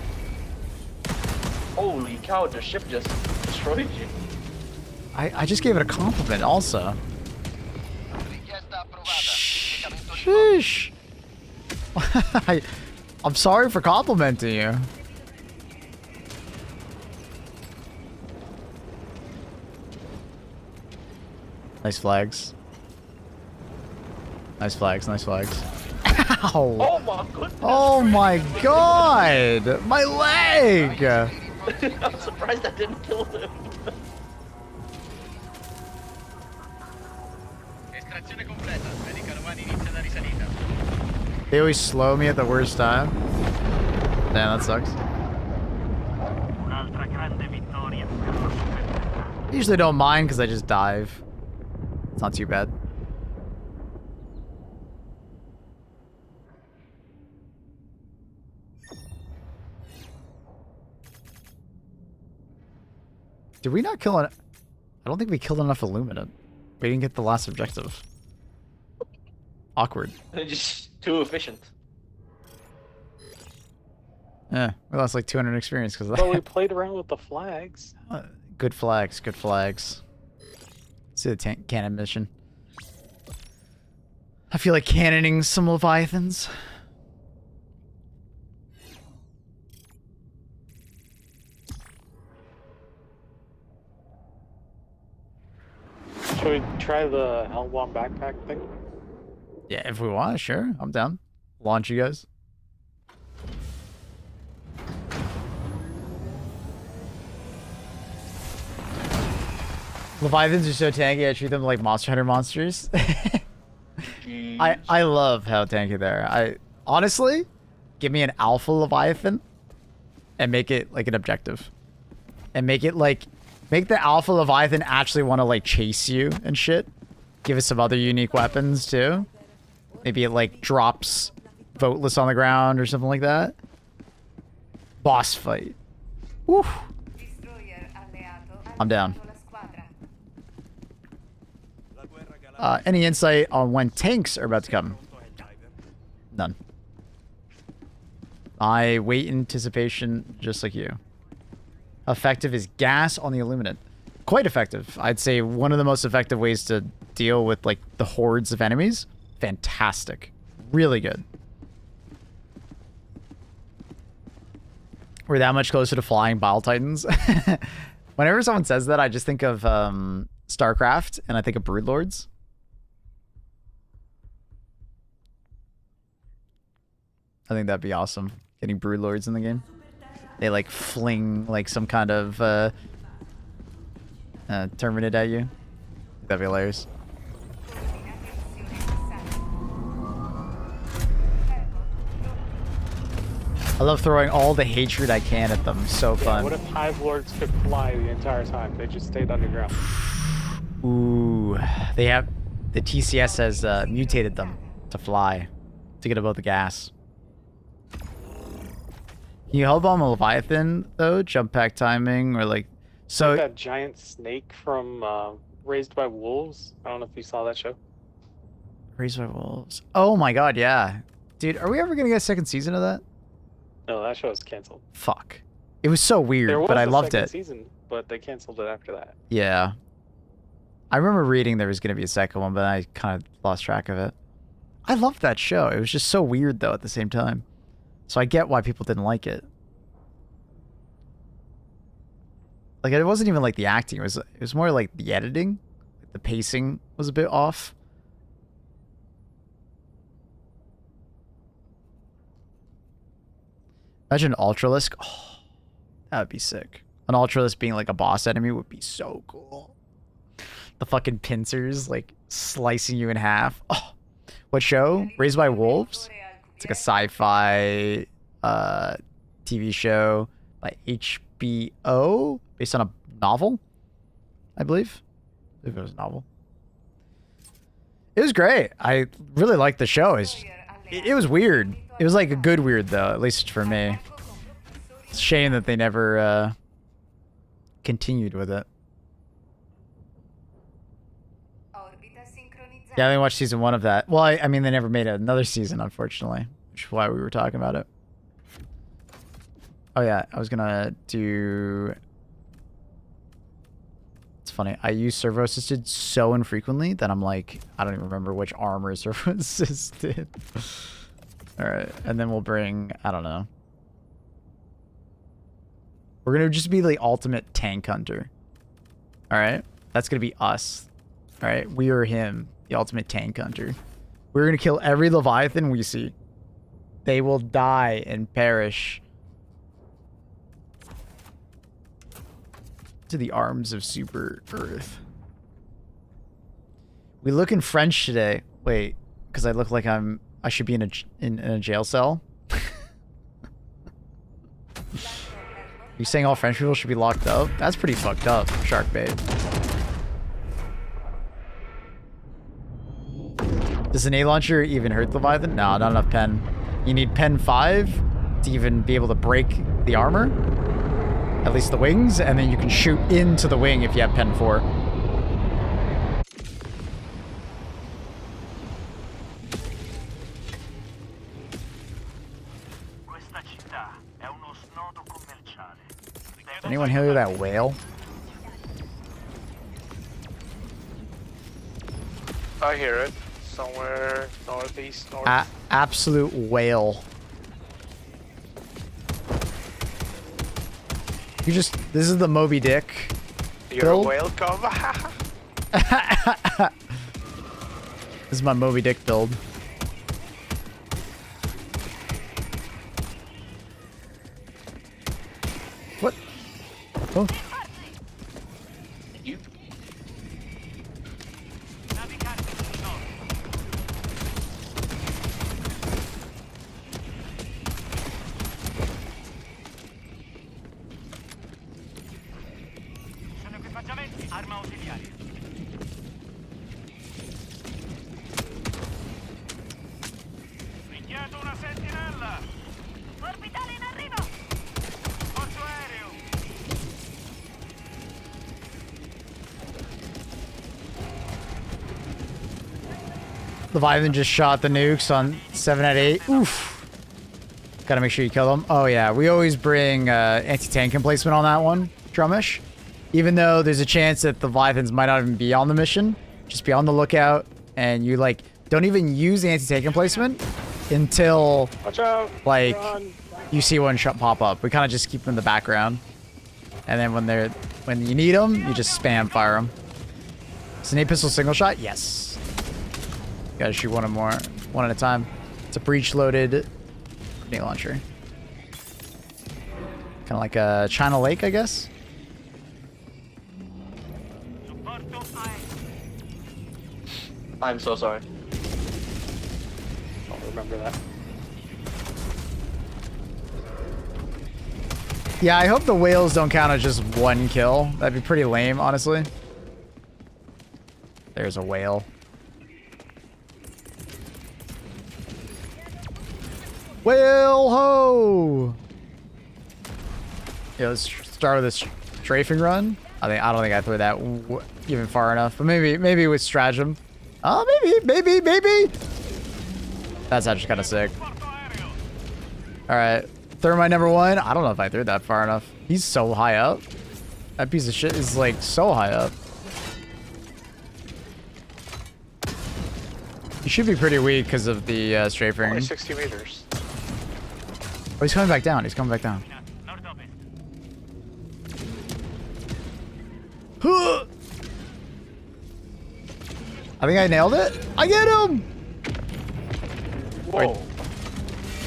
Holy cow, the ship just destroyed you. I just gave it a compliment also. Richiesta approvata. Sheesh. I'm sorry for complimenting you. Nice flags. Nice flags, nice flags. Ow! Oh my goodness! Oh my god! My leg! I'm surprised I didn't kill him. Estrazione completa. Pelican 1 inizia la risalita. They always slow me at the worst time. Damn, that sucks. Un'altra grande vittoria per la superiorità. I usually don't mind because I just dive. It's not too bad. Did we not kill an... I don't think we killed enough Illuminate. We didn't get the last objective. Awkward. They're just too efficient. Yeah, we lost like 200 experience because of Well, we that. played around with the flags. Good flags, good flags. Let's do the cannon mission. I feel like cannoning some Leviathans. Should we try the L1 backpack thing? Yeah, if we want, sure. I'm down. Launch you guys. Leviathans are so tanky, I treat them like Monster Hunter monsters. I love how tanky they are. I honestly, give me an alpha Leviathan and make it like an objective. And make it like, make the alpha Leviathan actually want to like chase you and shit. Give us some other unique weapons too. Maybe it like drops voteless on the ground or something like that. Boss fight. Woo. I'm down. Any insight on when tanks are about to come? None. I wait in anticipation just like you. Effective is gas on the Illuminate. Quite effective. I'd say one of the most effective ways to deal with like the hordes of enemies. Fantastic. Really good. We're that much closer to flying Bile Titans. Whenever someone says that, I just think of StarCraft and I think of Broodlords. I think that'd be awesome. Getting Broodlords in the game. They like fling like some kind of Terminate at you. That'd be hilarious. I love throwing all the hatred I can at them. So fun. What if Hive Lords could fly the entire time? They just stayed underground. Ooh, they have the TCS has mutated them to fly to get above the gas. Can you hellbomb a Leviathan though? Jump pack timing or like so? Like that giant snake from Raised by Wolves. I don't know if you saw that show. Raised by Wolves. Oh my god, yeah, dude. Are we ever gonna get a second season of that? No, that show was canceled. Fuck. It was so weird, There was but I a loved second it. season, but they canceled it after that. Yeah. I remember reading there was going to be a second one, but I kind of lost track of it. I loved that show. It was just so weird, though, at the same time. So I get why people didn't like it. Like, it wasn't even like the acting. It was more like the editing. The pacing was a bit off. Imagine an Ultralisk. Oh, that would be sick. An Ultralisk being like a boss enemy would be so cool. The fucking pincers like slicing you in half. Oh, what show? Raised by Wolves? It's like a sci-fi TV show by HBO based on a novel. I believe. I believe it was a novel. It was great. I really liked the show. It was weird. It was like a good weird though, at least for me. It's a shame that they never continued with it. Yeah, I didn't watch season 1 of that. Well, I mean, they never made another season, unfortunately, which is why we were talking about it. Oh yeah, I was gonna do... It's funny, I use servo assisted so infrequently that I'm like, I don't even remember which armor is servo assisted. Alright, and then we'll bring, I don't know. We're gonna just be the ultimate tank hunter. Alright? That's gonna be us. Alright? We are him, the ultimate tank hunter. We're gonna kill every Leviathan we see. They will die and perish to the arms of Super Earth. We look in French today. Wait, because I look like I should be in a jail cell. You saying all French people should be locked up? That's pretty fucked up, shark bait. Does an A launcher even hurt Leviathan? No, not enough pen. You need pen 5 to even be able to break the armor. At least the wings, and then you can shoot into the wing if you have pen 4. Anyone hear that whale? I hear it. Somewhere northeast, north. Absolute whale. You just... This is the Moby Dick. You're a whale cover. This is my Moby Dick build. What? Oh. You. Sono equipaggiamenti, arma ausiliaria. Richiedo una sentinella. Orbitale in arrivo. Forzo aereo. Leviathan just shot the nukes on 7 at 8. Oof. Gotta make sure you kill them. Oh yeah, we always bring anti-tank emplacement on that one, Drumish. Even though there's a chance that the Leviathans might not even be on the mission, just be on the lookout, and you like don't even use the anti-tank emplacement until Watch out. like Run. you see one shot pop up. We kind of just keep them in the background, and then when you need them, you just spam fire them. Snake pistol single shot, yes. Gotta shoot one at a time. It's a breech loaded grenade launcher. Kind of like a China Lake, I guess. I'm so sorry. I'll remember that. Yeah, I hope the whales don't count as just one kill. That'd be pretty lame, honestly. There's a whale. Whale ho! Yeah, let's start with this strafing run. I don't think I threw that even far enough, but maybe with stratagem. Oh, maybe. That's actually kind of sick. All right, thermite number 1. I don't know if I threw that far enough. He's so high up. That piece of shit is like so high up. He should be pretty weak because of the strafing. Only 60 meters. Oh, he's coming back down. He's coming back down. I think I nailed it. I get him! Whoa.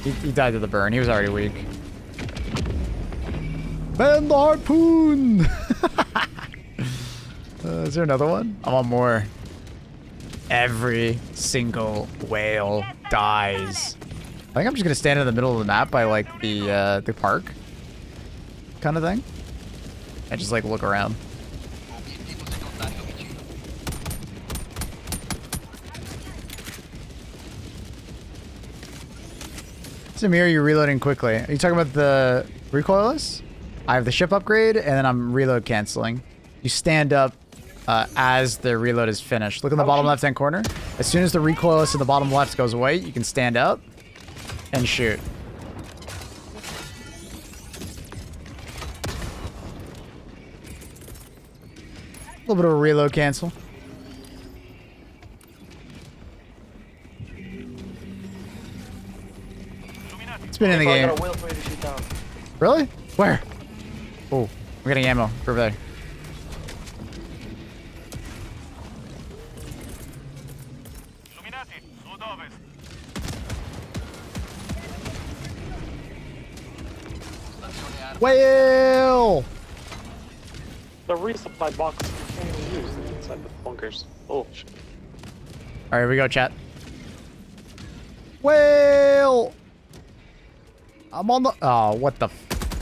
He died to the burn. He was already weak. Man the harpoon! Is there another one? I want more. Every single whale dies. I think I'm just gonna stand in the middle of the map by like the park kind of thing. And just like look around. Samir, you're reloading quickly. Are you talking about the recoilless? I have the ship upgrade, and then I'm reload canceling. You stand up as the reload is finished. Look in the bottom left-hand corner. As soon as the recoilless in the bottom left goes away, you can stand up and shoot. A little bit of a reload cancel. It's been in the I game. got a whale for you to shoot down. Really? Where? Oh, I'm getting ammo over there. Illuminati, sud-ovest. Whale! The resupply box you can't even use inside the bunkers. Oh, shit. All right, here we go, chat. Whale! I'm on the... Oh, what the...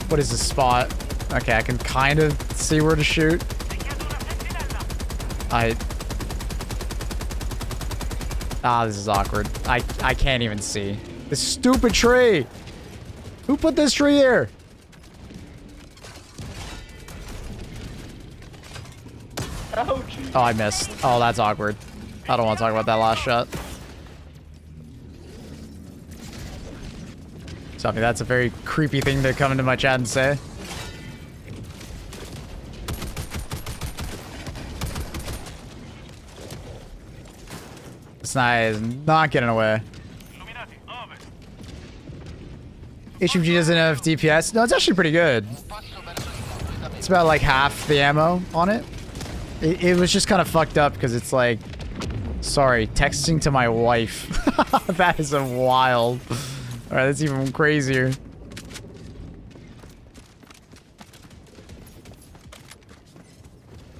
What is this spot? Okay, I can kind of see where to shoot. This is awkward. I can't even see. This stupid tree! Who put this tree here? Ouch. Oh, I missed. Oh, that's awkward. I don't want to talk about that last shot. So, I mean, that's a very creepy thing to come into my chat and say. This guy is not getting away. HMG doesn't have DPS. No, it's actually pretty good. It's about like half the ammo on it. It was just kind of fucked up because it's like, sorry, texting to my wife. That is a wild. All right, that's even crazier.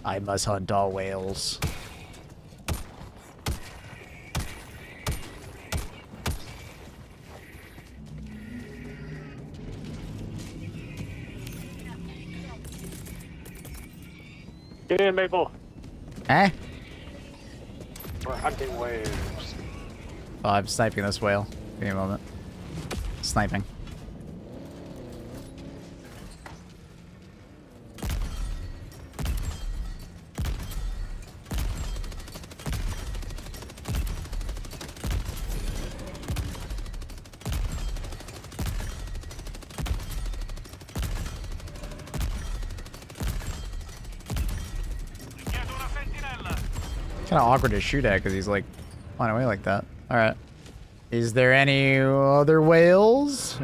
I must hunt all whales. Get in, Maple. Eh? We're hunting waves. Oh, I'm sniping this whale. Give me a moment. Sniping. Kind of awkward to shoot at because he's like flying away like that. All right. Is there any other whales?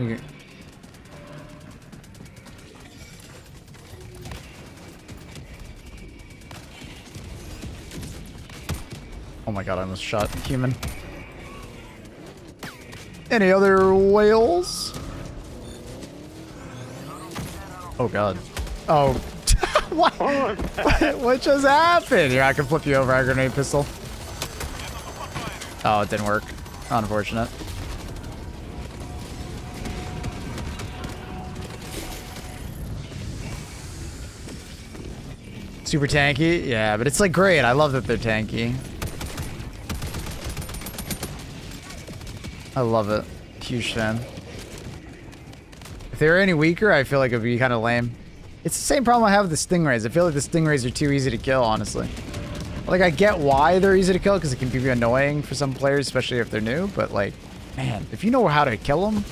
Oh my god, I almost shot human. Any other whales? Oh god. Oh. What? What just happened? Here, I can flip you over. I grenade pistol. Oh, it didn't work. Unfortunate. Super tanky? Yeah, but it's like great. I love that they're tanky. I love it. Huge fan. If they were any weaker, I feel like it'd be kind of lame. It's the same problem I have with the stingrays. I feel like the stingrays are too easy to kill, honestly. Like, I get why they're easy to kill, because it can be annoying for some players, especially if they're new. But, like, man, if you know how to kill them,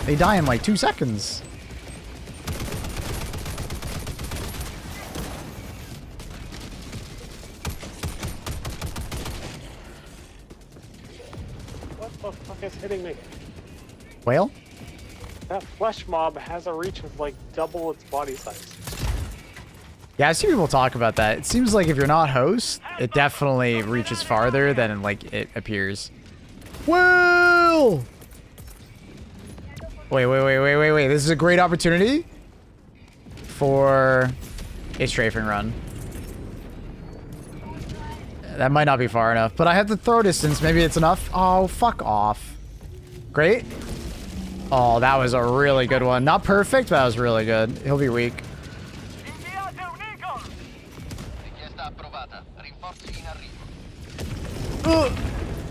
they die in, like, 2 seconds. What the fuck is hitting me? Whale? That flesh mob has a reach of like double its body size. Yeah, I see people talk about that. It seems like if you're not host, it definitely reaches farther than, like, it appears. Whale! Wait. This is a great opportunity for a strafing run. That might not be far enough, but I have the throw distance. Maybe it's enough. Oh, fuck off. Great. Oh, that was a really good one. Not perfect, but that was really good. He'll be weak.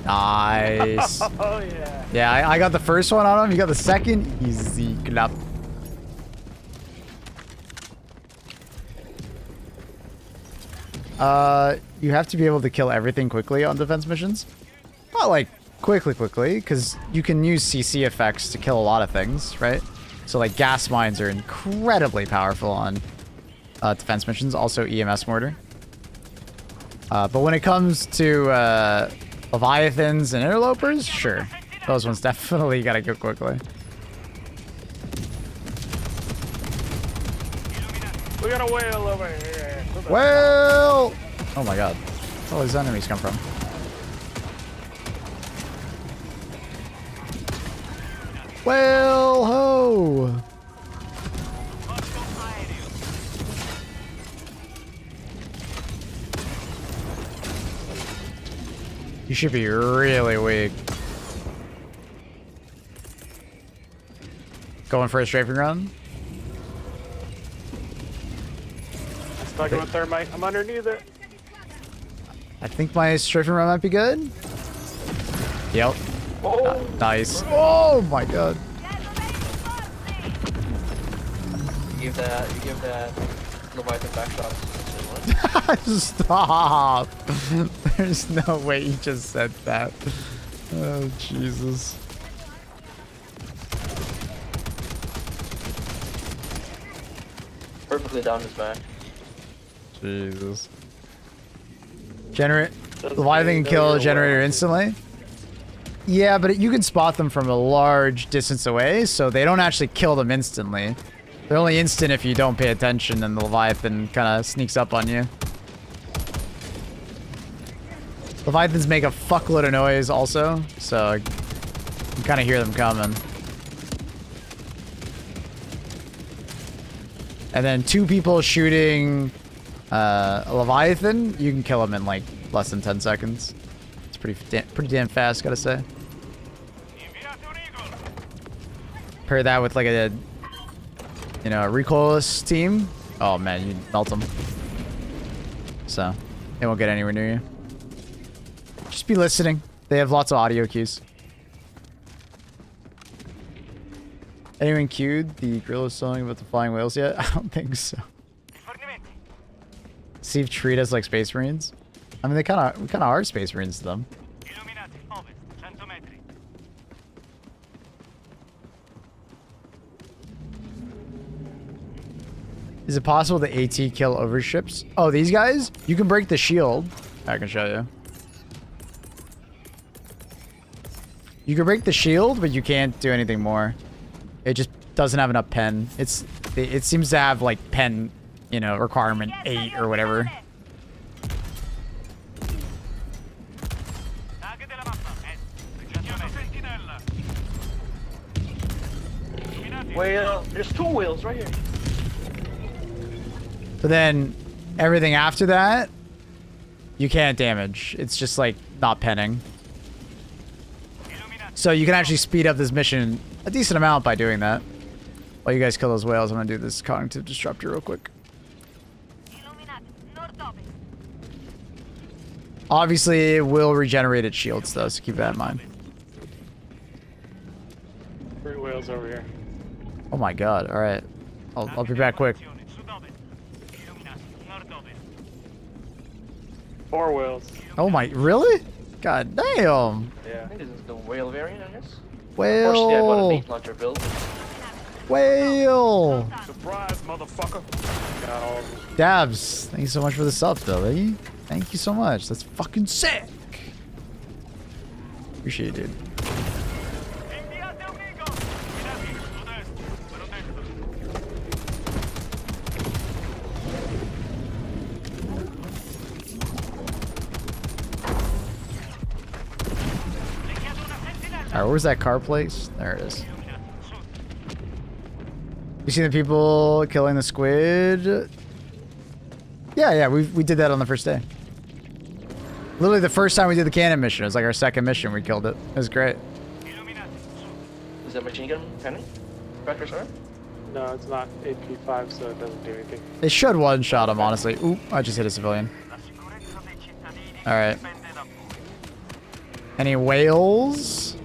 Nice. Oh yeah. Yeah, I got the first one on him. You got the second. Easy clap. You have to be able to kill everything quickly on defense missions. Not like quickly, because you can use CC effects to kill a lot of things, right? So like gas mines are incredibly powerful on defense missions. Also EMS mortar. But when it comes to Leviathans and interlopers, sure. Those ones definitely gotta go quickly. We got a whale over here. Well, oh my god. Where all these enemies come from? Well, ho! You should be really weak. Going for a strafing run? Stuck with thermite. I'm underneath it. I think my strafing run might be good. Yep. Oh, Nice. Oh my god. you give that Leviathan backshots. Stop. There's no way you just said that. Oh, Jesus. Perfectly down his back. Jesus. Leviathan can kill a generator instantly. Yeah, but you can spot them from a large distance away, so they don't actually kill them instantly. They're only instant if you don't pay attention and the Leviathan kind of sneaks up on you. Leviathans make a fuckload of noise also, so you kind of hear them coming. And then 2 people shooting a Leviathan, you can kill him in like less than 10 seconds. It's pretty damn fast, gotta say. Pair that with like a, you know, a recoilless team. Oh man, you melt them. So they won't get anywhere near you. Just be listening. They have lots of audio cues. Anyone queued the Gorilla song about the flying whales yet? I don't think so. See if treat us like Space Marines. I mean, we kind of are Space Marines to them. Is it possible to AT kill overships? Oh, these guys? You can break the shield. I can show you. You can break the shield, but you can't do anything more. It just doesn't have enough pen. It seems to have like pen, you know, requirement 8 or whatever. Whale. There's 2 whales right here. But then everything after that, you can't damage. It's just like not penning. So you can actually speed up this mission a decent amount by doing that. While you guys kill those whales, I'm gonna do this cognitive disruptor real quick. Obviously, it will regenerate its shields though, so keep that in mind. 3 whales over here. Oh my god, alright. I'll be back quick. 4 whales. Oh my, really? God damn. Yeah. I think this is the whale variant, I guess. Whale. Unfortunately, I bought a meat launcher build. Whale. Surprise, motherfucker. Got all of them. Dabs, thank you so much for the sub, Billy. Thank you so much. That's fucking sick. Appreciate it, dude. Alright, where's that car place? There it is. You seen the people killing the squid? Yeah, we did that on the first day. Literally the first time we did the cannon mission. It was like our second mission. We killed it. It was great. Is that machine gun penny? Vector sword? No, it's not AP5, so it doesn't do anything. They should one-shot him, honestly. Ooh, I just hit a civilian. Alright. Any whales?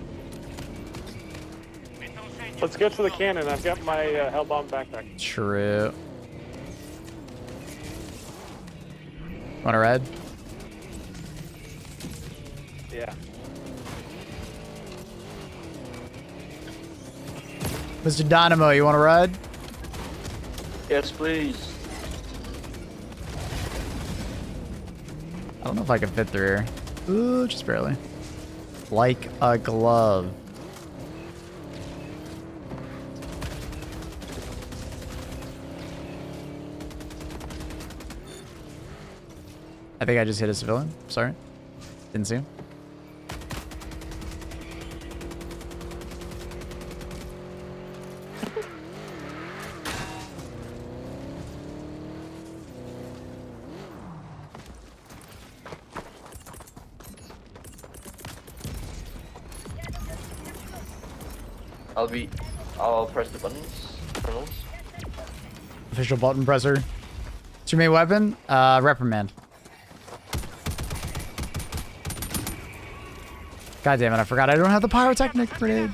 Let's go to the cannon. I've got my hell bomb backpack. True. Want a red? Yeah. Mr. Dynamo, you want a ride? Yes, please. I don't know if I can fit through here. Ooh, just barely. Like a glove. I think I just hit a civilian. Sorry. Didn't see him. I'll press the buttons. Colonels. Official button presser. What's your main weapon? Reprimand. God damn it, I forgot I don't have the pyrotechnic grenade.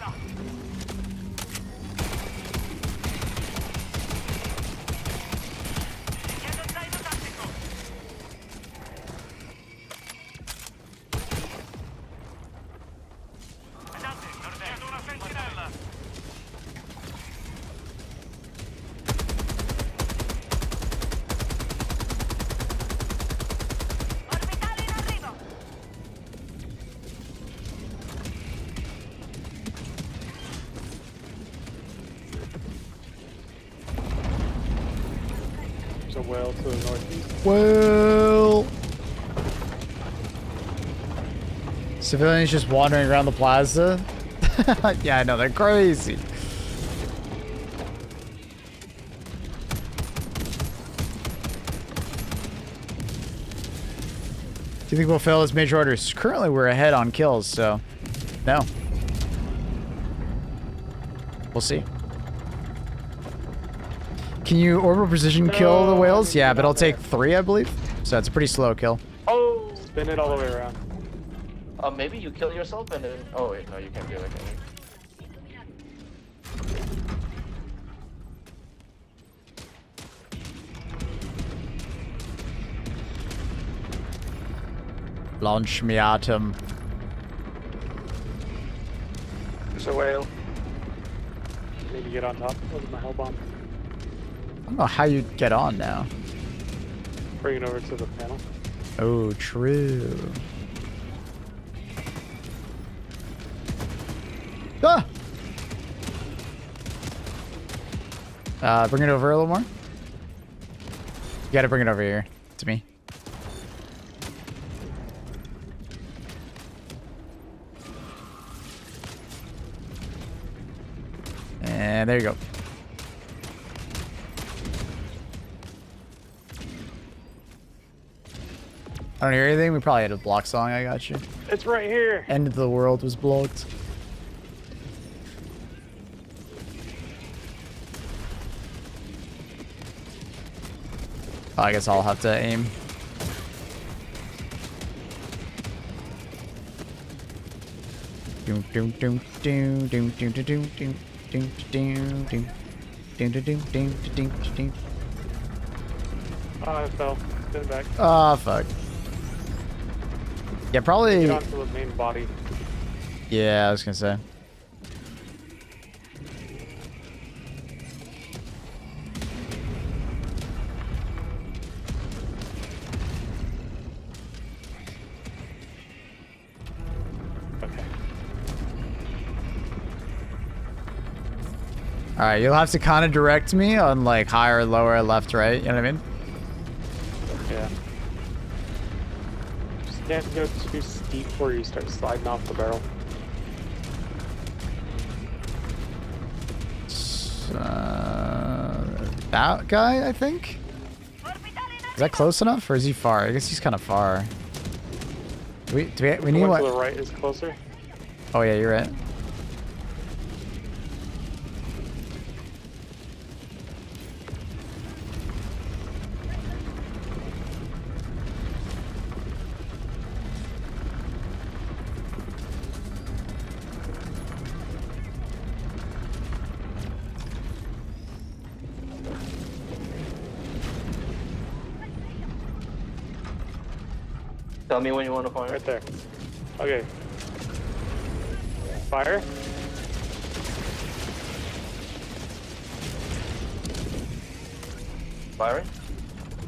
There's a whale to the northeast. Well, civilians just wandering around the plaza. Yeah, I know, they're crazy. Do you think we'll fail this major orders? Currently, we're ahead on kills, so no. We'll see. Can you orbital precision kill the whales? Yeah, but it'll take 3, I believe. So it's a pretty slow kill. Oh! Spin it all the way around. Maybe you kill yourself and then. Oh wait, no, you can't do that, can you? Launch me at him. There's a whale. Need to get on top with my hell bomb. I don't know how you get on now. Bring it over to the panel. Oh, true. Ah! Bring it over a little more. You gotta bring it over here to me. And there you go. I don't hear anything. We probably had a block song. I got you. It's right here. End of the world was blocked. Oh, I guess I'll have to aim. Doom doom doom doom doom doom doom doom doom doom doom doom doom doom doom doom doom. Oh, I fell. Spin back. Oh fuck. Yeah, probably. Get onto the main body. Yeah, I was gonna say. Okay. All right, you'll have to kind of direct me on like higher, lower, left, right. You know what I mean? Yeah. Just can't go too steep where you start sliding off the barrel. That guy, I think. Is that close enough, or is he far? I guess he's kind of far. We need The one what? to the right is closer. Oh yeah, you're right. Tell me when you want to fire. Right there. Okay. Fire. Firing.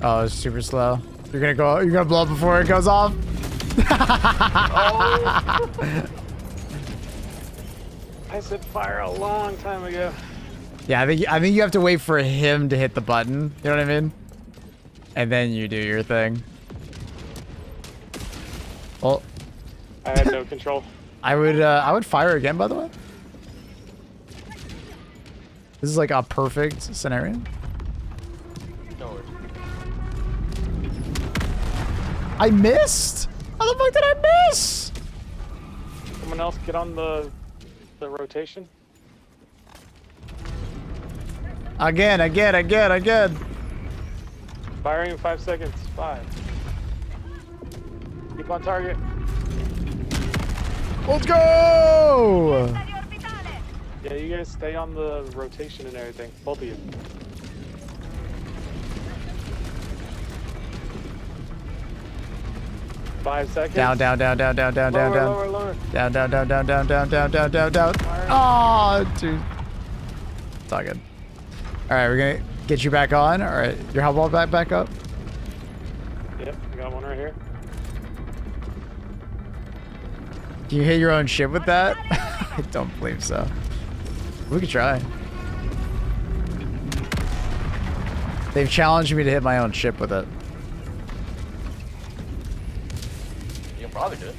Oh, it's super slow. You're gonna blow up before it goes off. Oh. I said fire a long time ago. Yeah, I think you have to wait for him to hit the button. You know what I mean? And then you do your thing. Well, I had no control. I would fire again, by the way. This is like a perfect scenario. No worries. I missed. How the fuck did I miss? Someone else get on the rotation. Again. Firing in 5 seconds. 5. Keep on target. Let's go! Yeah, you guys stay on the rotation and everything. Both of you. Five seconds. Down. Lower. Down. Oh, dude. It's all good. All right, we're gonna get you back on. All right, your help wall back up. Yep, I got one right here. Can you hit your own ship with that? I don't believe so. We could try. They've challenged me to hit my own ship with it. You can probably do it.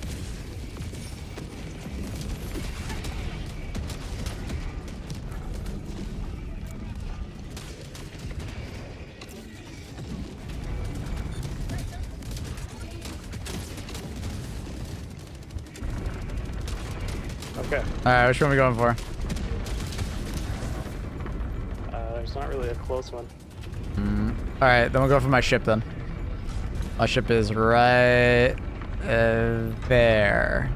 Okay. Alright, which one are we going for? There's not really a close one. Alright, then we'll go for my ship then. My ship is right there.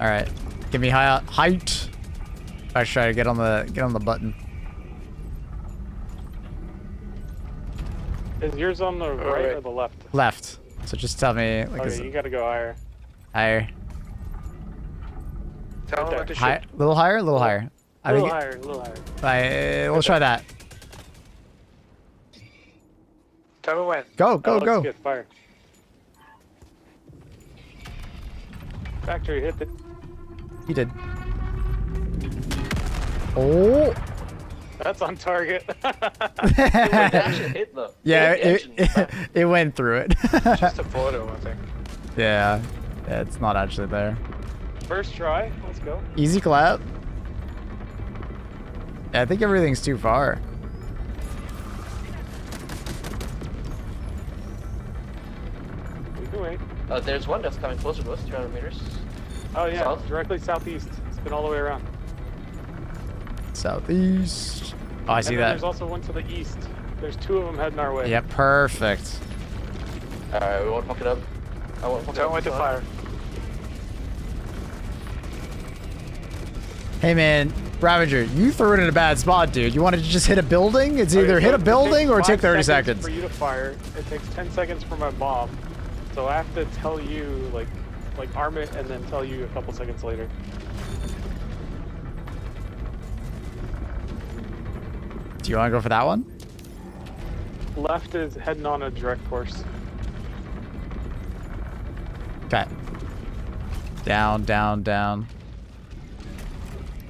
Alright. Give me height. I should try to get on the button. Is yours on the right or the left? Left. So just tell me like Okay, you gotta go higher. higher. Tell him what to High, little higher, a little higher. A little higher, a little higher. We'll try that. Tell me when. Go. Looks good. Fire. Factory hit it. You did. Oh. That's on target. That actually hit though. Yeah, Hit the engine. it went through it. Just a photo, I think. Yeah, it's not actually there. First try. Let's go. Easy clap. Yeah, I think everything's too far. We can wait. There's one that's coming closer to us, 200 meters. Oh yeah, South? directly southeast. Spin all the way around. Southeast. Oh, I see And then that. there's also one to the east. There's 2 of them heading our way. Yeah, perfect. Alright, we won't fuck it up. I won't fuck it Tell up. me when to fire. Hey man, Ravager, you threw it in a bad spot, dude. You wanted to just hit a building? It's either Okay, hit so a building it or takes take 30 5 seconds. for you to fire. It takes 10 seconds for my bomb. So I have to tell you, like arm it and then tell you a couple seconds later. Do you want to go for that one? Left is heading on a direct course. Okay. Down.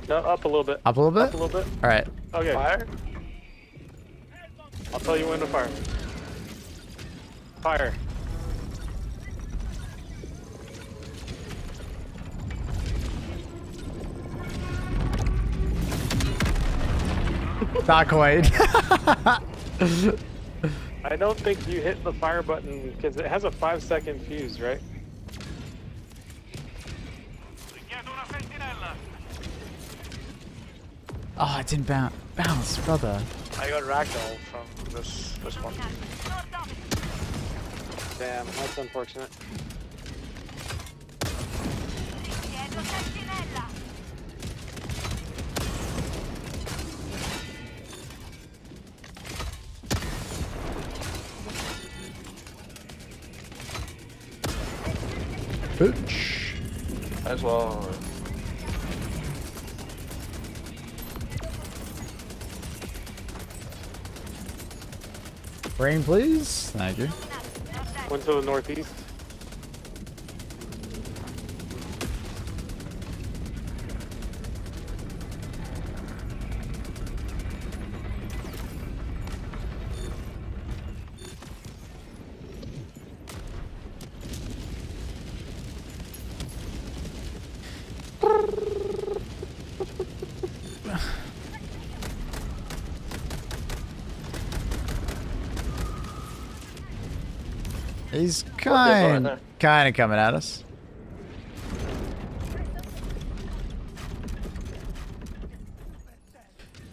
No, up a little bit. Up a little Up a bit? little bit. All right. Okay. Fire? I'll tell you when to fire. Fire. Not quite. I don't think you hit the fire button because it has a 5-second fuse, right? Richiedo una sentinella. Oh, it didn't bounce, brother. I got ragdoll from this one. Damn, that's unfortunate. Richiedo sentinella. Bitch. As well. Brain, please. Thank you. One to the northeast. He's there's one kind there. of coming at us.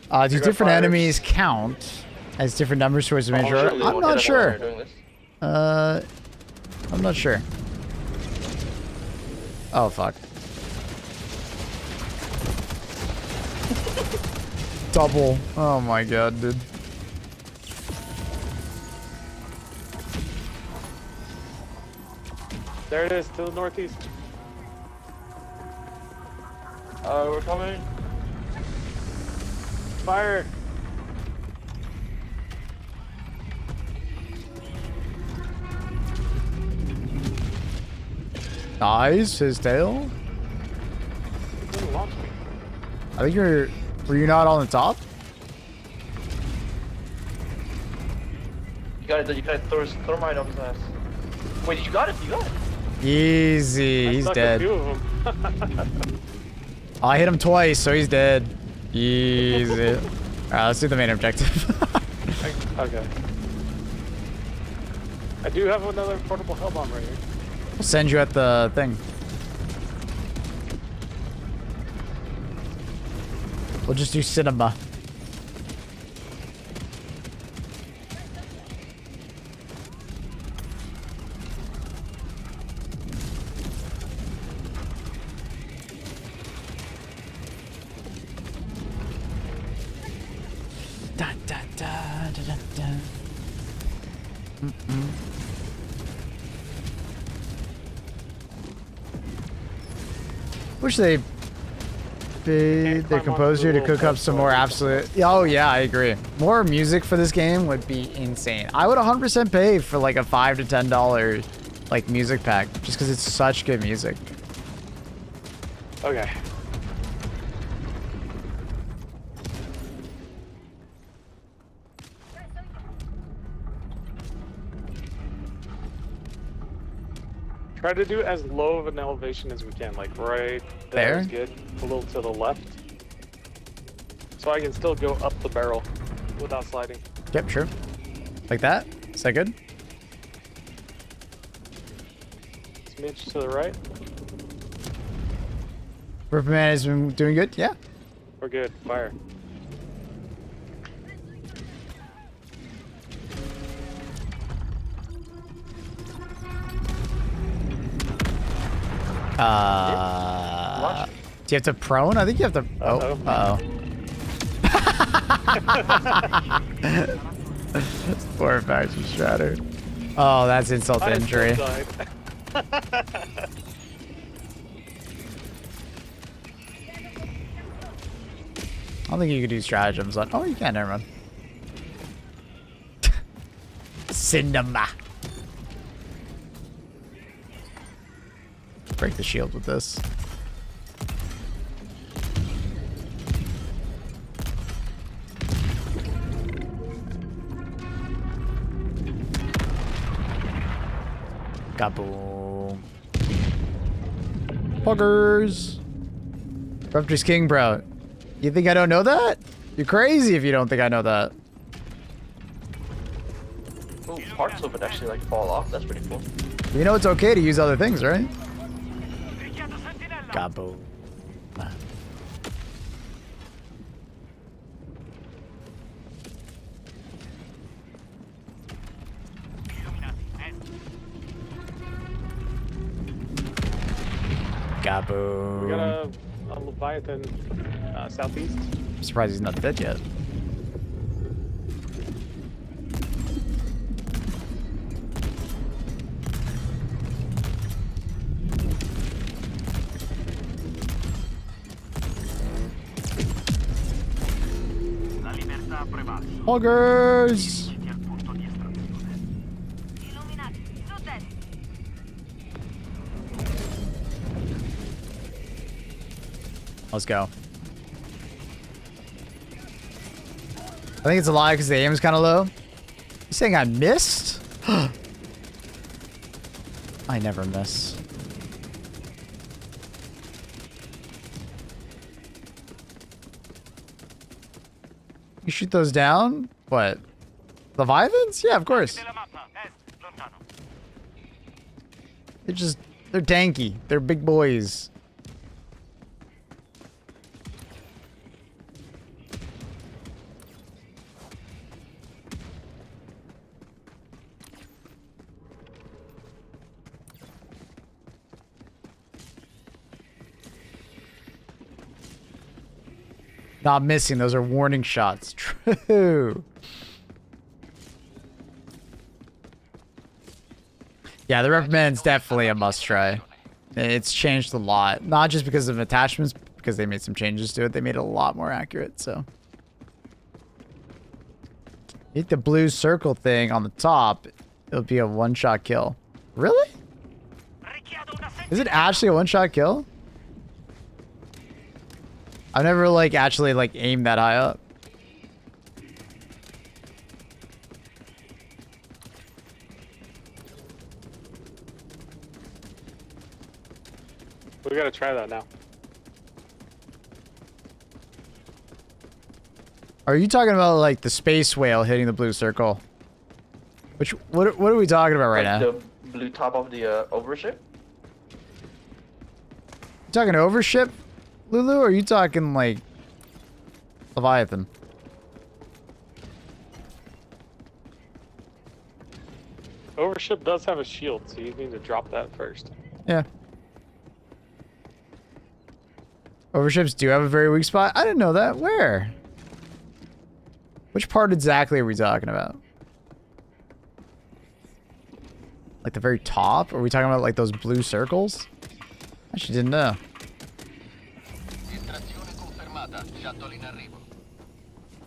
Do got different fires. enemies count as different numbers towards the measure? Surely they I'm won't not hit anyone when sure. you're doing this. I'm not sure. Oh, fuck. Double. Oh my god, dude. There it is, to the northeast. We're coming. Fire! Nice, his tail. It didn't launch me. I think you're... Were you not on the top? You got it. You got it. Throw mine up his ass. Wait, you got it. You got it. Easy, I he's stuck dead. A few of them. I hit him twice, so he's dead. Easy. Alright, let's do the main objective. Okay. I do have another portable hell bomb right here. We'll send you at the thing. We'll just do cinema. Da, da, da, da, da, da. Wish they paid their climb onto composer the to little cook up some pedestal. more absolute. Oh yeah, I agree. More music for this game would be insane. I would 100% pay for like a $5 to $10 like music pack just because it's such good music. Okay. Try to do as low of an elevation as we can, like right there is good. A little to the left. So I can still go up the barrel without sliding. Yep, sure. Like that? Is that good? Smidge to the right. Ripperman has been doing good? Yeah. We're good. Fire. Do you have to prone? I think you have to. Oh, uh-oh. Poor factory shattered. Oh, that's insult to I injury. still died. I don't think you could do stratagems on. Oh, you can. Never mind. Cinema. Break the shield with this. Kaboom. Buggers. Raptor's king, bro. You think I don't know that? You're crazy if you don't think I know that. Oh, parts of it actually like fall off. That's pretty cool. You know it's okay to use other things, right? Kaboom. Kaboom. We got a Leviathan southeast. I'm surprised he's not dead yet. Hoggers! Illuminati, su destra. Let's go. I think it's a lie because the aim is kind of low. You saying I missed? I never miss. You shoot those down? What? Leviathans? Yeah, of course. Della mappa, est, lontano. They're tanky. They're big boys. Not missing. Those are warning shots. True. Yeah, the reprimand's definitely a must try. It's changed a lot. Not just because of attachments, because they made some changes to it. They made it a lot more accurate, so. Hit the blue circle thing on the top. It'll be a one-shot kill. Really? Is it actually a one-shot kill? I've never, like, actually, like, aimed that high up. We gotta try that now. Are you talking about, like, the space whale hitting the blue circle? What are we talking about right now? The blue top of the overship? You talking overship, Lulu, or are you talking, like, Leviathan? Overship does have a shield, so you need to drop that first. Yeah. Overships do have a very weak spot? I didn't know that. Where? Which part exactly are we talking about? Like the very top? Are we talking about like those blue circles? I actually didn't know.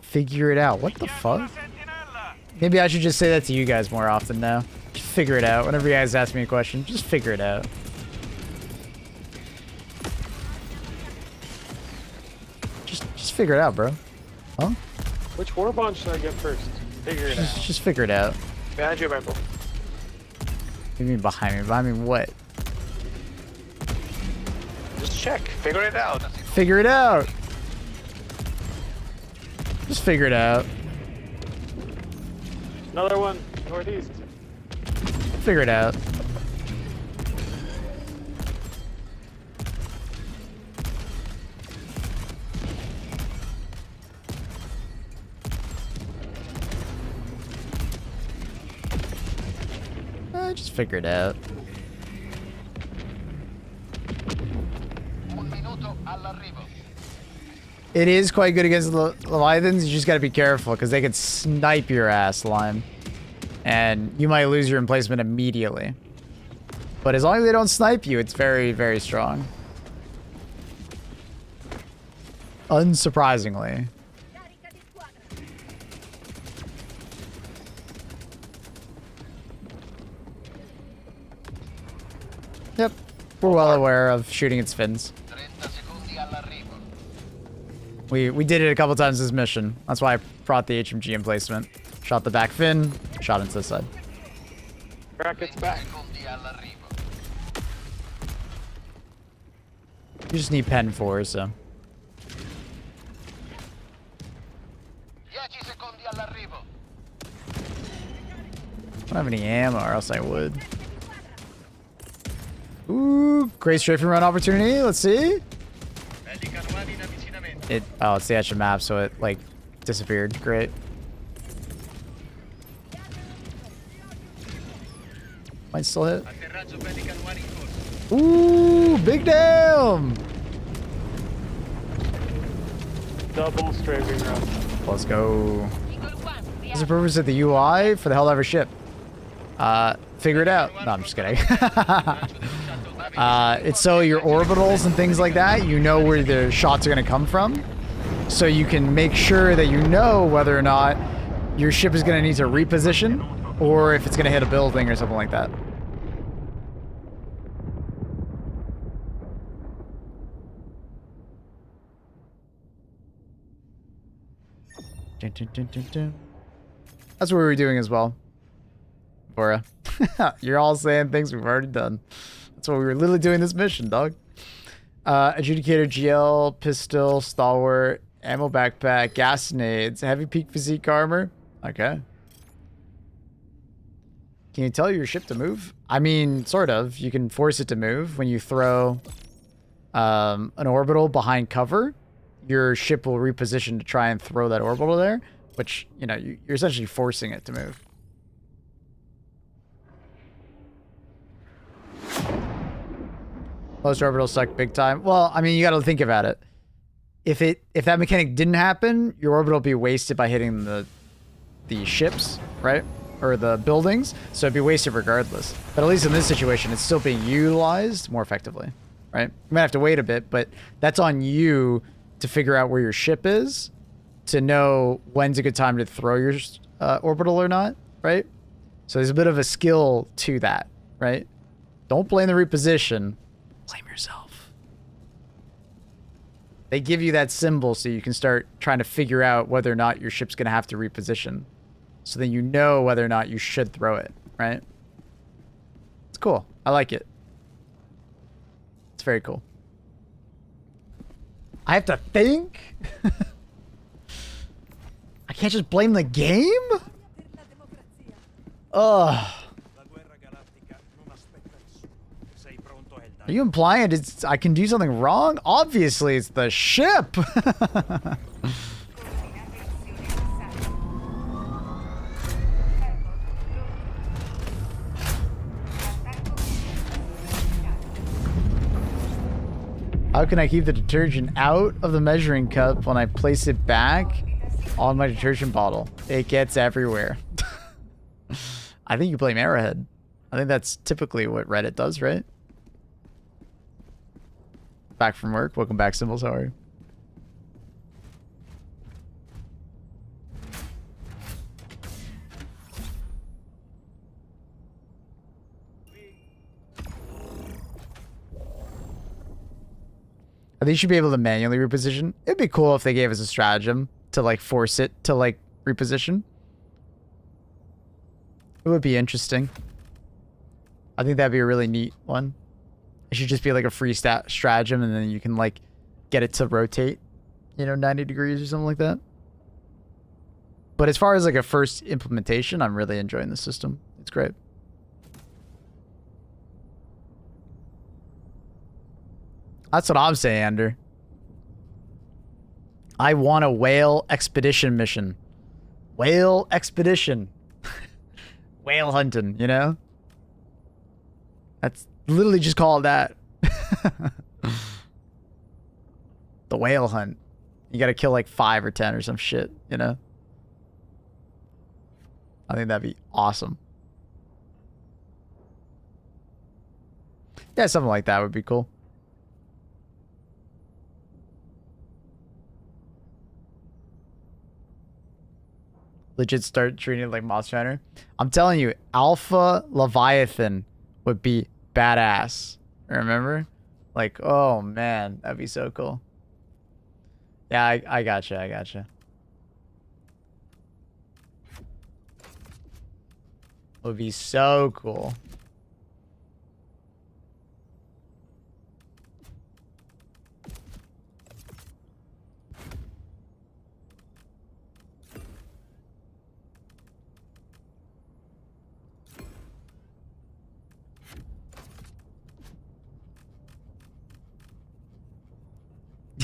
Figure it out. What the fuck? Maybe I should just say that to you guys more often now. Just figure it out. Whenever you guys ask me a question, just figure it out. Just figure it out, bro. Huh? Which warbond should I get first? Figure it out. Just figure it out. Behind you, Michael. What do you mean behind me? Behind me what? Just check. Figure it out. Figure it out. Just figure it out. Another one. Northeast. Figure it out. Just figure it out. It is quite good against the Leviathans. You just gotta be careful because they could snipe your ass, Lime. And you might lose your emplacement immediately. But as long as they don't snipe you, it's very, very strong. Unsurprisingly. Yep, we're well aware of shooting its fins. We did it a couple times this mission. That's why I brought the HMG emplacement. Shot the back fin, shot into the side. Brackets back. You just need pen 4, so. I don't have any ammo, or else I would. Ooh, great strafing run opportunity. Let's see. Oh, it's the edge of map, so it like disappeared. Great. Might still hit. Ooh, big damn. Double strafing run. Let's go. What's the purpose of the UI for the Helldiver ship? Figure it out. No, I'm just kidding. It's so your orbitals and things like that, you know where the shots are going to come from. So you can make sure that you know whether or not your ship is going to need to reposition, or if it's going to hit a building or something like that. Dun, dun, dun, dun, dun. That's what we were doing as well. Bora. You're all saying things we've already done. That's what we were literally doing this mission, dog. Adjudicator, GL, pistol, stalwart, ammo backpack, gas nades, heavy peak physique armor. Okay. Can you tell your ship to move? I mean, sort of. You can force it to move when you throw an orbital behind cover. Your ship will reposition to try and throw that orbital there, which, you know, you're essentially forcing it to move. Most orbitals suck big time. Well, I mean, you got to think about it. If that mechanic didn't happen, your orbital would be wasted by hitting the ships, right? Or the buildings, so it'd be wasted regardless. But at least in this situation, it's still being utilized more effectively, right? You might have to wait a bit, but that's on you to figure out where your ship is, to know when's a good time to throw your orbital or not, right? So there's a bit of a skill to that, right? Don't blame the reposition. Blame yourself. They give you that symbol so you can start trying to figure out whether or not your ship's going to have to reposition. So then you know whether or not you should throw it, right? It's cool. I like it. It's very cool. I have to think? I can't just blame the game? Ugh. Are you implying I can do something wrong? Obviously, it's the ship. How can I keep the detergent out of the measuring cup when I place it back on my detergent bottle? It gets everywhere. I think you blame Arrowhead. I think that's typically what Reddit does, right? Back from work. Welcome back, Symbols. How are you? I think you should be able to manually reposition. It'd be cool if they gave us a stratagem to like force it to like reposition. It would be interesting. I think that'd be a really neat one. It should just be like a free stratagem, and then you can like get it to rotate, you know, 90 degrees or something like that. But as far as like a first implementation, I'm really enjoying the system. It's great. That's what I'm saying, Ander. I want a whale expedition mission. Whale expedition. Whale hunting, you know? That's literally just called that. The whale hunt. You gotta kill like 5 or 10 or some shit, you know? I think that'd be awesome. Yeah, something like that would be cool. Legit start treating it like Monster Hunter. I'm telling you, Alpha Leviathan would be badass. Remember? Like, oh man, that'd be so cool. Yeah, I gotcha, I gotcha. Would be so cool.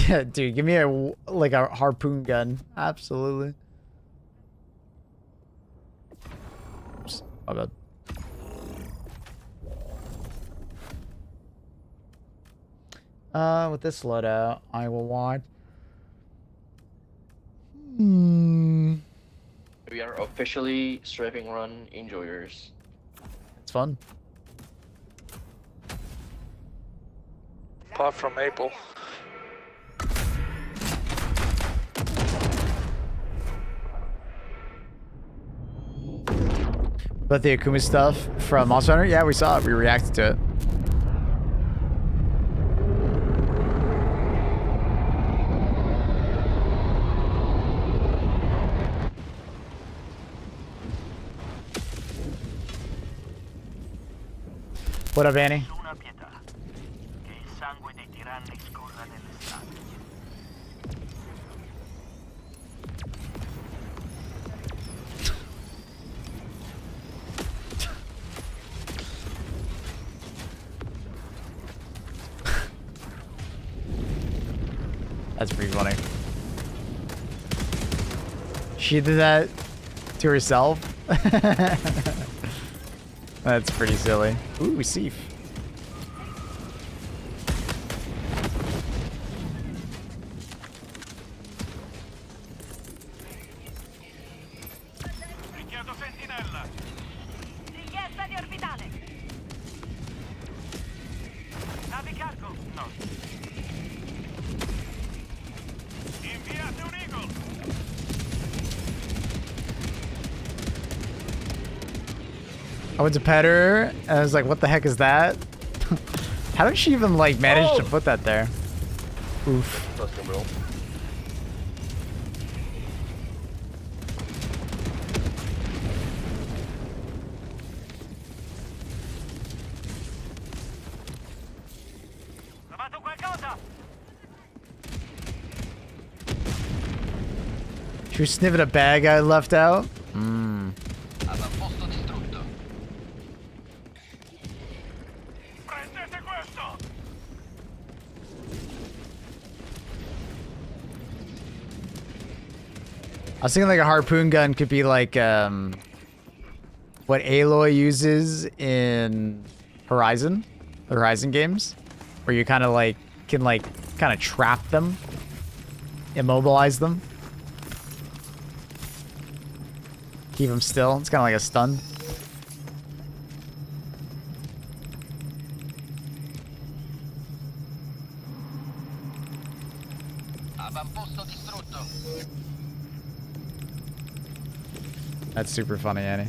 Yeah, dude, give me a harpoon gun. Absolutely. Oops, my bad. With this loadout, I will want. We are officially strafing run enjoyers. It's fun. Apart from Maple. But the Akuma stuff from Monster Hunter, yeah, we saw it. We reacted to it. What up, Annie? Nessuna pietà. Che il sangue dei tiranni scorra nelle strade. That's pretty funny. She did that to herself? That's pretty silly. Ooh, Seif. Richiedo sentinella. Richiesta di orbitale. Navi cargo. No. Inviate un Eagle. I went to pet her, and I was like, what the heck is that? How did she even, like, manage to put that there? Oof. Trust bro. Trovato qualcosa? She was sniffing a bag I left out. Avamposto distrutto. Prendete questo. I was thinking like a harpoon gun could be like what Aloy uses in Horizon, the Horizon games, where you kind of like can like kind of trap them, immobilize them, keep them still. It's kind of like a stun. Avamposto distrutto. That's super funny, Annie.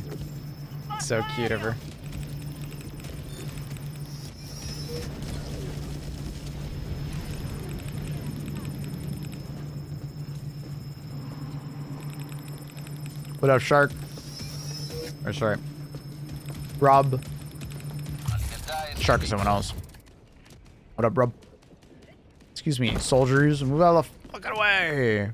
So cute of her. What up, Shark? Or sorry, Rob. Shark is someone else. What up, Rob? Excuse me, soldiers, move out of the fucking way.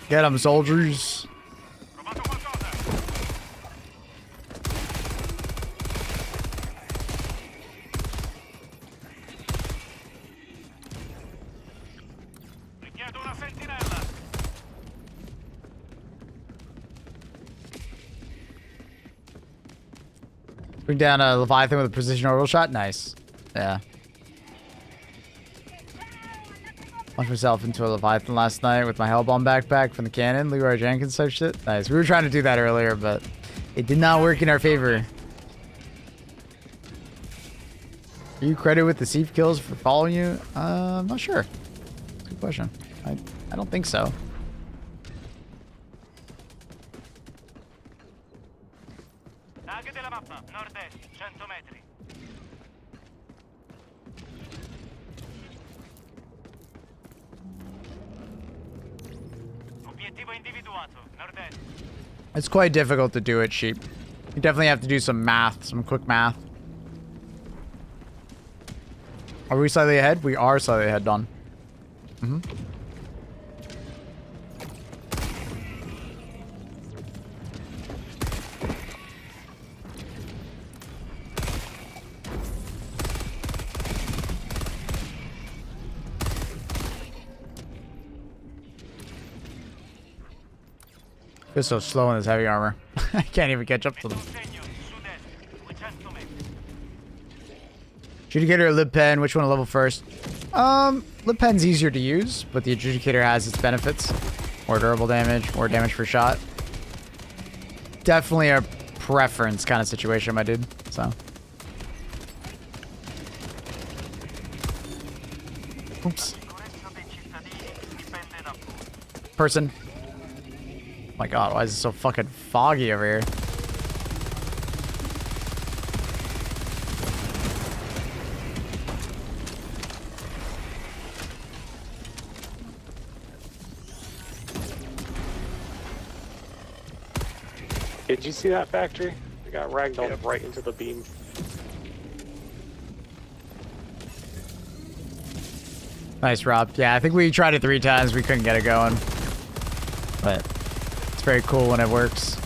Get them, soldiers. Trovato qualcosa. Richiedo una sentinella. Bring down a Leviathan with a precision orbital shot. Nice. Yeah. Launched myself into a Leviathan last night with my Hellbomb backpack from the cannon. Leroy Jenkins type shit. Nice. We were trying to do that earlier, but it did not work in our favor. Are you credited with the Seif kills for following you? I'm not sure. Good question. I don't think so. Target della mappa, nord-est, 100 metri. Obiettivo individuato, nord-est. It's quite difficult to do it, Sheep. You definitely have to do some math, some quick math. Are we slightly ahead? We are slightly ahead, Don. Mm-hmm. Feels so slow in this heavy armor. I can't even catch up to them. Segno, sud-est, 200 metri. Adjudicator or Lib Pen, which one to level first? Lib Pen's easier to use, but the Adjudicator has its benefits. More durable damage, more damage per shot. Definitely a preference kind of situation, my dude. So. Oops. person. Oh my god, why is it so fucking foggy over here? Did you see that factory? They got ragdolled right into the beam. Nice, Rob. Yeah, I think we tried it 3 times. We couldn't get it going. But it's very cool when it works.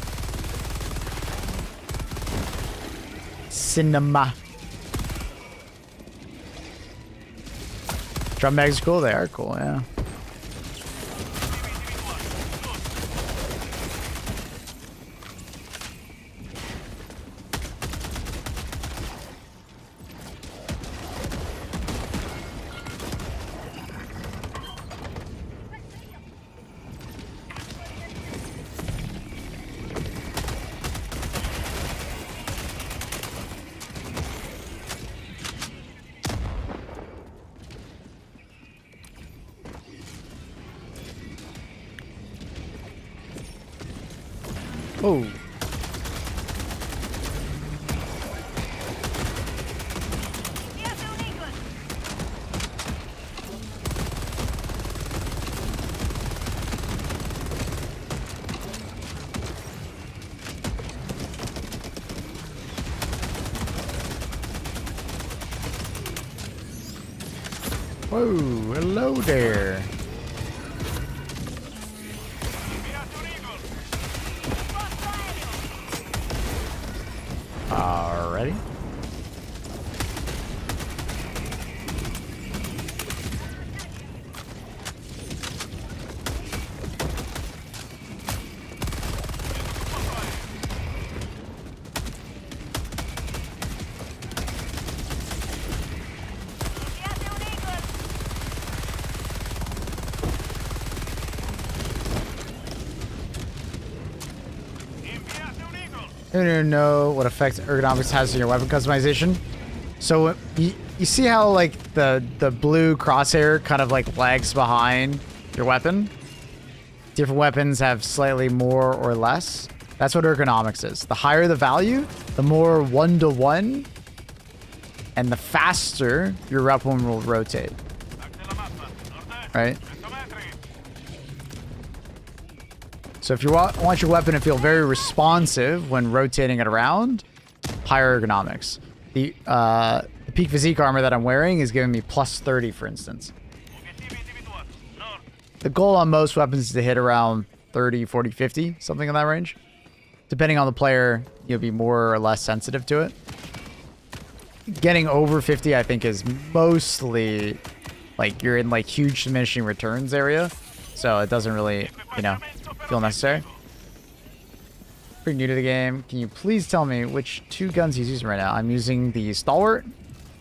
Cinema. Drum bags are cool. They are cool, yeah. Oh. Whoa, hello there. Alrighty. I don't know what effect ergonomics has on your weapon customization. So you see how like the blue crosshair kind of like lags behind your weapon? Different weapons have slightly more or less. That's what ergonomics is. The higher the value, the more 1-to-1 and the faster your weapon will rotate. Right? So if you want your weapon to feel very responsive when rotating it around, higher ergonomics. The peak physique armor that I'm wearing is giving me plus 30, for instance. The goal on most weapons is to hit around 30, 40, 50, something in that range. Depending on the player, you'll be more or less sensitive to it. Getting over 50, I think, is mostly like you're in like huge diminishing returns area. So it doesn't really, you know, feel necessary. Pretty new to the game. Can you please tell me which 2 guns he's using right now? I'm using the Stalwart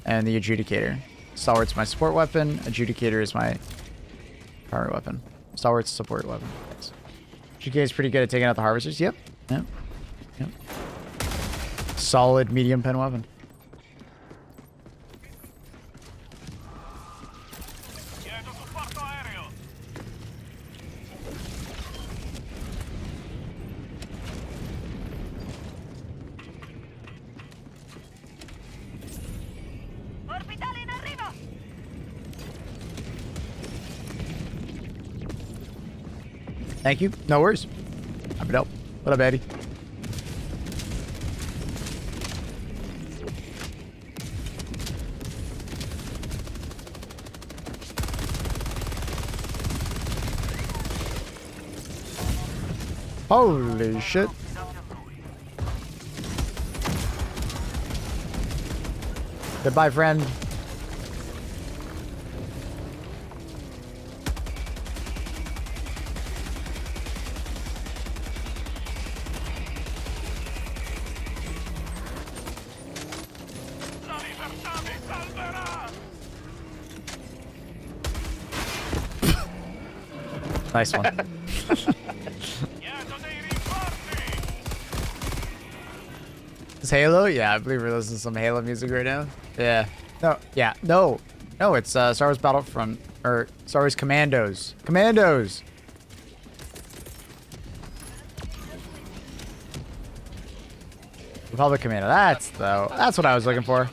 and the Adjudicator. Stalwart's my support weapon. Adjudicator is my primary weapon. Stalwart's support weapon. Thanks. Adjudicator's pretty good at taking out the harvesters. Yep. Yep. Yep. Solid medium pen weapon. Thank you. No worries. Happy to help. What up, Eddie? Holy shit. Goodbye, friend. Nice one. Is Halo? Yeah, I believe we're listening to some Halo music right now. Yeah. No. Yeah. No. No, it's Star Wars Battlefront or Star Wars Commandos. Commandos. Republic Commando. That's what I was looking for.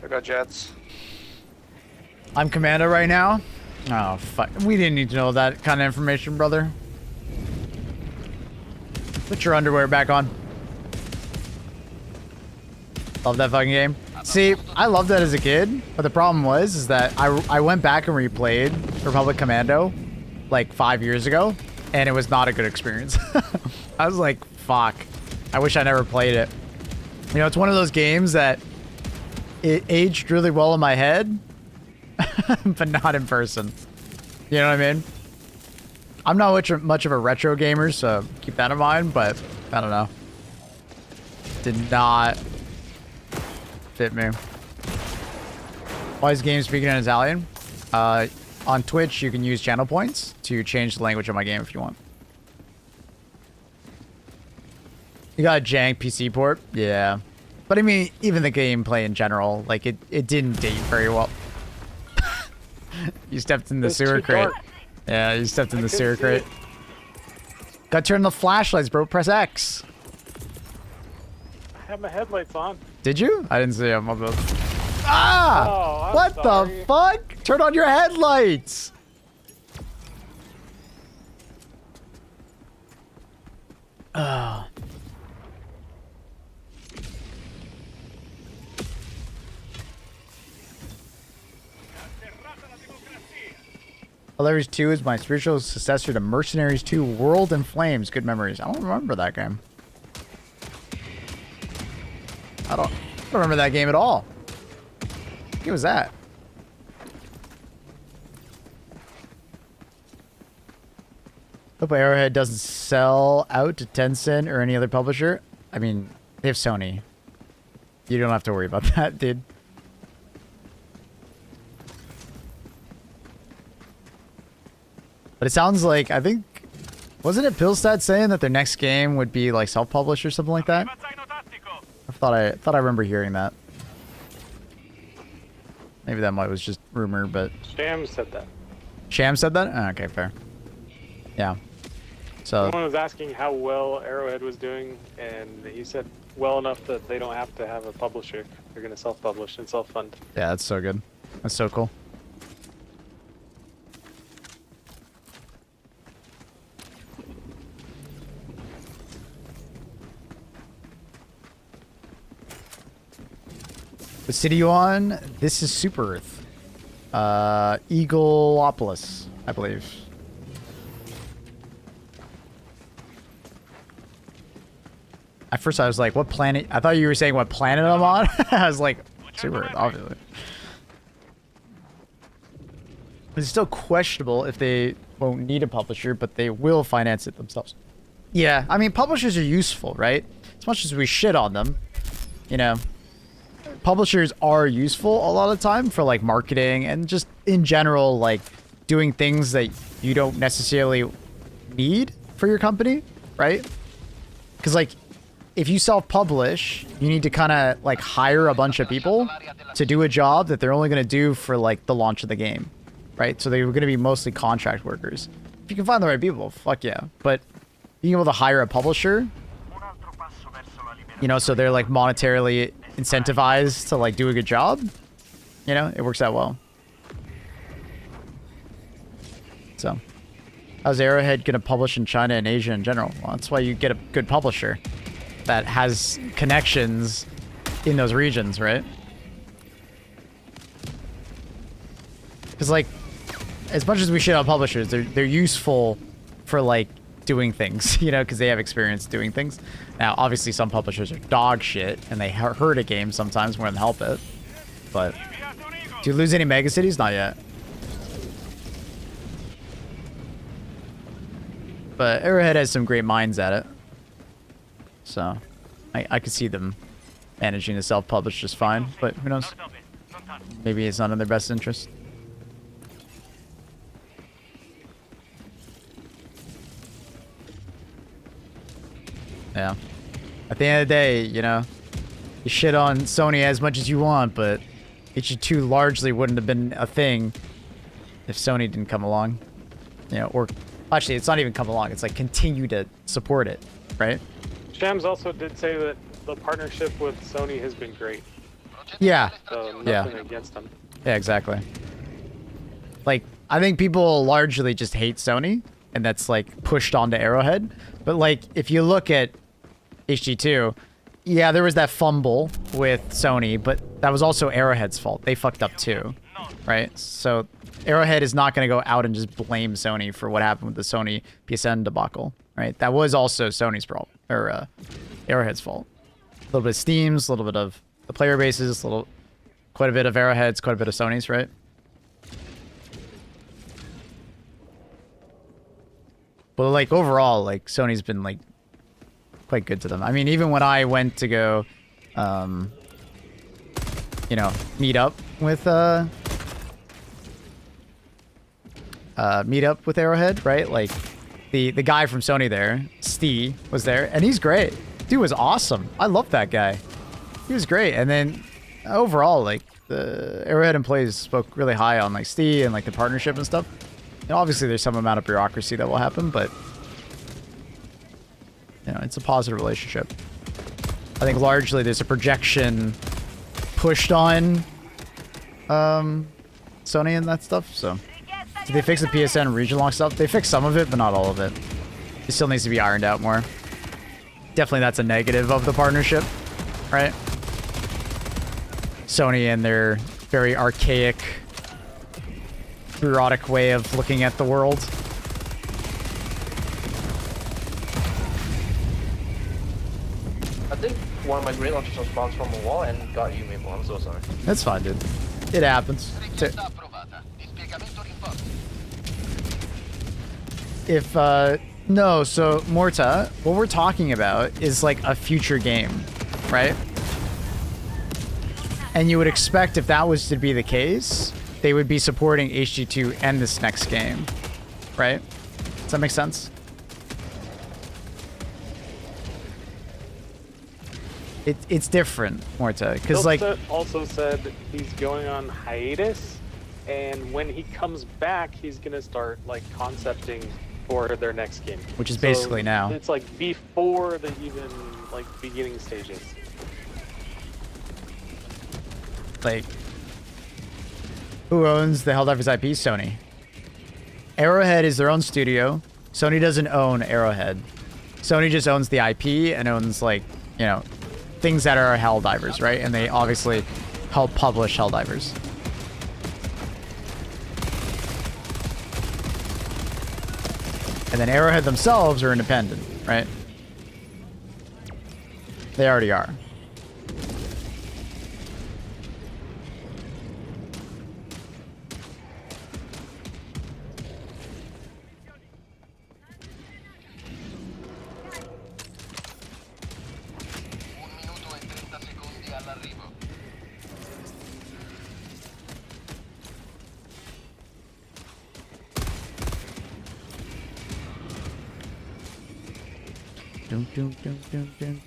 I got jets. I'm Commando right now. Oh, fuck. We didn't need to know that kind of information, brother. Put your underwear back on. Love that fucking game. See, I loved that as a kid, but the problem was is that I went back and replayed Republic Commando like 5 years ago, and it was not a good experience. I was like, fuck. I wish I never played it. You know, it's one of those games that it aged really well in my head, but not in person. You know what I mean? I'm not much of a retro gamer, so keep that in mind, but I don't know. Did not fit me. Why is game speaking in Italian? On Twitch, you can use channel points to change the language of my game if you want. You got a jank PC port? Yeah. But I mean, even the gameplay in general, like it didn't date very well. You stepped in the sewer crate. Dark. Yeah, you stepped in the sewer crate. Got to turn the flashlights, bro. Press X. I have my headlights on. Did you? I didn't see them. Ah! Oh, I'm what sorry. the fuck? Turn on your headlights. Oh. HELLDIVERS 2 is my spiritual successor to Mercenaries 2 World in Flames. Good memories. I don't remember that game. I don't remember that game at all. What was that? Hope Arrowhead doesn't sell out to Tencent or any other publisher. I mean, they have Sony. You don't have to worry about that, dude. But it sounds like, I think, wasn't it Pillstat saying that their next game would be like self-published or something like that? I thought I remember hearing that. Maybe that was just rumor, but Sham said that. Sham said that? Oh, okay, fair. Yeah. So Someone was asking how well Arrowhead was doing, and he said well enough that they don't have to have a publisher. They're going to self-publish and self-fund. yeah, that's so good. That's so cool. What city you on? This is Super Earth. Eagleopolis, I believe. At first I was like, what planet? I thought you were saying what planet I'm on. I was like, Super Earth, obviously. It's still questionable if they won't need a publisher, but they will finance it themselves. Yeah, I mean, publishers are useful, right? As much as we shit on them, you know, publishers are useful a lot of the time for like marketing and just in general, like doing things that you don't necessarily need for your company, right? Because like if you self-publish, you need to kind of like hire a bunch of people to do a job that they're only going to do for like the launch of the game, right? So they're going to be mostly contract workers. If you can find the right people, fuck yeah. But being able to hire a publisher, you know, so they're like monetarily incentivized to like do a good job, you know, it works out well. So how's Arrowhead gonna publish in China and Asia in general? Well, that's why you get a good publisher that has connections in those regions, right? Because like as much as we shit on publishers, they're useful for like doing things, you know, because they have experience doing things. Now, obviously, some publishers are dog shit, and they hurt a game sometimes more than help it. But do you lose any mega cities? Not yet. But Arrowhead has some great minds at it, so I could see them managing to self-publish just fine. But who knows? Maybe it's not in their best interest. Yeah. At the end of the day, you know, You shit on Sony as much as you want, but HG2 largely wouldn't have been a thing if Sony didn't come along. You know, or actually, it's not even come along. It's like continue to support it, right? Shams also did say that the partnership with Sony has been great. Yeah. So Yeah. nothing against them. Yeah, exactly. Like, I think people largely just hate Sony, and that's like pushed onto Arrowhead. But like, if you look at HG2, yeah, there was that fumble with Sony, but that was also Arrowhead's fault. They fucked up too, right? So Arrowhead is not going to go out and just blame Sony for what happened with the Sony PSN debacle, right? That was also Sony's problem, or Arrowhead's fault. A little bit of Steam's, a little bit of the player bases, quite a bit of Arrowhead's, quite a bit of Sony's, right? But like overall, like Sony's been like quite good to them. I mean, even when I went to go, you know, meet up with Arrowhead, right? Like the guy from Sony there, Steve, was there, and he's great. Dude was awesome. I love that guy. He was great. And then overall, like the Arrowhead employees spoke really high on like Steve and like the partnership and stuff. And obviously, there's some amount of bureaucracy that will happen, but you know, it's a positive relationship. I think largely there's a projection pushed on Sony and that stuff. So, did they fix the PSN region lock stuff? They fixed some of it, but not all of it. It still needs to be ironed out more. Definitely, that's a negative of the partnership, right? Sony and their very archaic, bureaucratic way of looking at the world. I think one of my great launchers was bounced from a wall and got you, Maple. I'm so sorry. That's fine, dude. It happens. If, no, so, Morta, what we're talking about is like a future game, right? And you would expect if that was to be the case, they would be supporting HG2 and this next game, right? Does that make sense? It's different, Morta, because like also said he's going on hiatus, and when he comes back, he's gonna start like concepting for their next game, which is basically now. It's like before the even like beginning stages. Like, who owns the Helldivers IP? Sony. Arrowhead is their own studio. Sony doesn't own Arrowhead. Sony just owns the IP and owns, like, you know, things that are Helldivers, right? And they obviously help publish Helldivers. And then Arrowhead themselves are independent, right? They already are.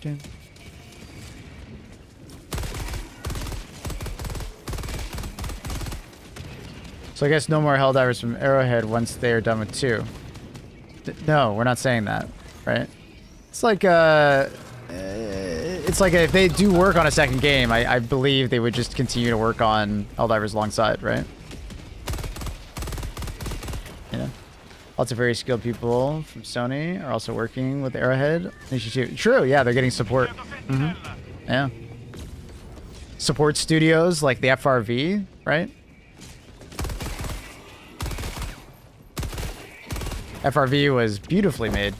Dun. So I guess no more Helldivers from Arrowhead once they are done with 2. No, we're not saying that, right? It's like if they do work on a second game, I believe they would just continue to work on Helldivers alongside, right? You know? Lots of very skilled people from Sony are also working with Arrowhead. True, yeah, they're getting support. Yeah. Support studios like the FRV, right? FRV was beautifully made.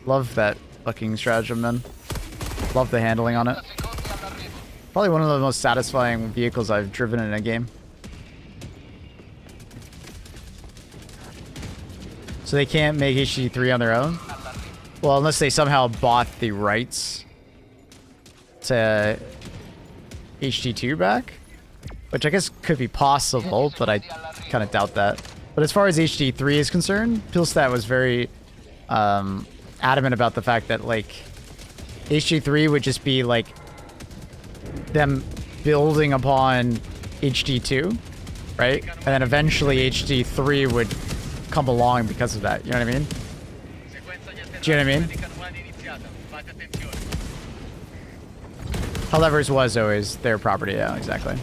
Love that fucking stratagem, man. Love the handling on it. Probably one of the most satisfying vehicles I've driven in a game. So they can't make HG3 on their own? Well, unless they somehow bought the rights to HG2 back? Which I guess could be possible, but I kind of doubt that. But as far as HG3 is concerned, Pilstat was very adamant about the fact that, like, HG3 would just be, like, them building upon HD2, right? And then eventually HD3 would come along because of that. You know what I mean? Do you know what I mean? HELLDIVERS was always their property. Yeah, exactly.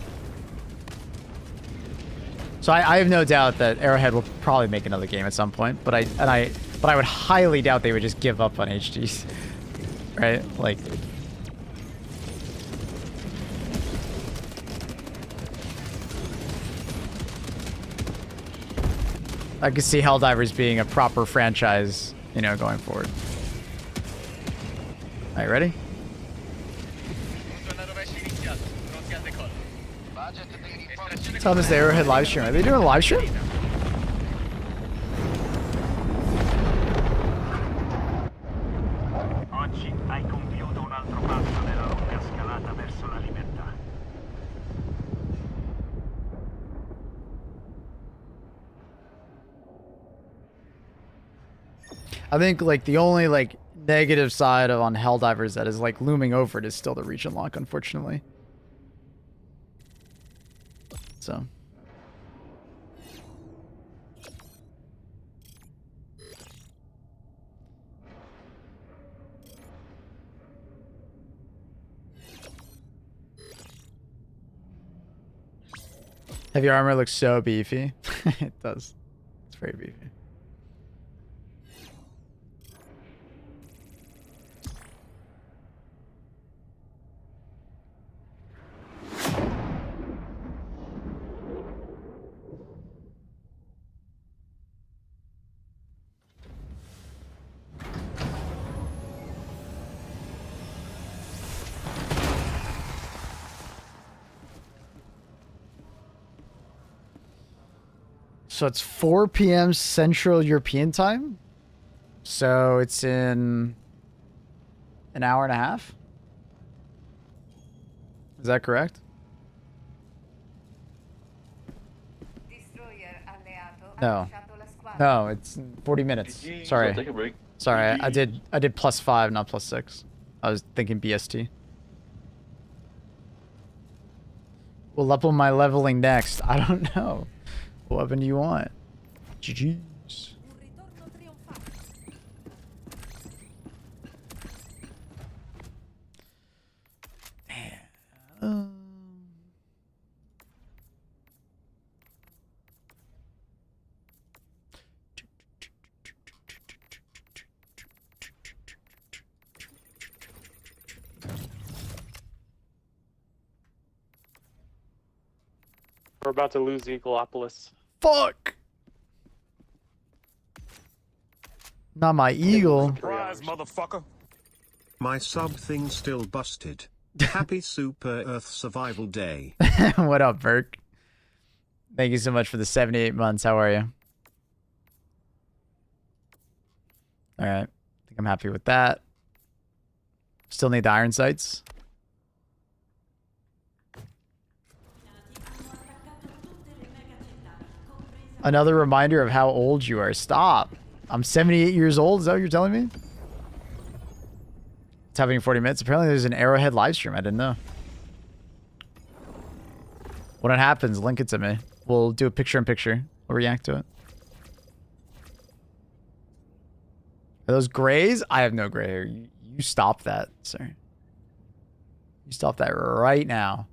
So I have no doubt that Arrowhead will probably make another game at some point, but I would highly doubt they would just give up on HDs, right? Like, I could see HELLDIVERS being a proper franchise, you know, going forward. All right, ready? Tell them it's the Arrowhead live stream. Are they doing a live stream? Oggi hai compiuto un altro passo nella lunga scalata verso la libertà. I think like the only like negative side of on HELLDIVERS that is like looming over it is still the region lock, unfortunately. So. Heavy armor looks so beefy. It does. It's very beefy. So it's 4 p.m. Central European time. So it's in an hour and a half. Is that correct? No. No, it's 40 minutes. Sorry. Take a break. Sorry, I did +5, not +6. I was thinking BST. We'll up on my leveling next. I don't know. What weapon do you want? GG's. Man. We're about to lose Eagleopolis. Fuck! Not my eagle. Surprise, motherfucker. My sub thing still busted. Happy Super Earth Survival Day. What up, Burke? Thank you so much for the 78 months. How are you? Alright. I think I'm happy with that. Still need the iron sights. Another reminder of how old you are. Stop. I'm 78 years old. Is that what you're telling me? It's happening in 40 minutes. Apparently there's an Arrowhead live stream. I didn't know. When it happens, link it to me. We'll do a picture-in-picture. We'll react to it. Are those grays? I have no gray hair. You stop that, sir. You stop that right now.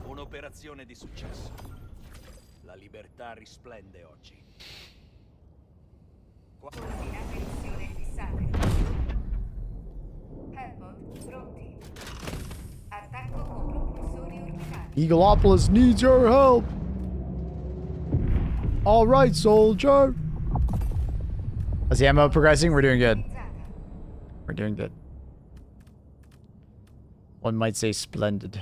Un'operazione di successo. La libertà risplende oggi. Coordinate missione fissate. Hellbot pronti. Attacco con propulsori orbitali. Eagleopolis needs your help. All right, soldier. Is the ammo progressing? We're doing good. We're doing good. One might say splendid.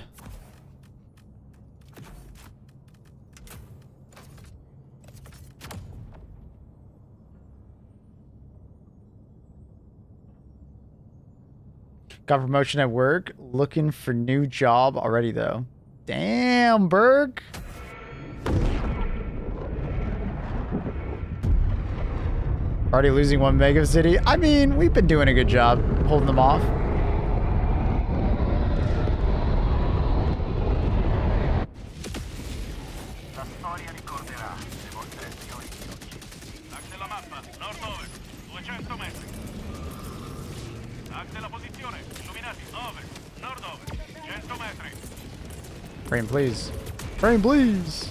Got promotion at work. Looking for new job already, though. Damn, Berg. Already losing 1 mega city. I mean, we've been doing a good job holding them off. La storia ricorderà le vostre azioni di oggi. Tag della mappa, nord-ovest, 200 metri. Tag della posizione, illuminati, ovest, nord-ovest, 100 metri. Frame, please. Frame, please.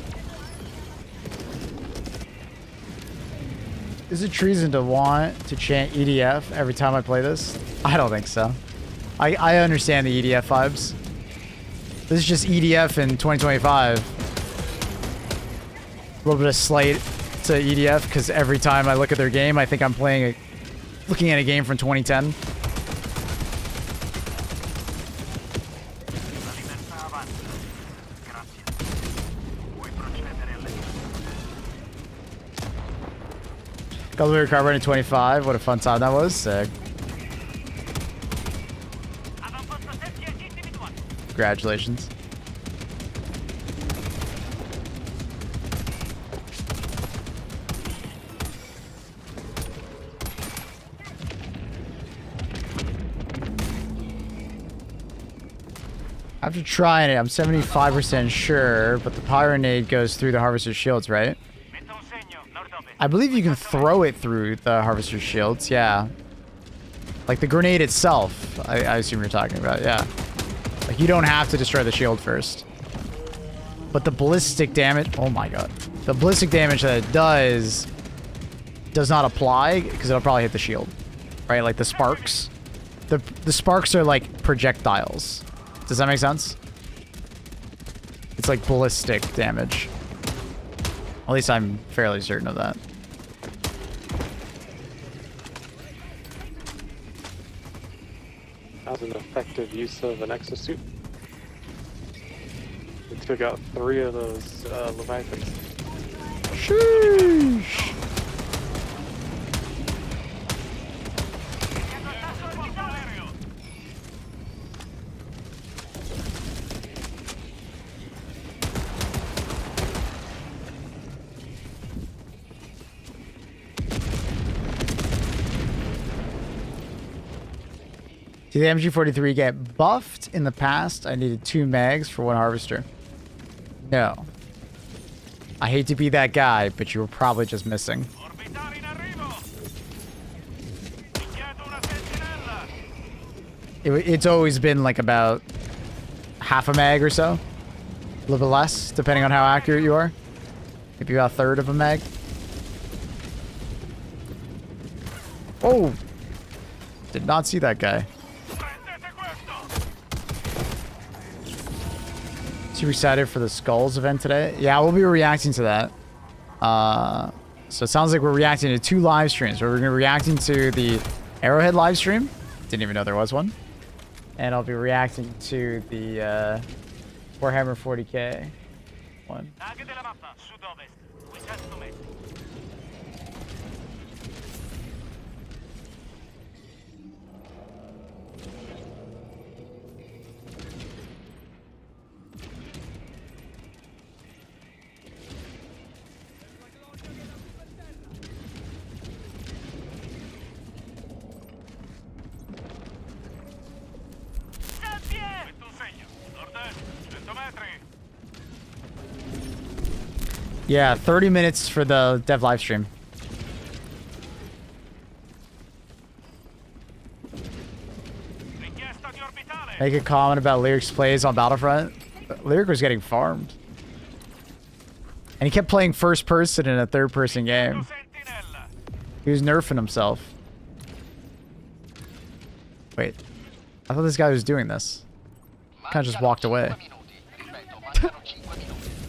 Is it treason to want to chant EDF every time I play this? I don't think so. I understand the EDF vibes. This is just EDF in 2025. A little bit of slight to EDF because every time I look at their game, I think I'm looking at a game from 2010. La libertà avanza. Grazie. Puoi procedere alle Got the car running 25. What a fun time that was. Sick. avamposto setti agenti individuati. Congratulations. After trying it, I'm 75% sure, but the pyronade goes through the harvester's shields, right? Metto un segno, nord-ovest. I believe you can throw it through the harvester's shields, yeah. Like the grenade itself, I assume you're talking about, yeah. Like you don't have to destroy the shield first. But the ballistic damage, oh my god. The ballistic damage that it does not apply because it'll probably hit the shield, right? Like the sparks. The sparks are like projectiles. Does that make sense? It's like ballistic damage. At least I'm fairly certain of that. That was an effective use of an exosuit. We took out 3 of those Leviathans. Sheesh. Did the MG43 get buffed in the past? I needed 2 mags for 1 harvester. No. I hate to be that guy, but you were probably just missing. Orbitali in arrivo. Richiedo una sentinella. It's always been like about half a mag or so. A little bit less, depending on how accurate you are. Maybe about a third of a mag. Oh! Did not see that guy. Prendete questo. Super excited for the Skulls event today. Yeah, we'll be reacting to that. So it sounds like we're reacting to 2 live streams. We're going to be reacting to the Arrowhead live stream. Didn't even know there was one. And I'll be reacting to the Warhammer 40k one. Tag della mappa, sud-ovest, 200 metri. Metto un segno, nord-est, 100 metri. Yeah, 30 minutes for the dev live stream. Richiesta di orbitale. Make a comment about Lyric's plays on Battlefront. Lyric was getting farmed. And he kept playing first person in a third person game. Sentinella. He was nerfing himself. Wait. I thought this guy was doing this. Kind of just walked away.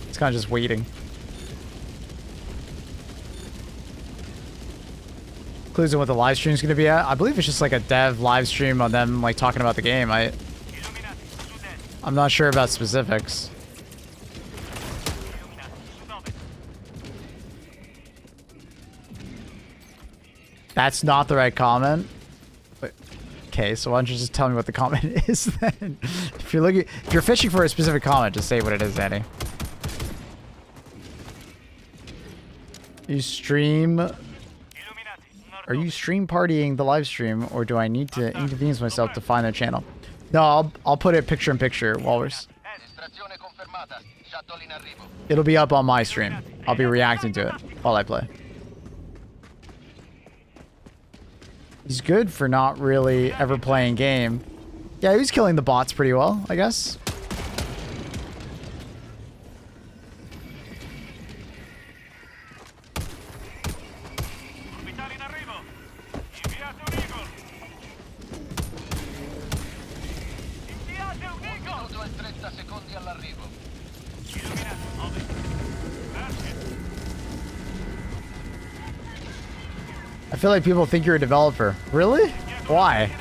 He's kind of just waiting. Clues on what the live stream's gonna be at. I believe it's just like a dev live stream on them like talking about the game. Illuminati, sud-est. I'm not sure about specifics. Illuminati, sud-ovest. That's not the right comment. Wait. Okay, so why don't you just tell me what the comment is then? If you're fishing for a specific comment, just say what it is, Danny. You stream are you stream partying the live stream, or do I need to inconvenience myself to find their channel? No, I'll put it picture in picture, Walrus. Estrazione confermata. Shuttle in arrivo. It'll be up on my stream. I'll be reacting to it while I play. He's good for not really ever playing game. Yeah, he was killing the bots pretty well, I guess. Orbitale in arrivo. Inviate un Eagle. Inviate un Eagle. Minuto e 30 secondi all'arrivo. Illuminati. Over. Grazie. I feel like people think you're a developer. Really? Why?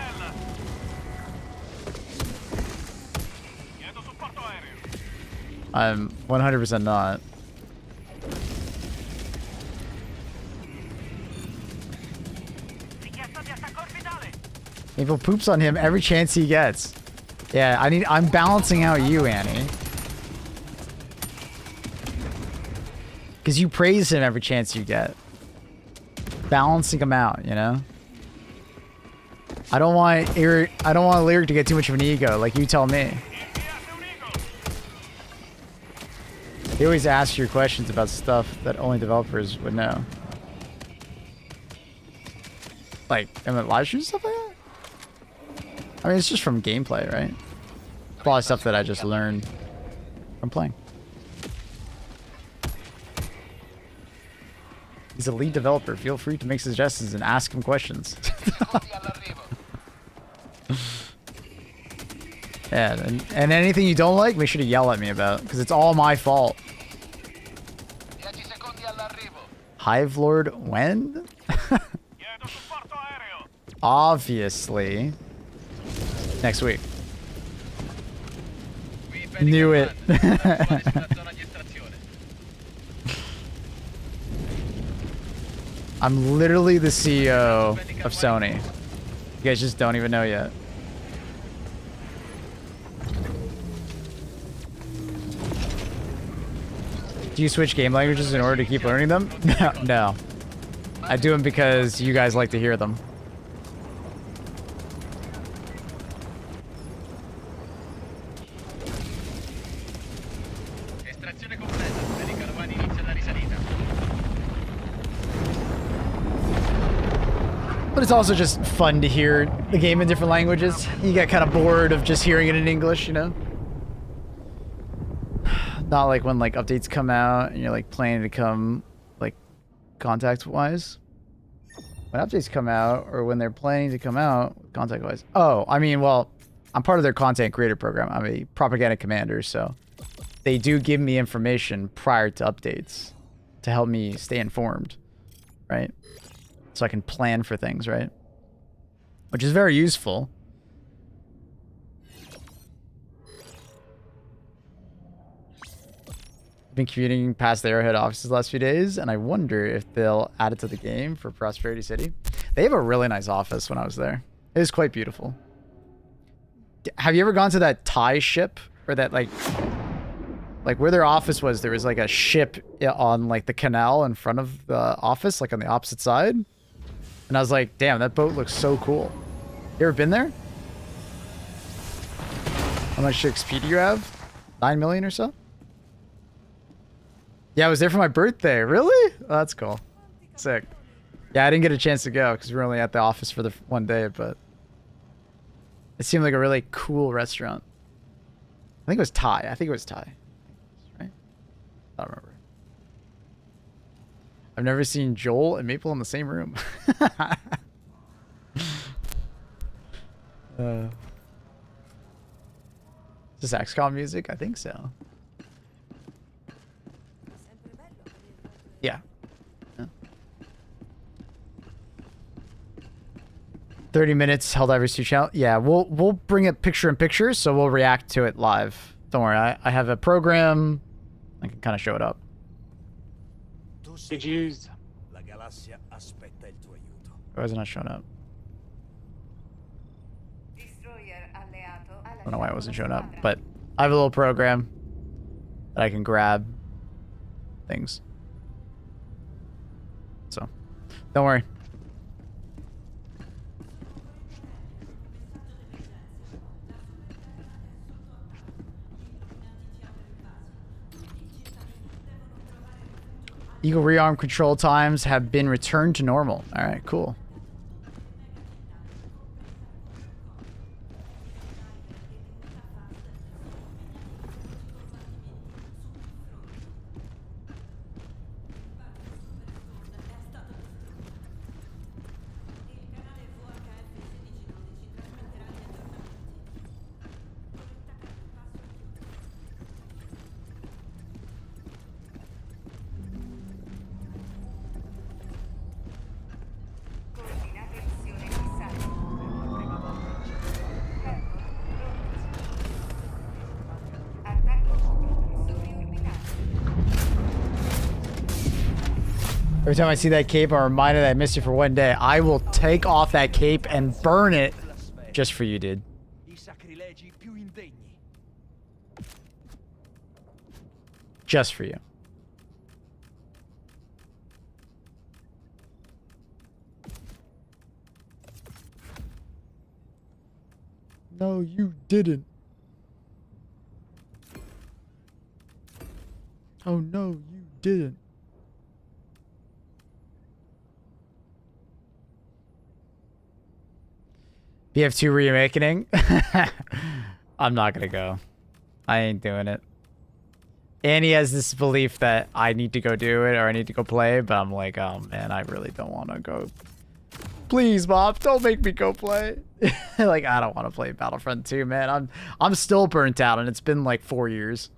Chiedo supporto aereo. I'm 100% not. Richiesta di attacco orbitale. People poops on him every chance he gets. Yeah, I'm balancing out you, Annie. Because you praise him every chance you get. Balancing him out, you know? I don't want Lyric to get too much of an ego, like you tell me. Inviate un Eagle. He always asks you questions about stuff that only developers would know. Like, am I live stream stuff like that? I mean, it's just from gameplay, right? It's a lot of stuff that I just learned from playing. He's a lead developer. Feel free to make suggestions and ask him questions. Secondi all'arrivo. Yeah, and anything you don't like, make sure to yell at me about, because it's all my fault. 10 secondi all'arrivo. Hive Lord, when? Chiedo supporto aereo. Obviously. Next week. Qui per Knew it. sulla zona di estrazione. I'm literally the CEO of Sony. You guys just don't even know yet. Do you switch game languages in order to keep learning them? No. I do them because you guys like to hear them. Estrazione completa. Per i carovani inizia la risalita. But it's also just fun to hear the game in different languages. You get kind of bored of just hearing it in English, you know? Not like when like updates come out and you're like planning to come like contact-wise. When updates come out or when they're planning to come out contact-wise. Oh, I mean, well, I'm part of their content creator program. I'm a propaganda commander, so they do give me information prior to updates to help me stay informed, right? So I can plan for things, right? Which is very useful. I've been commuting past the Arrowhead offices the last few days, and I wonder if they'll add it to the game for Prosperity City. They have a really nice office when I was there. It was quite beautiful. Have you ever gone to that Thai ship? Or that, like where their office was, there was like a ship on like the canal in front of the office, like on the opposite side. And I was like, damn, that boat looks so cool. You ever been there? How much XP do you have? 9 million or so? Yeah, I was there for my birthday. Really? Oh, that's cool. Sick. Yeah, I didn't get a chance to go because we were only at the office for the one day, but it seemed like a really cool restaurant. I think it was Thai. I think it was Thai. Right? I don't remember. I've never seen Joel and Maple in the same room. Is this XCOM music? I think so. Yeah. 30 minutes, Helldivers 2 channel. Yeah, we'll bring it picture in picture, so we'll react to it live. Don't worry, I have a program. I can kind of show it up. Did you? Why is it not showing up? I don't know why it wasn't showing up, but I have a little program that I can grab things. So, don't worry. Eagle rearm control times have been returned to normal. All right, cool. Coordinate missione fissate. Attacco con propulsori orbitali. Every time I see that cape, I'm reminded that I missed it for one day. I will take off that cape and burn it just for you, dude. I sacrilegi più indegni. Just for you. No, you didn't. Oh, no, you didn't. BF2 Reawakening? I'm not gonna go. I ain't doing it. Annie has this belief that I need to go do it or I need to go play, but I'm like, oh man, I really don't want to go. Please, Mom, don't make me go play. Like, I don't want to play Battlefront 2, man. I'm still burnt out, and it's been like 4 years.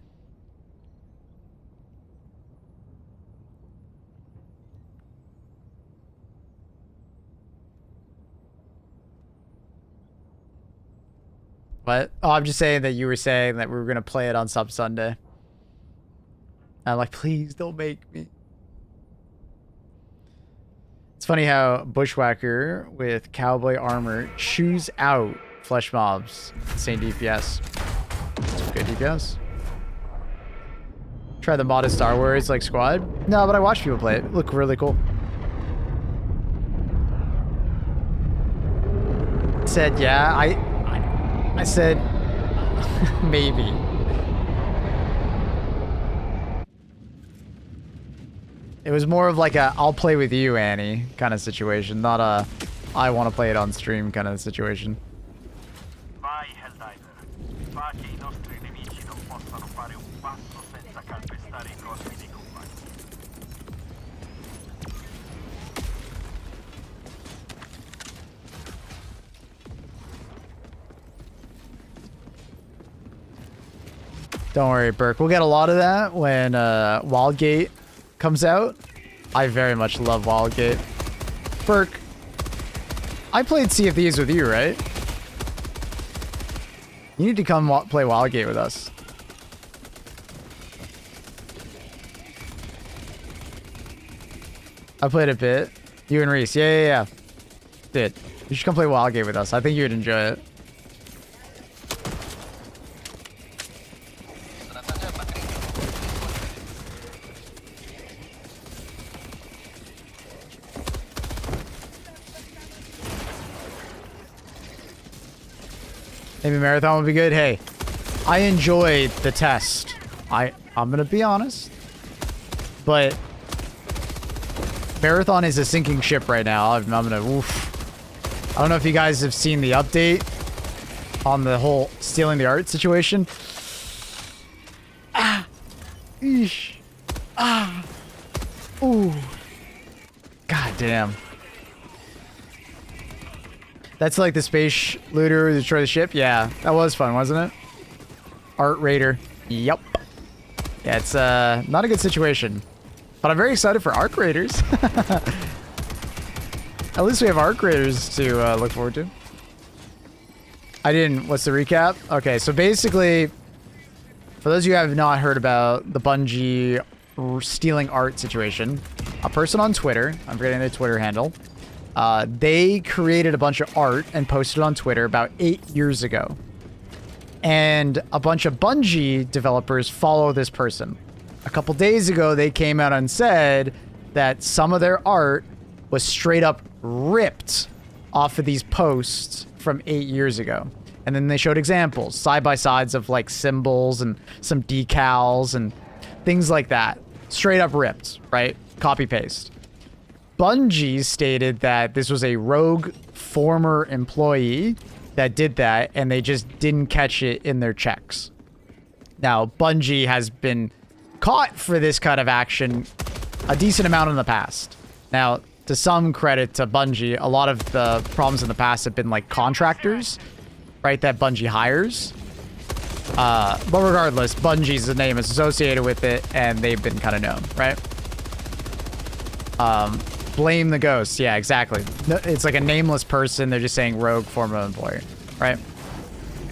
What? Oh, I'm just saying that you were saying that we were gonna play it on Sub Sunday. I'm like, please don't make me. It's funny how Bushwhacker with cowboy armor chews out flesh mobs. Same DPS. It's good DPS. Try the modded Star Wars like squad. No, but I watched people play it. Look really cool. Said yeah. I said maybe. It was more of like a I'll play with you, Annie kind of situation, not a I want to play it on stream kind of situation. Vai, Helldiver. Fa che I nostri nemici non possano fare un passo senza calpestare I corpi dei compagni. Don't worry, Burke. We'll get a lot of that when Wildgate comes out. I very much love Wildgate. Burke, I played Sea of Thieves with you, right? You need to come play Wildgate with us. I played a bit. You and Reese. Yeah. Did. You should come play Wildgate with us. I think you'd enjoy it. Maybe Marathon would be good. Hey, I enjoyed the test. I'm gonna be honest, but Marathon is a sinking ship right now. I'm gonna oof. I don't know if you guys have seen the update on the whole stealing the art situation. Ah, eesh, ah, ooh, god damn. That's like the space looter who destroyed the ship? Yeah, that was fun, wasn't it? Art Raider. Yup. Yeah, it's not a good situation. But I'm very excited for Arc Raiders. At least we have Arc Raiders to look forward to. What's the recap? Okay, so basically, for those of you who have not heard about the Bungie stealing art situation, a person on Twitter, I'm forgetting their Twitter handle, they created a bunch of art and posted it on Twitter about 8 years ago. And a bunch of Bungie developers follow this person. A couple days ago, they came out and said that some of their art was straight up ripped off of these posts from 8 years ago. And then they showed examples, side-by-sides of like symbols and some decals and things like that. Straight up ripped, right? copy paste. Bungie stated that this was a rogue former employee that did that, and they just didn't catch it in their checks. Now, Bungie has been caught for this kind of action a decent amount in the past. Now, to some credit to Bungie, a lot of the problems in the past have been like contractors, right, that Bungie hires. But regardless, Bungie's the name is associated with it, and they've been kind of known, right? Blame the ghost. Yeah, exactly. It's like a nameless person. They're just saying rogue former employee, right?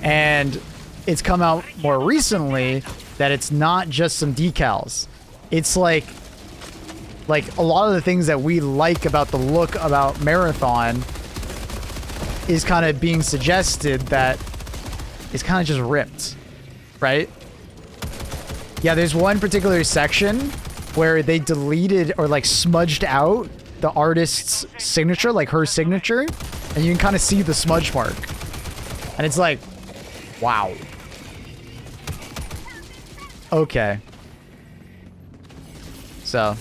And it's come out more recently that it's not just some decals. It's like a lot of the things that we like about the look about Marathon is kind of being suggested that it's kind of just ripped, right? Yeah, there's one particular section where they deleted or like smudged out the artist's signature, like her signature, and you can kind of see the smudge mark. And it's like, wow. Okay. So.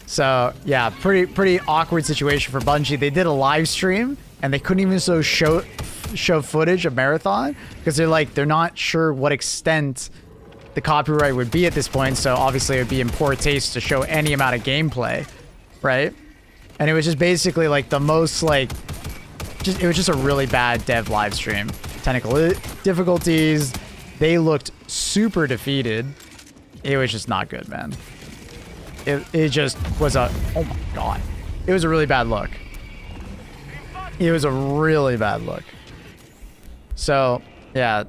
So, yeah, pretty awkward situation for Bungie. They did a live stream, and they couldn't even show footage of Marathon because they're not sure what extent the copyright would be at this point. So obviously it would be in poor taste to show any amount of gameplay, right? And it was just basically like the most it was just a really bad dev live stream. Technical difficulties. They looked super defeated. It was just not good, man. It just was oh my god. It was a really bad look. It was a really bad look. So, yeah.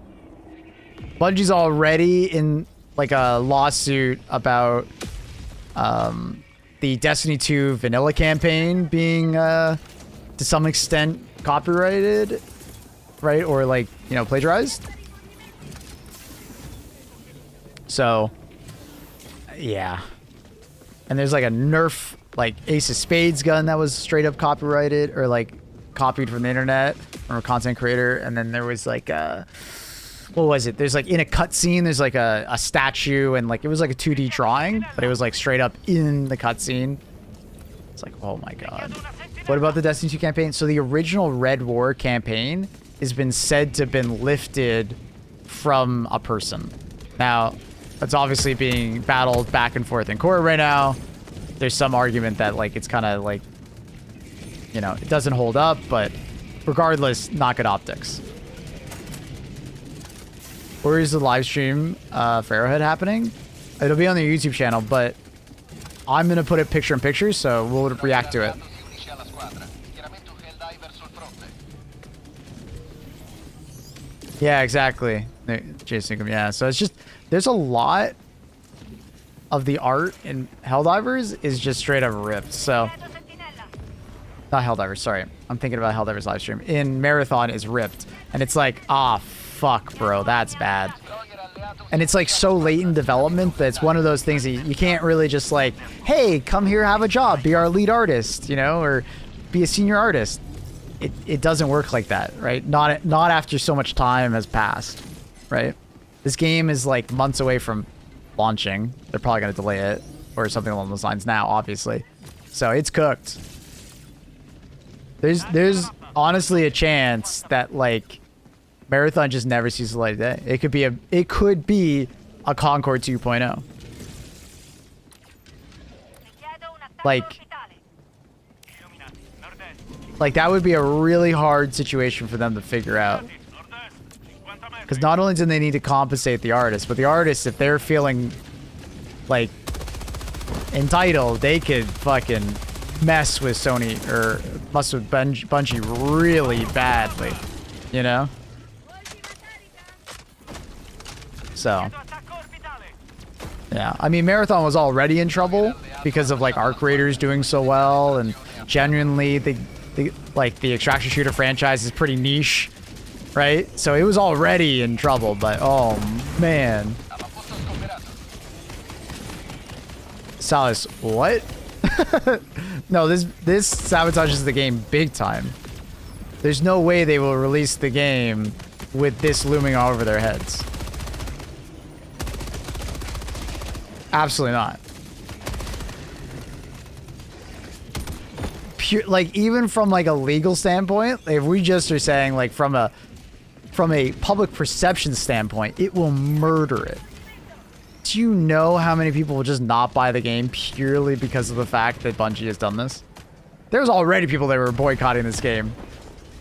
Bungie's already in like a lawsuit about the Destiny 2 vanilla campaign being to some extent copyrighted, right? Or like, plagiarized. So, yeah. And there's like a Nerf like Ace of Spades gun that was straight up copyrighted or like copied from the internet from a content creator. And then there was like what was it? There's like in a cutscene, there's like a statue and like it was like a 2D drawing, but it was like straight up in the cutscene. It's like, oh my god. What about the Destiny 2 campaign? So the original Red War campaign has been said to have been lifted from a person. Now, it's obviously being battled back and forth in court right now. There's some argument that like it's kind of like, it doesn't hold up, but regardless, not good optics. Where is the live stream for Arrowhead happening? It'll be on the YouTube channel, but I'm going to put it picture in picture, so we'll react to it. Yeah, exactly. Jason, yeah. So it's just, there's a lot of the art in Helldivers is just straight up ripped. So, not Helldivers, sorry. I'm thinking about Helldivers live stream. In Marathon is ripped. And it's like, ah, fuck, bro. That's bad. And it's like so late in development that it's one of those things that you can't really just like, hey, come here, have a job, be our lead artist, or be a senior artist. It doesn't work like that, right? Not after so much time has passed, right? This game is like months away from launching. They're probably going to delay it or something along those lines now, obviously. So it's cooked. There's honestly a chance that like Marathon just never sees the light of day. It could be a Concord 2.0. Like that would be a really hard situation for them to figure out. Because not only do they need to compensate the artist, but the artists, if they're feeling like entitled, they could fucking mess with Sony or mess with Bungie really badly, So, yeah. I mean, Marathon was already in trouble because of like art creators doing so well, and genuinely, the extraction shooter franchise is pretty niche. Right? So it was already in trouble, but oh man. Salas, what? No, this sabotages the game big time. There's no way they will release the game with this looming over their heads. Absolutely not. Pure, like, even from like a legal standpoint, if we just are saying like from a public perception standpoint, it will murder it. Do you know how many people will just not buy the game purely because of the fact that Bungie has done this? There's already people that were boycotting this game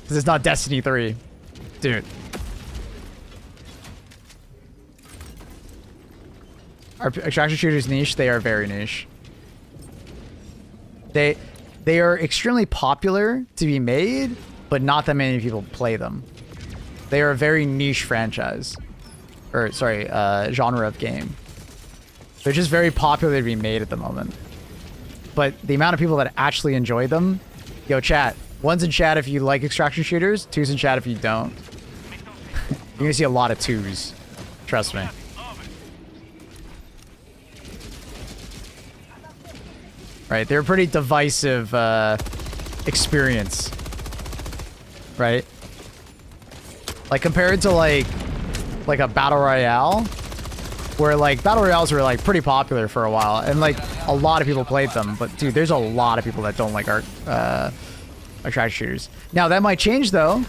because it's not Destiny 3. Dude. Are extraction shooters niche? They are very niche. They are extremely popular to be made, but not that many people play them. They are a very niche franchise. Or, sorry, genre of game. They're just very popular to be made at the moment. But the amount of people that actually enjoy them... Yo, chat. One's in chat if you like extraction shooters. Two's in chat if you don't. You're gonna see a lot of twos. Trust me. Right, they're a pretty divisive experience. Right? Like, compared to, like a Battle Royale... Where, like, Battle Royales were, like, pretty popular for a while. And, like, a lot of people played them. But, dude, there's a lot of people that don't like extraction shooters. Now, that might change, though.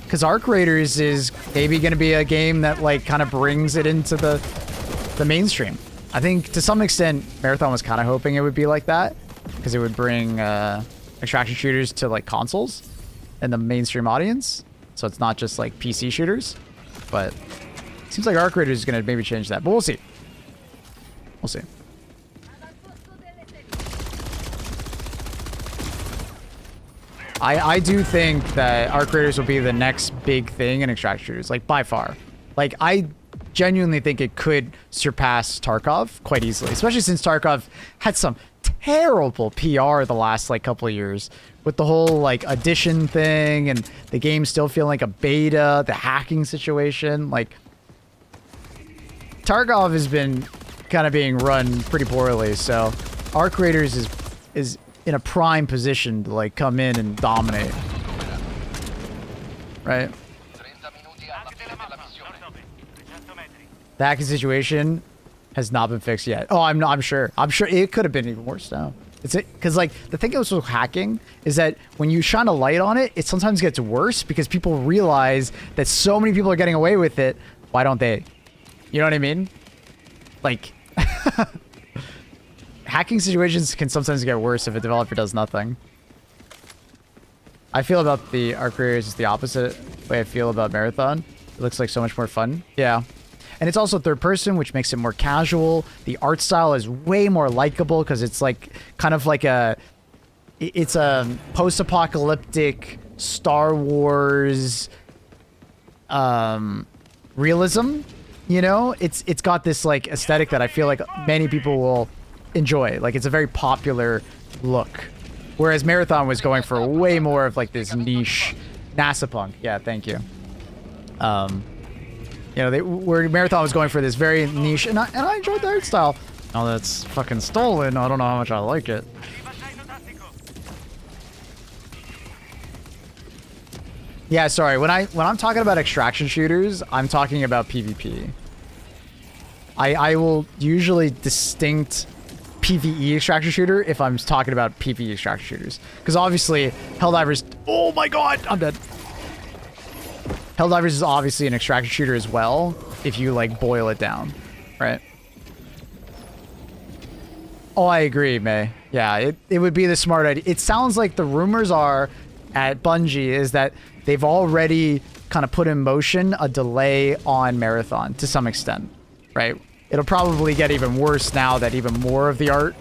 Because Arc Raiders is maybe going to be a game that, like, kind of brings it into the mainstream. I think, to some extent, Marathon was kind of hoping it would be like that. Because it would bring extraction shooters to, like, consoles and the mainstream audience. So it's not just, like, PC shooters. But... seems like Arc Raiders is going to maybe change that, but we'll see. We'll see. I do think that Arc Raiders will be the next big thing in extraction shooters, like, by far. Like, I genuinely think it could surpass Tarkov quite easily, especially since Tarkov had some terrible PR the last, like, couple of years with the whole, like, addition thing and the game still feeling like a beta, the hacking situation, like... Tarkov has been kind of being run pretty poorly, so Arc Raiders is in a prime position to, like, come in and dominate. Right? The hacking situation has not been fixed yet. Oh, I'm sure. I'm sure it could have been even worse now. It's because, like, the thing with hacking is that when you shine a light on it, it sometimes gets worse because people realize that so many people are getting away with it. Why don't they? You know what I mean? Like, hacking situations can sometimes get worse if a developer does nothing. I feel about the Arc Raiders is the opposite way I feel about Marathon. It looks like so much more fun. Yeah. And it's also third person, which makes it more casual. The art style is way more likable because it's like kind of like it's a post-apocalyptic Star Wars realism. You know, it's got this, like, aesthetic that I feel like many people will enjoy. Like, it's a very popular look. Whereas Marathon was going for way more of, like, this niche NASA punk. Yeah, thank you. You know, where Marathon was going for this very niche, and I enjoyed the art style. Oh, that's fucking stolen. I don't know how much I like it. Yeah, sorry. When I'm talking about extraction shooters, I'm talking about PvP. I will usually distinct PvE extraction shooter if I'm talking about PvE extraction shooters. Because obviously, Helldivers... Oh my god! I'm dead. Helldivers is obviously an extraction shooter as well, if you, like, boil it down. Right? Oh, I agree, May. Yeah, it would be the smart idea. It sounds like the rumors are at Bungie is that they've already kind of put in motion a delay on Marathon to some extent, right? It'll probably get even worse now that even more of the art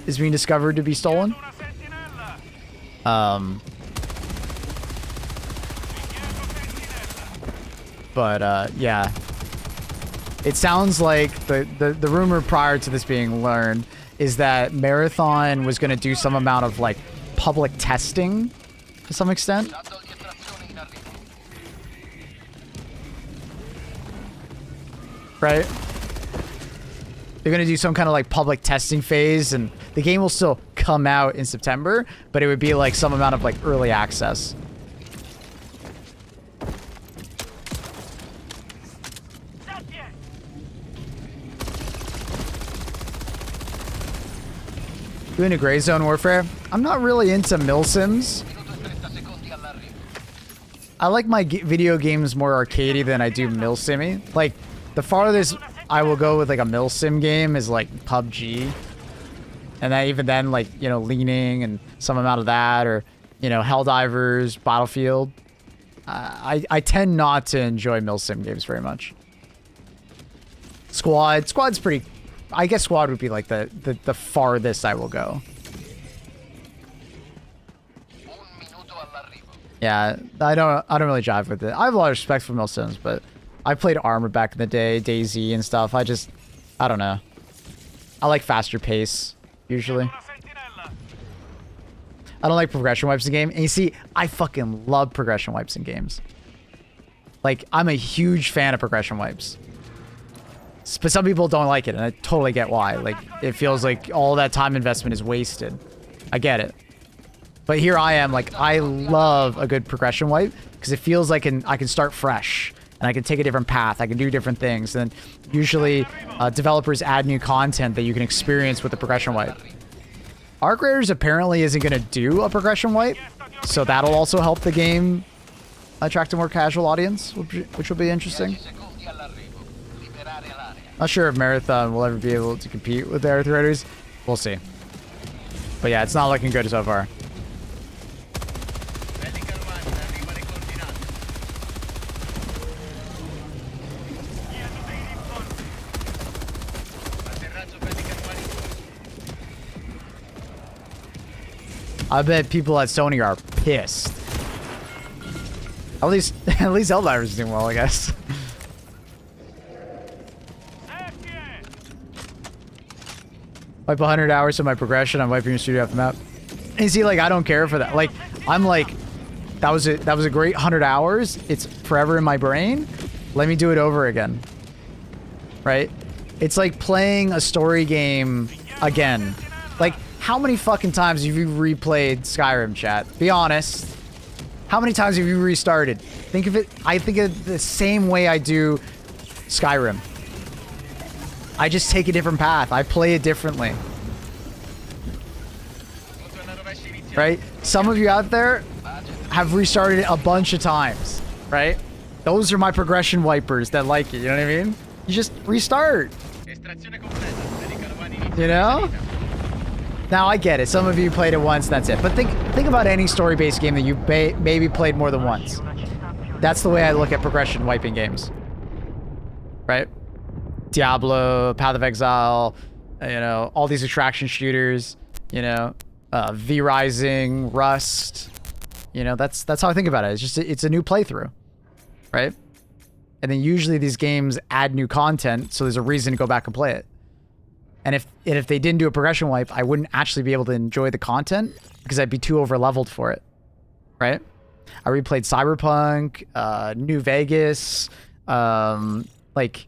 is being discovered to be stolen. But yeah. It sounds like the rumor prior to this being learned is that Marathon was going to do some amount of, like, public testing to some extent. Right? They're going to do some kind of, like, public testing phase, and the game will still come out in September, but it would be, like, some amount of, like, early access. Doing a Gray Zone Warfare. I'm not really into milsims. I like my video games more arcadey than I do milsimmy. Like, the farthest I will go with like a milsim game is like PUBG. And then even then, like, you know, Leaning and some amount of that, or, you know, Helldivers, Battlefield. I tend not to enjoy milsim games very much. Squad's pretty... I guess Squad would be like the farthest I will go. Yeah, I don't really jive with it. I have a lot of respect for milsims, but I played Armor back in the day, DayZ and stuff. I don't know. I like faster pace, usually. I don't like progression wipes in game. And you see, I fucking love progression wipes in games. Like, I'm a huge fan of progression wipes. But some people don't like it, and I totally get why. Like, it feels like all that time investment is wasted. I get it. But here I am, like, I love a good progression wipe, because it feels like I can start fresh, and I can take a different path, I can do different things, and usually developers add new content that you can experience with the progression wipe. Arc Raiders apparently isn't going to do a progression wipe, so that'll also help the game attract a more casual audience, which will be interesting. Not sure if Marathon will ever be able to compete with the Arc Raiders. We'll see. But yeah, it's not looking good so far. I bet people at Sony are pissed. At least Helldivers is doing well, I guess. Wipe 100 hours of my progression. I'm wiping your studio off the map. And you see, like, I don't care for that. Like, I'm like, that was a great 100 hours. It's forever in my brain. Let me do it over again. Right? It's like playing a story game again. Like, how many fucking times have you replayed Skyrim, chat? Be honest. How many times have you restarted? Think of it. I think of the same way I do Skyrim. I just take a different path. I play it differently. Right? Some of you out there have restarted it a bunch of times. Right? Those are my progression wipers that like it. You know what I mean? You just restart. You know? Now, I get it. Some of you played it once, that's it. But think about any story-based game that you maybe played more than once. That's the way I look at progression wiping games. Right? Diablo, Path of Exile, you know, all these extraction shooters, you know, V-Rising, Rust. You know, that's how I think about it. It's just, it's a new playthrough. Right? And then usually these games add new content, so there's a reason to go back and play it. And if they didn't do a progression wipe, I wouldn't actually be able to enjoy the content because I'd be too over-leveled for it. Right? I replayed Cyberpunk, New Vegas, like...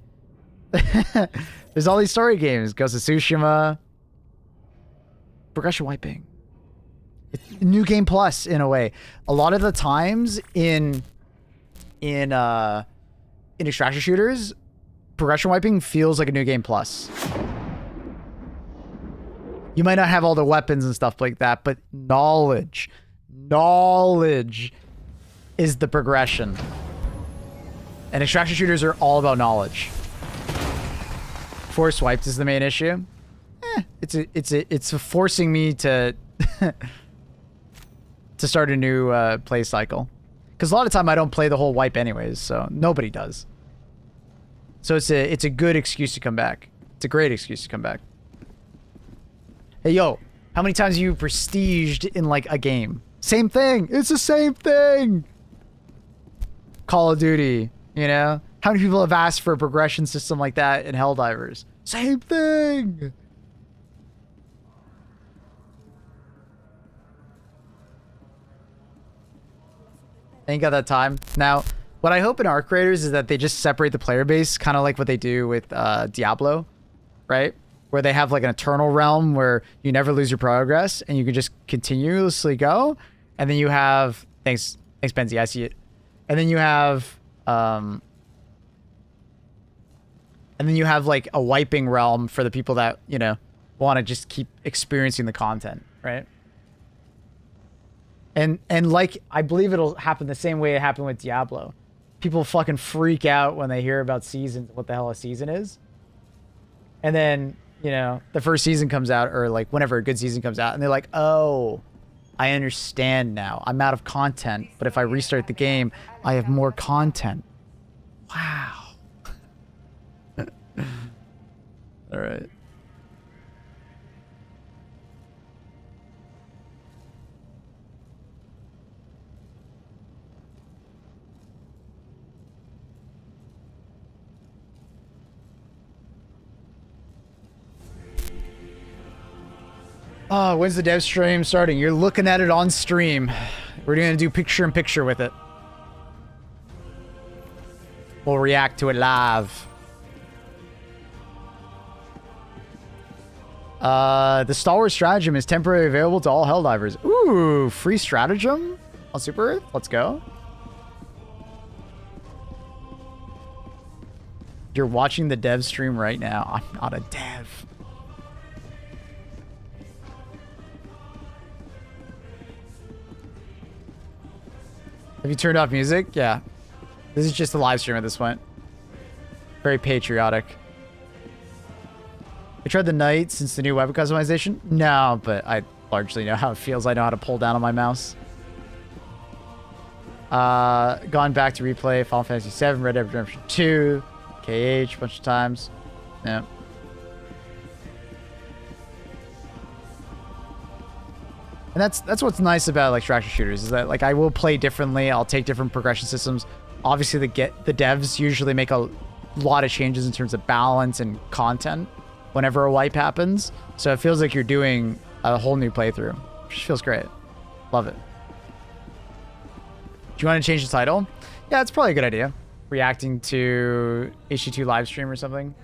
there's all these story games. Ghost of Tsushima. Progression wiping. It's New Game Plus, in a way. A lot of the times in extraction shooters, progression wiping feels like a New Game Plus. You might not have all the weapons and stuff like that, but knowledge is the progression. And extraction shooters are all about knowledge. Force wiped is the main issue. It's forcing me to to start a new play cycle. Because a lot of time I don't play the whole wipe anyways, so nobody does. So it's a good excuse to come back. It's a great excuse to come back. Hey, yo, how many times have you prestiged in, like, a game? Same thing. It's the same thing. Call of Duty, you know? How many people have asked for a progression system like that in Helldivers? Same thing. Ain't got that time. Now, what I hope in Arc Raiders is that they just separate the player base, kind of like what they do with Diablo, right? Where they have like an eternal realm where you never lose your progress and you can just continuously go. And then you have... Thanks, Benzie, I see it. And then you have... and then you have like a wiping realm for the people that, you know, want to just keep experiencing the content, right? And like, I believe it'll happen the same way it happened with Diablo. People fucking freak out when they hear about seasons, what the hell a season is. And then, you know, the first season comes out, or like whenever a good season comes out, and they're like, oh, I understand now. I'm out of content, but if I restart the game, I have more content. Wow. All right. Oh, when's the dev stream starting? You're looking at it on stream. We're gonna do picture-in-picture with it. We'll react to it live. The Star Wars stratagem is temporarily available to all Helldivers. Ooh, free stratagem on Super Earth? Let's go. You're watching the dev stream right now. I'm not a dev. Have you turned off music? Yeah. This is just a live stream at this point. Very patriotic. I tried the Knight since the new weapon customization. No, but I largely know how it feels. I know how to pull down on my mouse. Gone back to replay Final Fantasy VII, Red Dead Redemption 2, KH a bunch of times. Yeah. And that's what's nice about like extraction shooters, is that like I will play differently. I'll take different progression systems. Obviously, the devs usually make a lot of changes in terms of balance and content whenever a wipe happens. So it feels like you're doing a whole new playthrough, which feels great. Love it. Do you want to change the title? Yeah, it's probably a good idea. Reacting to HG2 live stream or something.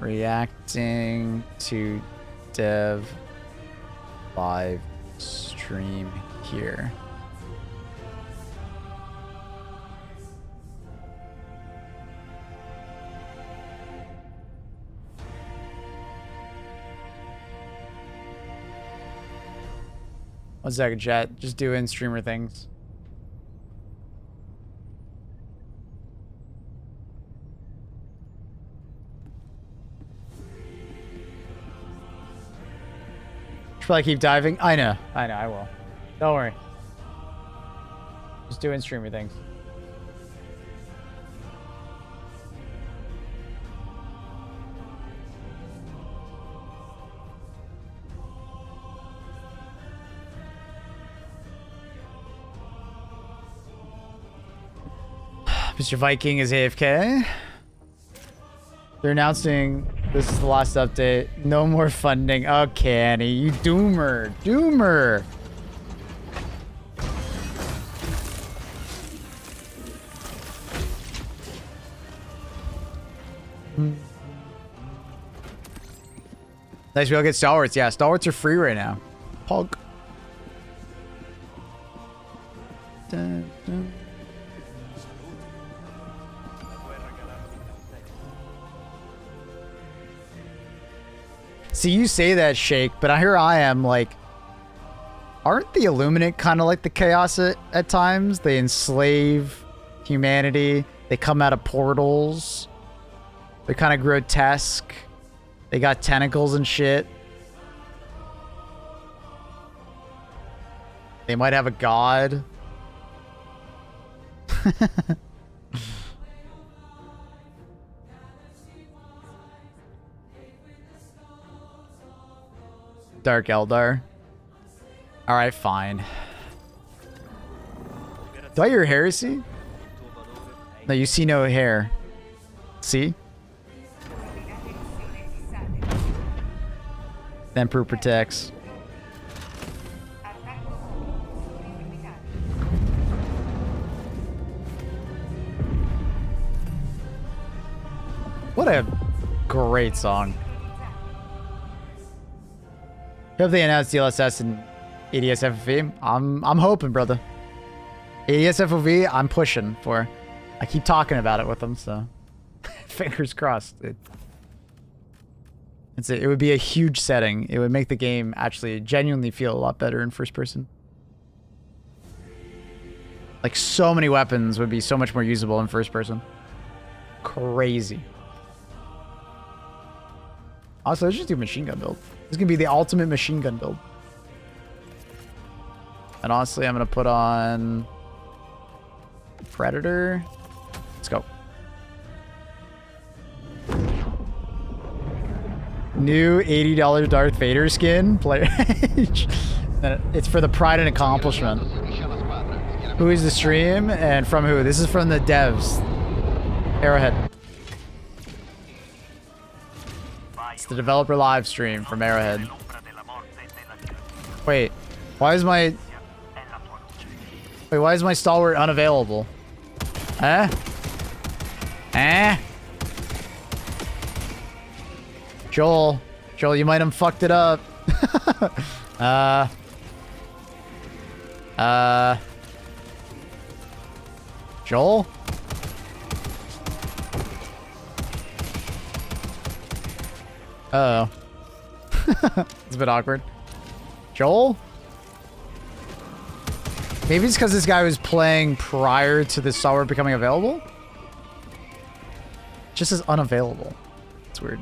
Reacting to dev live stream here. One second, chat. Just doing streamer things. Should probably keep diving. I know, I will. Don't worry. Just doing streamer things. Mr. Viking is AFK. They're announcing this is the last update. No more funding. Oh, Canny, you doomer. Doomer. Nice, we all get stalwarts. Yeah, stalwarts are free right now. Pog. Dun, dun. See, you say that, Shake, but here I am, like, aren't the Illuminate kind of like the Chaos at times? They enslave humanity. They come out of portals. They're kind of grotesque. They got tentacles and shit. They might have a god. Dark Eldar. Alright, fine. Do I hear heresy? No, you see no hair. See? The Emperor protects. What a great song. Hope they announced DLSS and ADS FOV. I'm hoping, brother. ADS FOV, I'm pushing for. I keep talking about it with them, so fingers crossed. It would be a huge setting. It would make the game actually genuinely feel a lot better in first person. Like, so many weapons would be so much more usable in first person. Crazy. Also, let's just do machine gun build. This is gonna be the ultimate machine gun build. And honestly, I'm gonna put on Predator. Let's go. New $80 Darth Vader skin. Player. It's for the pride and accomplishment. Who is the stream and from who? This is from the devs. Arrowhead. It's the developer live stream from Arrowhead. Wait, why is my stalwart unavailable? Huh? Joel, you might have fucked it up. Joel? Uh-oh. It's a bit awkward. Joel? Maybe it's because this guy was playing prior to the stalwart becoming available? Just as unavailable. It's weird.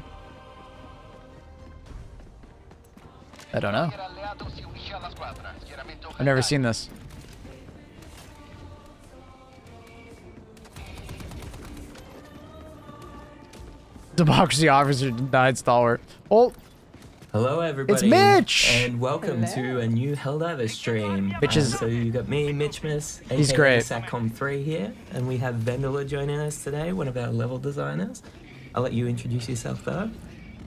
I don't know. I've never seen this. Democracy officer denied stalwart. Oh, hello everybody. It's Mitch! And welcome to a new Helldivers stream. Mitch is... so you got me, Mitch Miss, He's great. Satcom3 here, and we have Vendela joining us today, one of our level designers. I'll let you introduce yourself though.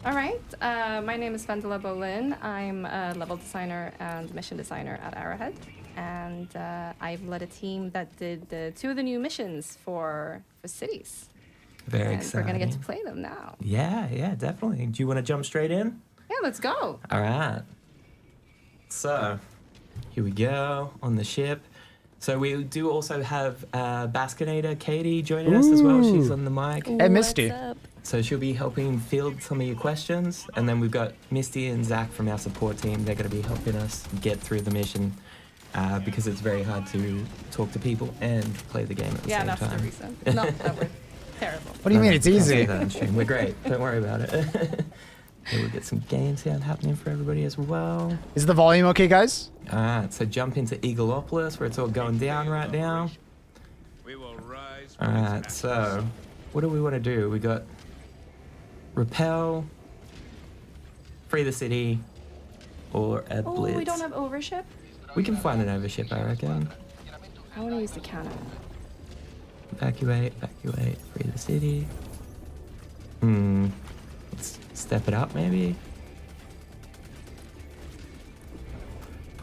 All right, my name is Vendela Bolin. I'm a level designer and mission designer at Arrowhead, and I've led a team that did 2 of the new missions for cities. Very and exciting. We're gonna get to play them now. Yeah, definitely. Do you want to jump straight in? Yeah, let's go. All right. So, here we go on the ship. So we do also have Baskinator Katie joining us as well. She's on the mic. Hey, Misty. So she'll be helping field some of your questions. And then we've got Misty and Zach from our support team. They're going to be helping us get through the mission because it's very hard to talk to people and play the game at the same time. Yeah, that's the reason. Not that we're terrible. What do you mean it's easy? We're great. Don't worry about it. We'll get some game sound happening for everybody as well. Is the volume okay, guys? Alright, so jump into Eagleopolis where it's all going down right now. Alright, so what do we want to do? We got repel, free the city, or a blitz. Oh, we don't have overship? We can find an overship, I reckon. I want to use the cannon. Evacuate, free the city. Let's step it up, maybe.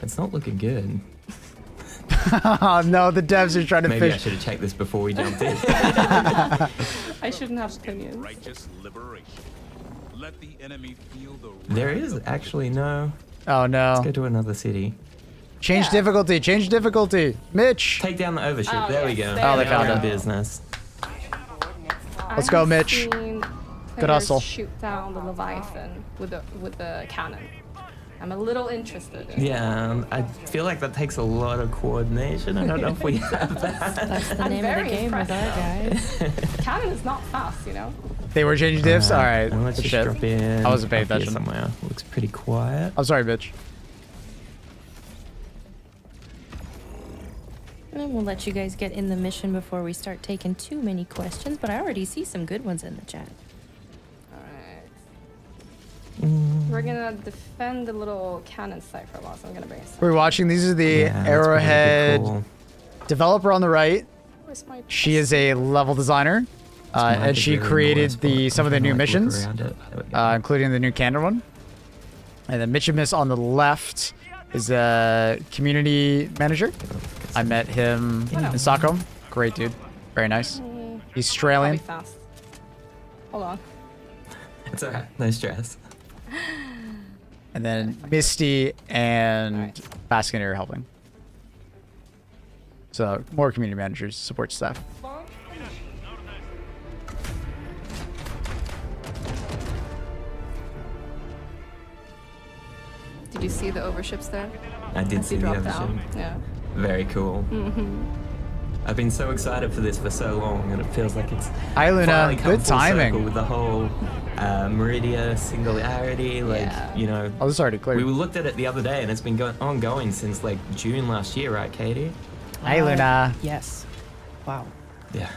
It's not looking good. Oh no, the devs are trying to Maybe fish. I should have checked this before we jumped in. I shouldn't have opinions. Righteous liberation. Let the enemy feel the There is actually no... Oh no. Let's go to another city. Change difficulty, change difficulty. Mitch! Take down the overship. There we go. Oh, they found Now it. we're in business. Let's go, Mitch. Good hustle. Shoot down the Leviathan with the cannon. I'm a little interested in Yeah, I feel like that takes a lot of coordination. I don't know if we have that. That's the name of the game with our guys. Cannon is not fast, you know? They were changing diffs? Alright. Now let's Good just shit. drop in. I wasn't paying up here attention. somewhere. Looks pretty quiet. I'm sorry, bitch. And we'll let you guys get in the mission before we start taking too many questions, but I already see some good ones in the chat. We're gonna defend the little cannon site for a while, so I'm gonna bring it. We're watching. These are the Yeah, that's Arrowhead pretty cool. developer on the right. Where's my She is a level designer, and she created some of the new missions, including the new Candor one. And then Mitchimus on the left is a community manager. I met him in Stockholm. Great dude, very nice. He's I'll be Australian. fast. Hold on. It's alright, no stress. And then Misty and Baskin are helping. So more community managers, support staff. Did you see the overships there? I did As see you the drop overship. down? Yeah. Very cool. I've been so excited for this for so long, and it feels like it's Hi, Luna. finally come Good full timing. circle with the whole Meridia singularity. Like, you know, Oh, this is already clear. we looked at it the other day, and it's been ongoing since like June last year, right, Katie? Hi, Luna. Yes. Wow. Yeah.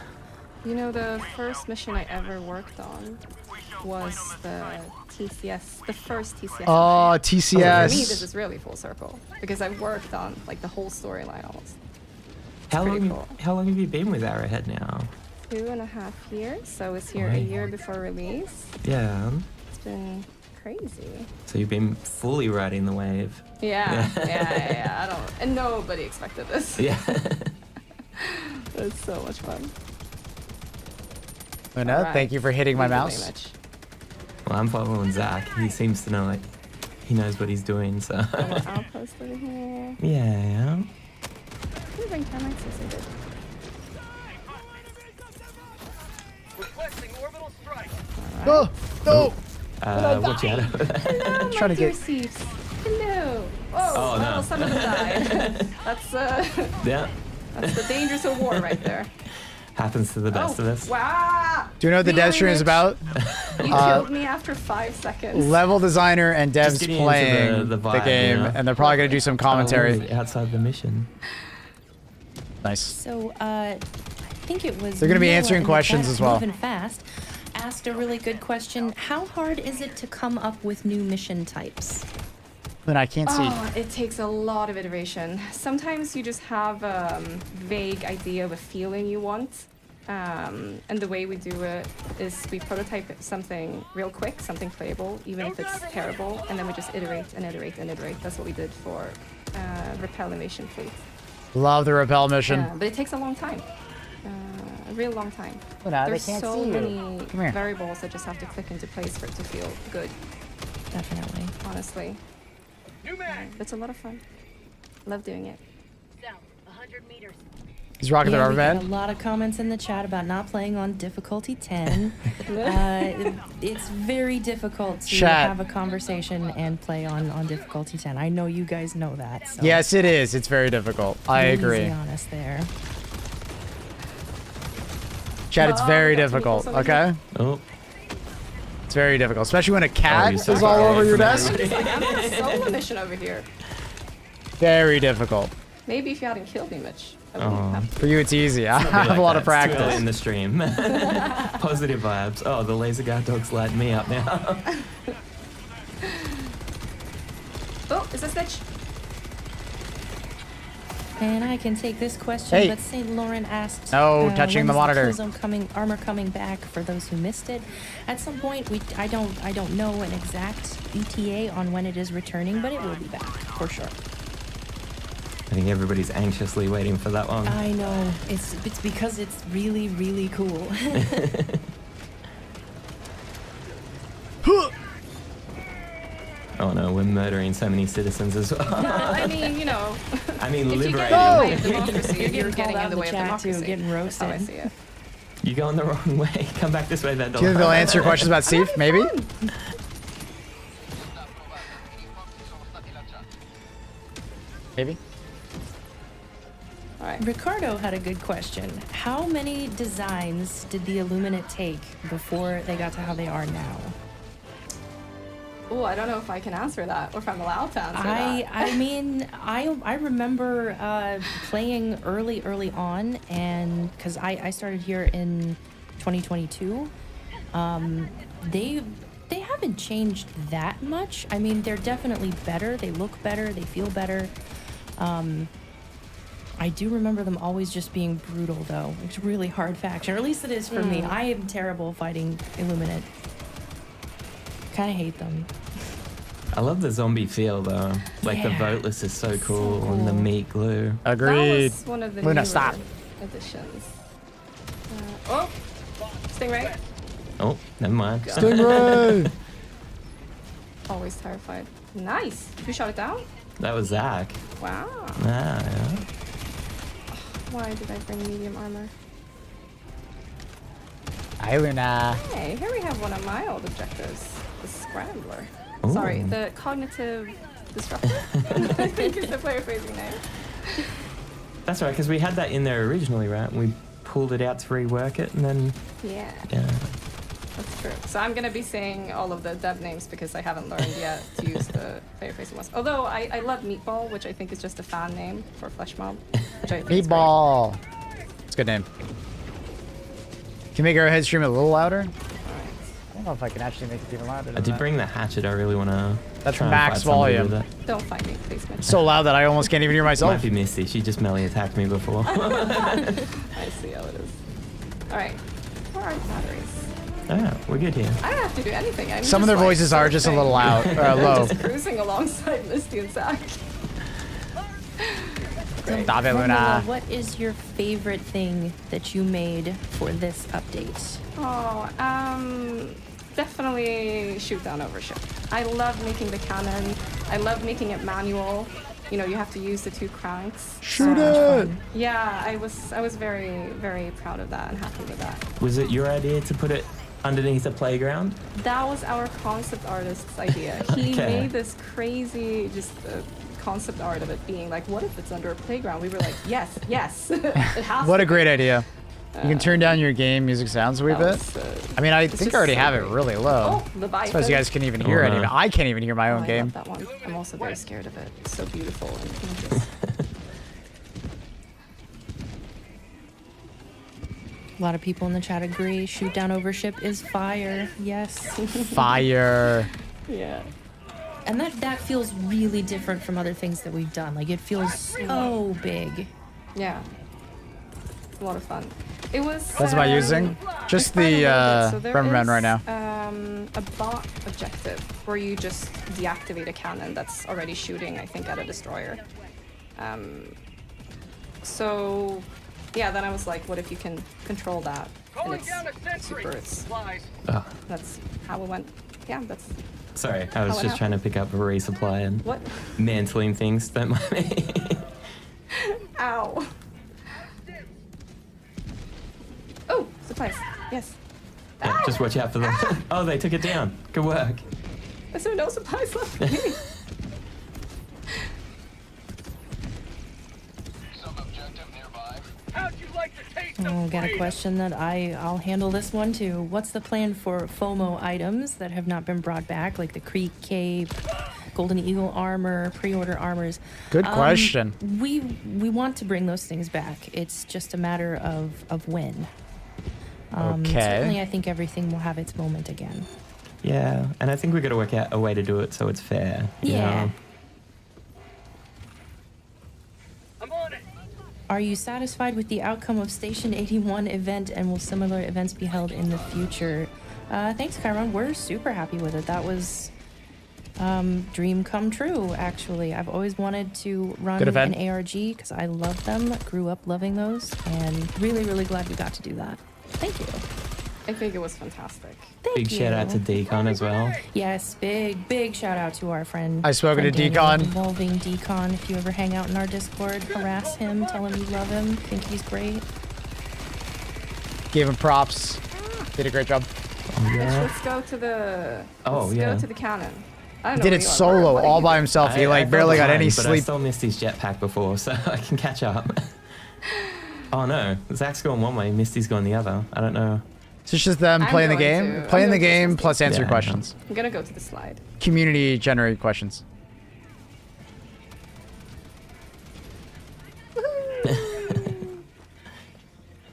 You know, the first mission I ever worked on was the TCS, the first TCS. Oh, mission. TCS. For me, this is really full circle because I've worked on like the whole storyline almost. How pretty long? How long have you been with Arrowhead now? 2.5 years, so I was here a year before release. Yeah. It's been crazy. So you've been fully riding the wave. Yeah. I don't, and nobody expected this. Yeah. It's so much fun. Luna, Alright. thank you for hitting my Thank you mouse. very much. Well, I'm following Zach. He seems to know, like, he knows what he's doing. So. Little outpost over here. Yeah. Can we bring termites? Yes, I did. Requesting orbital strike. Oh, no. Watch out. Hello, my Trying to dear get- Thieves. Hello. Oh, Oh, no. well, some of them died. Yeah. That's the dangers of war right there. Happens to the best of us. Wow. Do you know what the dev Really, stream is Rich? about? You killed me after 5 seconds. Level designer and devs Just getting into playing the the vibe, game, you know? and they're probably going to do some commentary. Oh, outside the mission. Nice. So, I think it was. They're gonna be Noah answering in the questions chat, as well. Moving fast, asked a really good question. How hard is it to come up with new mission types? Then I can't see. Oh, it takes a lot of iteration. Sometimes you just have a vague idea of a feeling you want. And the way we do it is we prototype something real quick, something playable, even if it's terrible, and then we just iterate and iterate and iterate. That's what we did for Repel Invasion Fleet. Love the repel mission. Yeah, but it takes a long time. A real long time. Luna, they There's can't so see you. many Come here. variables that just have to click into place for it to feel good. Definitely. Honestly. It's a lot of fun. Love doing it. South, 100 meters. He's rocking the Yeah, rubber we got band. a lot of comments in the chat about not playing on difficulty 10. It's very difficult to Chat. have a conversation and play on difficulty 10. I know you guys know that. So Yes, it is. It's very difficult. I easy agree. on us there. Chat, it's Oh, very we got difficult, people somewhere. okay? Oh. It's very difficult, especially when a cat you is suck. all Sorry. over your desk. I'm on a solo mission over here. Very difficult. Maybe if you hadn't killed me, Mitch. I wouldn't Oh. have For you, it's easy. I Be have like a lot of that. It's too early practice. in the stream. Positive vibes. Oh, the laser guard dog's lighting me up now. Oh, is this Mitch? And I can take this question, Hey. but St. Laurent asked, No, touching the when's monitor. Killzone armor coming back for those who missed it. At some point, I don't know an exact ETA on when it is returning, but it will be back for sure. I think everybody's anxiously waiting for that one. I know. It's because it's really, really cool. Oh no, we're murdering so many citizens as well. I mean, you know. I mean, If you liberating. get in the way of democracy, You're you're getting getting called in the way of out in the chat, too, democracy. getting That's how I roasted. see it. You're going the wrong way. Come back this way, Vandal. Do you think they'll answer your questions about Steve? Maybe? Maybe? All right. Ricardo had a good question. How many designs did the Illuminate take before they got to how they are now? Oh, I don't know if I can answer that or if I'm allowed to answer that. I mean, I remember playing early on, and because I started here in 2022, they haven't changed that much. I mean, they're definitely better. They look better. They feel better. I do remember them always just being brutal, though. It's a really hard faction, or at least it is for me. I am terrible fighting Illuminate. Kind of hate them. I love the zombie feel though. Like the Yeah. voteless is so cool, cool. and the meat glue. Agreed. That was one of the Luna, newer stop. additions. Oh, Stingray. Oh, never mind. Stingray! Always terrified. Nice. Who shot it down? That was Zach. Wow. Ah, yeah. Why did I bring medium armor? Hi, Luna. Hey, here we have one of my old objectives. The Scrambler. Ooh. Sorry, the Cognitive Disruptor. I think is the player-facing name. That's right, because we had that in there originally, right? We pulled it out to rework it, and then... Yeah. Yeah. That's true. So I'm going to be saying all of the dev names because I haven't learned yet to use the player-facing ones. Although I love Meatball, which I think is just a fan name for Flesh Mob. Which I think is Meatball. It's a good name. Can you make Arrowhead stream a little louder? I don't know if I can actually make it even louder. I did bring the hatchet. I really want to. That's max volume. great. Don't fight me, please, Mitch. So loud that I almost can't even hear myself. Might be Misty. She just melee attacked me before. I see how it is. All right. Where are the batteries? Yeah, we're good here. I don't have to do anything. I'm Some of their just, like, voices are just a little loud, I'm low. just cruising alongside Misty and Zach. Great. Stop it, Luna. Formula, what is your favorite thing that you made for this update? Oh, definitely shoot down overship. I love making the cannon. I love making it manual. You know, you have to use the 2 cranks. Shoot it! Yeah, I was very, very proud of that and happy with that. Was it your idea to put it underneath the playground? That was our concept artist's idea. He Okay. made this crazy, just concept art of it being like, what if it's under a playground? We were like, yes, yes. It has What to a great be. idea. You can turn down your game music sounds a wee bit. I mean, I think just I already so have it great. really low. Oh, the I suppose you guys can even hear any of it. I can't even hear my own I game. love that one. I'm also very scared of it. It's so beautiful and gorgeous. A lot of people in the chat agree. Shoot down overship is fire. Yes. Fire. Yeah. And that feels really different from other things that we've done. Like, it feels so big. Yeah. A lot of fun. It was. What am I using? Just the Rubberman right now. A bot objective where you just deactivate a cannon that's already shooting, I think, at a destroyer. So, yeah. Then I was like, what if you can control that? And it's super. That's how it went. Yeah, that's. Sorry, I was How it just trying to pick up a resupply and What? mantling things. Don't mind me. Ow. Oh, supplies. Yes. Yeah, just watch out for them. Oh, they took it down. Good work. Is there no supplies left for me? Oh, got a question that I'll handle this one too. What's the plan for FOMO items that have not been brought back, like the Creek Cape, Golden Eagle armor, pre-order armors? Good question. We want to bring those things back. It's just a matter of when. Okay. Certainly, I think everything will have its moment again. Yeah, and I think we've got to work out a way to do it so it's fair. You know? Are you satisfied with the outcome of Station 81 event, and will similar events be held in the future? Thanks, Chiron. We're super happy with it. That was dream come true, actually. I've always wanted to run an ARG because I love them, grew up loving those, and really, really glad we got to do that. Thank you. I think it was fantastic. Big shout out to Decon as well. Yes, big shout out to our friend. I've spoken to Daniel, Decon. Involving Decon. If you ever hang out in our Discord, harass him, tell him you love him, think he's great. Gave him props. Did a great job. Let's go to the. Let's go to the cannon. I don't know Did where it you are. solo all by himself. He like barely got any But I sleep. still missed his jetpack before, so I can catch up. Oh no, Zach's going one way, Misty's going the other. I don't know. So it's just them playing the game, playing the game plus answer Yeah, questions. I'm gonna go to the slide. Community generated questions.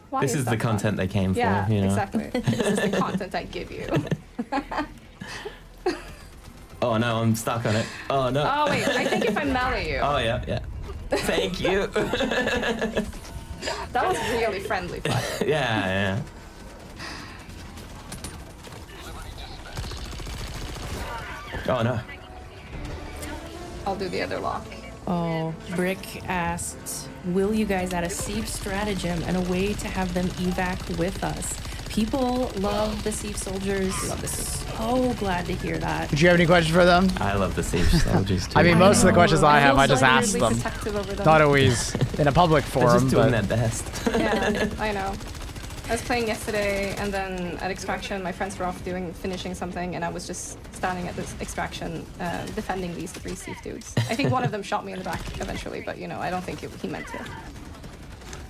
Why This is the that fun? content they came Yeah, for, you know. exactly. This is the content I give you. Oh no, I'm stuck on it. Oh no. Oh wait, I think if I melee you. Oh yeah. Thank you. That was really friendly fire. Yeah. Oh no. I'll do the other lock. Oh, Brick asked, will you guys add a safe stratagem and a way to have them evac with us? People love the Siege soldiers. Love the Siege. So glad to hear that. Did you have any questions for them? I love the Siege soldiers too. I mean, most of the questions I have, feel I just so ask weirdly them. protective over them. Not always in a public They're forum, just doing but their best. Yeah, I know. I was playing yesterday, and then at Extraction, my friends were off finishing something, and I was just standing at this Extraction, defending these 3 Siege dudes. I think one of them shot me in the back eventually, but you know, I don't think he meant to.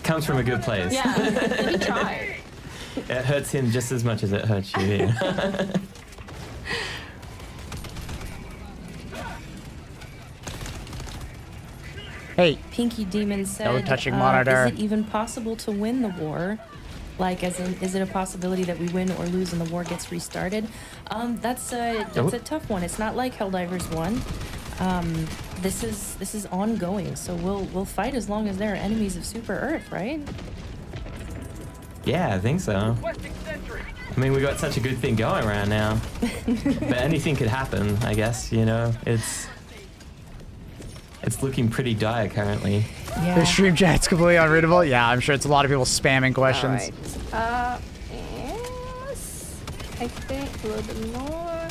Comes from a good place. Yeah, he tried. It hurts him just as much as it hurts you. Yeah. hey, Pinky Demon said, touching monitor. Is it even possible to win the war? Like, as in, is it a possibility that we win or lose and the war gets restarted? That's a tough one. It's not like Helldivers 1. This is ongoing, so we'll fight as long as there are enemies of Super Earth, right? Yeah, I think so. I mean, we got such a good thing going right now. But anything could happen, I guess, you know? It's looking pretty dire currently. the stream chat's completely unreadable. Yeah, I'm sure it's a lot of people spamming questions. Alright. Yes. I think a little bit more.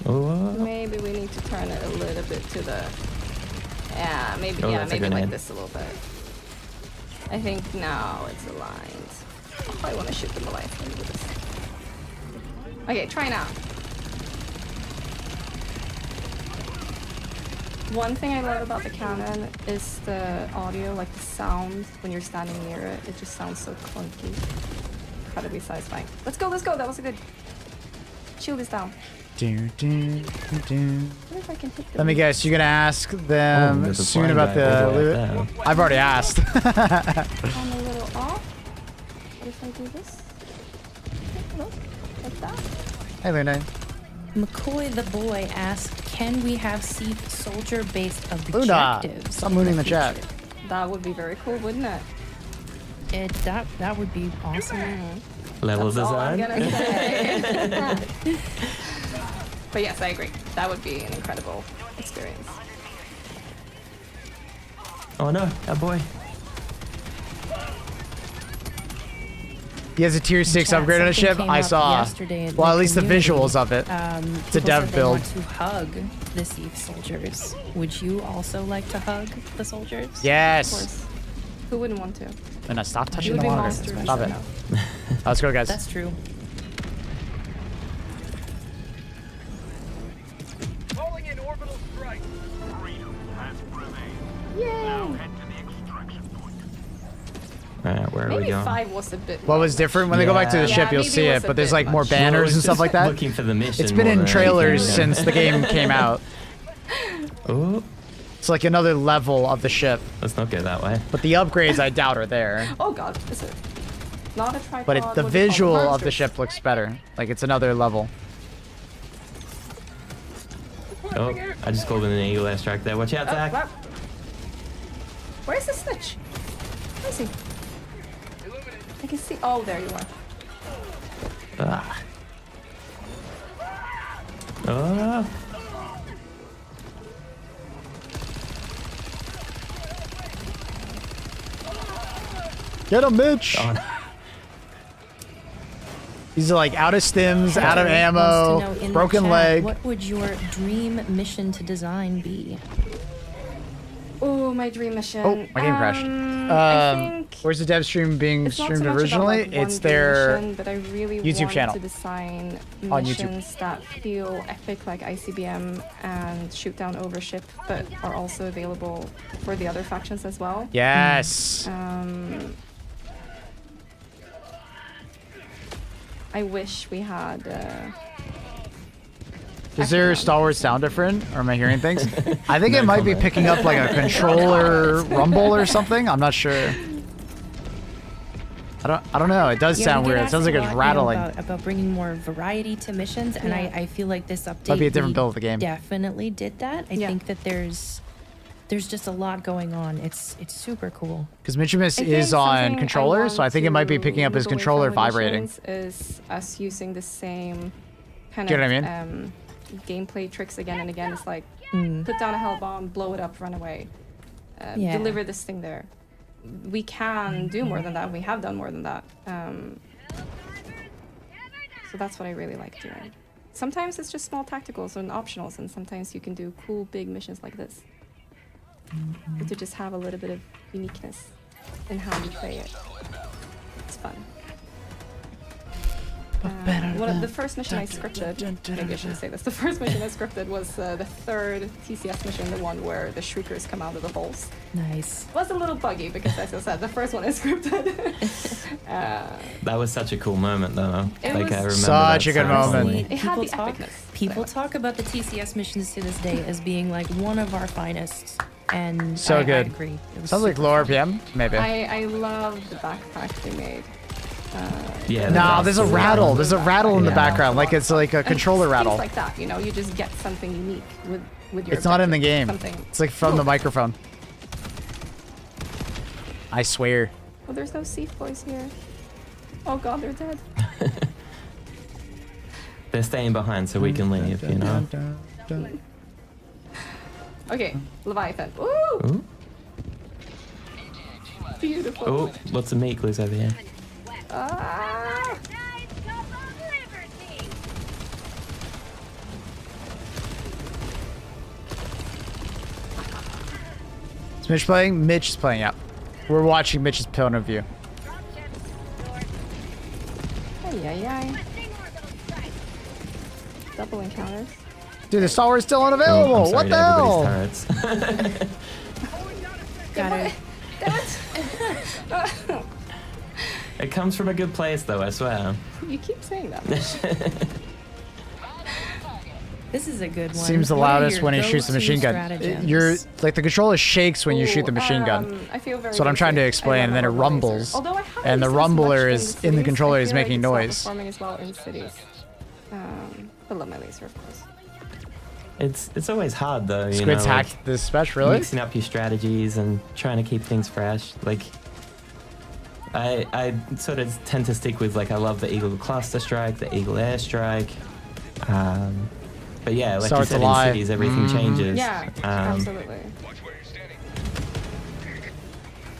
Oh. Maybe we need to turn it a little bit to the... Yeah, maybe, Oh, yeah, that's a maybe good like head. this a little bit. I think now it's aligned. Oh, I want to shoot them alive. Let me do this. Okay, try now. One thing I love about the cannon is the audio, like the sound when you're standing near it. It just sounds so clunky. Incredibly satisfying. Let's go, let's go. That was a good... Shield is down. Do, do, do. What if I can hit them? Let me guess, you're gonna ask them there's a soon flying about guy all the way the up loot? there. I've already asked. I'm a little off. What if I do this? No, like that. Hey, Luna. McCoy the boy asked, can we have Siege soldier-based Luna, objectives? stop mooning the chat. That would be very cool, wouldn't it? That would be awesome. Level That's all I'm design. gonna say. But yes, I agree. That would be an incredible experience. Oh no, that boy. He has a tier 6 Chat, upgrade on a something ship. came I up saw. yesterday in Well, at the least the community. visuals of it. It's a People dev said they build. want to hug the Siege soldiers. Would you also like to hug the soldiers? Of Yes. course. Who wouldn't want to? Luna, stop You touching would the be monitor. monsters. Stop it. Let's go, guys. That's true. Calling in orbital strike. Freedom has prevailed. Now head to the extraction point. Alright, where are we Maybe going? 5 was a bit... What was different? When they go back to the Yeah. ship, you'll maybe see it it, was a but there's bit like more much. Well, banners it's and stuff just like that. Looking for the mission. It's been more in than trailers anything, since the game came out. Oh, It's like another level of the ship, let's not go that way. but the upgrades I doubt are there. Oh god, is it? Not a tripod. But the what's it called? visual of the Monsters. ship looks better. Like it's another level. Oh, I just called in an eagle airstrike there. Watch out, Oh, Zach. wow. Where's the snitch? Where is he? I can see. Oh, there you are. Ah. Oh. Get him, Mitch! Oh, no. He's like out of stims, out of Heather wants to know ammo, in the broken chat, leg. What would your dream mission to design be? Oh, my dream mission. Oh, my game crashed. I think Where's the dev stream being it's not streamed so much originally? About, like, It's one dream their mission, but I really YouTube want channel to design on YouTube. missions that feel epic like ICBM and shoot down overship, but are also available for the other factions as well. Yes. I wish we had. Does their Star Wars sound different, or am I hearing things? I think it might be picking up like a controller rumble or something. I'm not sure. I don't know. It does Yeah, sound we get weird. It asked sounds like a it's lot, rattling. about bringing more variety to missions, and Yeah. I feel like this update Might be a different really build of the game. definitely did that. I think that there's just a lot going on. It's super cool. Because Mitchimus I is think on something controller, so I want think it might be to picking up his move away controller from with vibrating. missions Is us using the same kind Get of what I gameplay tricks again and again. It's like Mm. put down a hell bomb, blow it up, run away, Yeah. deliver this thing there. we can do more than that. We have done more than that. So that's what I really like doing. Sometimes it's just small tacticals and optionals, and sometimes you can do cool big missions like this. But to just have a little bit of uniqueness in how you play it. It's fun. One of the first mission I scripted, maybe I shouldn't say this, the first mission I scripted was the third TCS mission, the one where the shriekers come out of the holes. Nice. It was a little buggy because, as I said, the first one I scripted. That was such a cool moment, though. It Like, was I remember such that a good so moment. fondly. It had the talk, epicness. people talk about the TCS missions to this day as being like one of our finest. And So I good. agree. It was Sounds like super low fun. RPM, maybe. I love the backpack they made. Yeah. No, there's a rattle. There's a rattle in the Yeah. background, like it's like a controller Things rattle. like that, you know, you just get something unique with your. It's not in the objective, game. Something. It's like from the microphone. I swear. Oh, there's no Thief boys here. Oh god, they're dead. They're staying behind so we can leave, you know? Okay, Leviathan. Ooh, Ooh. beautiful. Oh, lots of meat glues over here. Ah. Is Mitch playing? Mitch is playing, yeah. We're watching Mitch's point of view. Ay, ay, ay. Double encounters. Dude, the Star Wars is still Oh, I'm unavailable. sorry What to the hell? everybody's turrets. Got it. It comes from a good place, though, I swear. You keep saying that. This is a good one. Seems the What are loudest your when he shoots the go-to machine gun. stratagems? You're like the controller shakes when you shoot the machine gun. I feel very That's what I'm trying to basic. explain, I and then it love a laser. rumbles. Although I haven't And the used this much rumbler in is in the cities, controller I is feel like making it's not noise. performing as well in cities. I love my laser, of course. It's always hard, though, you Squid's know? hacked this special, really? Mixing up your strategies and trying to keep things fresh. Like, I sort of tend to stick with, like, I love the Eagle Cluster Strike, the Eagle Air Strike. But yeah, like So you it's said, alive. in cities, everything changes. Yeah, absolutely.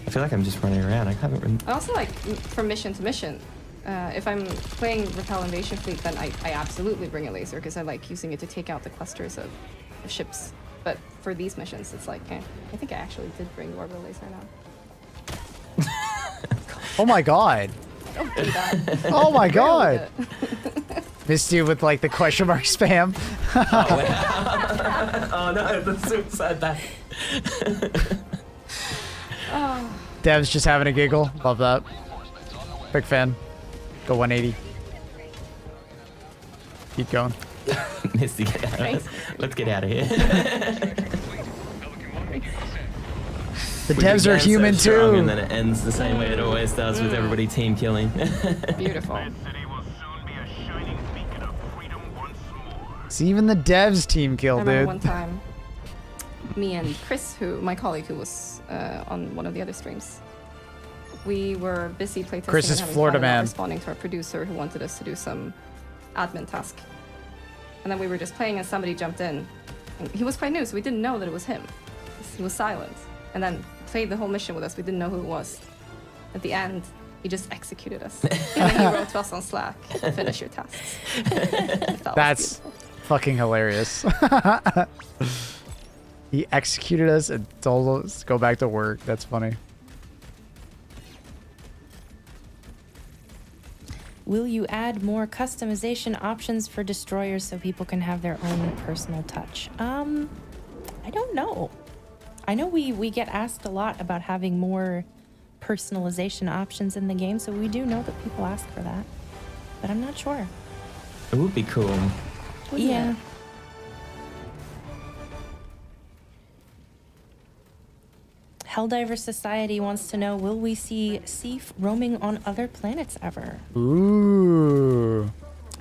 I feel like I'm just running around. I haven't run. I also like from mission to mission. If I'm playing Repel Invasion Fleet, then I absolutely bring a laser because I like using it to take out the clusters of ships. But for these missions, it's like, I think I actually did bring the orbital laser now. Oh my god. Don't do that. Oh my Deal god. with it. Missed you with like the question mark spam. Oh no, the suicide dive. Oh. Dev's just having a giggle. Love that. Big fan. Go 180. Keep going. Misty, get out. Thanks. Let's get out of here. The We devs are began so human strong, too. And then it ends the same way it always does with everybody team killing. Beautiful. See, even the devs team I killed, remember dude. one time, me and Chris, my colleague who was on one of the other streams, we were busy playtesting Chris is and having Florida fun and not man. responding to our producer who wanted us to do some admin task. And then we were just playing and somebody jumped in. And he was quite new, so we didn't know that it was him. He was silent. And then played the whole mission with us. We didn't know who it was. At the end, he just executed us. And then he wrote to us on Slack, finish your tasks. That's fucking hilarious. He executed us and told us to go back to work. That's funny. Will you add more customization options for destroyers so people can have their own personal touch? I don't know. I know we get asked a lot about having more personalization options in the game, so we do know that people ask for that. But I'm not sure. It would be cool. Yeah. Helldiver Society wants to know, will we see Seif roaming on other planets ever? Ooh.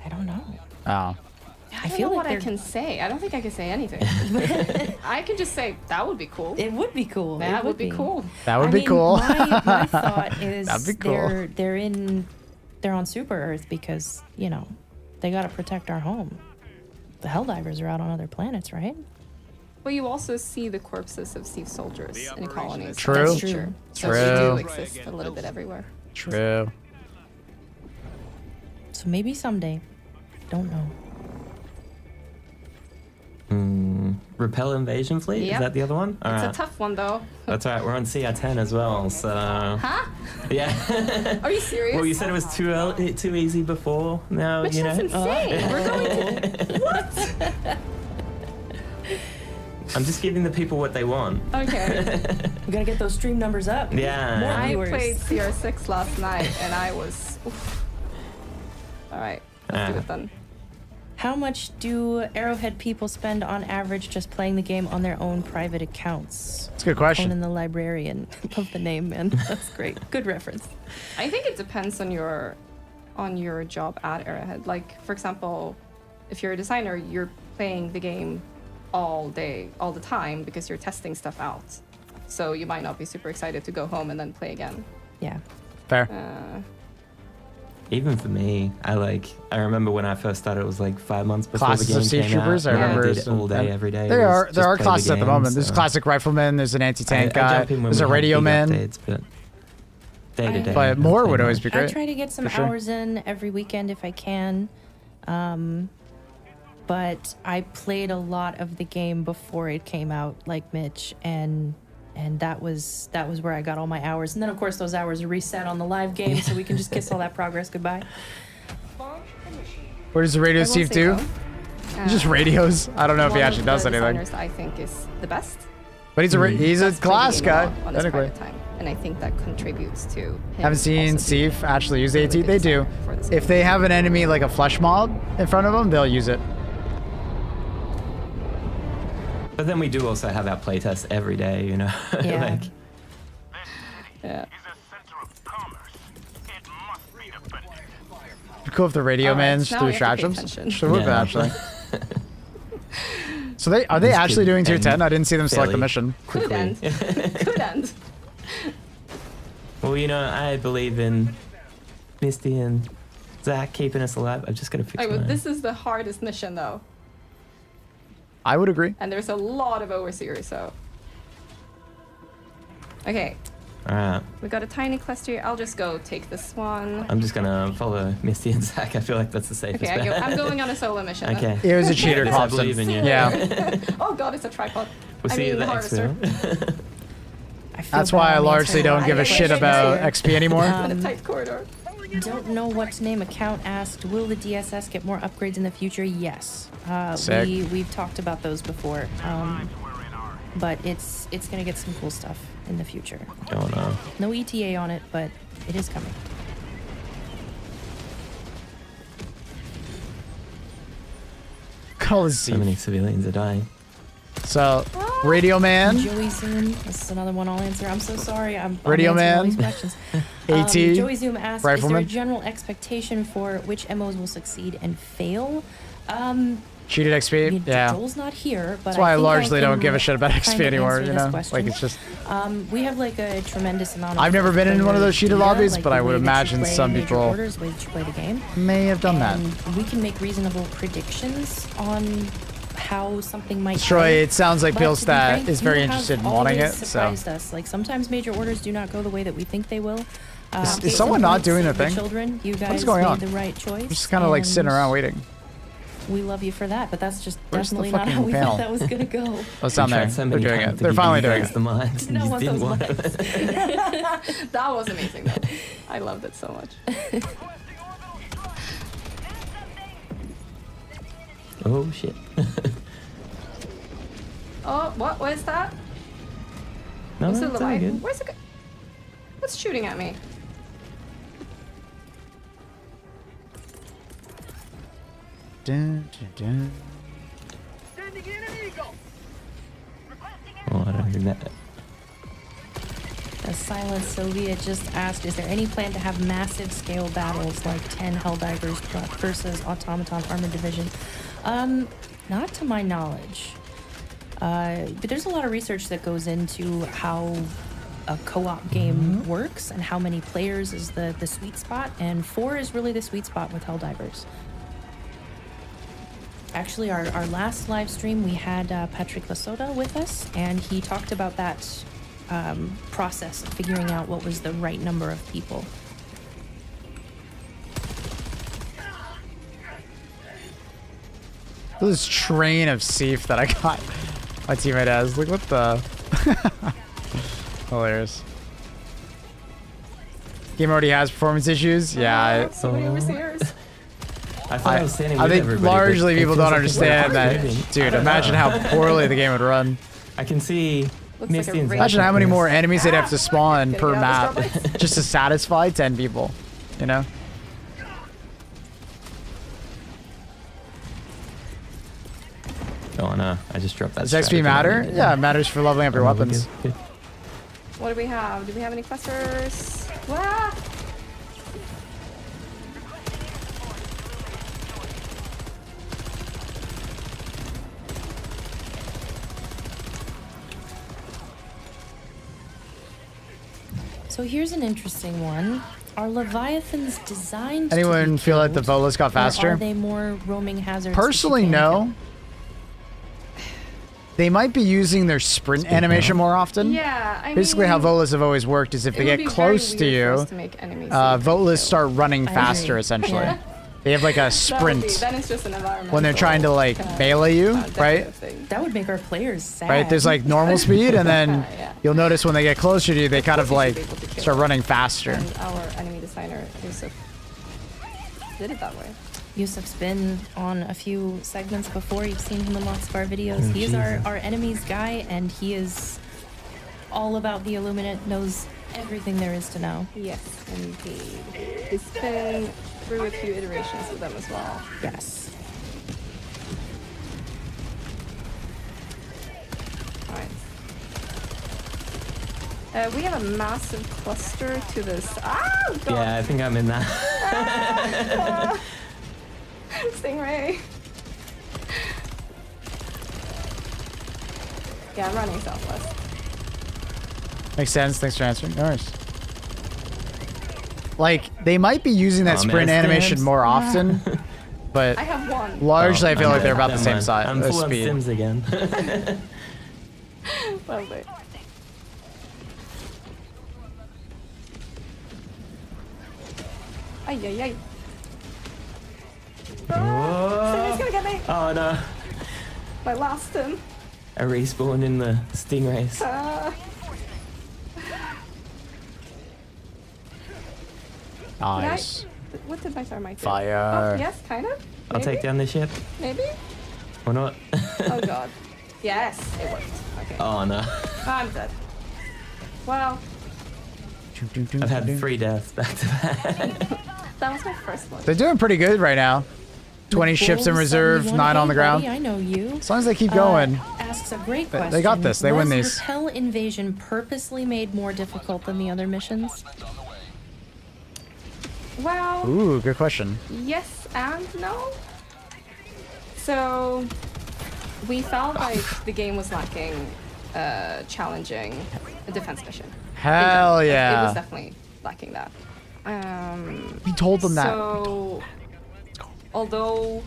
I don't know. Oh. I feel like what I can say. I don't think I can say anything. I can just say that would be cool. It would be cool. That would be cool. That would be cool. My thought is That'd be cool. they're on Super Earth because, you know, they got to protect our home. The Helldivers are out on other planets, right? But you also see the corpses of Steve's soldiers in colonies. True. That's True. true. So True. they do exist a little bit everywhere. True. So maybe someday. Don't know. Repel invasion fleet? Yep. Is that the other one? All It's right. a tough one though. That's right. We're on CR10 as well. So. Huh? Yeah. Are you serious? Well, you said it was too easy before. Now Which you know. is insane. We're going to what? I'm just giving the people what they want. Okay. We gotta get those stream numbers up. Yeah. More I viewers. played CR6 last night and I was. Oof. All right, let's do it then. How much do Arrowhead people spend on average just playing the game on their own private accounts? That's a good question. Conan the Librarian. Love the name, man. That's great. Good reference. I think it depends on your job at Arrowhead. Like, for example, if you're a designer, you're playing the game all day, all the time, because you're testing stuff out. So you might not be super excited to go home and then play again. Yeah. Fair. Even for me, I remember when I first started, it was like 5 months before Classes the game of Siege came Troopers, out. I remember. I did it all day, every day. There are Just play the classes at the game, moment. There's a so- classic rifleman. There's an anti-tank I guy. jump in when There's we a have radio big man. updates, but day to day. But more would always be I great. try to get some for sure. hours in every weekend if I can. But I played a lot of the game before it came out, like Mitch, and that was where I got all my hours. And then of course those hours are reset on the live game, so we can just kiss all that progress goodbye. What does the radio I will Steve say do? though, He just radios. I don't know if he one actually of does the anything. designers I think is the best. But he's he's a Does play class the game a guy, lot on his technically. private time, and I think that contributes to him Haven't seen also being Steve actually use a really AT. good They do. designer for this If game. they have an enemy like a flesh mob in front of them, they'll use it. But then we do also have our playtests every day, you know? Yeah. like, Yeah. It'd be cool if the radio All right, man's now through we have to pay stratagems. attention. Should work Yeah. actually. So are they Just actually kidding. doing tier And 10? I didn't see them select the fairly mission. Could quickly. end. Could end. Well, you know, I believe in Misty and Zach keeping us alive. I'm just gonna fix Alright, well, mine. this is the hardest mission though, I would agree. and there's a lot of overseers. So. Okay, Alright, we got a tiny cluster here. I'll just go take this one. I'm just gonna follow Misty and Zach. I feel like that's the safest Okay, bet. I'm going on a solo mission. Okay. It was a cheater, I Thompson. believe in you. Yeah. Oh god, it's a tripod. We'll I see you mean, at the harvester. expo. I feel That's bad why I I'm largely answering don't all give the a shit questions about here. XP anymore. In a tight corridor. Don't know what to name. Account asked, will the DSS get more upgrades in the future? Yes. Sick. We've talked about those before. But it's gonna get some cool stuff in the future. Don't know. No ETA on it, but it is coming. Call is So many civilians are dying. So, Radio Man, Joey Zoom. This is another one I'll answer. I'm so sorry. I'm Radio answering all Man. these questions. AT, Joey Zoom asked, Rifleman. is there a general expectation for which MOs will succeed and fail? cheated I XP. mean, Yeah. Joel's not here, but That's why I think largely don't can give a shit about kind XP of anymore, answer you this know? question. Like, it's just... We have like a tremendous amount of... I've never been in one of those cheated data, lobbies, like but the I would way that you imagine play some major people orders, the way that you play the game. may have done that. And we can make reasonable predictions on how something might Troy, go. it sounds like But to be Pillstat frank, is very you have interested in wanting always it, so... surprised us. Like sometimes major orders do not go the way that we think they will. Is someone not doing the a thing? Children, you guys What is going made on? the right choice. I'm just kind of like sitting and around waiting. We love you for that, but that's just Where's the definitely not fucking how we panel? thought that was gonna go. Oh, it's down We there. tried so They're many doing times it. to They're give finally you doing guys it. the mines, and No, you want didn't those want mines. it. That was amazing though. I loved it so much. Oh shit. Oh, what is that? No, What's no, the it's all Leviathan? good. Where's it go? What's shooting at me? Dun, dun, dun. Oh, I don't think that. The Silent Sylvia just asked, is there any plan to have massive scale battles like 10 Helldivers versus Automaton Armored Division? Not to my knowledge. But there's a lot of research that goes into how a co-op game works and how many players is the sweet spot, and 4 is really the sweet spot with Helldivers. Actually, our last live stream, we had Patrick Lasoda with us, and he talked about that process of figuring out what was the right number of people. This train of Seif that I got my teammate has. Look what the... Hilarious. Game already has performance issues? Yeah. So many overseers. I thought I was standing with I think everybody, largely but it people feels don't like it's understand not that. moving. Dude, imagine how poorly the game would run. I can see Looks Misty like a and race. Imagine how many Zach. more enemies they'd have to spawn Getting per out map of the just to satisfy 10 people, you know? Oh no, I just dropped that. Does XP matter? Yeah, it matters for leveling up your weapons. What do we have? Do we have any clusters? Wah! So here's an interesting one. Are Leviathans designed Anyone to be feel like the killed, Volas got or faster? are they more roaming hazards? that you Personally, can no. They might be using their sprint animation more often. Yeah, I Basically, how mean, Volas have always worked is if they it would get be close very to weird for you, us to make enemies safe. Volas start running I faster, agree. essentially. Yeah. They have like a That would sprint be- then it's just an environmental when they're trying to like kinda, melee you, decorative right? thing. That would make our players sad. Right? There's like normal speed, and then Yeah. you'll notice when they get closer to you, they kind of like Be able to kill start them. running faster. And our enemy designer, Yusuf, did it that way. Yusuf's been on a few segments before. You've seen him in lots of our videos. Oh, He is Jesus. our enemies guy, and he is all about the Illuminate, knows everything there is to know. Yes, indeed. He's been through a few iterations with them as well. Yes. Alright. We have a massive cluster to this. Ah, God. Yeah, I think I'm in that. Stingray. Yeah, I'm running southwest. Makes sense. Thanks for answering. No worries. Like, they might be using that Oh, sprint man, animation Stims. more often, but I have one. largely I feel like they're about the Never same mind. size. I'm full on speed. Sims again. Lovely. Ay, ay, ay. Stingray's gonna get me. Oh no, I lost him. I respawned in the stingrays. Nice. What did my thermite do? Fire. Oh, yes, kind of. I'll take down the ship. Maybe? Or not. Oh god. Yes, it worked. Okay. Oh no. I'm dead. Well, I've had 3 deaths back to back. that was my first one. They're doing pretty good right now. 20 ships in reserve, 9 on the ground. I know you. As long as they keep going. Asks a great They question. got this. They win Was these. the Hell Invasion purposely made more difficult than the other missions? Well, Ooh, good question. yes and no. So, we felt like the game was lacking challenging a defense mission. Hell It yeah. was definitely lacking that. We told them that. So, although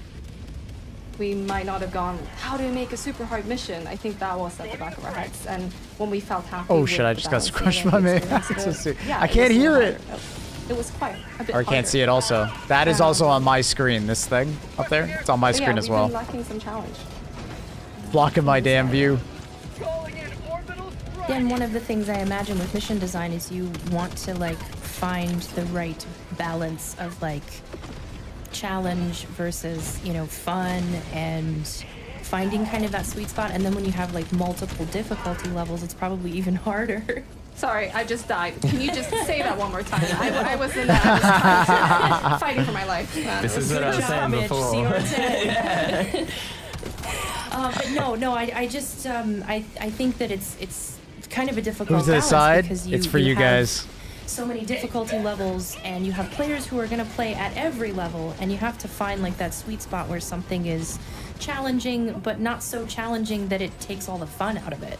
we might not have gone, how do we make a super hard mission? I think that was at the back of our heads. And when we felt happy Oh with shit, the I just got balancing crushed and by the me. experience of It's it, just- yeah, I it can't was a hear little it. harder. It was quite a bit Or I can't harder. see it also. That is also on my screen, this thing up there. It's on my But yeah, screen as we've well. been lacking some challenge. Blocking my damn view. Yeah, and one of the things I imagine with mission design is you want to like find the right balance of like challenge versus, you know, fun and finding kind of that sweet spot. And then when you have like multiple difficulty levels, it's probably even harder. Sorry, I just died. Can you just say that one more time? I was in that. I was fighting for my life. This is what I was saying before. But no, I just I think that it's kind of a difficult Move to the balance side. because It's for you have guys. so many difficulty levels, and you have players who are going to play at every level, and you have to find like that sweet spot where something is challenging but not so challenging that it takes all the fun out of it.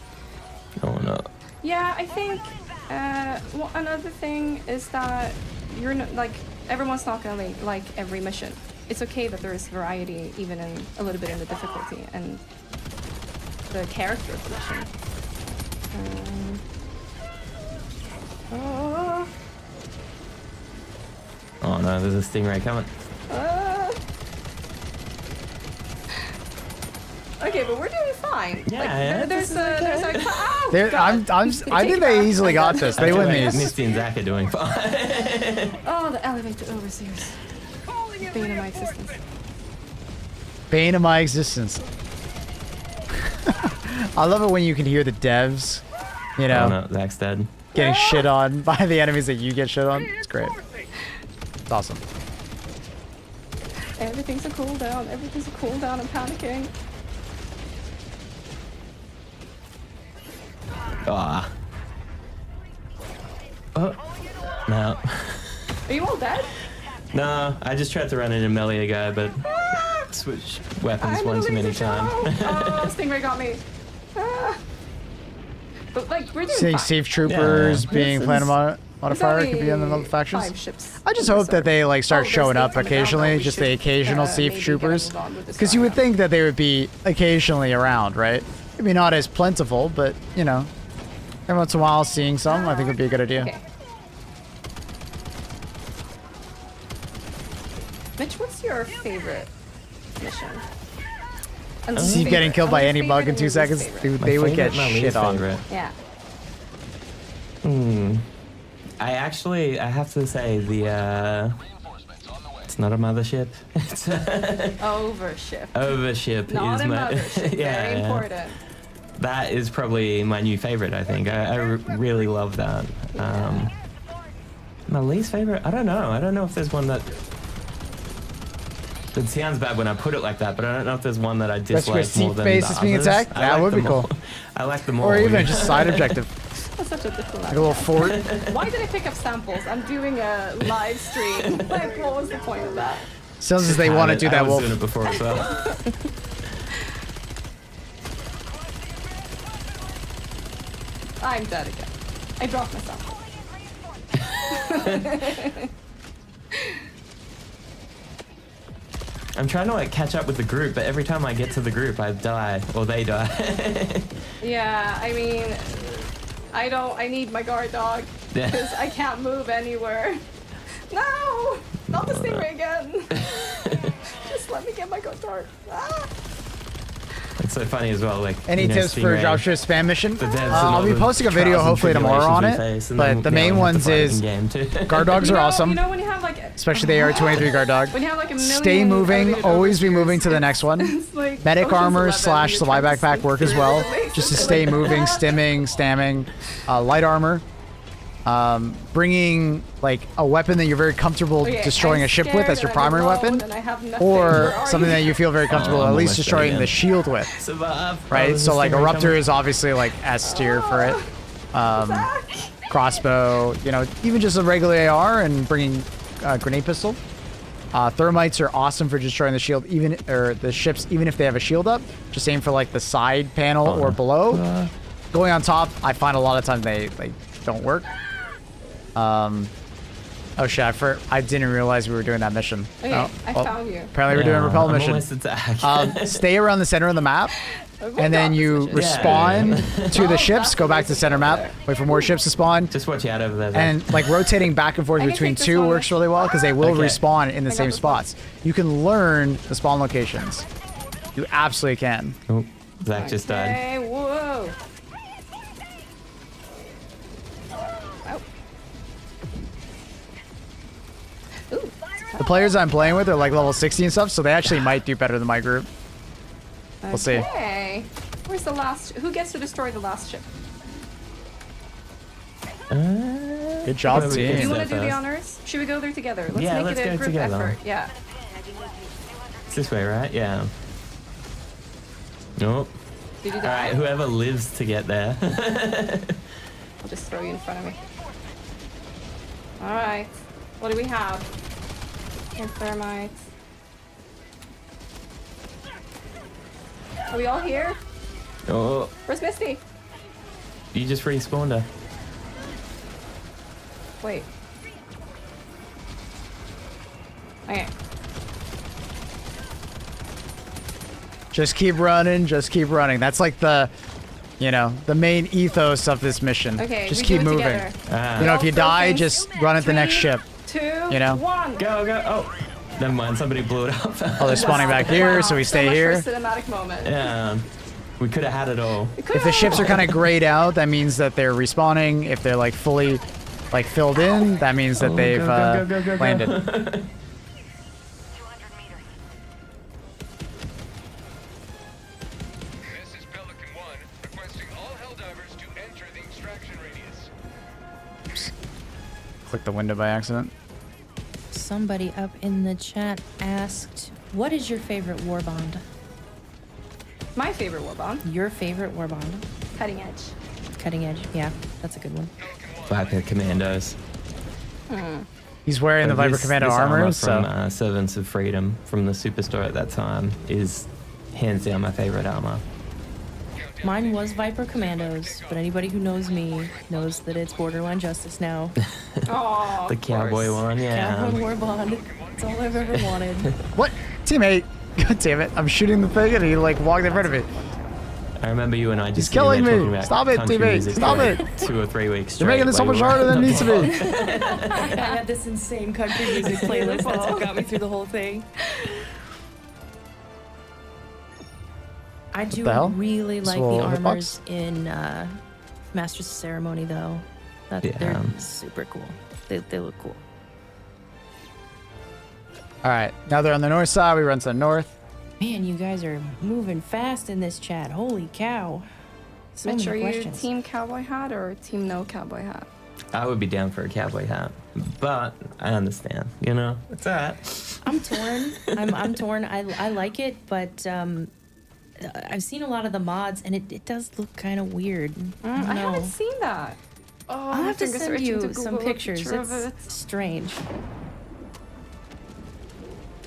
Oh no. Yeah, I think another thing is that you're not, like, everyone's not gonna like every mission. it's okay that there is variety even in a little bit in the difficulty and the character of the mission. Oh no, there's a stingray coming. Okay, but we're doing fine. Yeah, like, yeah. There's like, oh, I think they easily got this. They win these. Misty and Zach are doing fine. Oh, the elevator overseers. Bane of my existence. Bane of my existence. I love it when you can hear the devs, you know, Oh no, Zach's dead. getting shit on by the enemies that you get shit on. It's great. It's awesome. Everything's a cooldown. Everything's a cooldown. I'm panicking. Ah. Oh. No. Are you all dead? No, I just tried to run in and melee a guy, but switch weapons one too many times. Oh, Stingray got me. Ah. But like, we're doing Seeing fine. safe troopers Yeah, being this planted is- modifier could be on the other factions. 5 ships. I just hope that they like start Oh, showing there's up eight on the ground, occasionally, though. We just the should, occasional maybe safe get troopers. involved with this Because you would round. think that they would be occasionally around, right? Maybe not as plentiful, but you know, every once in a while seeing some, I think would be a good idea. Okay. Mitch, what's your favorite mission? And See least getting favorite. killed by And any least bug in favorite 2 and seconds, least favorite. they would get My shit least on. favorite. Yeah. I have to say it's not a mothership. It's Overship. overship Not is a my mothership. Very important. That is probably my new favorite. I think I really love that. My least favorite, I don't know if there's one that. It sounds bad when I put it like that, but I don't know if there's one that I That's dislike your more than base the is being others. attacked? I That like would be them all. cool. I like them all. Or even just side objective. That's such a diplomat. Like a little fort. Why did I pick up samples? I'm doing a live stream. Like, what was the point of that? Sounds as they want to do that, I was Wolf. doing it before as well. I'm dead again. I dropped myself. I'm trying to like catch up with the group, but every time I get to the group, I die or they die. Yeah, I mean, I need my guard dog Yeah. because I can't move anywhere. No, not the stingray again. Just let me get my guard dog. Ah. It's so funny as well. Like Any you know, tips for Stingray, dropship spam mission? the devs and I'll all be the posting a video trials and hopefully tomorrow on tribulations we it. face, and But then, the you know, main we have to ones fight is in-game too. guard dogs You are know, awesome. You know when you have like, Especially the AR-23 guard dog. when you have like a million Stay moving, elevated always be overseers, moving to the next one. it's like Medic Ocean's armor 11, slash you're supply trying to backpack sneak work as through well. the bases Just to and, stay like, moving, stamming. Light armor. Bringing like a weapon that you're very comfortable Okay, destroying I'm a ship with. That's your scared and I'm primary alone weapon. and I have nothing. Or Where are something you? that you feel very comfortable I'm at least almost dead destroying again. the shield with. Survive. Right? there's So like a Stingray Rupture coming. is obviously like S tier for it. Crossbow, you know, even just a regular AR and bringing grenade pistol. Thermites are awesome for destroying the shield, or the ships, even if they have a shield up. Just aim for like the side panel or below. Going on top, I find a lot of times they don't work. Oh shit! I didn't realize we were doing that mission. Okay, Oh, I well, found you. Apparently we're doing a repel I'm mission. almost attacked. Stay around the center of the map, and then you respawn to the ships. Go back to the center map. Wait for more ships to spawn. Just watch out over there. Zach. And like rotating back and forth I can between take this two one. works really well because they will Okay. respawn in the got same this one. spots. You can learn the spawn locations. You absolutely can. Oh, Zach just died. Hey, whoa. Ooh. The players I'm playing with are like level 60 and stuff, so they actually might do better than my group. We'll see. Okay. Where's the last? Who gets to destroy the last ship? Good job, Whoever Do you gets team. want to there do the first. honors? Should we go there together? Let's Yeah, make let's it a go group together. effort. Yeah. It's this way, right? Yeah. Nope. Did you All die? right, whoever lives to get there. I'll just throw you in front of me. All right. What do we have? More thermites. Are we all here? Oh, Where's Misty? you just respawned her. Wait. Okay. Just keep running. Just keep running. That's like the, you know, the main ethos of this mission. Okay, just we keep do it moving. together. You know, if you die, things. just run at the next ship. 2, You know? 1. Go, go. Oh, never mind. Somebody blew it up. Oh, they're spawning back here, so we stay much here. For a cinematic moment. Yeah. We could have had it all. If the ships are kind of grayed out, that means that they're respawning. If they're like fully like filled in, that means that they've landed. 200 meters. This is Pelican 1, requesting all Helldivers to enter the extraction radius. Click the window by accident. Somebody up in the chat asked, what is your favorite war bond? My favorite war bond. Your favorite war bond? Cutting edge. Cutting edge. Yeah, that's a good one. Viper Commandos. He's wearing the Viper Commando armor, from Servants of Freedom from the Superstore at that time is hands down my favorite armor. Mine was Viper Commandos, but anybody who knows me knows that it's Borderline Justice now. Oh, The cowboy one, yeah. Cowboy war bond. That's all I've ever wanted. What? Teammate! God damn it! I'm shooting the thing and he like walked in front of it. I remember you and I just He's killing sitting there me. talking about Stop it, country teammate. music Stop for it. 2 or 3 weeks You're making this so much harder than it needs to be. I had this insane country music playlist. That's what got me through the whole thing. I do the hell? really like Small the hitbox? armors in Masters of Ceremony, though. They're super cool. They look cool. All right, now they're on the north side. We run to the north. Man, you guys are moving fast in this chat. Holy cow. So Mitch, many are you questions. team cowboy hat or team no cowboy hat? I would be down for a cowboy hat, but I understand, you know? It's alright. I'm torn. I'm torn. I like it, but I've seen a lot of the mods, and it does look kind of weird. I haven't seen that. Oh, I'll have to fingers are send itching you to some Google a pictures. picture of It's it. strange.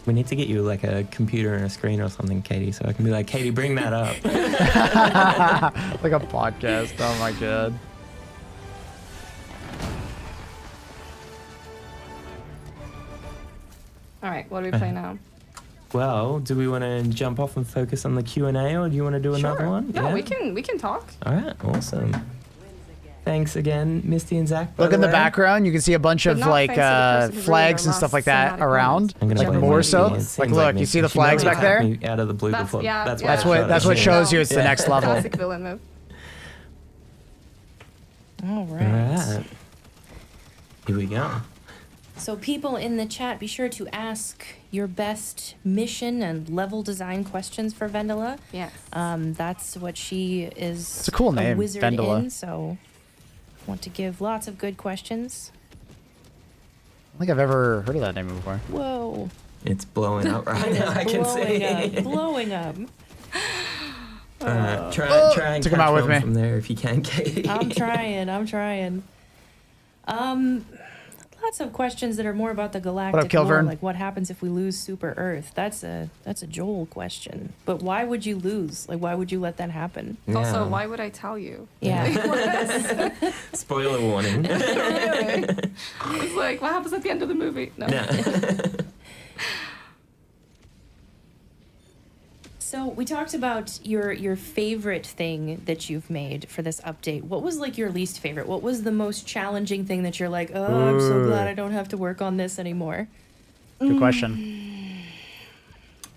We need to get you like a computer and a screen or something, Katie, so I can be like, Katie, bring that up. Like a podcast. Oh my god. All right, what do we play now? Well, do we want to jump off and focus on the Q&A, or do you want to do another Sure. one? No, we can talk. All right, awesome. Thanks again, Misty and Zach. by Look in the way. background. You can see a bunch of not like thanks to the person who flags really and stuff like lost that cinematic around. I'm gonna Like play more my so. game. It seems Like look, you me. see the She flags really back tapped there? me out of the blue That's- before. yeah, That's yeah. why I That's shot what it. that's what Yeah. shows you it's the Yeah. next level. Classic villain move. All All right. right. Here we go. So people in the chat, be sure to ask your best mission and level design questions for Vendela. Yes. That's what she is. It's a cool name, wizard Vendela. in, so want to give lots of good questions. I don't think I've ever heard of that name before. Whoa. It's blowing up right now. I can blowing see. up. Blowing up. Try and Took him catch out with one me. from there if you can, Katie. I'm trying. Lots of questions that are more about the galactic lore, Kilvern? like what happens if we lose Super Earth. That's a Joel question. But why would you lose? Like, why would you let that happen? Also, Yeah. why would I tell you? Yeah. Spoiler warning. It's like, what happens at the end of the movie? No. So we talked about your favorite thing that you've made for this update. What was like your least favorite? What was the most challenging thing that you're like, oh, I'm so glad I don't have to work on this anymore? Good question.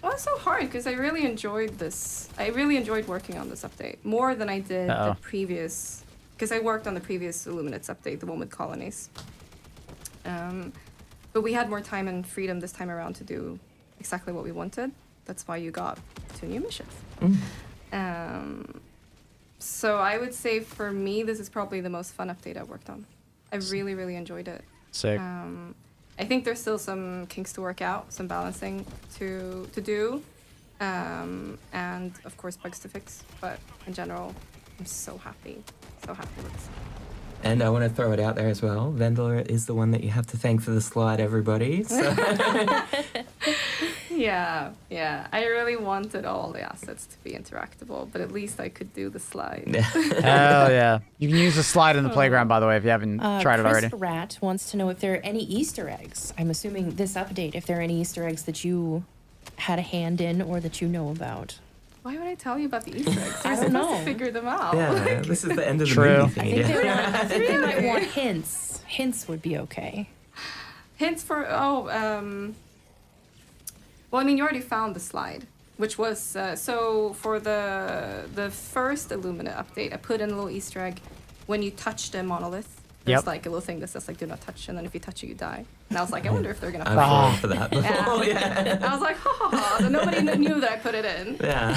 Well, it's so hard because I really enjoyed this. I really enjoyed working on this update more than I did the previous. Because I worked on the previous Illuminates update, the one with colonies. But we had more time and freedom this time around to do exactly what we wanted. That's why you got 2 new missions. So I would say for me, this is probably the most fun update I've worked on. I really, really enjoyed it. Sick. I think there's still some kinks to work out, some balancing to do, and of course bugs to fix. But in general, I'm so happy with this. And I want to throw it out there as well. Vendela is the one that you have to thank for the slide, everybody. So. Yeah. I really wanted all the assets to be interactable, but at least I could do the slide. Hell yeah. You can use the slide in the playground, by the way, if you haven't tried it already. Chris Rat wants to know if there are any Easter eggs. I'm assuming this update, if there are any Easter eggs that you had a hand in or that you know about. Why would I tell you about the Easter eggs? I You're don't supposed know. to figure them out. Yeah, this is the end of the True. movie thing. I think they might want hints. Hints would be okay. Hints for well, I mean, you already found the slide, which was so for the first Illumina update, I put in a little Easter egg. When you touch the monolith, there's Yep. like a little thing that says like "Do not touch," and then if you touch it, you die. And I was like, I wonder if they're gonna. I've find fallen it. for that before. Yeah. I was like, ha ha ha. And nobody knew that I put it in. Yeah.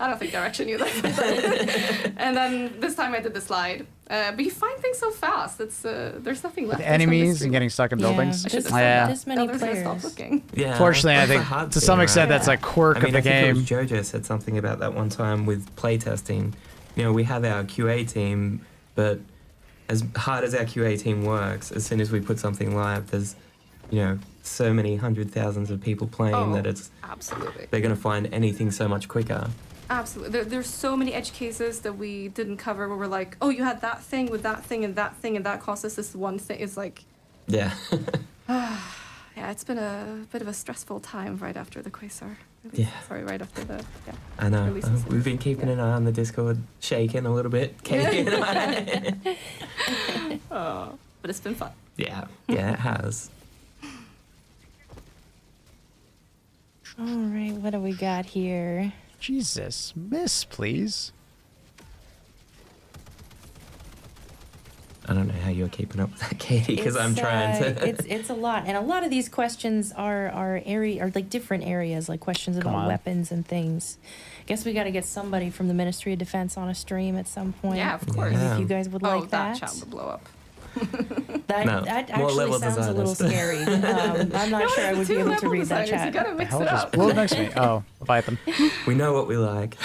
I don't think they actually knew that. I put that in. And then this time I did the slide. But you find things so fast. It's there's nothing left. The There's no enemies mystery. and getting stuck in buildings. I should have Yeah. This many Others gonna players. stop looking. Yeah. Fortunately, I that's the think hard to thing, some right? extent that's a quirk I mean, of the I think game. it was JoJo said something about that one time with playtesting. You know, we have our QA team, but as hard as our QA team works, as soon as we put something live, there's, you know, so many hundred thousands of people playing that it's absolutely. they're going to find anything so much quicker. Absolutely. There's so many edge cases that we didn't cover where we're like, oh, you had that thing with that thing and that thing and that cost us this one thing. It's like, Yeah. yeah, it's been a bit of a stressful time right after the Quasar. Yeah. Sorry, right after the, yeah. I know. releases. We've been keeping an eye on the Discord, shaking a little bit. Katie and I. Oh, but it's been fun. Yeah, it has. All right, what do we got here? Jesus, miss, please. I don't know how you're keeping up with that, Katie, because I'm It's, trying to. it's a lot, and a lot of these questions are like different areas, like questions Come about on. weapons and things. Guess we got to get somebody from the Ministry of Defense on a stream at some point. Yeah, of course. Maybe if you guys would like that that. chat would blow up. That, No, that more actually level sounds a little designers. scary. I'm not sure I would be able to read that You chat. gotta The mix hell it just up. blew next to me. Oh, Leviathan. We know what we like.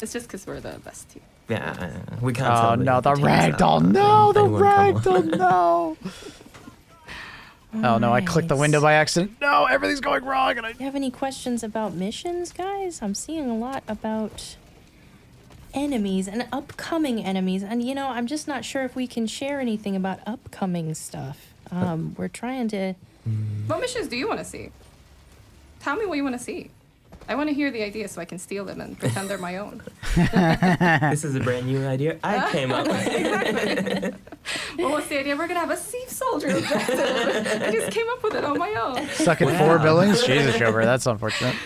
It's just because we're the best team. Yeah, we can't. Oh tell no, the teams that. ragdoll! No, the They won't come on. ragdoll! No! Oh no, I clicked the window by accident. No, everything's going wrong, and I. Do you have any questions about missions, guys? I'm seeing a lot about enemies and upcoming enemies, and you know, I'm just not sure if we can share anything about upcoming stuff. We're trying to. What missions do you want to see? Tell me what you want to see. I want to hear the ideas so I can steal them and pretend they're my own. This is a brand new idea I came up with. Exactly. Well, what's the idea? We're gonna have a thief soldier objective. I just came up with it on my own. Stuck in 4 buildings? Jesus, Jover, that's unfortunate.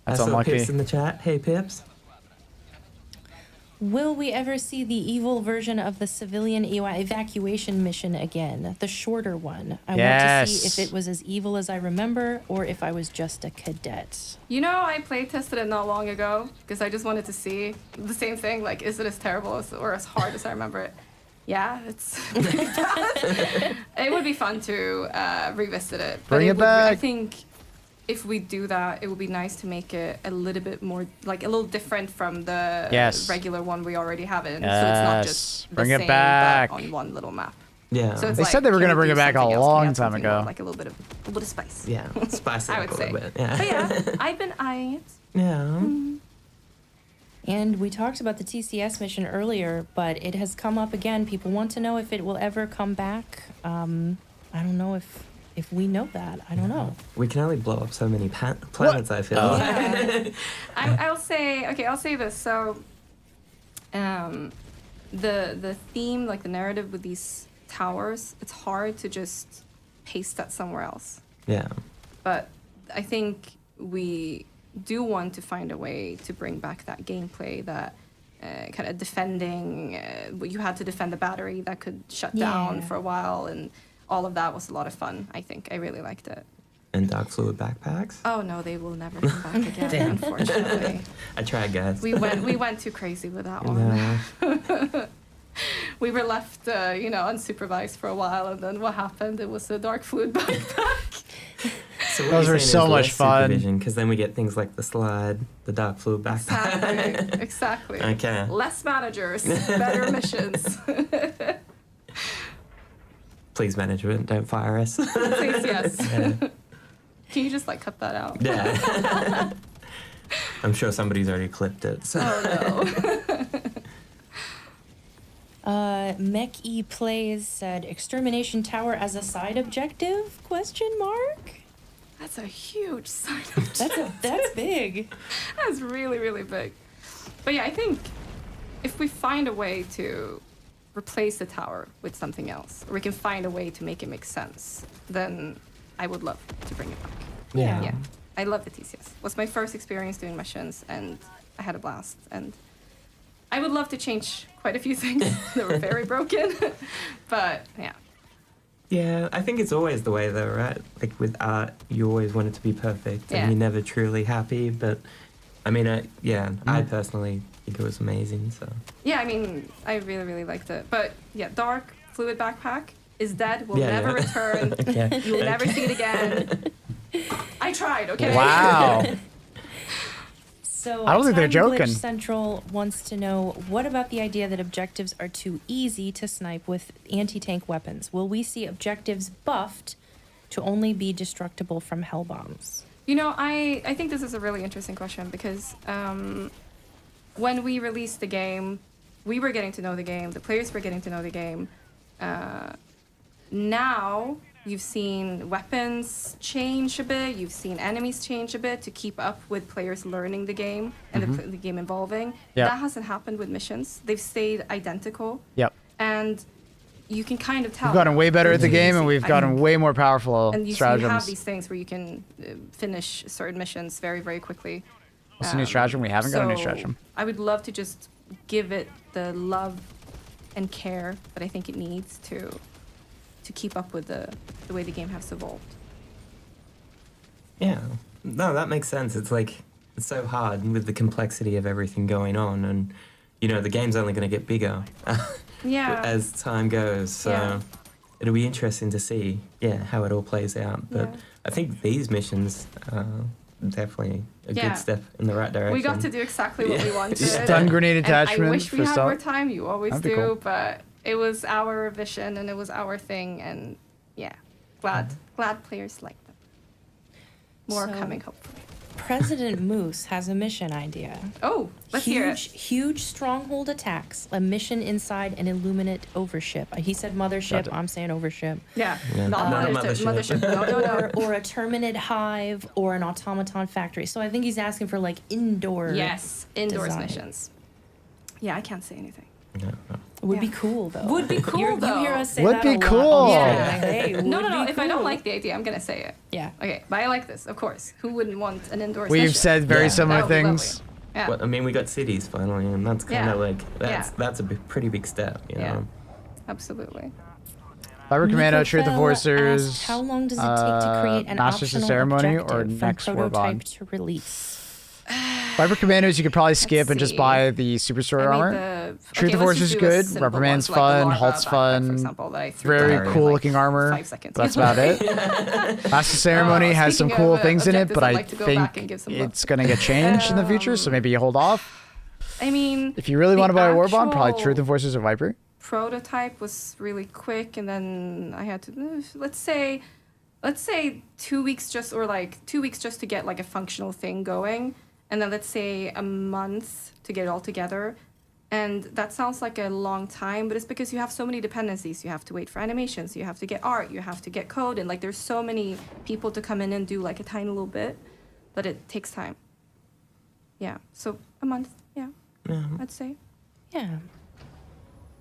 That's I saw unlucky. Pips in the chat. Hey, Pips. Will we ever see the evil version of the civilian evacuation mission again? The shorter one. I want to see if it was as evil as I remember or if I was just a cadet. You know, I play tested it not long ago because I just wanted to see the same thing. Like, is it as terrible or as hard as I remember it? Yeah, it's. It would be fun to revisit it. But Bring it would, I back. think if we do that, it would be nice to make it a little bit more, like a little different from the regular one we already have in. So it's not just the Bring it same, back. but on one little map. Yeah. So it's They like, said they were can gonna we bring do it back a something else? Can we long add time something ago. more, like a little bit of spice. Yeah, spice it I up would a little say. bit. Yeah. But yeah, I've been eyeing it. Yeah. And we talked about the TCS mission earlier, but it has come up again. People want to know if it will ever come back. I don't know if we know that. I don't know. We can only blow up so many planets, I feel. Yeah. I'll say this. So, the theme, like the narrative with these towers, it's hard to just paste that somewhere else. Yeah. But I think we do want to find a way to bring back that gameplay, that kind of defending. You had to defend the battery that could shut down for a while, and all of that was a lot of fun. I think I really liked it. And dark fluid backpacks. Oh no, they will never come back again. Unfortunately, I tried, guys. we went too crazy with that one. No. We were left, unsupervised for a while, and then what happened? It was a dark fluid backpack. So what Those you're are saying so is much less fun. Because then we get things like the slide, the dark fluid backpack. Exactly. Okay. Less managers, better missions. Please, management, don't fire us. Please, yes. Yeah. Can you just cut that out? Yeah. I'm sure somebody's already clipped it. So. Oh no. Mech E Plays said extermination tower as a side objective? Question mark. That's a huge sign of That's big. That's really, really big. But yeah, I think if we find a way to replace the tower with something else, or we can find a way to make it make sense, then I would love to bring it back. Yeah. Yeah. I love the TCS. It was my first experience doing missions, and I had a blast. And I would love to change quite a few things that were very broken. But yeah. Yeah, I think it's always the way though, right? Like with art, you always want it to be perfect, Yeah. and you're never truly happy. But I mean, I personally think it was amazing. So Yeah, I mean, I really, really liked it. But yeah, Dark Fluid Backpack is dead, will Yeah, never yeah. return. Okay. You will never see it again. I tried, okay? Wow. So I don't think they're Time Glitch joking. Central wants to know, what about the idea that objectives are too easy to snipe with anti-tank weapons? Will we see objectives buffed to only be destructible from hell bombs? You know, I think this is a really interesting question because when we released the game, we were getting to know the game, the players were getting to know the game. Now you've seen weapons change a bit, you've seen enemies change a bit to keep up with players learning the game and the game evolving. Yep. That hasn't happened with missions. They've stayed identical. Yep. And you can kind of tell. We've gotten way better at the game, and we've I gotten mean, way more powerful and you stratagems. have these things where you can finish certain missions very, very quickly. What's the new stratagem? We haven't got a new So stratagem. I would love to just give it the love and care that I think it needs to keep up with the way the game has evolved. yeah, no, that makes sense. It's like it's so hard with the complexity of everything going on, and you know the game's only going to get bigger Yeah. as time goes. So Yeah. it'll be interesting to see, how it all plays out. But Yeah. I think these missions are definitely a Yeah. good step in the right direction. We got to do exactly what we wanted. Stun grenade And attachment I wish we for had stealth. more time. You always That'd be do, cool. but it was our vision and it was our thing, and yeah, glad players like them. More So- coming, hopefully. President Moose has a mission idea. Oh, let's hear it. Huge stronghold attacks, a mission inside an Illuminate overship. He said mothership, Gotcha. I'm saying overship. Yeah, Yeah. not Not a mothership. mothership. No, no. Or a Terminate hive or an automaton factory. So I think he's asking for like indoor. Yes, indoors design. missions. Yeah, I can't say anything. Yeah. It would be Yeah. cool though. Would be cool, You though. hear us say Would that be a lot on cool. stream. Yeah. Like, hey, No, would no. be If I don't cool. like the idea, I'm gonna say it. Yeah. Okay, but I like this, of course. Who wouldn't want an indoors We've mission? said very Yeah. similar That would be things. lovely. Yeah. Well, I mean, we got cities finally, and that's kind Yeah. of like Yeah. that's a pretty big step, you Yeah. know. Absolutely. Fiber Commando, Truth Nicofel Enforcers, asked, how long does it take to create an Masters of optional Ceremony, objective or from next prototype Warbond? to release? Viper Commandos, you could probably skip and just see. buy the Superstore armor. Truth of Force is good. Reprimand's fun. Halt's fun. Very cool looking armor. 5 seconds. But that's about it. Master Ceremony has some speaking cool of, things in it, objectives, but I'd I like to go back and think give some love. it's going to get changed in the future, so maybe you hold off. I mean, If you really the want to buy a Warbond, probably actual Truth Enforcers or Viper. prototype was really quick, and then I had to let's say 2 weeks just to get like a functional thing going, and then let's say a month to get it all together. And that sounds like a long time, but it's because you have so many dependencies. You have to wait for animations, you have to get art, you have to get code, and like there's so many people to come in and do like a tiny little bit that it takes time. Yeah, so a month, yeah, I'd say. Yeah.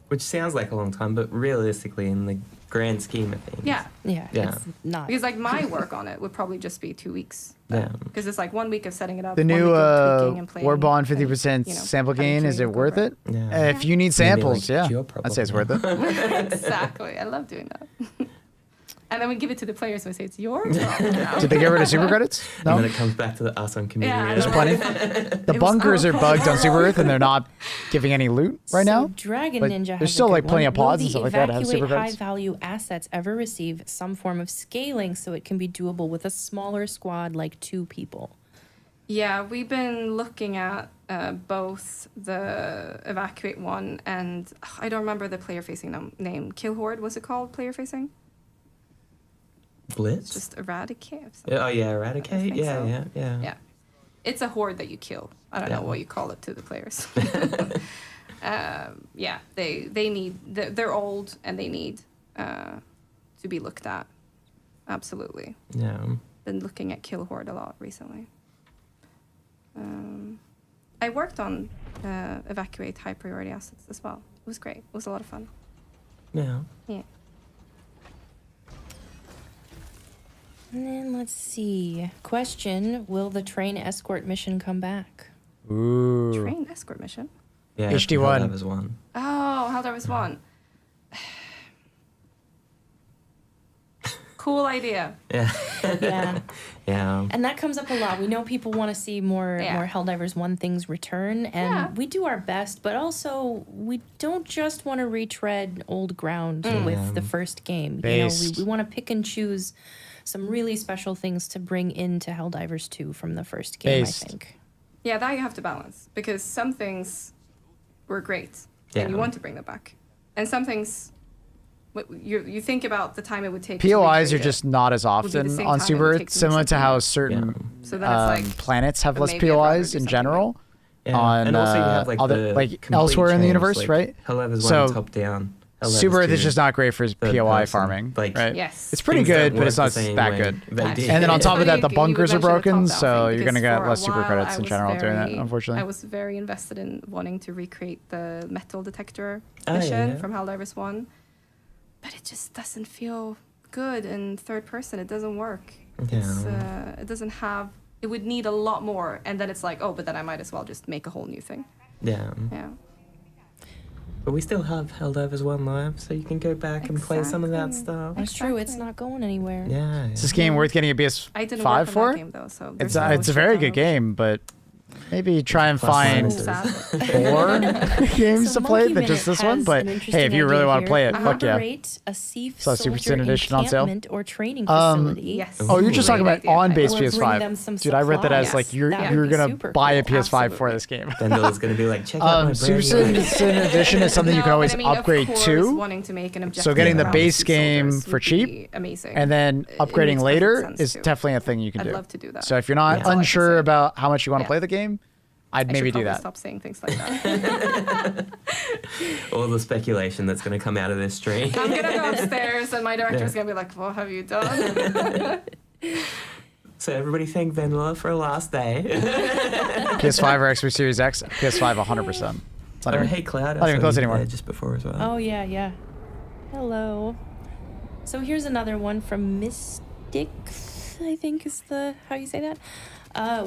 Which sounds like a long time, but realistically, in the grand scheme of things, Yeah. Yeah. Yeah. It's not. Because like my work on it would probably just be 2 weeks. Yeah. Because it's like 1 week of setting it up. The 1 new week of tweaking and playing, Warbond and, 50% you know, sample having gain, to is it go worth over it? Yeah. If you need Maybe, samples, like, yeah. your I'd say it's worth it. Exactly. I love doing that. And then we give it to the players and we say it's your problem now. Did they get rid of super credits? And then No. it comes back to the us on community. Yeah, I There's know. plenty. The It was bunkers our are bugged on problem. Super Earth, and they're not giving any loot right So now. Dragon but Ninja there's has still a good like plenty one. of pods Will and stuff the like that that have evacuate super credits. high-value assets ever receive some form of scaling so it can be doable with a smaller squad like 2 people? Yeah, we've been looking at both the Evacuate one and I don't remember the player-facing name. Kill Horde, was it called player-facing? Blitz? Just Eradicate? or something. Oh yeah, I eradicate. think Yeah, so. yeah. Yeah. It's a horde that you kill. I don't know Yeah. what you call it to the players. Yeah, they need, they're old and they need to be looked at. Absolutely. Yeah. been looking at Kill Horde a lot recently. I worked on evacuate high priority assets as well. It was great. It was a lot of fun. Yeah. Yeah. And then let's see. Question: will the train escort mission come back? Ooh. Train escort mission. Yeah. HD1. That was one. Oh, HELLDIVERS 1. Cool idea. Yeah. Yeah. Yeah. And that comes up a lot. We know people want to see more HELLDIVERS 1 things return, and we do our best, but also we don't just want to retread old ground with the first game. Based. You know, we want to pick and choose some really special things to bring into HELLDIVERS 2 from the first game, Based. I think. Yeah, that you have to balance, because some things were great and you want to bring them back, and some things you think about the time it would take. POIs to are just not as often same on time it Super would Earth, take to similar make to how something. certain So then it's like planets have less maybe I'd rather POIs do in something general. Yeah. On and also you have like other the like complete elsewhere in the change, universe, like, right? HELLDIVERS 1 So top down. Super Earth is 2 just not great for third POI person. farming, Like, right? Yes. It's pretty things don't good, but work it's the not same that way good. they did. And then on top of that, the You bunkers are mentioned the broken, top-down so thing, you're gonna because get for less a super while credits I in was general doing that, very- unfortunately. I was very invested in wanting to recreate the metal detector Oh, yeah, mission yeah. from HELLDIVERS 1, but it just doesn't feel good in third person. It doesn't work. Yeah. It doesn't have. It would need a lot more, and then it's like, oh, but then I might as well just make a whole new thing. Yeah. Yeah. But we still have HELLDIVERS 1 live, so you can go back and play some of that stuff. That's true. It's not going anywhere. Yeah. Is this game worth getting a I didn't PS5 work on for? that game though, so It's there's no it's a very shit good on it. game, but maybe try and Plus find minuses. more games So to play Monkey than just Minute this one. has But an hey, interesting if you really idea want to play here. it, fuck yeah. Operate a Thief So Super Soldier Extended Edition on sale? encampment or training facility. Yes. Oh, you're just Great talking about idea. on base Or bring PS5. them some Dude, I read that as supplies. like you're That you're would be gonna super buy a cool. PS5 for this game. Vendela's gonna be like, check out my Super brand new Extended Edition is something you can No, always but I mean, of upgrade course, to. wanting to make an So objective getting the around base Thief game Soldiers for would cheap, be amazing. and then It upgrading makes later perfect sense, is too. definitely a thing you can I'd do. love to do that. So if you're not That's all I can unsure say. about how much you want to Yeah. play the game, I'd I maybe should do probably that. Stop saying things like that. All the speculation that's gonna come out of this stream. I'm gonna go upstairs, and my director's gonna be like, "What have you done?" So everybody thank Vendela for last day. PS5 or Xbox Series X, PS5 100%. It's not even, Hey Cloud, I not even saw close you anymore. there just before as well. Oh, yeah, yeah. Hello. So here's another one from Mystic, I think is how you say that.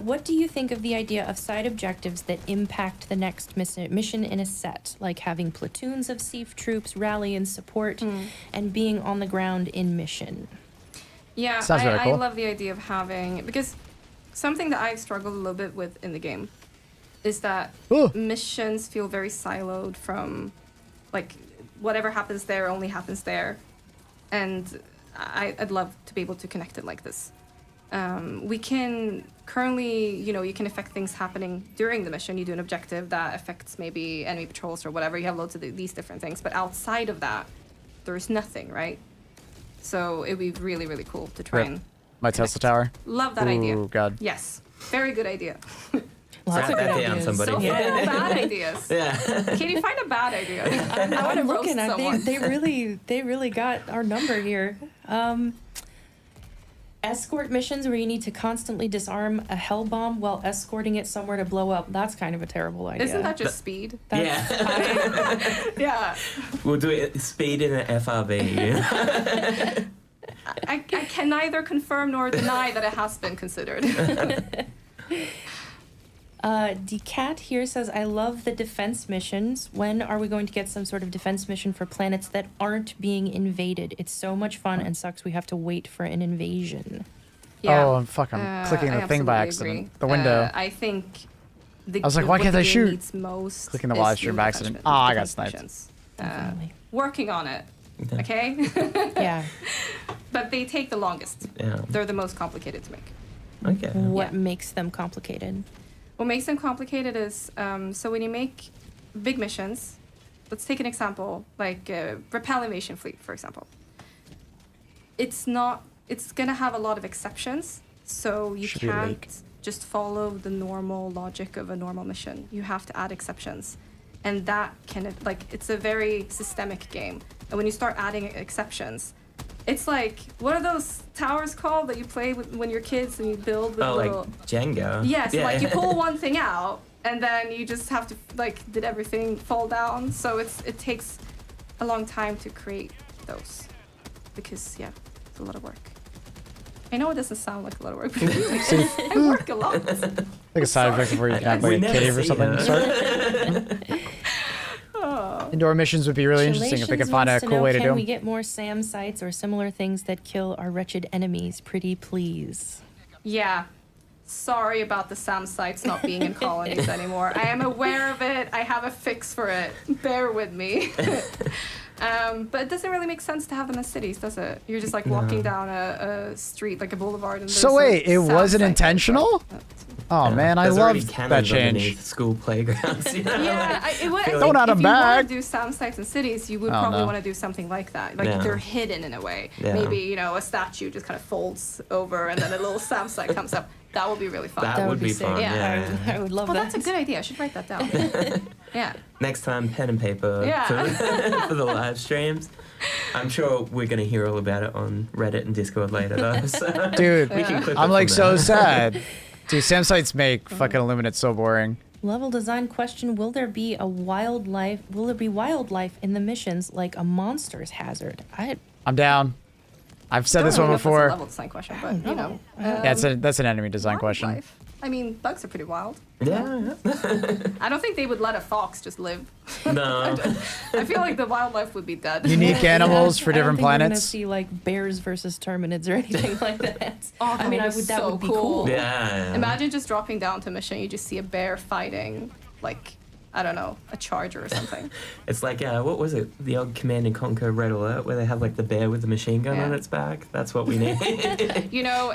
What do you think of the idea of side objectives that impact the next mission in a set, like having platoons of SEAF troops rally and support and being on the ground in mission? Yeah, Sounds very I cool. love the idea of having, because something that I've struggled a little bit with in the game is that Ooh. missions feel very siloed from, like, whatever happens there only happens there, and I'd love to be able to connect it like this. We can currently, you can affect things happening during the mission. You do an objective that affects maybe enemy patrols or whatever. You have loads of these different things, but outside of that, there's nothing, right? So it'd be really, really cool to try Rip. and My Tesla tower. love that idea. Oh god. Yes, very good idea. Lots of Write that good down, ideas. somebody. So find the bad ideas. Yeah. Can you find a bad idea? I want to I'm roast looking at someone. they really got our number here. Escort missions where you need to constantly disarm a hell bomb while escorting it somewhere to blow up. That's kind of a terrible idea. Isn't that just speed? Yeah. Yeah. We'll do it speed in an FRV. I can neither confirm nor deny that it has been considered. Decat here says, I love the defense missions. When are we going to get some sort of defense mission for planets that aren't being invaded? It's so much fun and sucks we have to wait for an invasion. Yeah. Oh, fuck, I'm clicking the thing by absolutely accident. agree. The window. I think I was like, why can't I shoot? Needs most Clicking the is live stream by defense accident. mi- Ah, I got defense sniped. missions. Definitely. Working on it. Okay? Yeah. But they take the longest. Yeah. They're the most complicated to make. Okay. What Yeah. makes them complicated? What makes them complicated is, so when you make big missions, let's take an example, like Repel Invasion Fleet, for example. It's gonna have a lot of exceptions, so you Should be can't leaked. just follow the normal logic of a normal mission. You have to add exceptions. And that it's a very systemic game. And when you start adding exceptions, It's like, what are those towers called that you play with when you're kids and you build with little... like Jenga. Yeah, so like you pull one thing out and then you just have to, like, did everything fall down? So it takes a long time to create those. Because, yeah, it's a lot of work. I know it doesn't sound like a lot of work, but I work a lot. Like a side effect before you have like a cave or something to start. Indoor missions would be really interesting if they could find a cool way to do Can them. we get more SAM sites or similar things that kill our wretched enemies? Pretty please. Yeah. Sorry about the SAM sites not being in colonies anymore. I am aware of it. I have a fix for it. Bear with me. But it doesn't really make sense to have them in cities, does it? You're just like walking down a street, like a boulevard. And So wait, it wasn't intentional? Oh man, I love that change. School playgrounds. You know? Yeah, like, I would. feel Don't like- add 'em If you back. want to do SAM sites in cities, you would Oh, probably no. want to do something like that. Like Yeah. they're hidden in a way. Yeah. Maybe, you know, a statue just kind of folds over and then a little SAM site comes up. That would be really fun. That would be sick. fun. Yeah. Yeah. I would love Well, that. that's a good idea. I should write that down. Yeah. Next time, pen and paper Yeah. for the live streams. I'm sure we're gonna hear all about it on Reddit and Discord later, though. So Dude, we can clip I'm it like from so there. sad. Dude, SAM sites make fucking Illuminate so boring. Level design question: Will there be wildlife in the missions like a monsters hazard? I'm down. I've said this one That's a before. level design question, but you know. Yeah, that's an enemy design question. wildlife. I mean, bugs are pretty wild. Yeah. I don't think they would let a fox just live. No. I feel like the wildlife would be dead. Unique animals for I don't different think we're gonna planets. see like bears versus terminids or anything like that. Oh, I mean, that that would be cool. Yeah. Imagine just dropping down to a mission, you just see a bear fighting, like, I don't know, a charger or something. It's like, what was it? The old Command and Conquer Red Alert, where they have like the bear with the machine gun on its back. That's what we need. You know,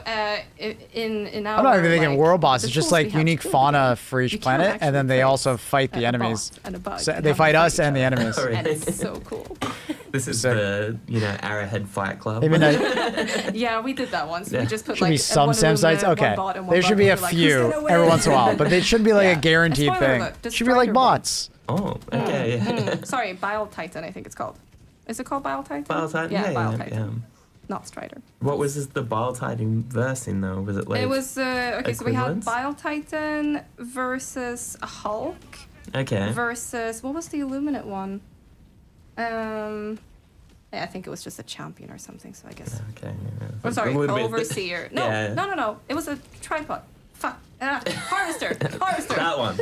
in our I'm not even thinking like, world boss. the It's just tools we like have unique to fauna for you each can planet, actually and then they place also fight the a enemies. boss and a bug So and they have them fight us each and the other. enemies. And it's so cool. This is Sick. the, Arrowhead Fight Club. I mean, Yeah, we did that once. Yeah. We just put should like be some one SAM sites. Illuminate, one Okay, bot, and one there should bug, be a and we're like, who's few gonna win? every once in a while, but they should be like a guaranteed Spoiler thing. alert, It should be like Destroyer bots. Oh, okay. Yeah. Sorry, Bile Titan, I think it's called. Is it called Bile Titan? Bile Titan? Yeah, Yeah, Bile yeah, Titan. yeah. Not Strider. What was the Bile Titan verse in though? Was it like? It was okay. So we had equivalents? Bile Titan versus a Hulk Okay. versus what was the Illuminate one? Yeah, I think it was just a champion or something. So I guess. Okay. Yeah. Oh, sorry, A little bit- overseer. No, Yeah. no. It was a tripod. Fuck. Harvester. That one.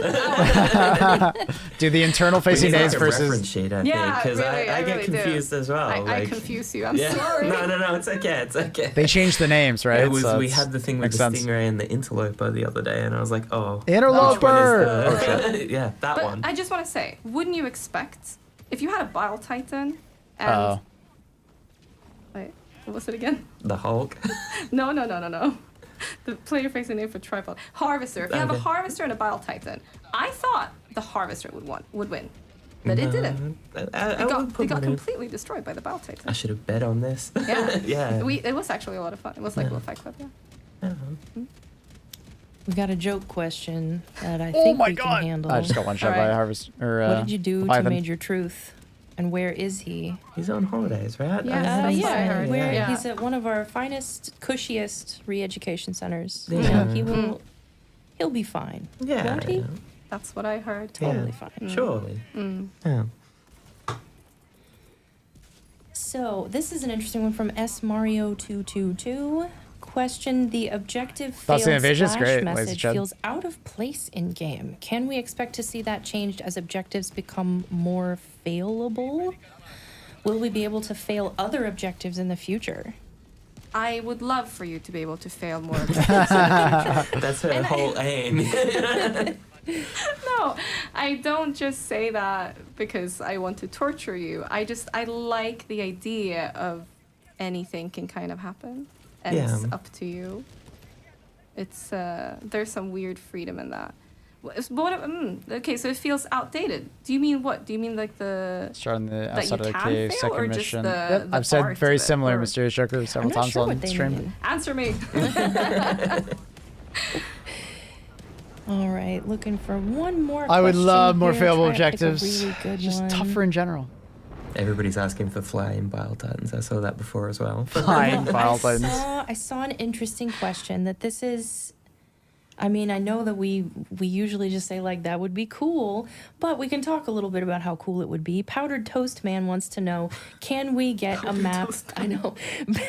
Dude, the internal facing We need days like a reference versus. sheet, I Yeah, think, because really, I get really do. confused as well. I like, confuse you. I'm yeah. sorry. No, it's okay. It's okay. They changed the names, right? It was So we it's- had the thing with makes the sense. stingray and the interloper the other day, and I was like, oh, Interloper! which one is the- yeah, that But one. I just want to say, wouldn't you expect if you had a Bile Titan and Oh. wait, what was it again? The Hulk. No. The player facing name for tripod. Harvester. If you have a Okay. Harvester and a Bile Titan, I thought the Harvester would win, but it didn't. I It would got put money- completely destroyed by the Bile Titan. I should have bet on this. Yeah. Yeah. It was actually a lot of fun. It was like a little fight club. Yeah. We got a joke question that I Oh think my we God. can handle. I just got one shot by Alright. a harvest. Or, What did you do to Python. Major Truth? And where is he? He's on holidays, right? Yeah, I that's think what I so, heard. Where Yeah. he's at one of our finest, cushiest re-education centers. Yeah. You know, he'll be fine. Yeah. Won't he? yeah. That's what I heard. Totally Yeah. fine. Surely. Mm. Yeah. So this is an interesting one from S Mario 222. Question: The objective Thoughts failed and Invasion's splash great, ladies and message gents. feels out of place in game. Can we expect to see that changed as objectives become more failable? Will we be able to fail other objectives in the future? I would love for you to be able to fail more objectives in the future. That's her whole aim. No, I don't just say that because I want to torture you. I like the idea of anything can kind of happen, and it's Yeah. up to you. It's there's some weird freedom in that. Okay, so it feels outdated. Do you mean what? Do you mean like the Starting the that outside you of the can cave fail, second or just mission. the- Yep, the I've said parts very of it, similar or- Mysterious Joker several I'm not times sure on what they stream. mean. answer me? All right, looking for one more. I would question love more here. failable Try to pick a objectives. really good Just one. tougher in general. Everybody's asking for flying Bile Titans. I saw that before as well. Flying Bile Titans. I saw an interesting question that this is. I mean, I know that we usually just say like that would be cool, but we can talk a little bit about how cool it would be. Powdered Toast Man wants to know, can we get a map? I know,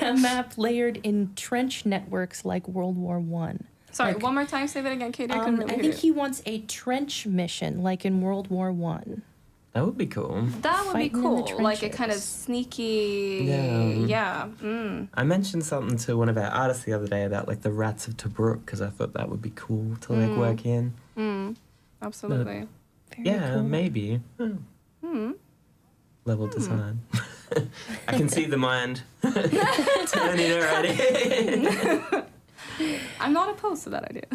a map layered in trench networks like World War One. Sorry, Like, one more time. Say that again, Katie. I couldn't really I hear think you. he wants a trench mission like in World War One. That would be cool. That would be Fighting in the cool. Like a kind of trenches. sneaky. Yeah. I mentioned something to one of our artists the other day about like the Rats of Tobruk because I thought that would be cool to like work in. Absolutely. Yeah, cool. maybe. Level design. I can see the mind turning already. I'm not opposed to that idea.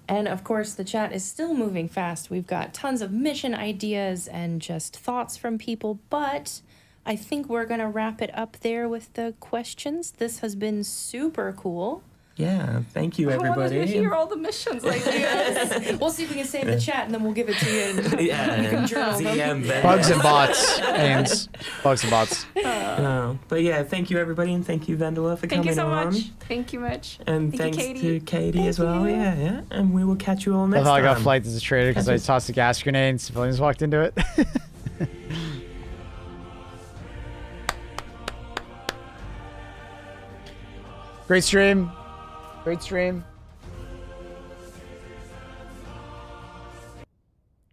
And of course, the chat is still moving fast. We've got tons of mission ideas and just thoughts from people, but I think we're going to wrap it up there with the questions. This has been super cool. Yeah, thank you, I everybody. wanted to hear all the missions ideas. We'll see if we can save the chat and then we'll give it to you. And Yeah, you can journal them. ZM Bugs and bots, Ains. Bugs and bots. But yeah, thank you, everybody, and thank you, Vendela, for Thank coming you so on. much. Thank you much. And Thank you, thanks Katie. to Katie as well. you. Yeah. And we will catch you all I next thought I time. got flagged as a traitor because I tossed a gas grenade and civilians walked into it. Great stream. Great stream.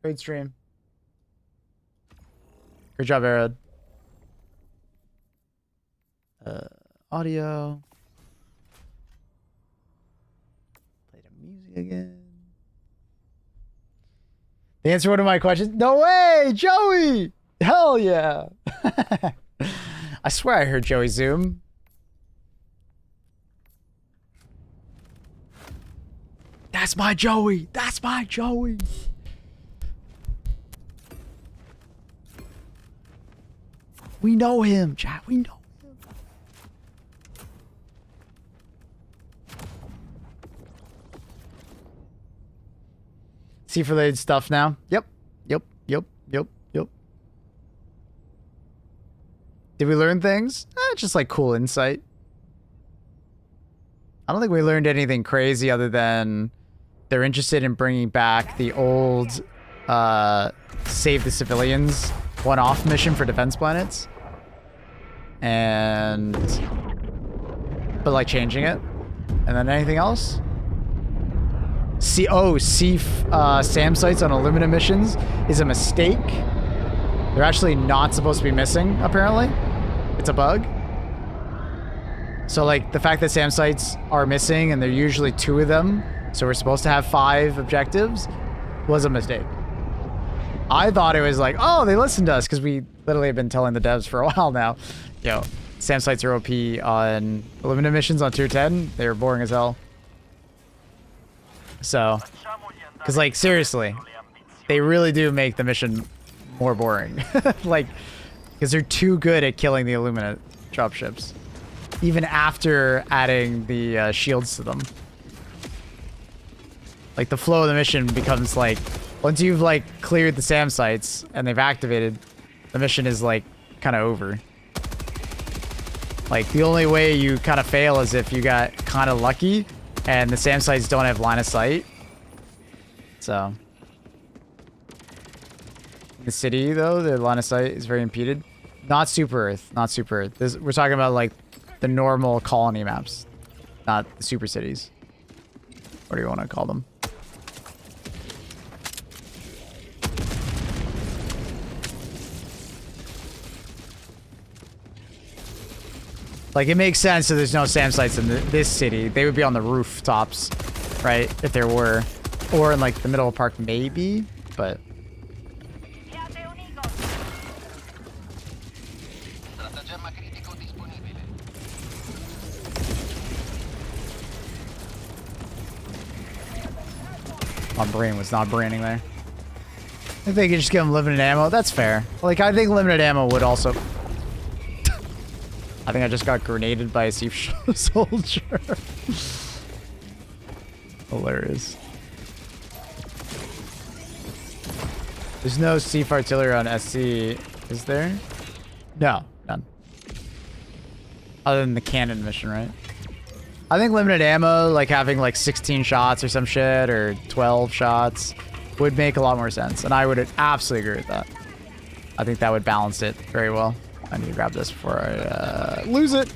Great stream. Great job, Arad. Audio. Play the music again. They answer one of my questions. No way, Joey! Hell yeah! I swear I heard Joey Zoom. That's my Joey! That's my Joey! We know him, chat. We know him. Thief related stuff now. Yep. Did we learn things? Just like cool insight. I don't think we learned anything crazy other than they're interested in bringing back the old Save the Civilians one-off mission for defense planets. But like changing it. And then anything else? SAM sites on Illumina missions is a mistake. They're actually not supposed to be missing, apparently. It's a bug. So like the fact that SAM sites are missing and there are usually 2 of them, so we're supposed to have 5 objectives, was a mistake. I thought it was like, oh, they listened to us because we literally have been telling the devs for a while now. Yo, SAM sites are OP on Illumina missions on tier 10. They're boring as hell. So, because like seriously, they really do make the mission more boring. Like, because they're too good at killing the Illumina dropships, even after adding the shields to them. Like the flow of the mission becomes like, once you've like cleared the SAM sites and they've activated, the mission is like kind of over. Like the only way you kind of fail is if you got kind of lucky and the SAM sites don't have line of sight. So the city though, the line of sight is very impeded. Not Super Earth, not Super Earth. We're talking about like the normal colony maps, not the super cities. What do you want to call them? Like, it makes sense that there's no SAM sites in this city. They would be on the rooftops, right? If there were. Or in, like, the middle of the park, maybe. But... my brain was not braining there. I think they could just give them limited ammo. That's fair. Like, I think limited ammo would also... I think I just got grenaded by a Thief soldier. Hilarious. There's no Siege artillery on SC, is there? No, none. Other than the cannon mission, right? I think limited ammo, like having like 16 shots or some shit, or 12 shots, would make a lot more sense. And I would absolutely agree with that. I think that would balance it very well. I need to grab this before I lose it.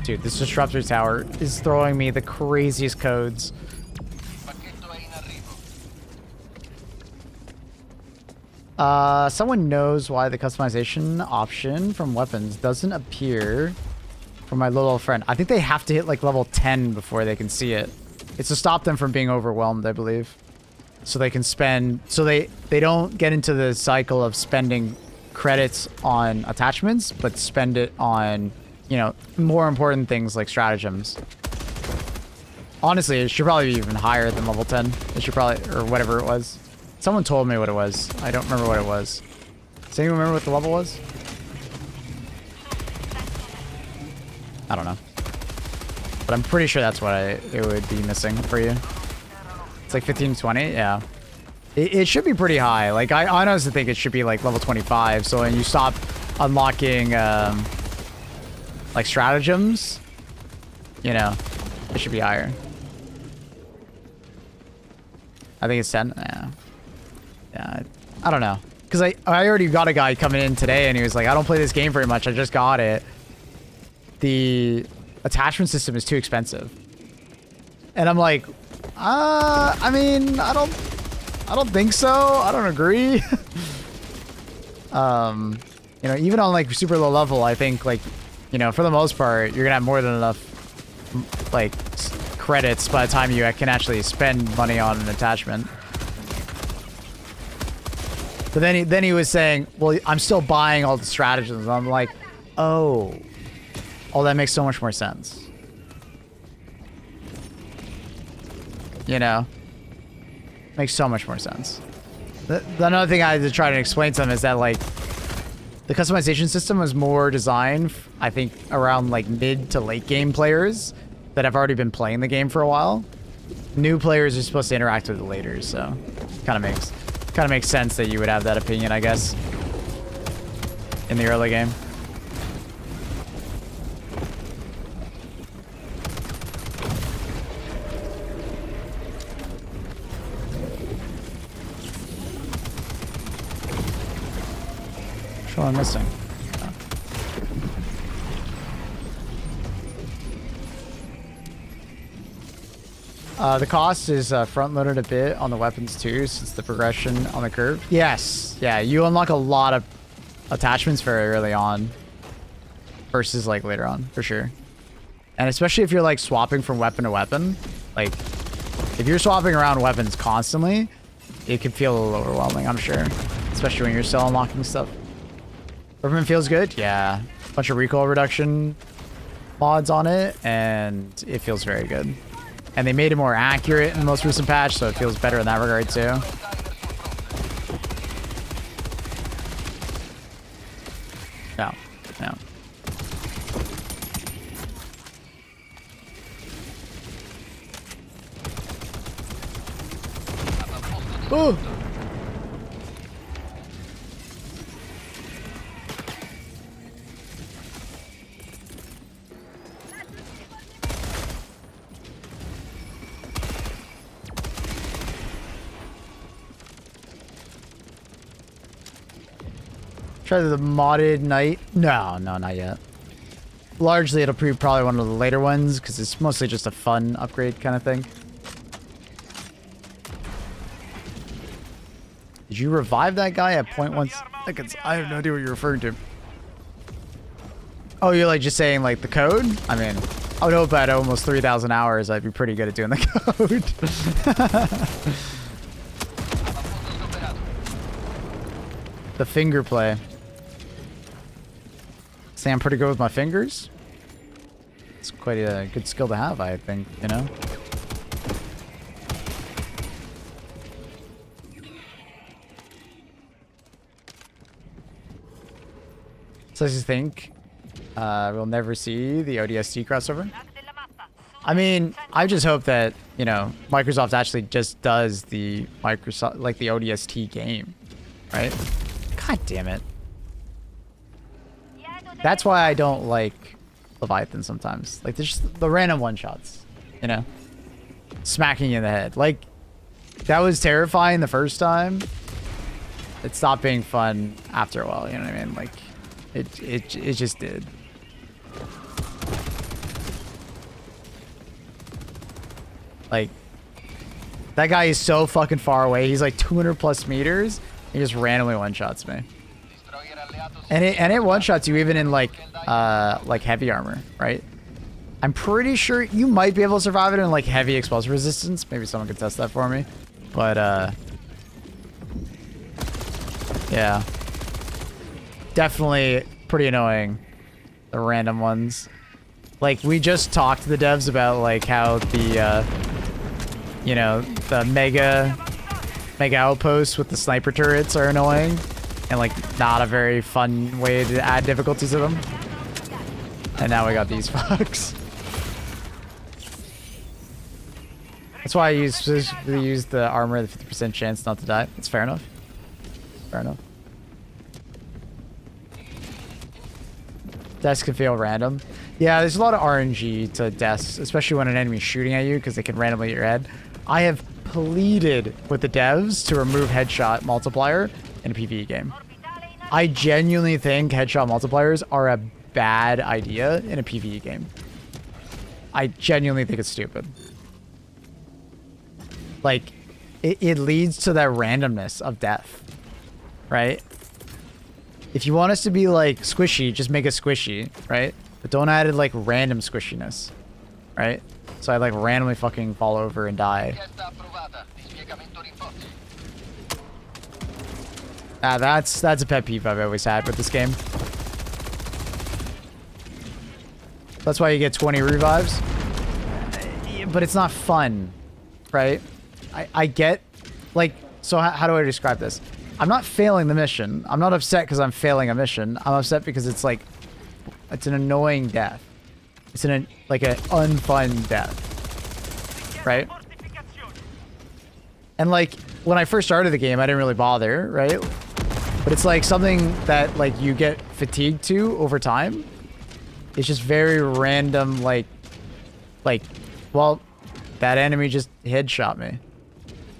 Dude, this disruptor tower is throwing me the craziest codes. Someone knows why the customization option from weapons doesn't appear for my little friend. I think they have to hit like level 10 before they can see it. It's to stop them from being overwhelmed, I believe. So they can spend, so they don't get into the cycle of spending credits on attachments, but spend it on, you know, more important things like stratagems. Honestly, it should probably be even higher than level 10. It should probably, or whatever it was. Someone told me what it was. I don't remember what it was. Does anyone remember what the level was? I don't know. But I'm pretty sure that's what it would be missing for you. It's like 15 to 20? Yeah. It should be pretty high. Like, I honestly think it should be like level 25. So when you stop unlocking, like, stratagems, you know, it should be higher. I think it's 10. Yeah. Yeah. I don't know. Because I already got a guy coming in today and he was like, I don't play this game very much. I just got it. The attachment system is too expensive. And I'm like, I mean, I don't think so. I don't agree. You know, even on like super low level, I think like, you know, for the most part, you're gonna have more than enough like credits by the time you can actually spend money on an attachment. But then he was saying, well, I'm still buying all the stratagems. And I'm like, oh, that makes so much more sense. You know, makes so much more sense. The another thing I had to try to explain to them is that like the customization system was more designed, I think, around like mid to late game players that have already been playing the game for a while. New players are supposed to interact with it later, so kind of makes sense that you would have that opinion, I guess, in the early game. Which one am I missing? The cost is front-loaded a bit on the weapons too, since the progression on the curve. Yes, yeah, you unlock a lot of attachments very early on versus like later on, for sure. And especially if you're like swapping from weapon to weapon, like if you're swapping around weapons constantly, it can feel a little overwhelming, I'm sure. Especially when you're still unlocking stuff. Weapon feels good, yeah. Bunch of recoil reduction mods on it, and it feels very good. And they made it more accurate in the most recent patch, so it feels better in that regard too. No, no. Oh! Try the modded night. No, not yet. Largely, it'll be probably one of the later ones because it's mostly just a fun upgrade kind of thing. Did you revive that guy at 0.1 seconds? I have no idea what you're referring to. Oh, you're like just saying like the code? I mean, I would hope at almost 3,000 hours I'd be pretty good at doing the code. The finger play. Say I'm pretty good with my fingers. It's quite a good skill to have, I think, you know? So I just think We'll never see the ODST crossover. I mean, I just hope that, you know, Microsoft actually just does the Microsoft, like the ODST game, right? God damn it. That's why I don't like Leviathan sometimes. Like, there's just the random one-shots, you know? Smacking you in the head. Like, that was terrifying the first time. It stopped being fun after a while, you know what I mean? Like, it just did. Like, that guy is so fucking far away. He's like 200 plus meters. He just randomly one-shots me. And it one-shots you even in like heavy armor, right? I'm pretty sure you might be able to survive it in like heavy explosive resistance. Maybe someone could test that for me. But yeah. Definitely pretty annoying. The random ones. Like, we just talked to the devs about like how the you know, the mega outposts with the sniper turrets are annoying and like not a very fun way to add difficulty to them. And now we got these fucks. That's why I specifically use the armor, the 50% chance not to die. It's fair enough. Fair enough. Deaths can feel random. Yeah, there's a lot of RNG to deaths, especially when an enemy's shooting at you because they can randomly hit your head. I have pleaded with the devs to remove headshot multiplier in a PvE game. I genuinely think headshot multipliers are a bad idea in a PvE game. I genuinely think it's stupid. Like, it leads to that randomness of death, right? If you want us to be like squishy, just make it squishy, right? But don't add it like random squishiness, right? So I like randomly fucking fall over and die. That's a pet peeve I've always had with this game. That's why you get 20 revives. But it's not fun, right? I get, like, so how do I describe this? I'm not failing the mission. I'm not upset because I'm failing a mission. I'm upset because it's like, it's an annoying death. It's like an unfun death, right? And like, when I first started the game, I didn't really bother, right? But it's like something that like you get fatigued to over time. It's just very random, like, well, that enemy just headshot me.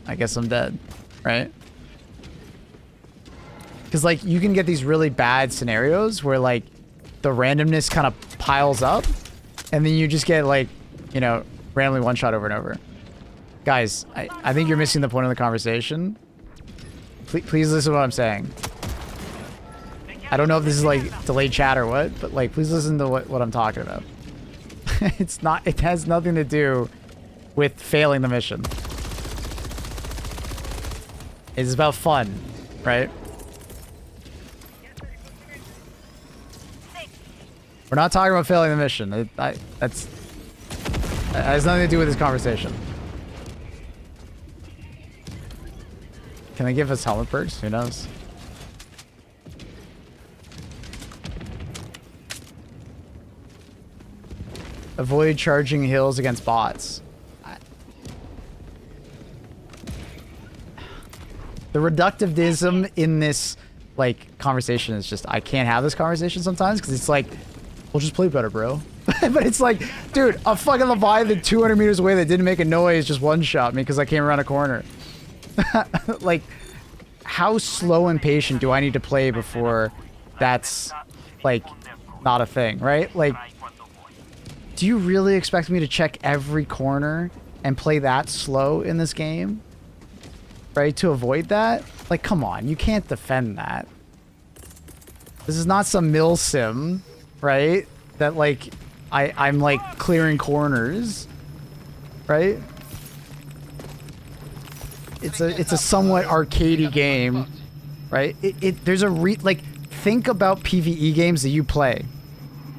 I guess I'm dead, right? Because like you can get these really bad scenarios where like the randomness kind of piles up and then you just get like, you know, randomly one shot over and over. Guys, I think you're missing the point of the conversation. Please listen to what I'm saying. I don't know if this is like delayed chat or what, but like please listen to what I'm talking about. It has nothing to do with failing the mission. It's about fun, right? We're not talking about failing the mission. That has nothing to do with this conversation. Can they give us helmet perks? Who knows? Avoid charging hills against bots. The reductivism in this like conversation is just, I can't have this conversation sometimes because it's like, we'll just play better, bro. But it's like, dude, a fucking Leviathan 200 meters away that didn't make a noise just one-shot me because I came around a corner. Like, how slow and patient do I need to play before that's like not a thing, right? Like, do you really expect me to check every corner and play that slow in this game? Right, to avoid that? Like, come on, you can't defend that. This is not some mill sim, right? That like, I'm like clearing corners, right? It's a somewhat arcadey game, right? There's a like, think about PvE games that you play,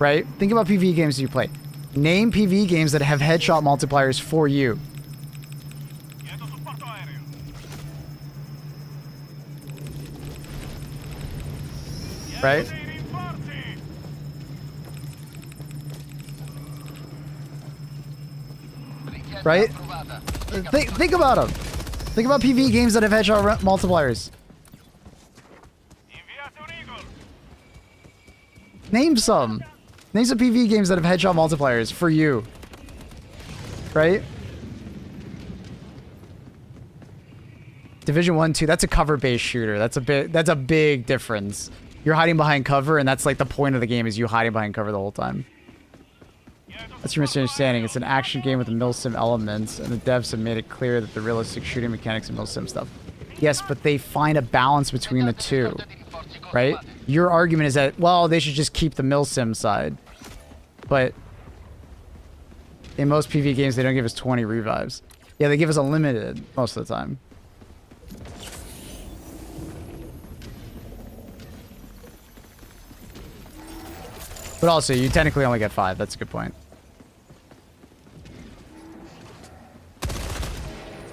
right? Think about PvE games that you play. Name PvE games that have headshot multipliers for you. Right? right? Think about them. Think about PvE games that have headshot multipliers. Name some. Name some PvE games that have headshot multipliers for you. Right? Division 1, 2, that's a cover-based shooter. That's a big difference. You're hiding behind cover, and that's like the point of the game is you hiding behind cover the whole time. That's your misunderstanding. It's an action game with milsim elements, and the devs have made it clear that the realistic shooting mechanics and milsim stuff. Yes, but they find a balance between the two, right? Your argument is that, well, they should just keep the milsim side. But in most PvE games, they don't give us 20 revives. Yeah, they give us a limited most of the time. But also, you technically only get 5. That's a good point.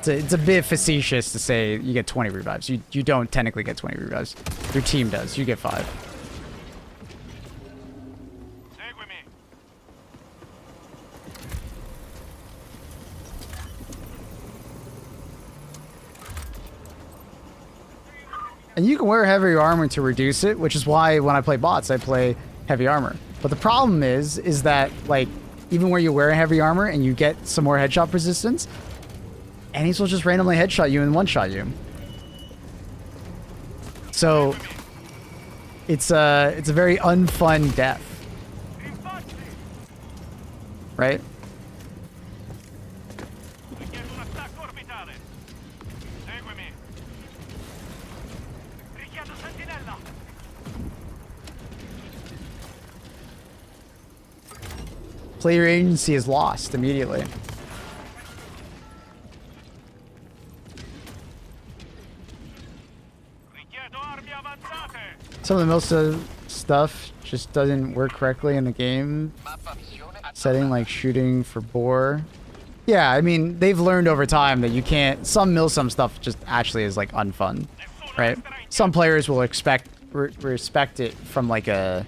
It's a bit facetious to say you get 20 revives. You don't technically get 20 revives. Your team does. You get 5. And you can wear heavy armor to reduce it, which is why when I play bots, I play heavy armor. But the problem is that, like, even where you wear heavy armor and you get some more headshot resistance, enemies will just randomly headshot you and one-shot you. So, it's a very unfun death. Right? Player agency is lost immediately. Some of the most stuff just doesn't work correctly in the game setting, like shooting for bore. Yeah, I mean, they've learned over time that you can't... Some milsim stuff just actually is, like, unfun, right? Some players will respect it from, like, a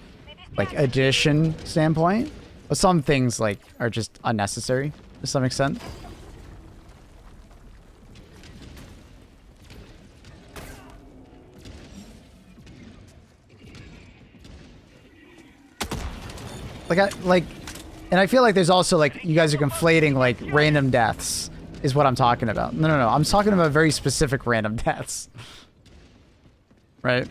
addition standpoint. But some things, like, are just unnecessary to some extent. And I feel like there's also, like, you guys are conflating, like, random deaths is what I'm talking about. No. I'm talking about very specific random deaths. Right?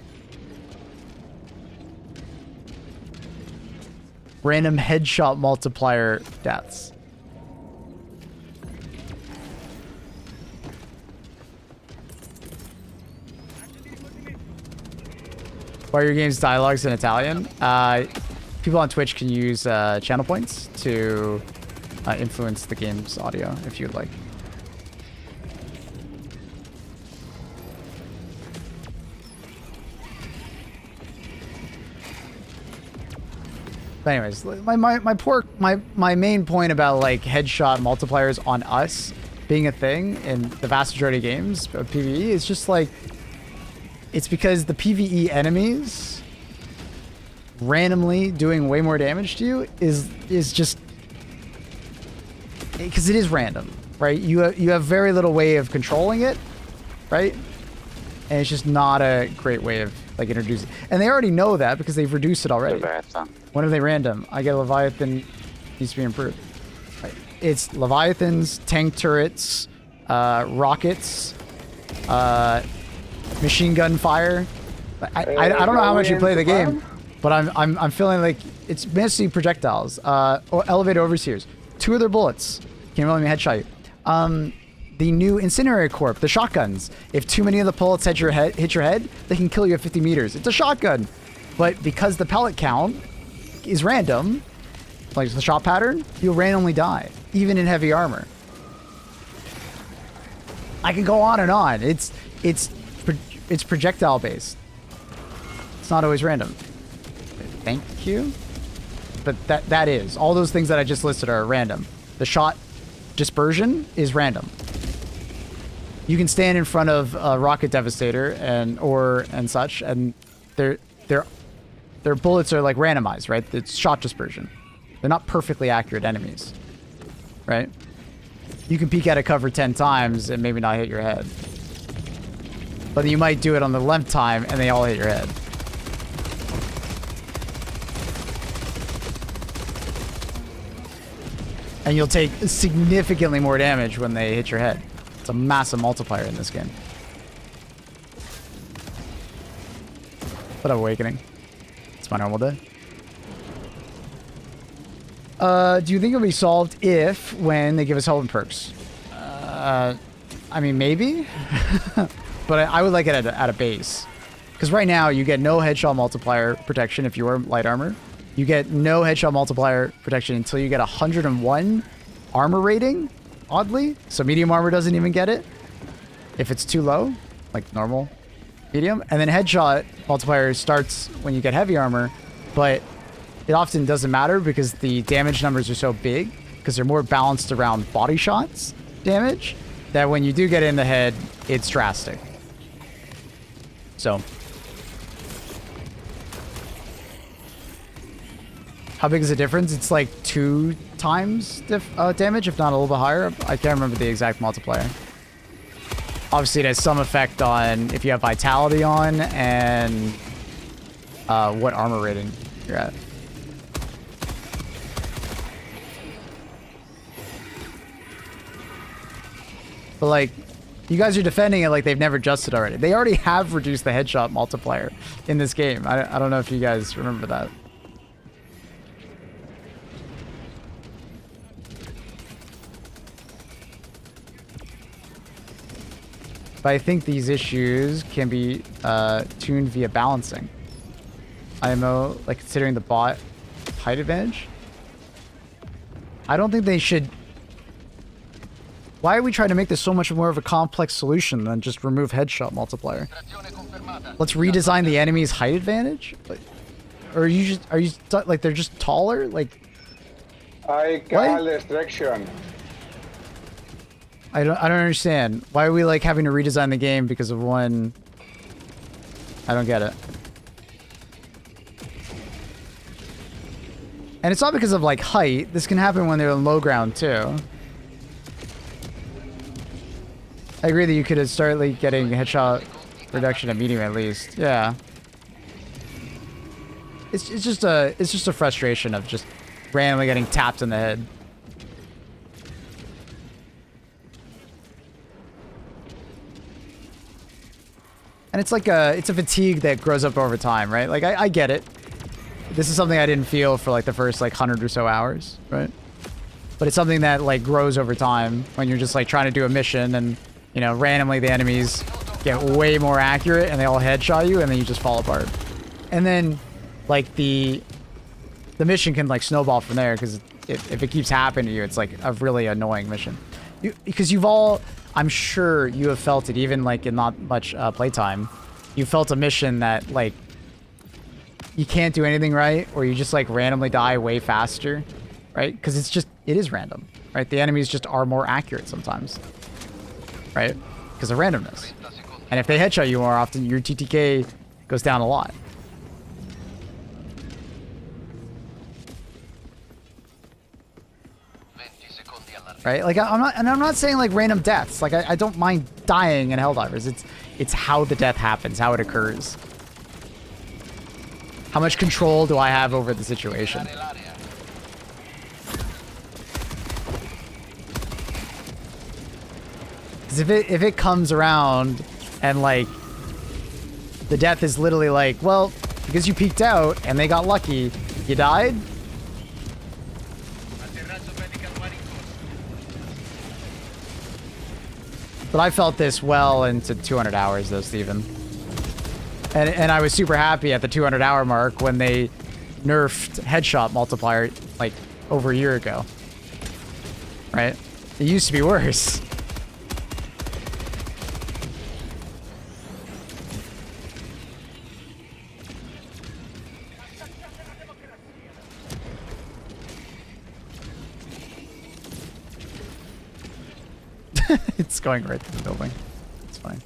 Random headshot multiplier deaths. Why are your game's dialogues in Italian? People on Twitch can use channel points to influence the game's audio if you'd like. But anyways, my main point about, like, headshot multipliers on us being a thing in the vast majority of games of PvE is just like, it's because the PvE enemies randomly doing way more damage to you is just because it is random, right? You have very little way of controlling it, right? And it's just not a great way of, like, introducing. And they already know that because they've reduced it already. When are they random? I get Leviathan needs to be improved. Right. It's Leviathans, tank turrets, rockets, machine gun fire. I don't know how much you play the game, but I'm feeling like it's mostly projectiles. Elevated overseers. 2 of their bullets can't really headshot you. The new incendiary corp, the shotguns. If too many of the bullets hit your head, they can kill you at 50 meters. It's a shotgun, but because the pellet count is random, like the shot pattern, you'll randomly die, even in heavy armor. I can go on and on. It's projectile based. It's not always random. Thank you. But that is all those things that I just listed are random. The shot dispersion is random. You can stand in front of a rocket devastator and such, and their bullets are, like, randomized, right? It's shot dispersion. They're not perfectly accurate enemies, right? you can peek out of cover 10 times and maybe not hit your head. But you might do it on the 11th time and they all hit your head. And you'll take significantly more damage when they hit your head. It's a massive multiplier in this game. But Awakening. It's my normal day. Do you think it'll be solved if, when they give us health and perks? I mean, maybe. But I would like it at a base. Because right now, you get no headshot multiplier protection if you wear light armor. You get no headshot multiplier protection until you get 101 armor rating, oddly. So medium armor doesn't even get it if it's too low, like normal medium. And then headshot multiplier starts when you get heavy armor, but it often doesn't matter because the damage numbers are so big because they're more balanced around body shots damage that when you do get it in the head, it's drastic. So how big is the difference? It's like 2 times damage, if not a little bit higher. I can't remember the exact multiplier. Obviously, it has some effect on if you have vitality on and what armor rating you're at. But like, you guys are defending it like they've never adjusted already. They already have reduced the headshot multiplier in this game. I don't know if you guys remember that. But I think these issues can be tuned via balancing. IMO, like considering the bot height advantage. I don't think they should. Why are we trying to make this so much more of a complex solution than just remove headshot multiplier? Let's redesign the enemy's height advantage? Like, or are you like they're just taller? Like, I call destruction. I don't understand. Why are we like having to redesign the game because of one? I don't get it. And it's not because of like height. This can happen when they're in low ground too. I agree that you could start like getting headshot reduction at medium at least. Yeah. It's just a frustration of just randomly getting tapped in the head. And it's like it's a fatigue that grows up over time, right? Like I get it. This is something I didn't feel for like the first like 100 or so hours, right? But it's something that like grows over time when you're just like trying to do a mission and, you know, randomly the enemies get way more accurate and they all headshot you and then you just fall apart. And then like the mission can like snowball from there because if it keeps happening to you, it's like a really annoying mission. Because you've all, I'm sure you have felt it even like in not much playtime. You felt a mission that like you can't do anything right or you just like randomly die way faster, right? Because it is random, right? The enemies just are more accurate sometimes. Right? Because of randomness. And if they headshot you more often, your TTK goes down a lot. Right? Like I'm not saying like random deaths. Like I don't mind dying in Helldivers. It's how the death happens, how it occurs. How much control do I have over the situation? If it comes around and like the death is literally like, well, because you peeked out and they got lucky, you died. But I felt this well into 200 hours though, Steven. And I was super happy at the 200 hour mark when they nerfed headshot multiplier like over a year ago. Right? It used to be worse. It's going right through the building. It's fine.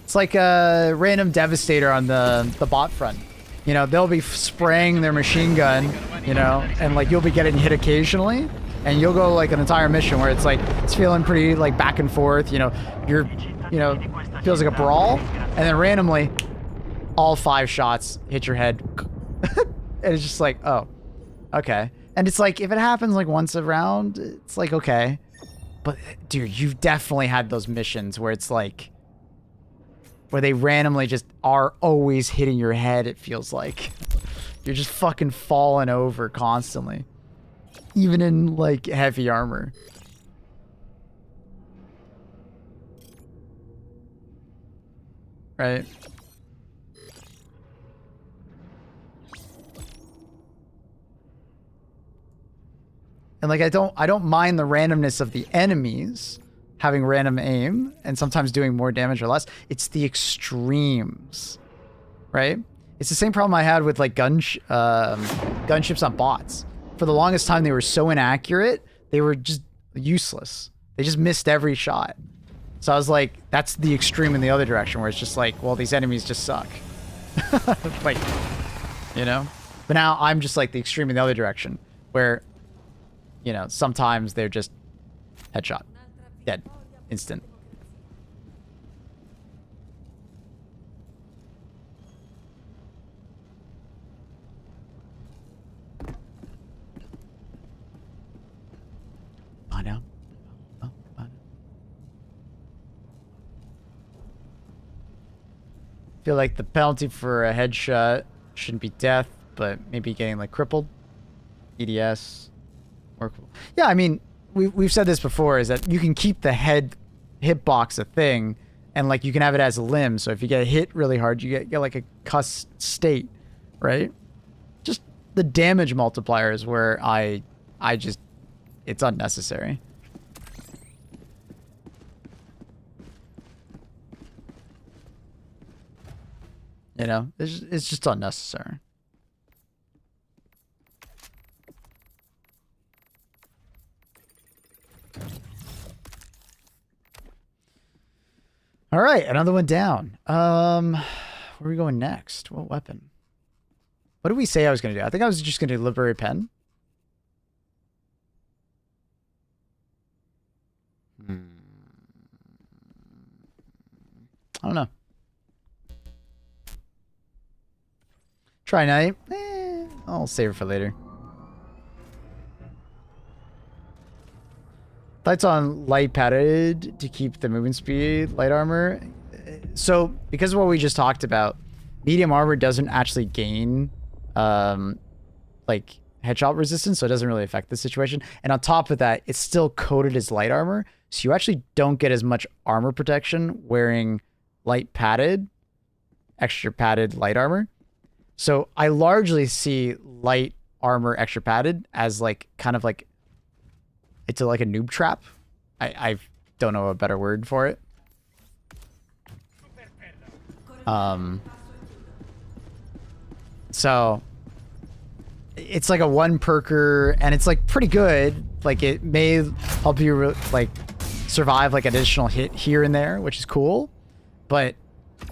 It's like a random devastator on the bot front. you know, they'll be spraying their machine gun, you know, and like you'll be getting hit occasionally, and you'll go like an entire mission where it's like it's feeling pretty like back and forth, you know, feels like a brawl, and then randomly all 5 shots hit your head. And it's just like, oh, okay. And it's like, if it happens like once a round, it's like, okay. But dude, you've definitely had those missions where it's like, where they randomly just are always hitting your head, it feels like. You're just fucking falling over constantly. Even in like heavy armor. Right? And like I don't mind the randomness of the enemies having random aim and sometimes doing more damage or less. It's the extremes, right? It's the same problem I had with like gunships on bots. For the longest time, they were so inaccurate, they were just useless. They just missed every shot. So I was like, that's the extreme in the other direction, where it's just like, well, these enemies just suck. Like, you know? But now I'm just like the extreme in the other direction, where, you know, sometimes they're just headshot. Dead. Instant. Find out. Oh, find out. Feel like the penalty for a headshot shouldn't be death, but maybe getting like crippled. EDS. Yeah, I mean, we've said this before, is that you can keep the hitbox a thing, and like you can have it as a limb. So if you get hit really hard, you get like a cuss state, right? Just the damage multiplier is where I just, it's unnecessary. You know, it's just unnecessary. All right, another one down. Where are we going next? What weapon? What did we say I was going to do? I think I was just going to do Library Pen. I don't know. Try Knight. I'll save it for later. Lights on light padded to keep the movement speed, light armor. So because of what we just talked about, medium armor doesn't actually gain like headshot resistance, so it doesn't really affect the situation. And on top of that, it's still coded as light armor, so you actually don't get as much armor protection wearing light padded, extra padded light armor. So I largely see light armor extra padded as like kind of like, it's like a noob trap. I don't know a better word for it. So it's like a one perker, and it's like pretty good. Like it may help you like survive like additional hit here and there, which is cool, but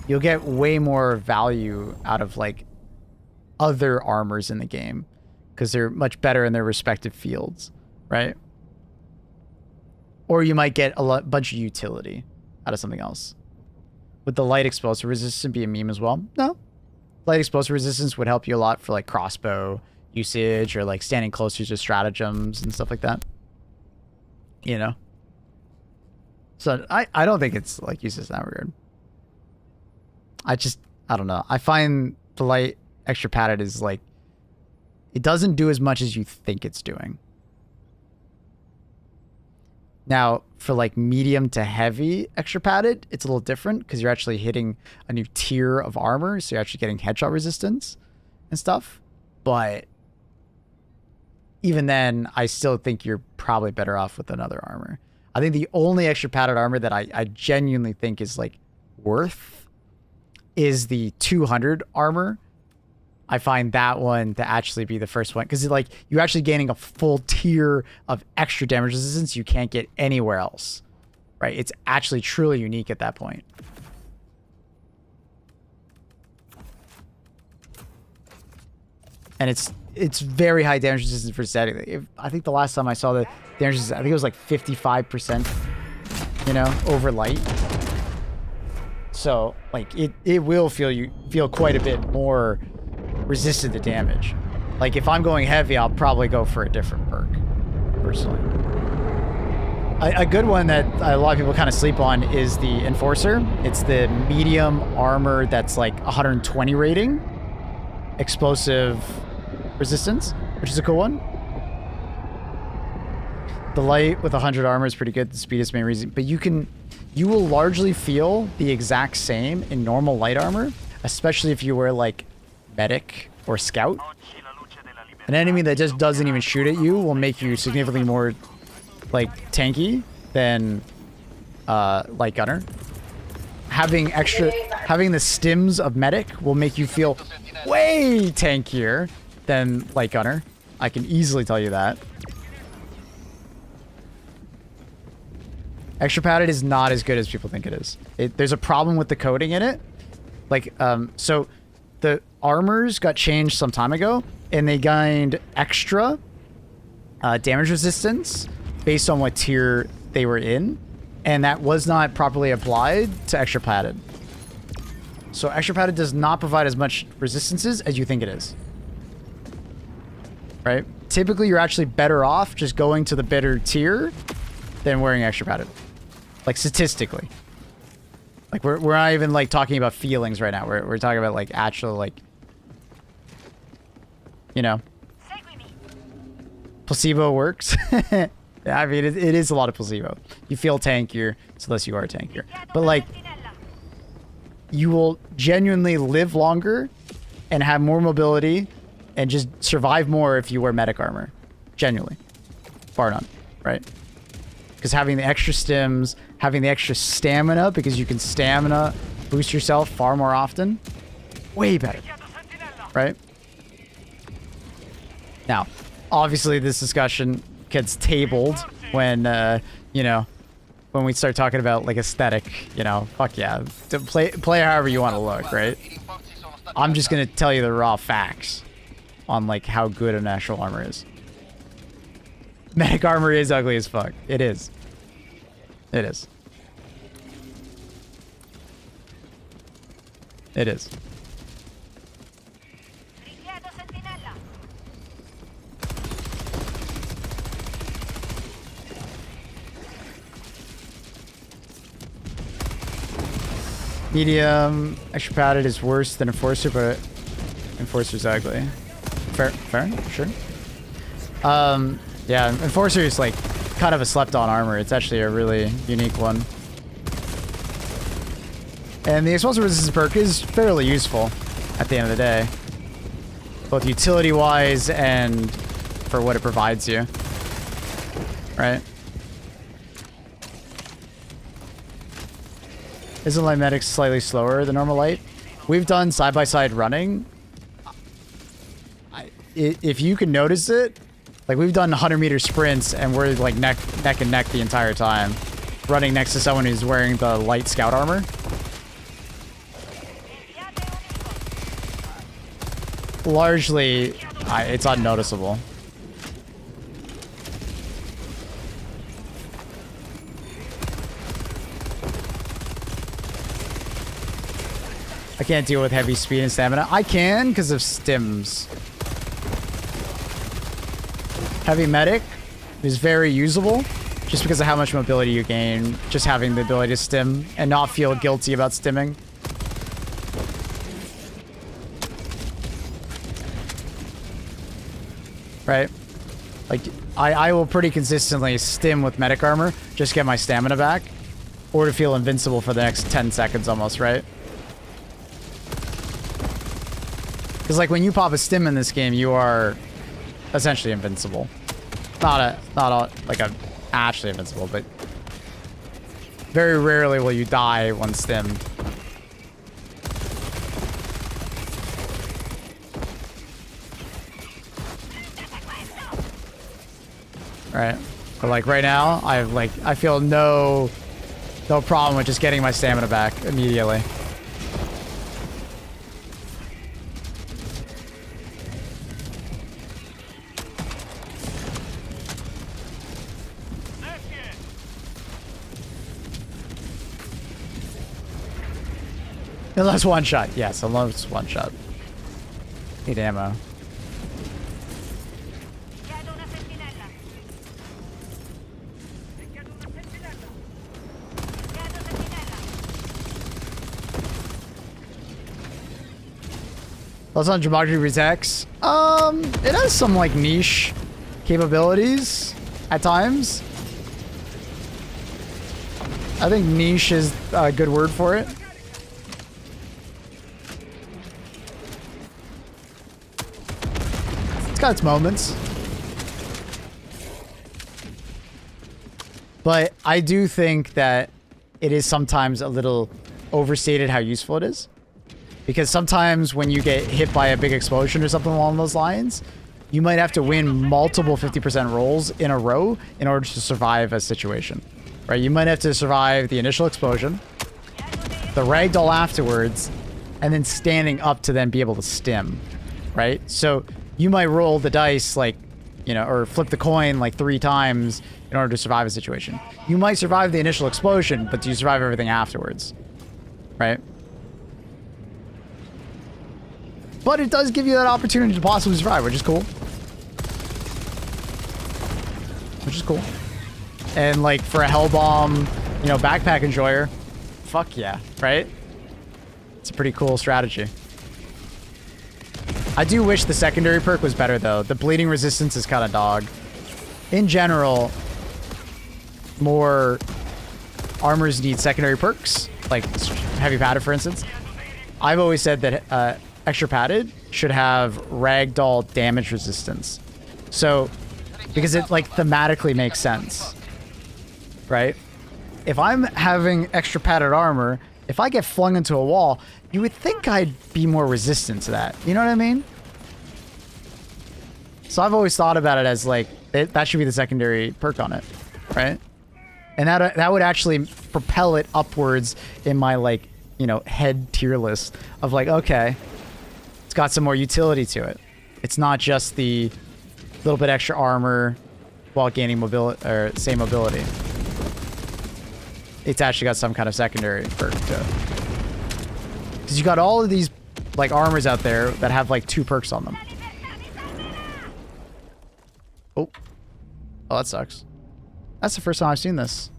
you'll get way more value out of like other armors in the game because they're much better in their respective fields, right? Or you might get a bunch of utility out of something else. Would the light explosive resistance be a meme as well? No. Light explosive resistance would help you a lot for like crossbow usage or like standing closer to stratagems and stuff like that. You know? So I don't think it's like useless in that regard. I don't know. I find the light extra padded is like, it doesn't do as much as you think it's doing. Now, for like medium to heavy extra padded, it's a little different because you're actually hitting a new tier of armor. So you're actually getting headshot resistance and stuff. But even then, I still think you're probably better off with another armor. I think the only extra padded armor that I genuinely think is like worth is the 200 armor. I find that one to actually be the first one because like you're actually gaining a full tier of extra damage resistance you can't get anywhere else, right? It's actually truly unique at that point. and it's very high damage resistance for static. I think the last time I saw the damage resistance, I think it was like 55%, you know, over light. So like it will feel quite a bit more resistant to damage. Like if I'm going heavy, I'll probably go for a different perk, personally. A good one that a lot of people kind of sleep on is the Enforcer. It's the medium armor that's like 120 rating, explosive resistance, which is a cool one. The light with 100 armor is pretty good. The speed is the main reason, but you will largely feel the exact same in normal light armor, especially if you wear like medic or scout. An enemy that just doesn't even shoot at you will make you significantly more like tanky than light gunner. Having the stims of medic will make you feel way tankier than light gunner. I can easily tell you that. Extra padded is not as good as people think it is. There's a problem with the coding in it. Like, so the armors got changed some time ago, and they gained extra damage resistance based on what tier they were in, and that was not properly applied to extra padded. So extra padded does not provide as much resistances as you think it is. Right? Typically, you're actually better off just going to the better tier than wearing extra padded. Like statistically. Like we're not even like talking about feelings right now. We're talking about like actual like, you know, placebo works. I mean, it is a lot of placebo. You feel tankier, so less you are tankier. But like, you will genuinely live longer and have more mobility and just survive more if you wear medic armor. Genuinely. Bar none, right? Because having the extra stims, having the extra stamina, because you can stamina boost yourself far more often. Way better. Right? Now, obviously this discussion gets tabled when, you know, when we start talking about like aesthetic, you know, fuck yeah. Play however you want to look, right? I'm just going to tell you the raw facts on like how good a natural armor is. Medic armor is ugly as fuck. It is. It is. It is. Medium extra padded is worse than Enforcer, but Enforcer's ugly. Fair, sure. Yeah, Enforcer is like kind of a slept-on armor. It's actually a really unique one. And the explosive resistance perk is fairly useful at the end of the day. Both utility-wise and for what it provides you. Right? Isn't light medic slightly slower than normal light? We've done side-by-side running. If you can notice it, like we've done 100-meter sprints and we're like neck and neck the entire time, running next to someone who's wearing the light scout armor. Largely, it's unnoticeable. I can't deal with heavy speed and stamina. I can because of stims. Heavy medic is very usable just because of how much mobility you gain just having the ability to stim and not feel guilty about stimming. Right? Like, I will pretty consistently stim with medic armor, just get my stamina back, or to feel invincible for the next 10 seconds almost, right? Because like when you pop a stim in this game, you are essentially invincible. Not actually invincible, but very rarely will you die when stimmed. Right. But like right now, I feel no problem with just getting my stamina back immediately. Unless one shot. Yes, unless one shot. Need ammo. That's on Geometry X. It has some like niche capabilities at times. I think niche is a good word for it. It's got its moments. But I do think that it is sometimes a little overstated how useful it is. Because sometimes when you get hit by a big explosion or something along those lines, you might have to win multiple 50% rolls in a row in order to survive a situation. Right? You might have to survive the initial explosion, the ragdoll afterwards, and then standing up to then be able to stim. Right? So you might roll the dice like, you know, or flip the coin like 3 times in order to survive a situation. You might survive the initial explosion, but do you survive everything afterwards? Right? But it does give you that opportunity to possibly survive, which is cool. Which is cool. And like for a Hellbomb, you know, backpack enjoyer, fuck yeah, right? It's a pretty cool strategy. I do wish the secondary perk was better though. The bleeding resistance is kind of dog. In general, more armors need secondary perks, like heavy padded for instance. I've always said that extra padded should have ragdoll damage resistance. So, because it like thematically makes sense, right? If I'm having extra padded armor, if I get flung into a wall, you would think I'd be more resistant to that. You know what I mean? So I've always thought about it as like, that should be the secondary perk on it, right? And that would actually propel it upwards in my like, you know, head tier list of like, okay, it's got some more utility to it. It's not just the little bit extra armor while gaining mobility or same mobility. It's actually got some kind of secondary perk to it. Because you got all of these like armors out there that have like 2 perks on them. Oh, that sucks. That's the first time I've seen this.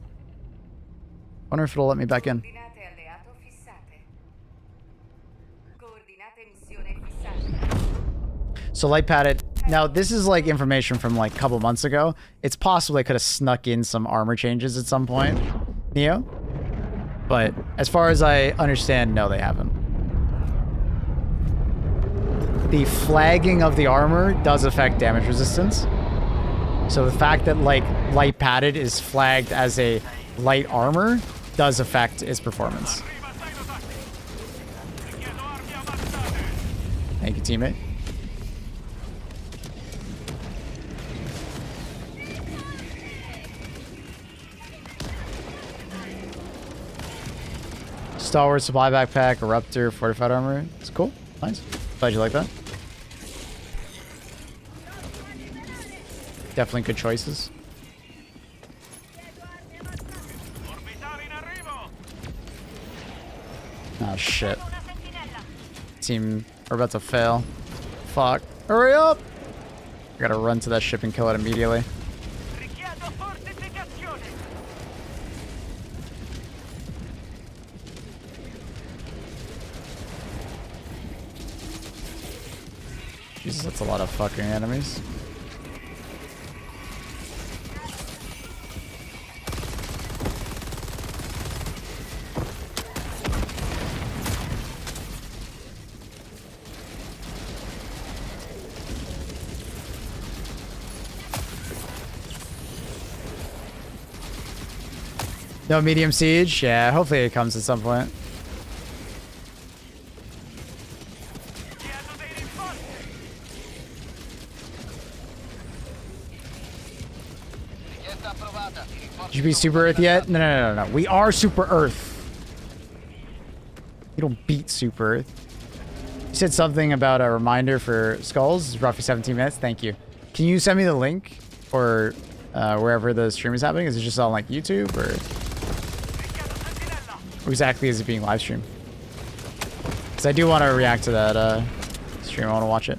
Wonder if it'll let me back in. So light padded. Now this is like information from like a couple months ago. It's possible I could have snuck in some armor changes at some point, Neo. But as far as I understand, no, they haven't. The flagging of the armor does affect damage resistance. So the fact that like light padded is flagged as a light armor does affect its performance. Thank you, teammate. Star Wars supply backpack, Eruptor, fortified armor. It's cool. Nice. Glad you like that. Definitely good choices. Oh shit. Team, we're about to fail. Fuck. Hurry up! I gotta run to that ship and kill it immediately. Jesus, that's a lot of fucking enemies. No medium siege? Yeah, hopefully it comes at some point. Did you be Super Earth yet? No. We are Super Earth. You don't beat Super Earth. You said something about a reminder for Skulls. It's roughly 17 minutes. Thank you. Can you send me the link or wherever the stream is happening? Is it just on like YouTube or exactly is it being live streamed? Because I do want to react to that stream. I want to watch it.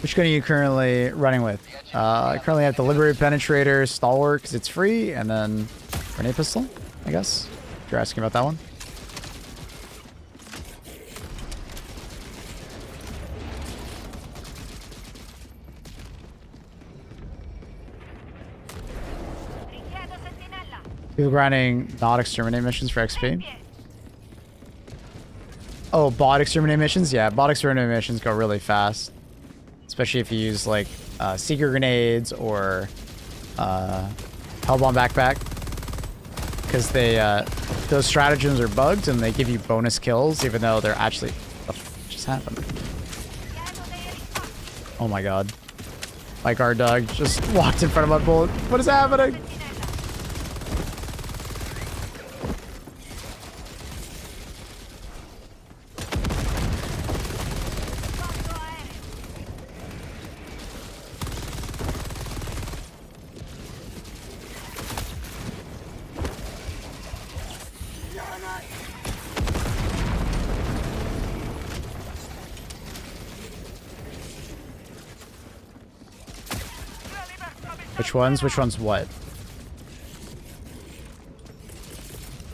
Which gun are you currently running with? I currently have the Delivery Penetrator Stalwart because it's free, and then Grenade Pistol, I guess. If you're asking about that one. People grinding not exterminate missions for XP. Oh, bot exterminate missions? Yeah, bot exterminate missions go really fast. Especially if you use like seeker grenades or Hellbomb backpack. Because they those stratagems are bugged and they give you bonus kills even though they're actually... What the f just happened? Oh my god. My guard dog just walked in front of my bullet. What is happening? Which ones? Which ones what?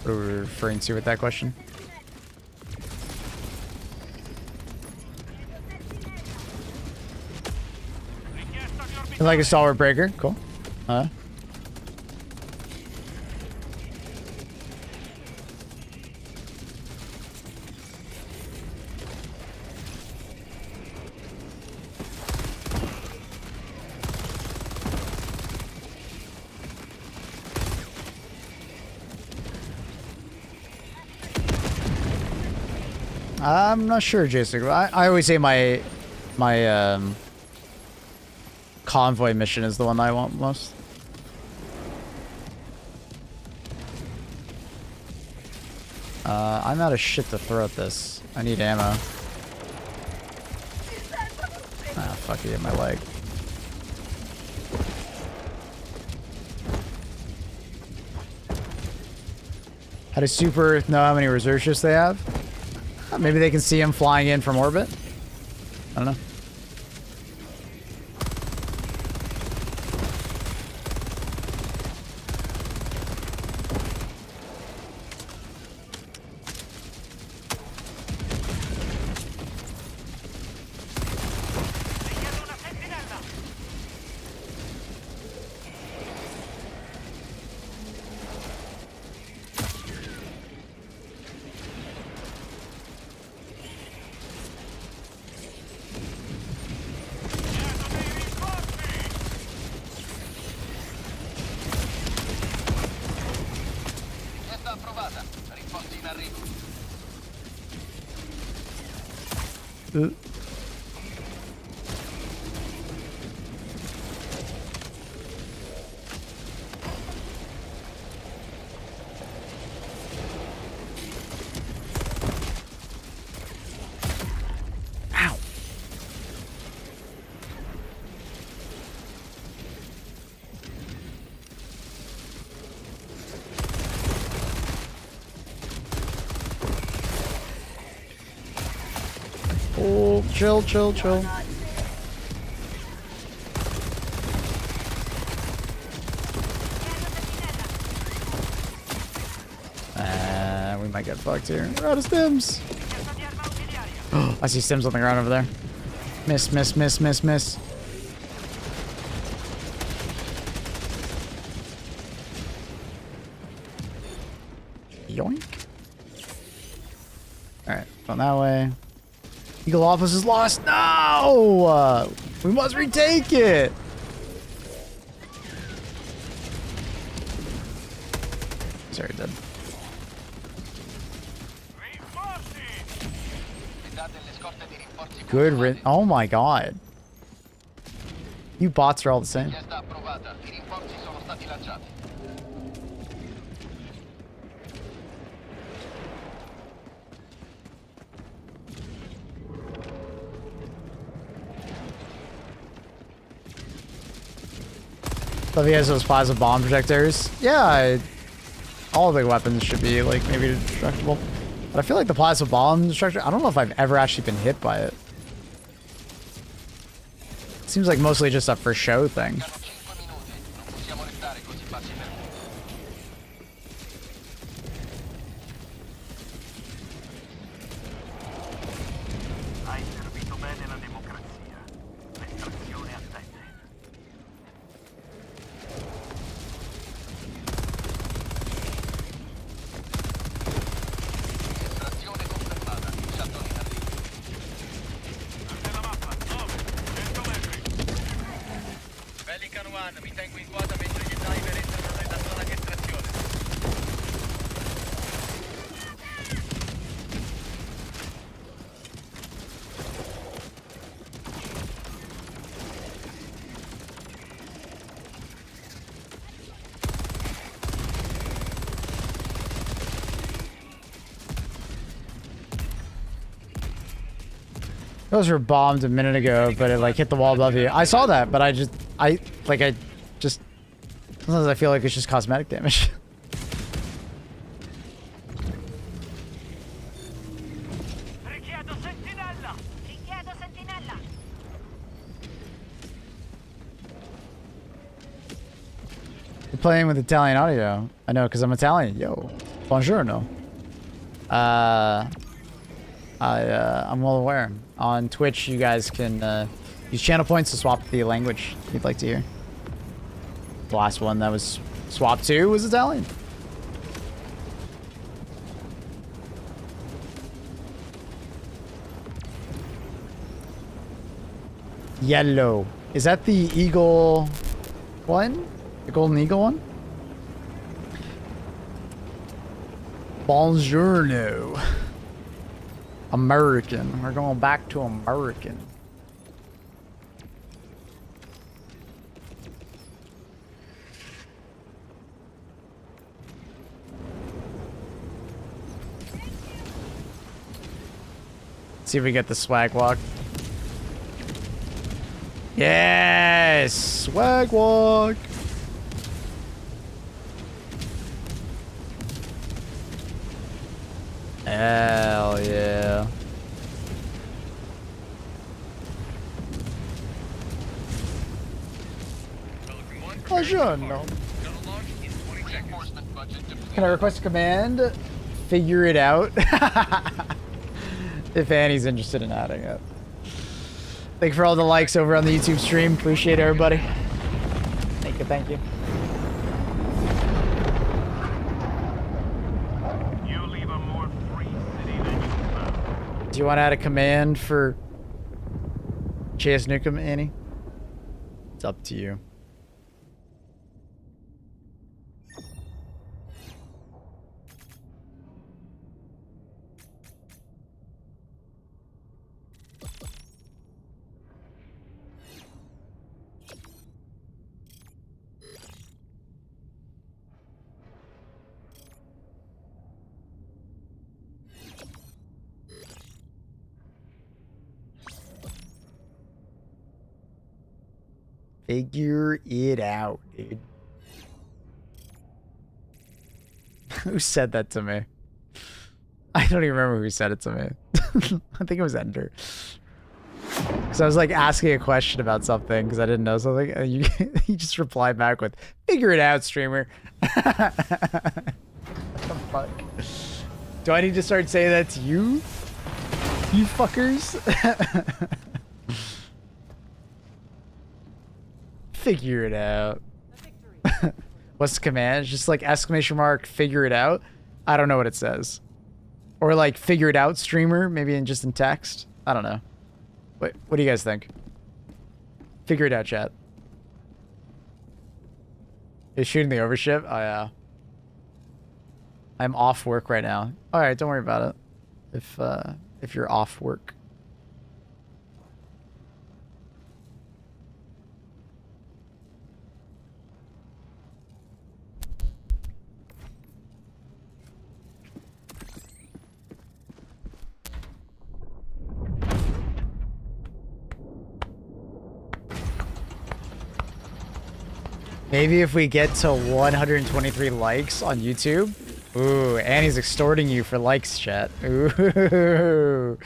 What are we referring to with that question? You like a Stalwart Breaker? Cool. I'm not sure, Jason. I always say my convoy mission is the one I want most. I'm out of shit to throw at this. I need ammo. Ah, fuck, he hit my leg. How does Super Earth know how many reserve ships they have? Maybe they can see him flying in from orbit. I don't know. Oh, chill, chill, chill. We might get fucked here. We're out of stims. I see stims on the ground over there. Miss, miss, miss, miss, miss. Yoink. Alright, going that way. Eagle Office is lost. No! We must retake it. Sorry, dead. Good. Oh my god. You bots are all the same. So he has those plasma bomb projectors. Yeah, all the weapons should be like maybe destructible. But I feel like the plasma bomb destructor, I don't know if I've ever actually been hit by it. Seems like mostly just a for show thing. Hai servito bene la democrazia. L'estrazione attende. Estrazione confermata. Shuttle in arrivo. Anche la mappa. 9, 100 metri. Pelican 1, mi tengo in quota mentre gli diver entrano nella zona di estrazione. Those were bombed a minute ago, but it like hit the wall above you. I saw that, but I just sometimes I feel like it's just cosmetic damage. Richiedo sentinella. Richiedo sentinella. You're playing with Italian audio. I know, because I'm Italian. Yo, buongiorno. I'm well aware. On Twitch, you guys can use channel points to swap the language you'd like to hear. The last one that was swapped to was Italian. Yellow. Is that the eagle one? The golden eagle one? Buongiorno. American. We're going back to American. See if we get the swag walk. Yes! Swag walk! Hell yeah. Buongiorno. Can I request a command? Figure it out. If Annie's interested in adding it. Thank you for all the likes over on the YouTube stream. Appreciate everybody. Thank you, thank you. You leave a more free city than you found. Do you want to add a command for Chase Nukem, Annie? It's up to you. Figure it out, dude. Who said that to me? I don't even remember who said it to me. I think it was Ender. Because I was like asking a question about something because I didn't know something. And you just replied back with, figure it out, streamer. What the fuck? Do I need to start saying that to you? You fuckers? Figure it out. What's the command? Just like exclamation mark, figure it out. I don't know what it says. Or like figure it out streamer, maybe just in text. I don't know. Wait, what do you guys think? Figure it out, chat. Is shooting the overship? Oh yeah. I'm off work right now. All right, don't worry about it. If you're off work. Maybe if we get to 123 likes on YouTube. Ooh, Annie's extorting you for likes, chat. Ooh,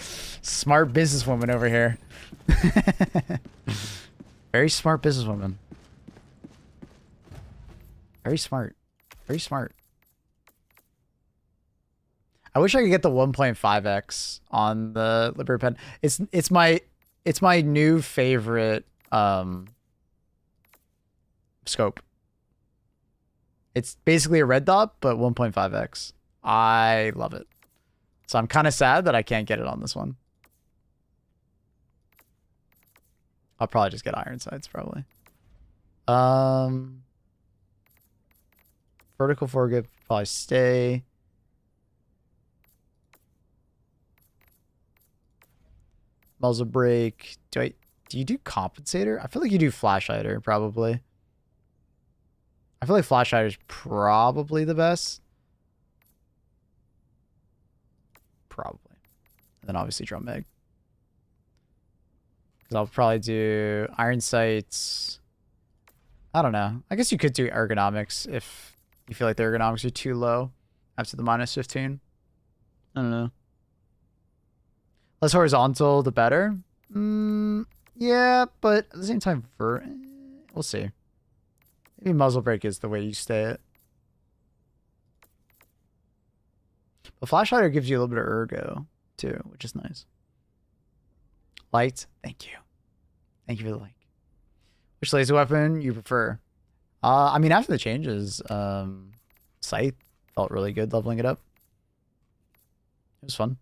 smart businesswoman over here. Very smart businesswoman. Very smart. Very smart. I wish I could get the 1.5x on the Liberty Pen. It's my new favorite scope. It's basically a red dot, but 1.5x. I love it. So I'm kind of sad that I can't get it on this one. I'll probably just get iron sights, probably. Vertical foregrip probably stay. Muzzle brake. Do you do compensator? I feel like you do flash hider, probably. I feel like flash hider is probably the best. Probably. And then obviously drum mag. Because I'll probably do iron sights. I don't know. I guess you could do ergonomics if you feel like the ergonomics are too low after the -15. I don't know. Less horizontal, the better. Yeah, but at the same time, we'll see. Maybe muzzle brake is the way you stay it. But flash hider gives you a little bit of ergo too, which is nice. Light, thank you. Thank you for the like. Which laser weapon you prefer? I mean, after the changes, Scythe felt really good leveling it up. It was fun.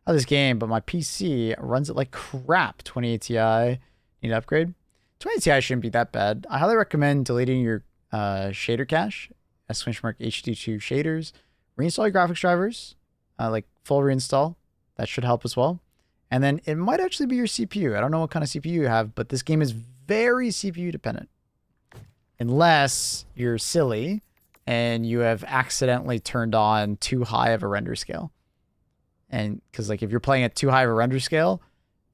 I love this game, but my PC runs it like crap. 2080 Ti, need to upgrade. 2080 Ti shouldn't be that bad. I highly recommend deleting your shader cache, !HD2 shaders, reinstall your graphics drivers, like full reinstall. That should help as well. And then it might actually be your CPU. I don't know what kind of CPU you have, but this game is very CPU dependent. Unless you're silly and you have accidentally turned on too high of a render scale. And because like if you're playing at too high of a render scale,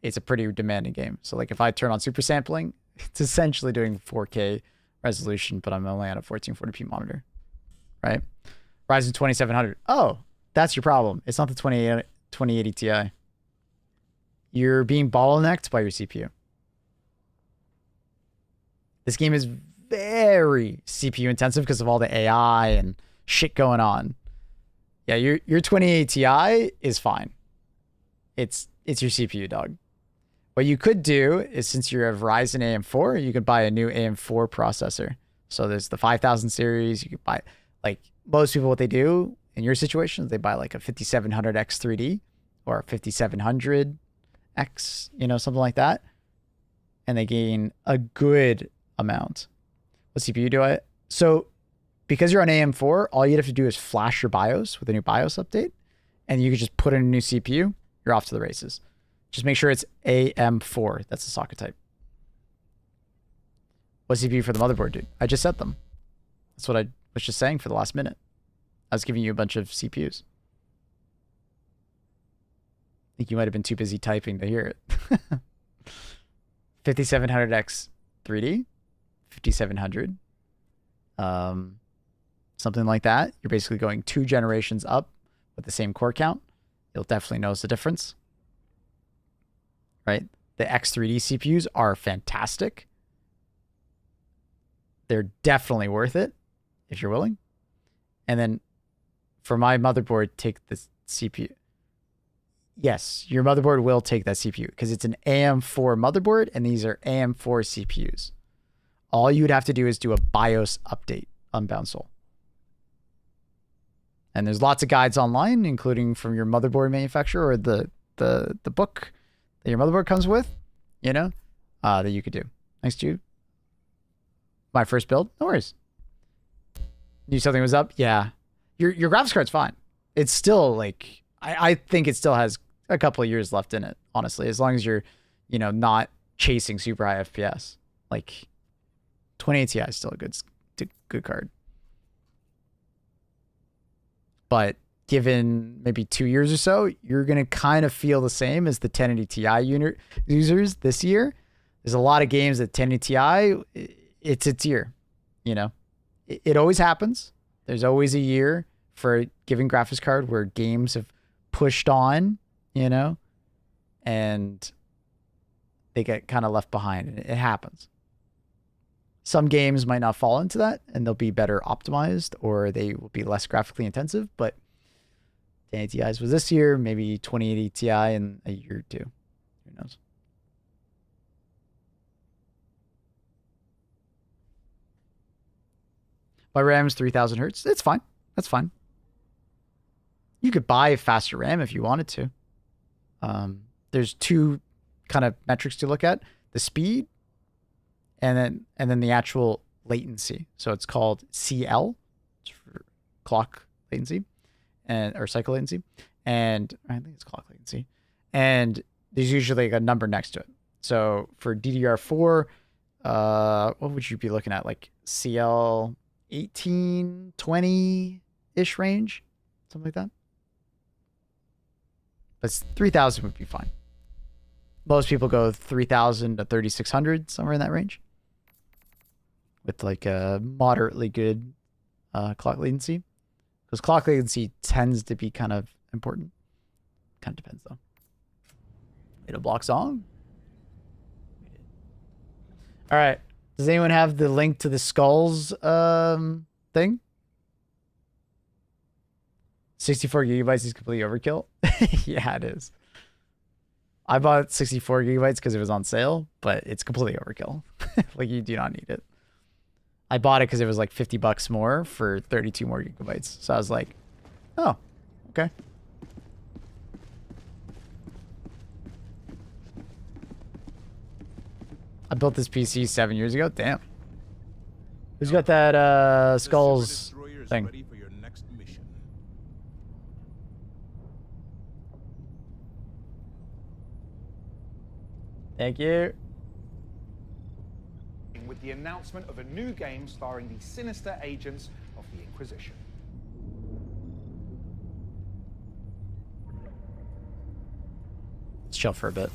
it's a pretty demanding game. So like if I turn on super sampling, it's essentially doing 4K resolution, but I'm only on a 1440p monitor, right? Ryzen 2700. Oh, that's your problem. It's not the 2080 Ti. You're being bottlenecked by your CPU. This game is very CPU intensive because of all the AI and shit going on. Yeah, your 2080 Ti is fine. It's your CPU, dog. What you could do is, since you're a Ryzen AM4, you could buy a new AM4 processor. So there's the 5000 series. You could buy, like most people, what they do in your situation is they buy like a 5700X 3D or a 5700X, you know, something like that. And they gain a good amount. What CPU do I? So because you're on AM4, all you'd have to do is flash your BIOS with a new BIOS update, and you could just put in a new CPU. You're off to the races. Just make sure it's AM4. That's the socket type. What CPU for the motherboard, dude? I just set them. That's what I was just saying for the last minute. I was giving you a bunch of CPUs. I think you might have been too busy typing to hear it. 5700X 3D, 5700. Something like that. You're basically going 2 generations up with the same core count. You'll definitely notice the difference. Right? The X3D CPUs are fantastic. They're definitely worth it if you're willing. And then for my motherboard, take the CPU. Yes, your motherboard will take that CPU because it's an AM4 motherboard and these are AM4 CPUs. All you would have to do is do a BIOS update on Unbound Soul. And there's lots of guides online, including from your motherboard manufacturer or the book that your motherboard comes with, you know, that you could do. Thanks to you. My first build, no worries. Knew something was up? Yeah. Your graphics card's fine. It's still like, I think it still has a couple of years left in it, honestly, as long as you're, you know, not chasing super high FPS. Like 2080 Ti is still a good card. But given maybe 2 years or so, you're going to kind of feel the same as the 1080 Ti users this year. There's a lot of games that 1080 Ti, it's its year, you know. It always happens. There's always a year for a given graphics card where games have pushed on, you know, and they get kind of left behind. It happens. Some games might not fall into that, and they'll be better optimized, or they will be less graphically intensive. But 1080 Ti's was this year, maybe 2080 Ti in a year or two. Who knows? My RAM's 3000 hertz. It's fine. That's fine. You could buy a faster RAM if you wanted to. There's two kind of metrics to look at: the speed, and then the actual latency. So it's called CL, it's for clock latency, or cycle latency, and I think it's clock latency. And there's usually like a number next to it. So for DDR4, what would you be looking at? Like CL 18, 20-ish range, something like that. But 3000 would be fine. Most people go 3000 to 3600, somewhere in that range, with like a moderately good clock latency. Because clock latency tends to be kind of important. Kind of depends though. Hit a block song. All right. Does anyone have the link to the skulls thing? 64 gigabytes is completely overkill. Yeah, it is. I bought 64 gigabytes because it was on sale, but it's completely overkill. Like, you do not need it. I bought it because it was like $50 more for 32 more gigabytes. So I was like, oh, okay. I built this PC 7 years ago. Damn. Who's got that skulls thing? Thank you. With the announcement of a new game starring the sinister agents of the Inquisition. Let's chill for a bit.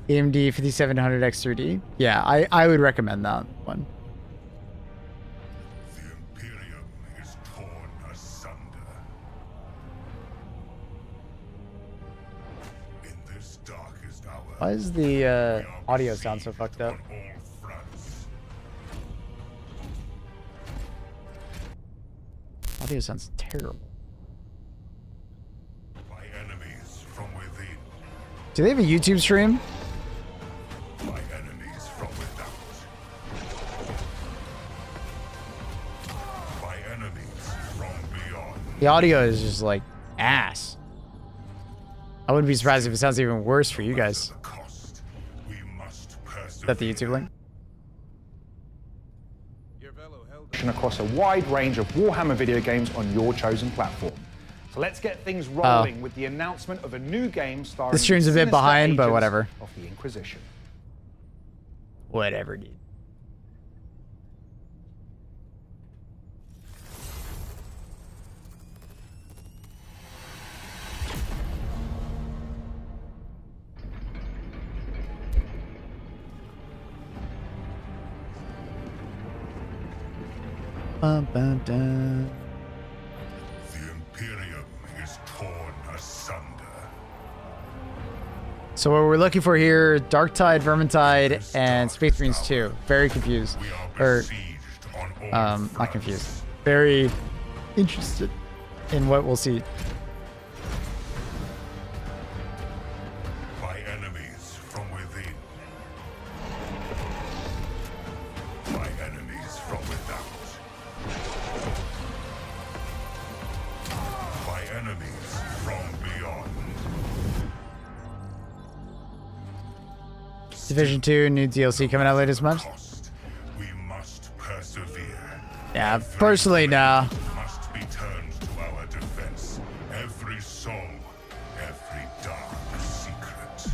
AMD 5700X 3D. Yeah, I would recommend that one. Why does the audio sound so fucked up? Audio sounds terrible. My enemies from within. Do they have a YouTube stream? My enemies from without. My enemies from beyond. The audio is just like ass. I wouldn't be surprised if it sounds even worse for you guys. Is that the YouTube link? Across a wide range of Warhammer video games on your chosen platform. So let's get things rolling with the announcement of a new game starring the stream's a bit behind, but whatever. Of the Inquisition. Whatever, dude. Bum, bum, dum. The Imperium is torn asunder. So what we're looking for here, Darktide, Vermintide, and Space Marines 2. Very confused. Or, not confused. Very interested in what we'll see. My enemies from within. My enemies from without. My enemies from beyond. Division 2, new DLC coming out later this month. We must persevere. Yeah, personally, no. Must be turned to our defense. Every soul, every dark secret.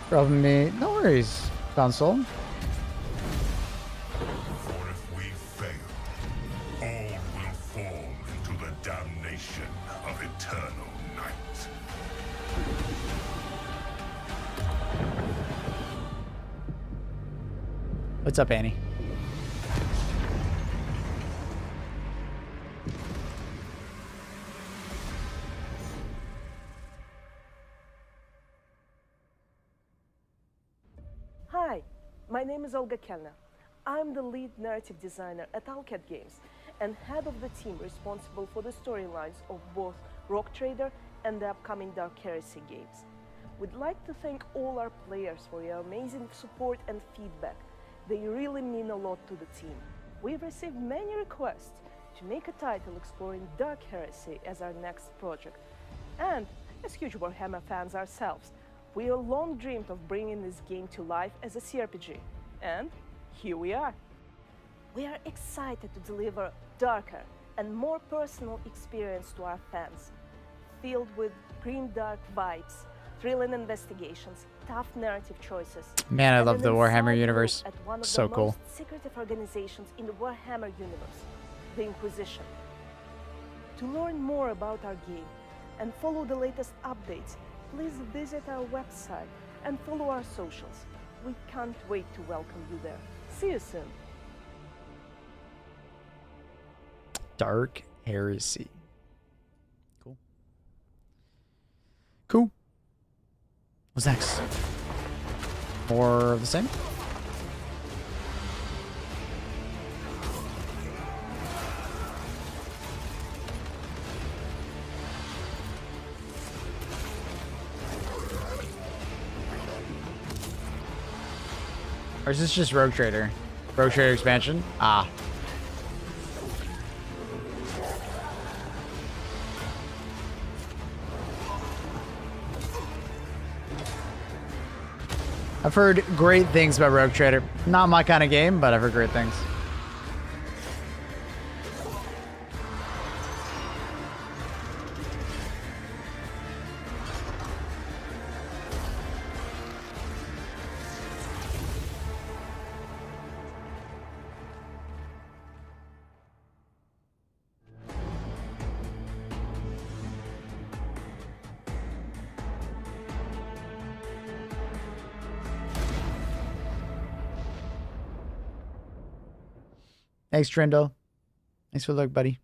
Problem me. No worries, console. damnation of eternal night. What's up, Annie? Hi, my name is Olga Kellner. I'm the lead narrative designer at Alcat Games and head of the team responsible for the storylines of both Rock Trader and the upcoming Dark Heresy games. We'd like to thank all our players for your amazing support and feedback. They really mean a lot to the team. We've received many requests to make a title exploring Dark Heresy as our next project. And as huge Warhammer fans ourselves, we have long dreamed of bringing this game to life as a CRPG. And here we are. We are excited to deliver darker and more personal experience to our fans, filled with grim-dark vibes, thrilling investigations, tough narrative choices. Man, I and love an the Warhammer inside universe. look at one of So the cool. most secretive organizations in the Warhammer universe, the Inquisition. To learn more about our game and follow the latest updates, please visit our website and follow our socials. We can't wait to welcome you there. See you soon. Dark Heresy. Cool. Cool. What's next? More of the same? Or is this just Rogue Trader? Rogue Trader expansion? Ah. I've heard great things about Rogue Trader. Not my kind of game, but I've heard great things. Thanks, Trendo. Thanks for the look, buddy.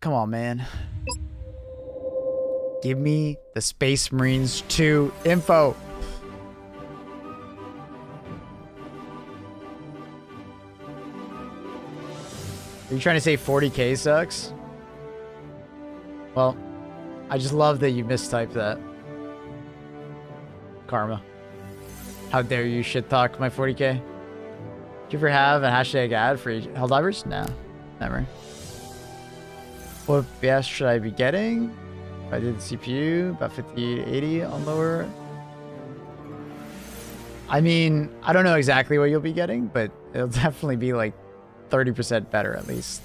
Come on, man. Give me the Space Marines 2 info. Are you trying to say 40K sucks? Well, I just love that you mistyped that. Karma. How dare you shit talk my 40K? Did you ever have a hashtag ad for Helldivers? No, never. What FPS should I be getting? If I did the CPU, about 50 to 80 on lower. I mean, I don't know exactly what you'll be getting, but it'll definitely be like 30% better at least.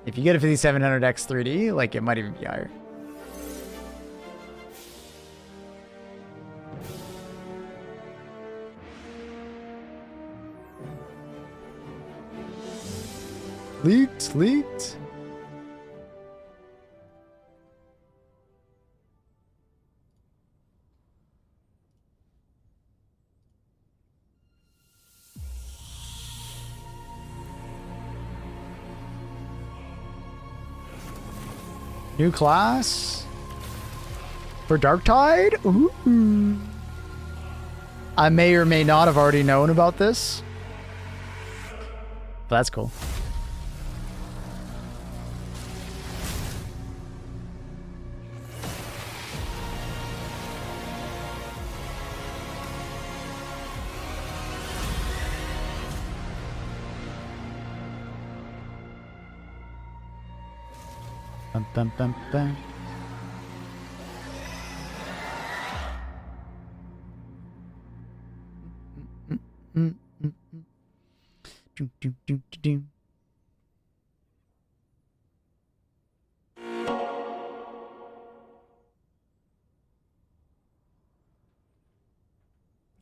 If you get a 5700X 3D, like it might even be higher. Leaked, leaked. New class for Darktide? Ooh. I may or may not have already known about this. But that's cool. Bum, bum, bum, bum. Do, do, do, do, do.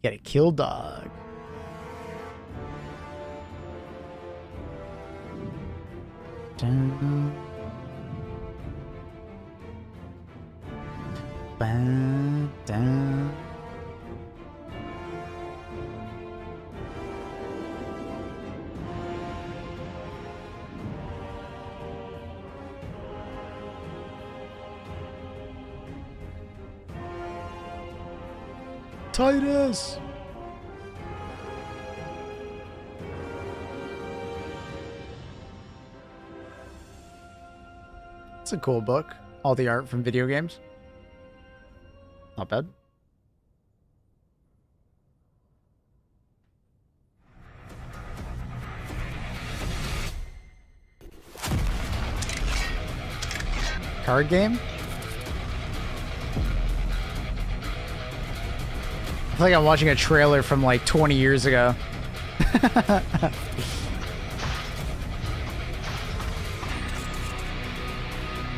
Get a kill dog. Dun. Ba, dun. Titus! It's a cool book. All the art from video games. Not bad. Card game? I feel like I'm watching a trailer from like 20 years ago.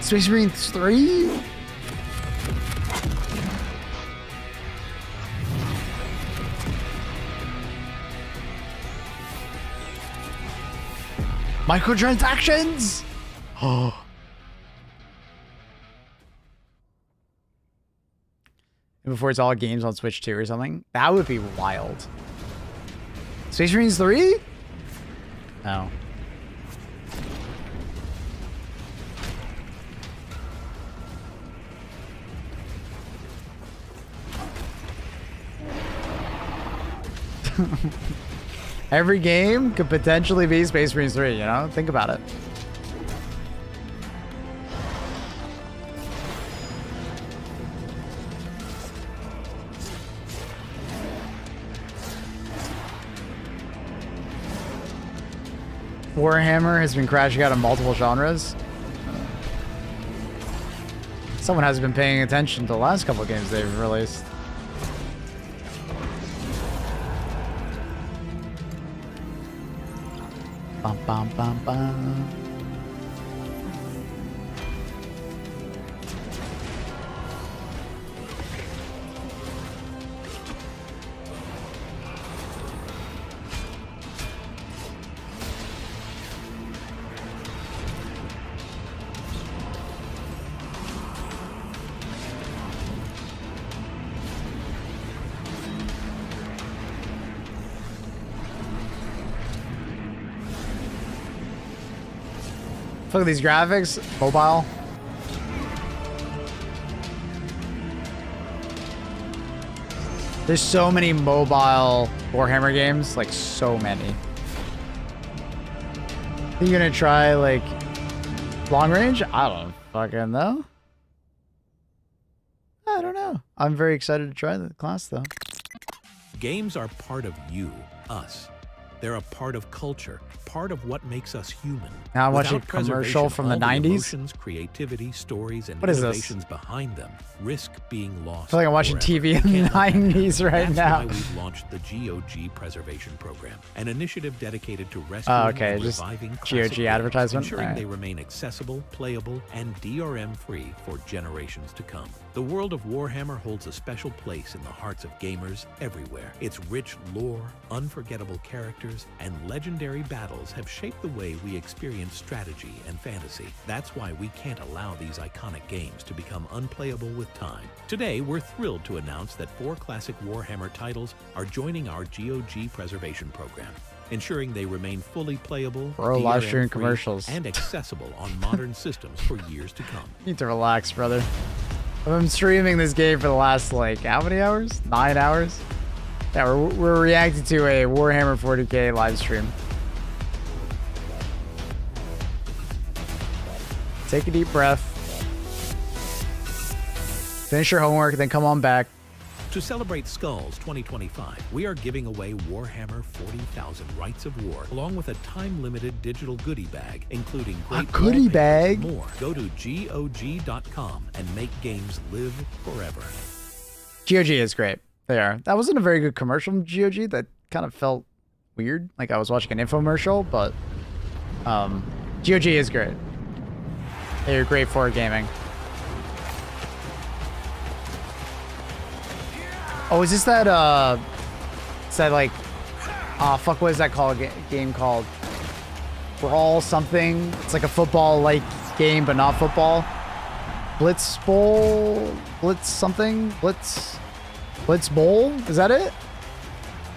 Space Marines 3? Microtransactions? Oh. Before it's all games on Switch 2 or something? That would be wild. Space Marines 3? No. Every game could potentially be Space Marines 3, you know? Think about it. Warhammer has been crashing out of multiple genres. Someone hasn't been paying attention to the last couple of games they've released. Bum, bum, bum, bum. Look at these graphics. Mobile. There's so many mobile Warhammer games. Like, so many. Are you gonna try, like, long range? I don't fucking know. I don't know. I'm very excited to try the class, though. Games are part of you, us. They're a part of culture, part of what makes us human. Now I'm watching a Without commercial from the preservation, all 90s. Emotions, creativity, stories, and What is this? innovations behind them risk being lost. I feel like I'm watching forever. TV in the 90s right That's now. why we've launched the GOG Preservation Program, an initiative dedicated to rescuing Oh, okay, and just reviving GOG classic games, advertisement? ensuring Alright. they remain accessible, playable, and DRM-free for generations to come. The world of Warhammer holds a special place in the hearts of gamers everywhere. Its rich lore, unforgettable characters, and legendary battles have shaped the way we experience strategy and fantasy. That's why we can't allow these iconic games to become unplayable with time. Today, we're thrilled to announce that 4 classic Warhammer titles are joining our GOG Preservation Program, ensuring they remain fully playable, Bro, live stream DRM-free, commercials. and accessible on modern systems for years to come. You need to relax, brother. I've been streaming this game for the last, like, how many hours? 9 hours? Yeah, we're reacting to a Warhammer 40k live stream. Take a deep breath. Finish your homework, then come on back. To celebrate Skulls 2025, we are giving away Warhammer 40,000 Rights of War, along with a time-limited digital goodie bag, including great goodie wallpapers bag? and more. Go to GOG.com and make games live forever. GOG is great. They are. That wasn't a very good commercial from GOG. That kind of felt weird. Like I was watching an infomercial, but GOG is great. They're great for gaming. Oh, is this that, like, fuck, what is that called? Game called? Brawl something. It's like a football-like game, but not football. Blitz Bowl? Blitz something? Blitz Bowl? Is that it?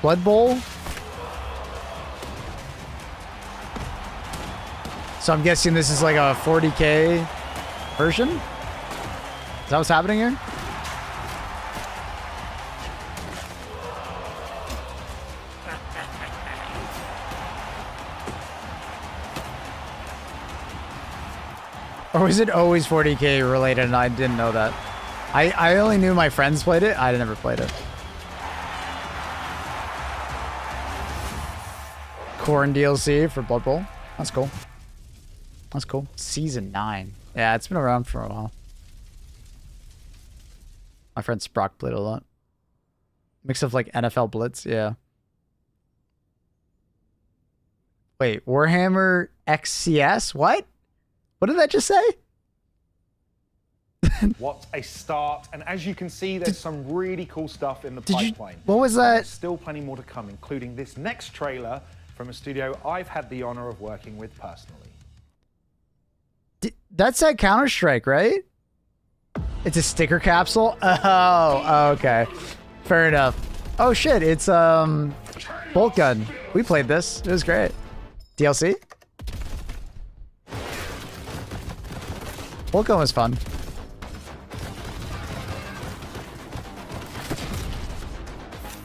Blood Bowl? So I'm guessing this is like a 40K version? Is that what's happening here? Or was it always 40K related and I didn't know that? I only knew my friends played it. I never played it. Corn DLC for Blood Bowl. That's cool. That's cool. Season 9. Yeah, it's been around for a while. My friend Sprock played a lot. Mix of like NFL Blitz, yeah. Wait, Warhammer XCS? What? What did that just say? What a start. And as you can see, there's some really cool stuff in the pipeline. What was that? There's still plenty more to come, including this next trailer from a studio I've had the honor of working with personally. That's that Counter-Strike, right? It's a sticker capsule? Oh, okay. Fair enough. Oh shit, it's Bolt Gun. We played this. It was great. DLC? Bolt Gun was fun.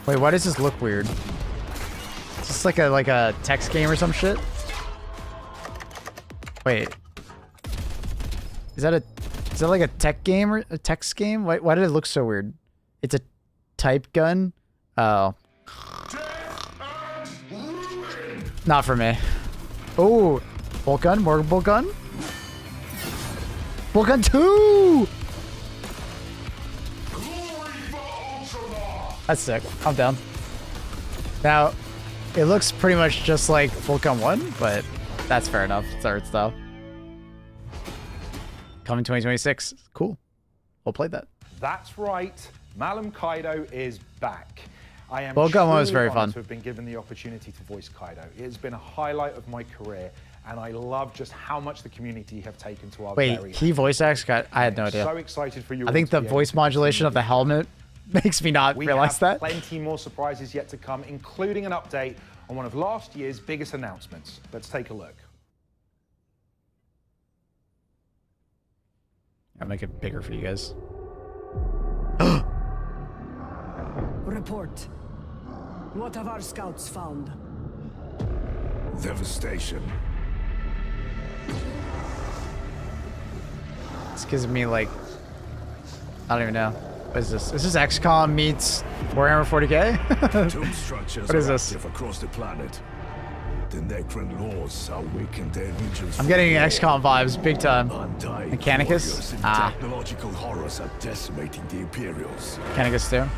Wait, why does this look weird? Is this like a text game or some shit? Wait. Is that like a tech game or a text game? Why did it look so weird? It's a type gun? Oh. Not for me. Oh, bolt gun, more bolt gun. Bolt gun 2! That's sick. I'm down. Now, it looks pretty much just like bolt gun 1, but that's fair enough. It's art style. Coming 2026. Cool. We'll play that. That's right. Malum Kaido is back. I am Bolt Gun 1 was truly very fun. honored to have been given the opportunity to voice Kaido. It has been a highlight of my career, and I love just how much the community have taken to our Wait, very he voice acts? I had no idea. So excited for you. I think the voice modulation of the helmet makes me not realize that. We have plenty more surprises yet to come, including an update on one of last year's biggest announcements. Let's take a look. I'll make it bigger for you guys. Report. What have our scouts found? Devastation. This gives me like, I don't even know. What is this? Is this XCOM meets Warhammer 40K? Tomb structures What is are this? active across the planet. The Necron laws are weakened their regions. I'm getting XCOM vibes big time. Undying Mechanicus? warriors and Ah. technological horrors are decimating the Imperials. Mechanicus too.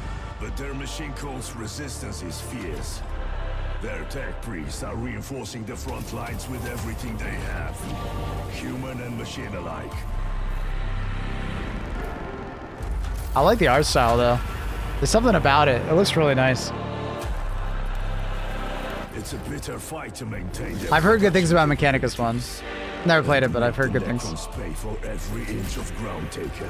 But their machine calls resistance is fierce. Their tech priests are reinforcing the front lines with everything they have. Human and machine alike. I like the art style though. There's something about it. It looks really nice. It's a bitter fight to maintain their I've heard good things about Mechanicus 1. Never played it, but I've heard good The things. Necrons pay for every inch of ground taken.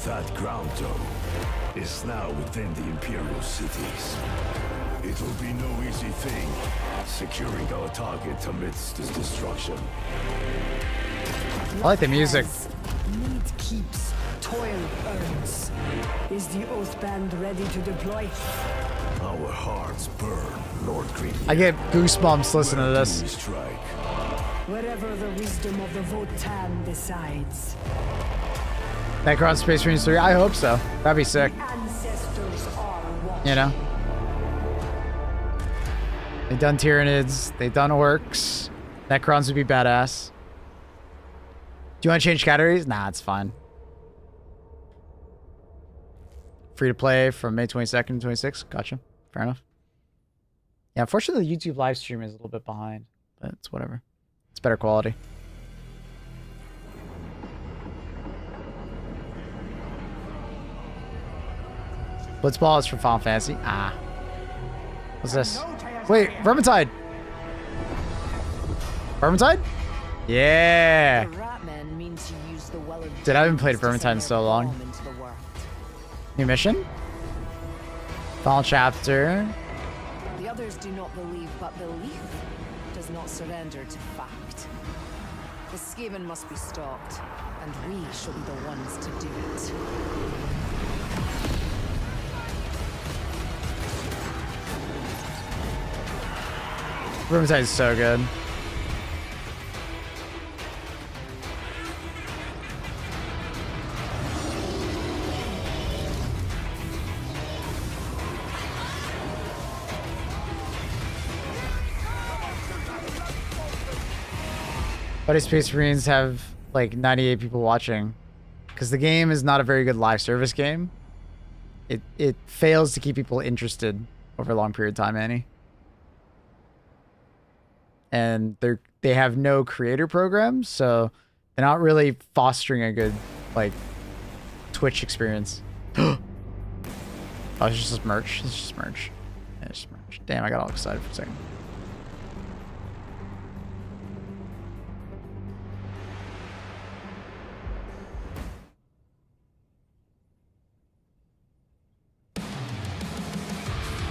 That ground, though, is now within the Imperial cities. It'll be no easy thing securing our target amidst this destruction. I like the music. Need keeps, toil earns. Is the Oath Band ready to deploy? Our hearts burn, Lord Green. I get goosebumps listening to this. Strike. Wherever the wisdom of the Votan decides. Necron Space Marines 3? I hope so. That'd be sick. Ancestors are watching. You know? They've done Tyranids. They've done Orcs. Necrons would be badass. Do you want to change categories? Nah, it's fine. Free to play from May 22nd to 26th. Gotcha. Fair enough. Yeah, unfortunately, the YouTube live stream is a little bit behind, but it's whatever. It's better quality. Blitzball is from Final Fantasy. Ah. What's this? Wait, Vermintide! Vermintide? Yeah. The Ratman means you use the well of Dude, I haven't played demons to Vermintide in send so their long. bomb into the world. New mission? Final chapter. The others do not believe, but belief does not surrender to fact. The Skaven must be stopped, and we shall be the ones to do it. Vermintide is so good. Buddy Space Marines have like 98 people watching because the game is not a very good live service game. It fails to keep people interested over a long period of time, Annie. And they have no creator programs, so they're not really fostering a good like Twitch experience. Oh, it's just merch. It's just merch. Yeah, it's just merch. Damn, I got all excited for a second.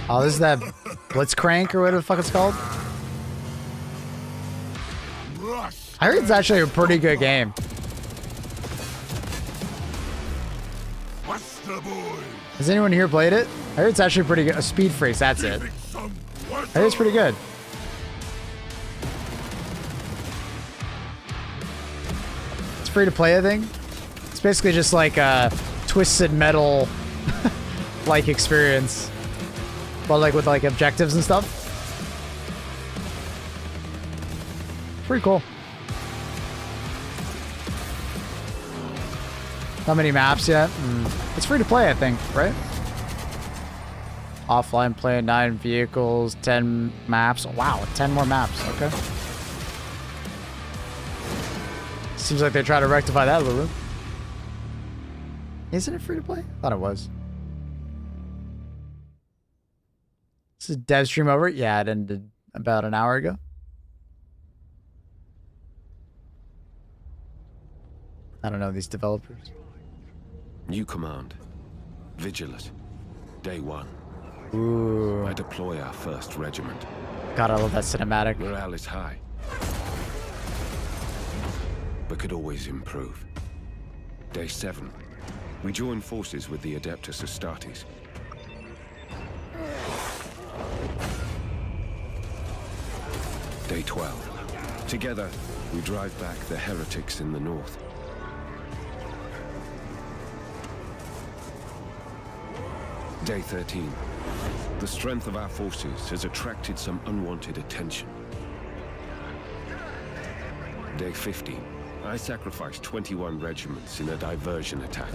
Oh, this is that Blitzcrank or whatever the fuck it's called. I heard it's actually a pretty good game. Has anyone here played it? I heard it's actually pretty good. Speed Freaks, that's it. I heard it's pretty good. It's free to play, I think. It's basically just like a Twisted Metal like experience. But like with like objectives and stuff. Pretty cool. Not many maps yet. It's free to play, I think, right? Offline play, 9 vehicles, 10 maps. Oh, wow, 10 more maps. Okay. Seems like they try to rectify that a little bit. Isn't it free to play? I thought it was. This is dev stream over? Yeah, it ended about an hour ago. I don't know these developers. New command. Vigilant. Day 1. Ooh. I deploy our 1st regiment. God, I love that cinematic. Morale is high. But could always improve. Day 7. We join forces with the Adeptus Astartes. Day 12. Together, we drive back the heretics in the north. Day 13. The strength of our forces has attracted some unwanted attention. Day 15. I sacrificed 21 regiments in a diversion attack.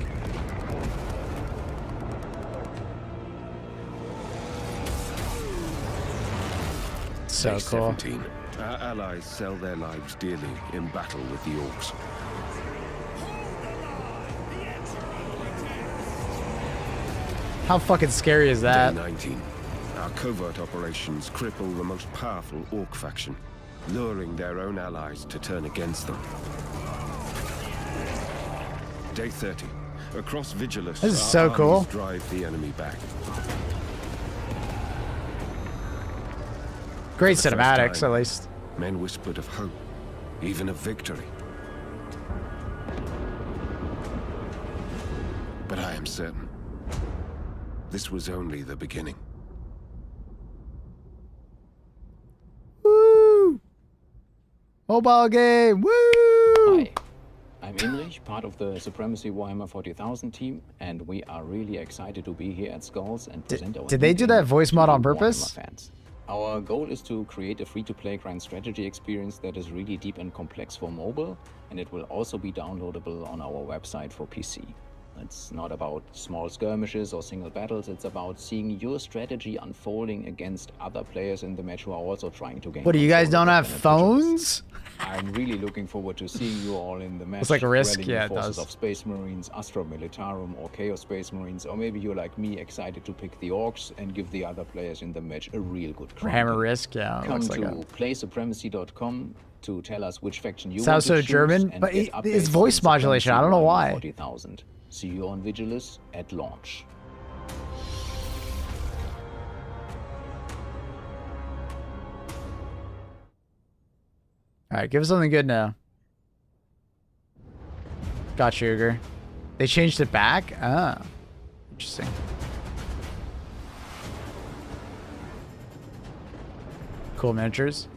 So Day cool. 17. Our allies sell their lives dearly in battle with the orcs. How fucking scary is that? Day 19. Our covert operations cripple the most powerful orc faction, luring their own allies to turn against them. Day 30. Across Vigilus, This is our so cool. armies drive the enemy back. Great For the first cinematics, time, at least. Men whispered of hope, even of victory. But I am certain this was only the beginning. Woo! Mobile game, woo! Hi, I'm Imrich, part of the Supremacy Warhammer 40,000 team, and we are really excited to be here at Skulls and present our Did new they do game that voice mod to on Warhammer purpose? fans. Our goal is to create a free-to-play grand strategy experience that is really deep and complex for mobile, and it will also be downloadable on our website for PC. It's not about small skirmishes or single battles, it's about seeing your strategy unfolding against other players in the match who are also trying to gain What, do you guys control don't of have the planet Vigilus. phones? I'm really looking forward to seeing you all in the match. It's like a risk, rallying yeah, it forces does. of Space Marines, Astra Militarum, or Chaos Space Marines, or maybe you're like me, excited to pick the Orcs and give the other players in the match a real good Hammer grounding. Risk, yeah. It Come looks to like a... playsupremacy.com to tell us which faction you Sounds want to so German, choose and but get it's updates voice from modulation. I don't know why. 40,000. See you on Vigilus at launch. All right, give us something good now. Got sugar. They changed it back? Ah, interesting. Cool miniatures.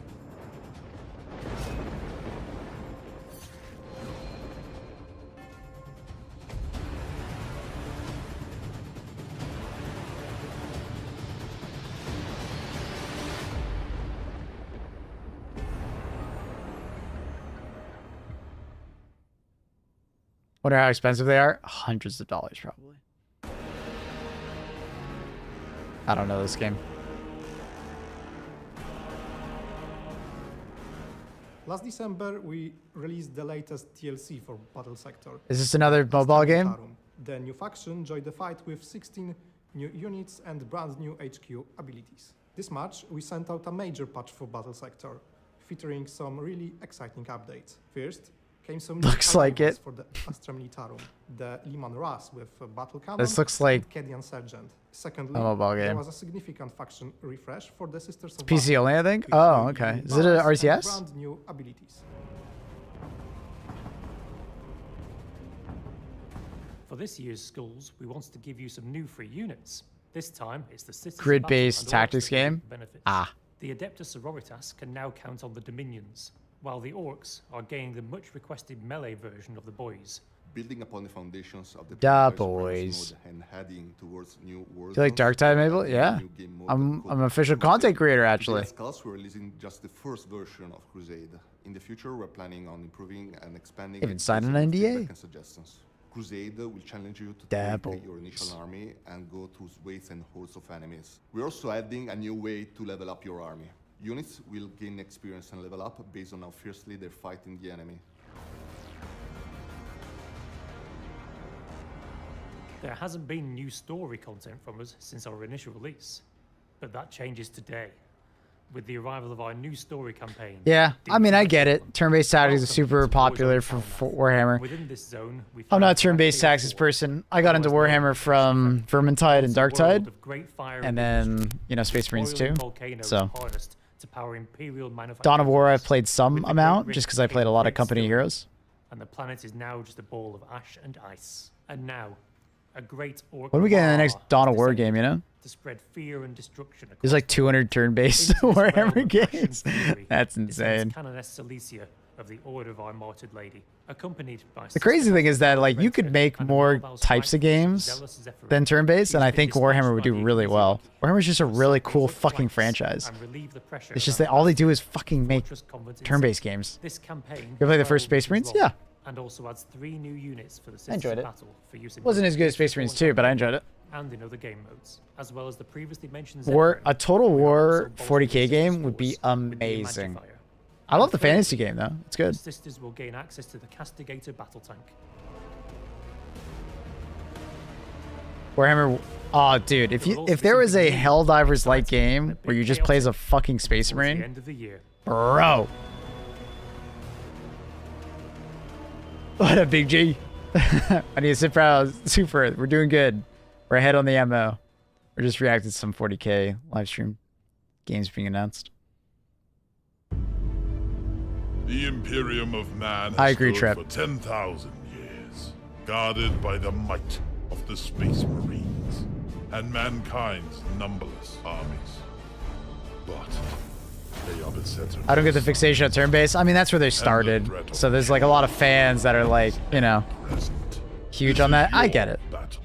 Wonder how expensive they are? Hundreds of dollars, probably. I don't know this game. Last December, we released the latest DLC for Battle Sector. Is this another mobile game? The new faction joined the fight with 16 new units and brand new HQ abilities. This March, we sent out a major patch for Battle Sector, featuring some really exciting updates. First, came some new Looks like it. for the Astra Militarum, the Liman Ras with a battle cannon. This looks like and Kedian Sergeant. Secondly, a mobile there game. was a significant faction refresh for the Sisters of It's PC Battle, only, I think. with Oh, new okay. unit Is it a balance and RTS? brand new abilities. For this year's schools, we wanted to give you some new free units. This time, it's the Sisters of Grid-based Battle and tactics Orcs game? benefits. Ah. The Adeptus Sororitas can now count on the Dominions, while the Orcs are gaining the much requested melee version of the Boys. Building upon the foundations of the Da Boys Boys. and heading towards new worlds. Do you like Dark Tide, Mabel? Yeah. I'm an official content creator, actually. We're releasing just the first version of Crusade. In the future, we're planning on improving and expanding. Even signed an NDA. And suggestions. Crusade will challenge you to Da take your Boys. initial army and go through waves and hordes of enemies. We're also adding a new way to level up your army. Units will gain experience and level up based on how fiercely they're fighting the enemy. There hasn't been new story content from us since our initial release, but that changes today, with the arrival of our new story campaign. Yeah, I mean, I get it. Turn-based tactics is super popular for Warhammer. Within this zone, we I'm not a turn-based tactics person. I got into Warhammer from Vermintide and Darktide, and then, you know, Space Marines too. So, to power Imperial Dawn of War I've manufacturers played some with the amount, great just risk because I played a lot of great Company skill. Heroes. And the planet is now just a ball of ash and ice. And now, a great orc. When do we get in the next War Dawn of has War descended game, you know? To spread fear and destruction across There's like 200 turn-based Warhammer games. That's insane. Canoness Celicia of the Order of Our Martyred Lady, accompanied by The crazy thing is that like you could make more types of games than turn-based, and I think Warhammer would do really well. Warhammer's just a really cool fucking franchise. It's just that all they do is fucking make turn-based games. This campaign You play the first Space Marines? Yeah. And also adds 3 new units for the I enjoyed Sisters of it. Battle for use in Wasn't as good as Space Marines 2, but I enjoyed it. and in other game modes, as well as the previously mentioned A Total War 40k game would be amazing. I love the fantasy game though. It's good. Sisters will gain access to the Castigator battle tank. Warhammer. Oh, dude, if there was a Helldivers like game where you just play as a fucking Space Marine, End of the year. bro. What up, Big G? I need to sit proud. Super. We're doing good. We're ahead on the MO. We're just reacting to some 40k live stream games being announced. The Imperium of Man I has agree, stood Trep. for 10,000 years, guarded by the might of the Space Marines and mankind's numberless armies. But they are beset. I don't get the fixation of turn-based. I mean, that's where they started. So there's like a lot of fans that are like, you know, huge on that. I get it. Battle.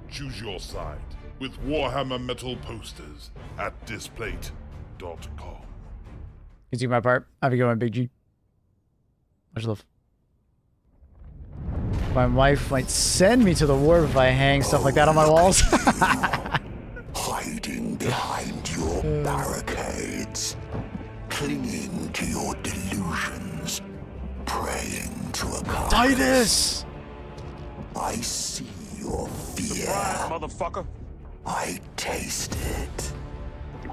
Choose your side with Warhammer metal posters at displate.com. You do my part. Have a good one, Big G. Much love. My wife might send me to the war if I hang stuff like that on my walls. Hiding behind your barricades, clinging to your delusions, praying to a god. Titus! I see your fear. Surprise, motherfucker. I taste it.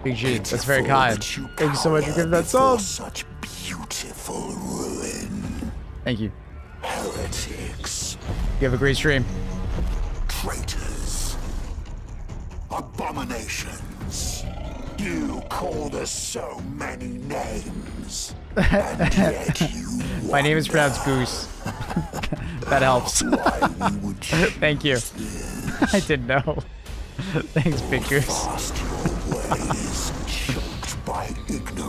Big G, that's very kind. Thank you so much for giving that sub. Such beauty. beautiful ruin. Thank you. Heretics. You have a great stream. Traitors. Abominations. You called us so many names. And yet you My name is pronounced Goose. That helps. Thank you. I didn't know. Thanks, Big Goose.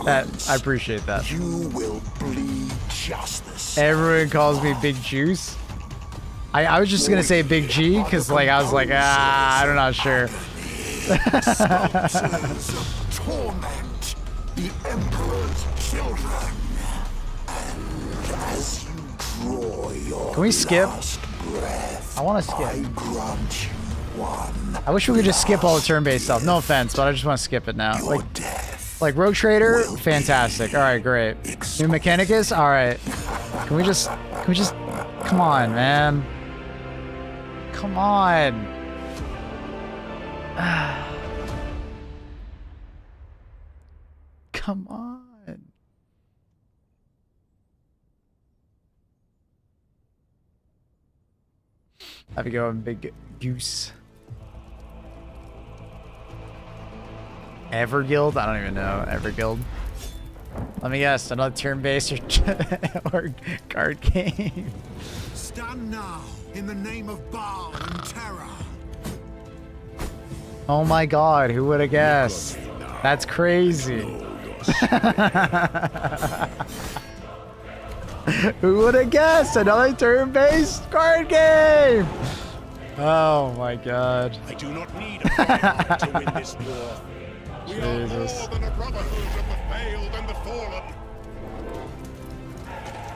I appreciate that. You will bleed just the same. Everyone calls me Big Juice. I was just gonna say Big G because like I was like I'm not sure. Torment the Emperor's children. And as you draw your Can we skip? breath, I want to skip. I grant you one. I wish we could just skip all the turn-based stuff. No offense, but I just want to skip it now. Like Rogue Trader, fantastic. All right, great. New Mechanicus, all right. Can we just, come on, man. Come on. Come on. Have a go on Big Goose. Everguild? I don't even know. Everguild. Let me guess. Another turn-based or card game. Stand now in the name of Baal and terror. Oh my god. Who would have guessed? That's crazy. Who would have guessed? Another turn-based card game. Oh my god. I do not need a fighter to win this war. We are Jesus. more than a brotherhood of the failed and the fallen.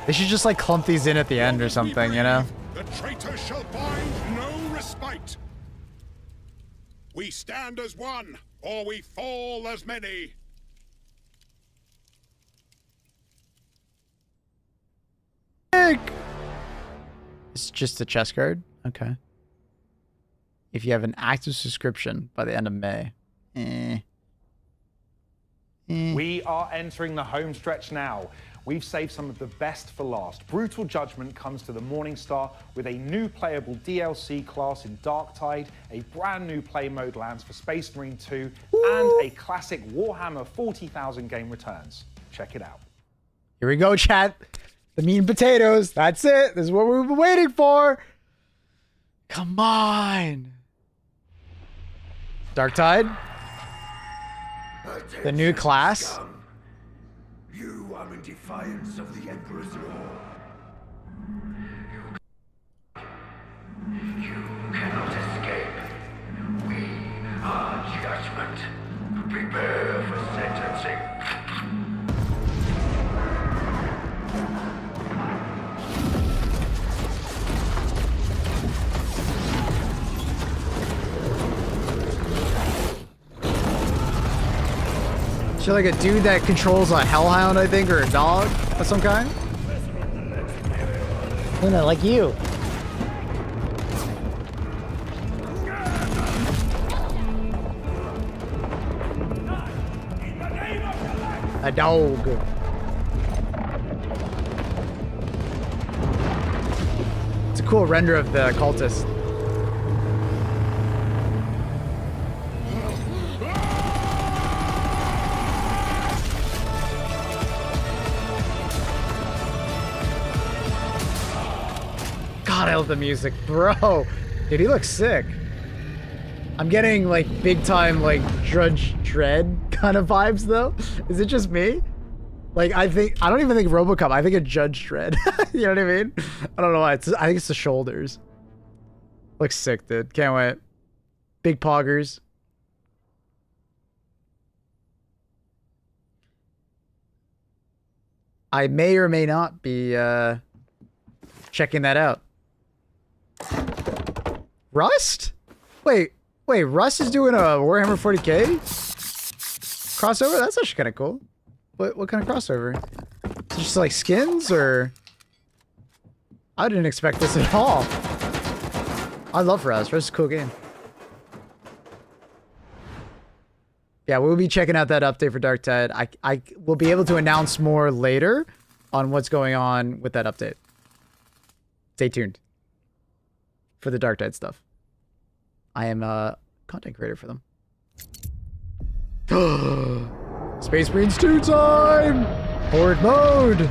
They should just like clump these in at the end or something, you know? The traitor shall find no respite. We stand as one, or we fall as many. It's just a chest card? Okay. If you have an active subscription by the end of May. We are entering the home stretch now. We've saved some of the best for last. Brutal Judgment comes to the Morningstar with a new playable DLC class in Darktide, a brand new play mode lands for Space Marine 2, and a classic Warhammer 40,000 game returns. Check it out. Here we go, chat. The meat and potatoes. That's it. This is what we've been waiting for. Come on. Darktide. The new class. You are in defiance of the Emperor's law. You cannot escape. We are judgment. Prepare for sentencing. Is she like a dude that controls a hellhound, I think, or a dog of some kind? Luna, like you. A dog. It's a cool render of the cultist. God, I love the music, bro. Dude, he looks sick. I'm getting like big time like Judge Dredd kind of vibes though. Is it just me? Like I don't even think RoboCop. I think of Judge Dredd. You know what I mean? I don't know why. I think it's the shoulders. Looks sick, dude. Can't wait. Big poggers. I may or may not be checking that out. Rust? Wait, Rust is doing a Warhammer 40k crossover? That's actually kind of cool. What kind of crossover? Is it just like skins or? I didn't expect this at all. I love Rust. Rust is a cool game. Yeah, we'll be checking out that update for Darktide. I will be able to announce more later, on what's going on with that update. Stay tuned for the Dark Tide stuff. I am a content creator for them. Space Marines 2 time! Horde mode!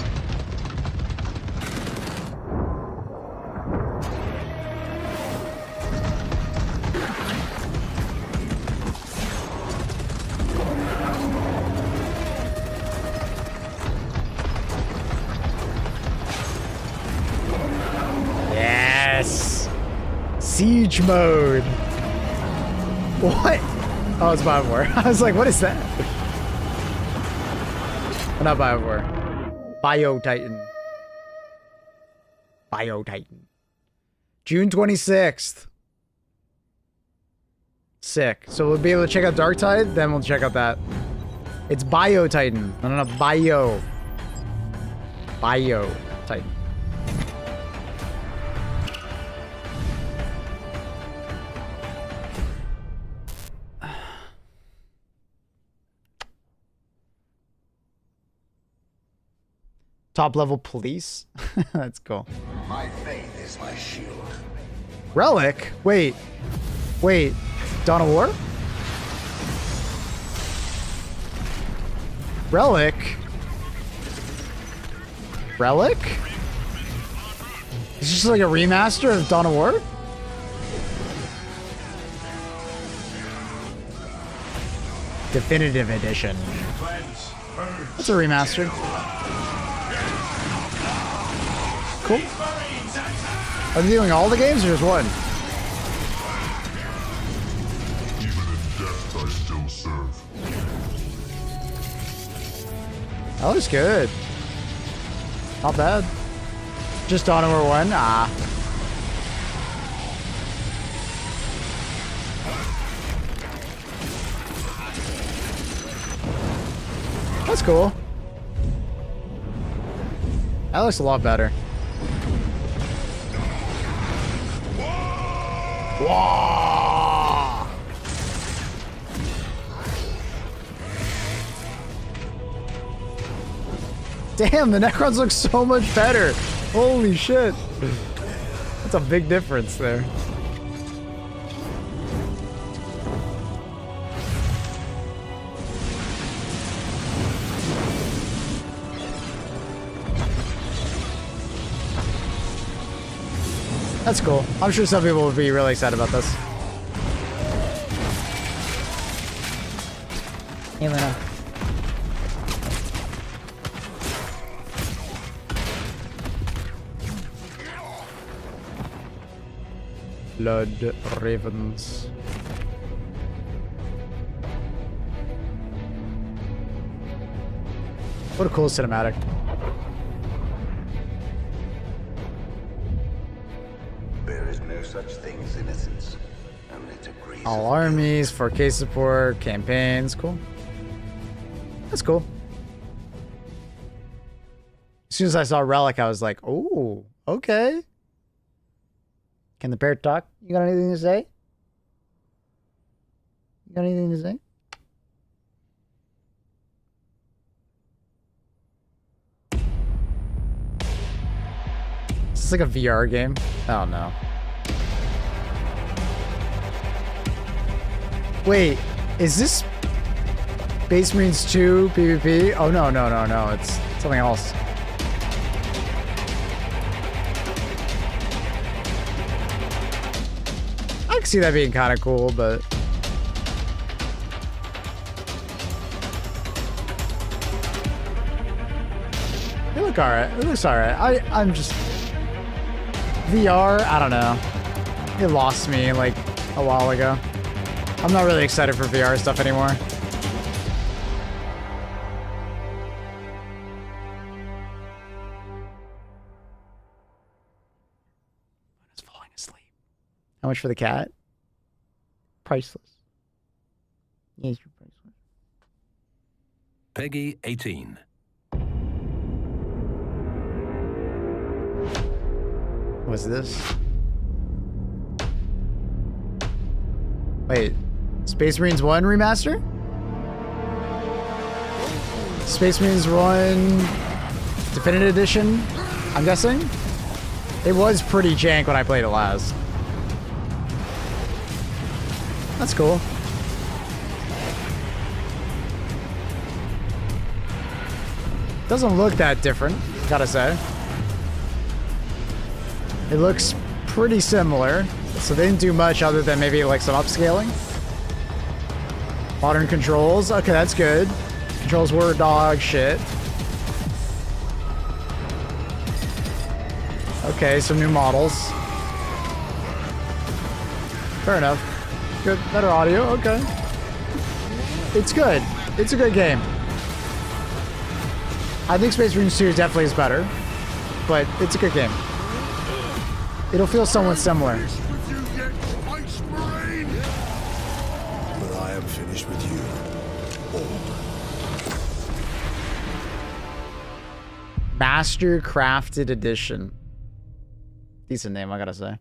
Yes! Siege mode! What? Oh, it's Biowar. I was like, what is that? Not Biowar. Bio Titan. Bio Titan. June 26th. Sick. So we'll be able to check out Dark Tide, then we'll check out that. It's Bio Titan. No, Bio. Bio Titan. Top level police? That's cool. My faith is my shield. Relic? Wait. Dawn of War? Relic? Is this just like a remaster of Dawn of War? Definitive Edition. That's a remaster. Cool. Are they doing all the games or just one? Even in death, I still serve. That looks good. Not bad. Just Dawn of War 1? Ah. That's cool. That looks a lot better. Whoa! Damn, the Necrons look so much better. Holy shit. That's a big difference there. That's cool. I'm sure some people would be really excited about this. Hey, Lena. Blood Ravens. What a cool cinematic. There is no such thing as innocence. Only degrees. All armies, 4K support, campaigns. Cool. That's cool. As soon as I saw Relic, I was like, oh, okay. Can the bear talk? You got anything to say? You got anything to say? Is this like a VR game? Oh no. Wait, is this Space Marines 2 PvP? Oh no, it's something else. I can see that being kind of cool, but it look alright. It looks alright. I'm just VR. I don't know. It lost me like a while ago. I'm not really excited for VR stuff anymore. It's falling asleep. How much for the cat? Priceless. Yes, you're priceless. Peggy 18. What's this? Wait, Space Marines 1 remaster? Space Marines 1 Definitive Edition, I'm guessing. It was pretty jank when I played it last. That's cool. Doesn't look that different, gotta say. It looks pretty similar, so they didn't do much other than maybe like some upscaling. Modern controls, okay, that's good. Controls were dog shit. Okay, some new models. Fair enough. Good, better audio, okay. It's good. It's a good game. I think Space Marine 2 definitely is better, but it's a good game. It'll feel somewhat similar. But I am finished with you. Master Crafted Edition. Decent name, I gotta say.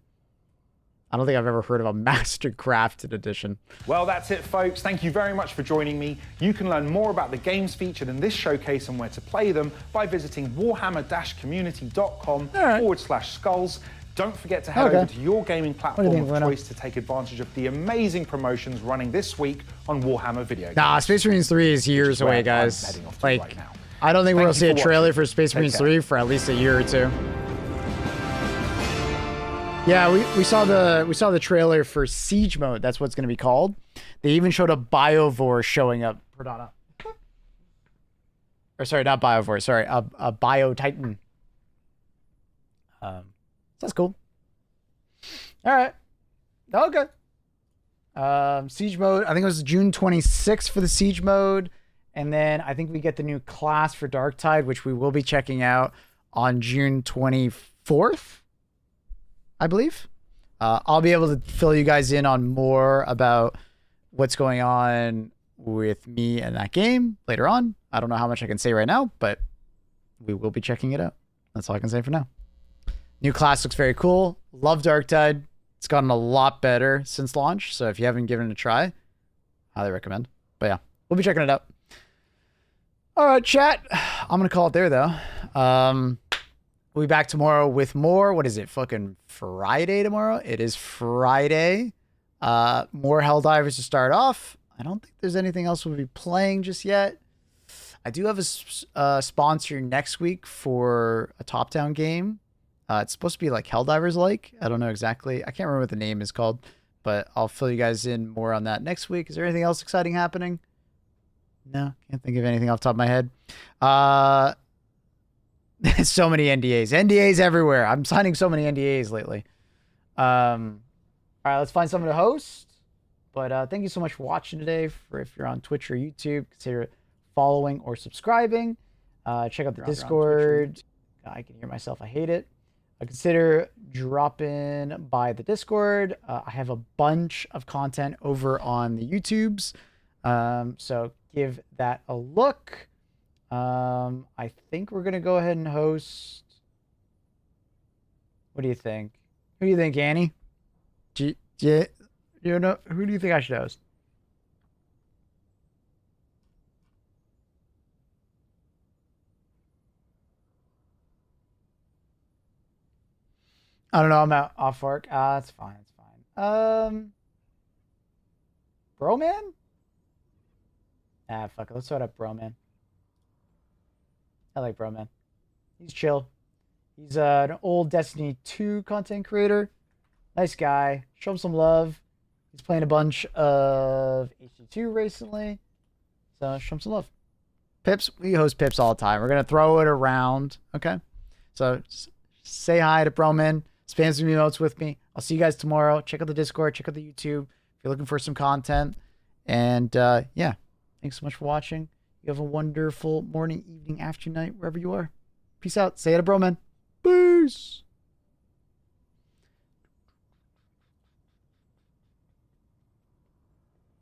I don't think I've ever heard of a Master Crafted Edition. Well, that's it, folks. Thank you very much for joining me. You can learn more about the games featured in this showcase and where to play them by visiting warhammer-community.com/skulls. Don't forget to head over to your gaming platform of choice to take advantage of the amazing promotions running this week on Warhammer video games. Nah, Space Marines 3 is years away, guys. Like, I don't think we'll see a trailer for Space Marines 3 for at least a year or two. Yeah, we saw the trailer for Siege Mode. That's what it's going to be called. They even showed a Biovore showing up. Perdana. Or sorry, not Biovore. Sorry, a Bio Titan. That's cool. All right. Okay. Siege Mode. I think it was June 26th for the Siege Mode, and then I think we get the new class for Darktide, which we will be checking out on June 24th. I believe. I'll be able to fill you guys in on more about what's going on with me and that game later on. I don't know how much I can say right now, but we will be checking it out. That's all I can say for now. New class looks very cool. Love Darktide. It's gotten a lot better since launch, so if you haven't given it a try, highly recommend. But yeah, we'll be checking it out. All right, chat. I'm going to call it there, though. We'll be back tomorrow with more. What is it? Fucking Friday tomorrow? It is Friday. More Helldivers to start off. I don't think there's anything else we'll be playing just yet. I do have a sponsor next week for a top-down game. It's supposed to be like Helldivers-like. I don't know exactly. I can't remember what the name is called, but I'll fill you guys in more on that next week. Is there anything else exciting happening? No, can't think of anything off the top of my head. So many NDAs. NDAs everywhere. I'm signing so many NDAs lately. All right, let's find someone to host. But thank you so much for watching today. If you're on Twitch or YouTube, consider following or subscribing. Check out the Discord. I can hear myself. I hate it. Consider dropping by the Discord. I have a bunch of content over on the YouTubes. So give that a look. I think we're going to go ahead and host. What do you think? Who do you think, Annie? You know, who do you think I should host? I don't know. I'm out off work. It's fine. It's fine. Broman? Fuck it. Let's start up Broman. I like Broman. He's chill. He's an old Destiny 2 content creator. Nice guy. Show him some love. He's playing a bunch of HD2 recently. So show him some love. Pips, we host Pips all the time. We're going to throw it around. Okay? So say hi to Broman. Spam some emotes with me. I'll see you guys tomorrow. Check out the Discord. Check out the YouTube if you're looking for some content. And yeah, thanks so much for watching. You have a wonderful morning, evening, afternoon, night, wherever you are. Peace out. Say it to Broman. Peace.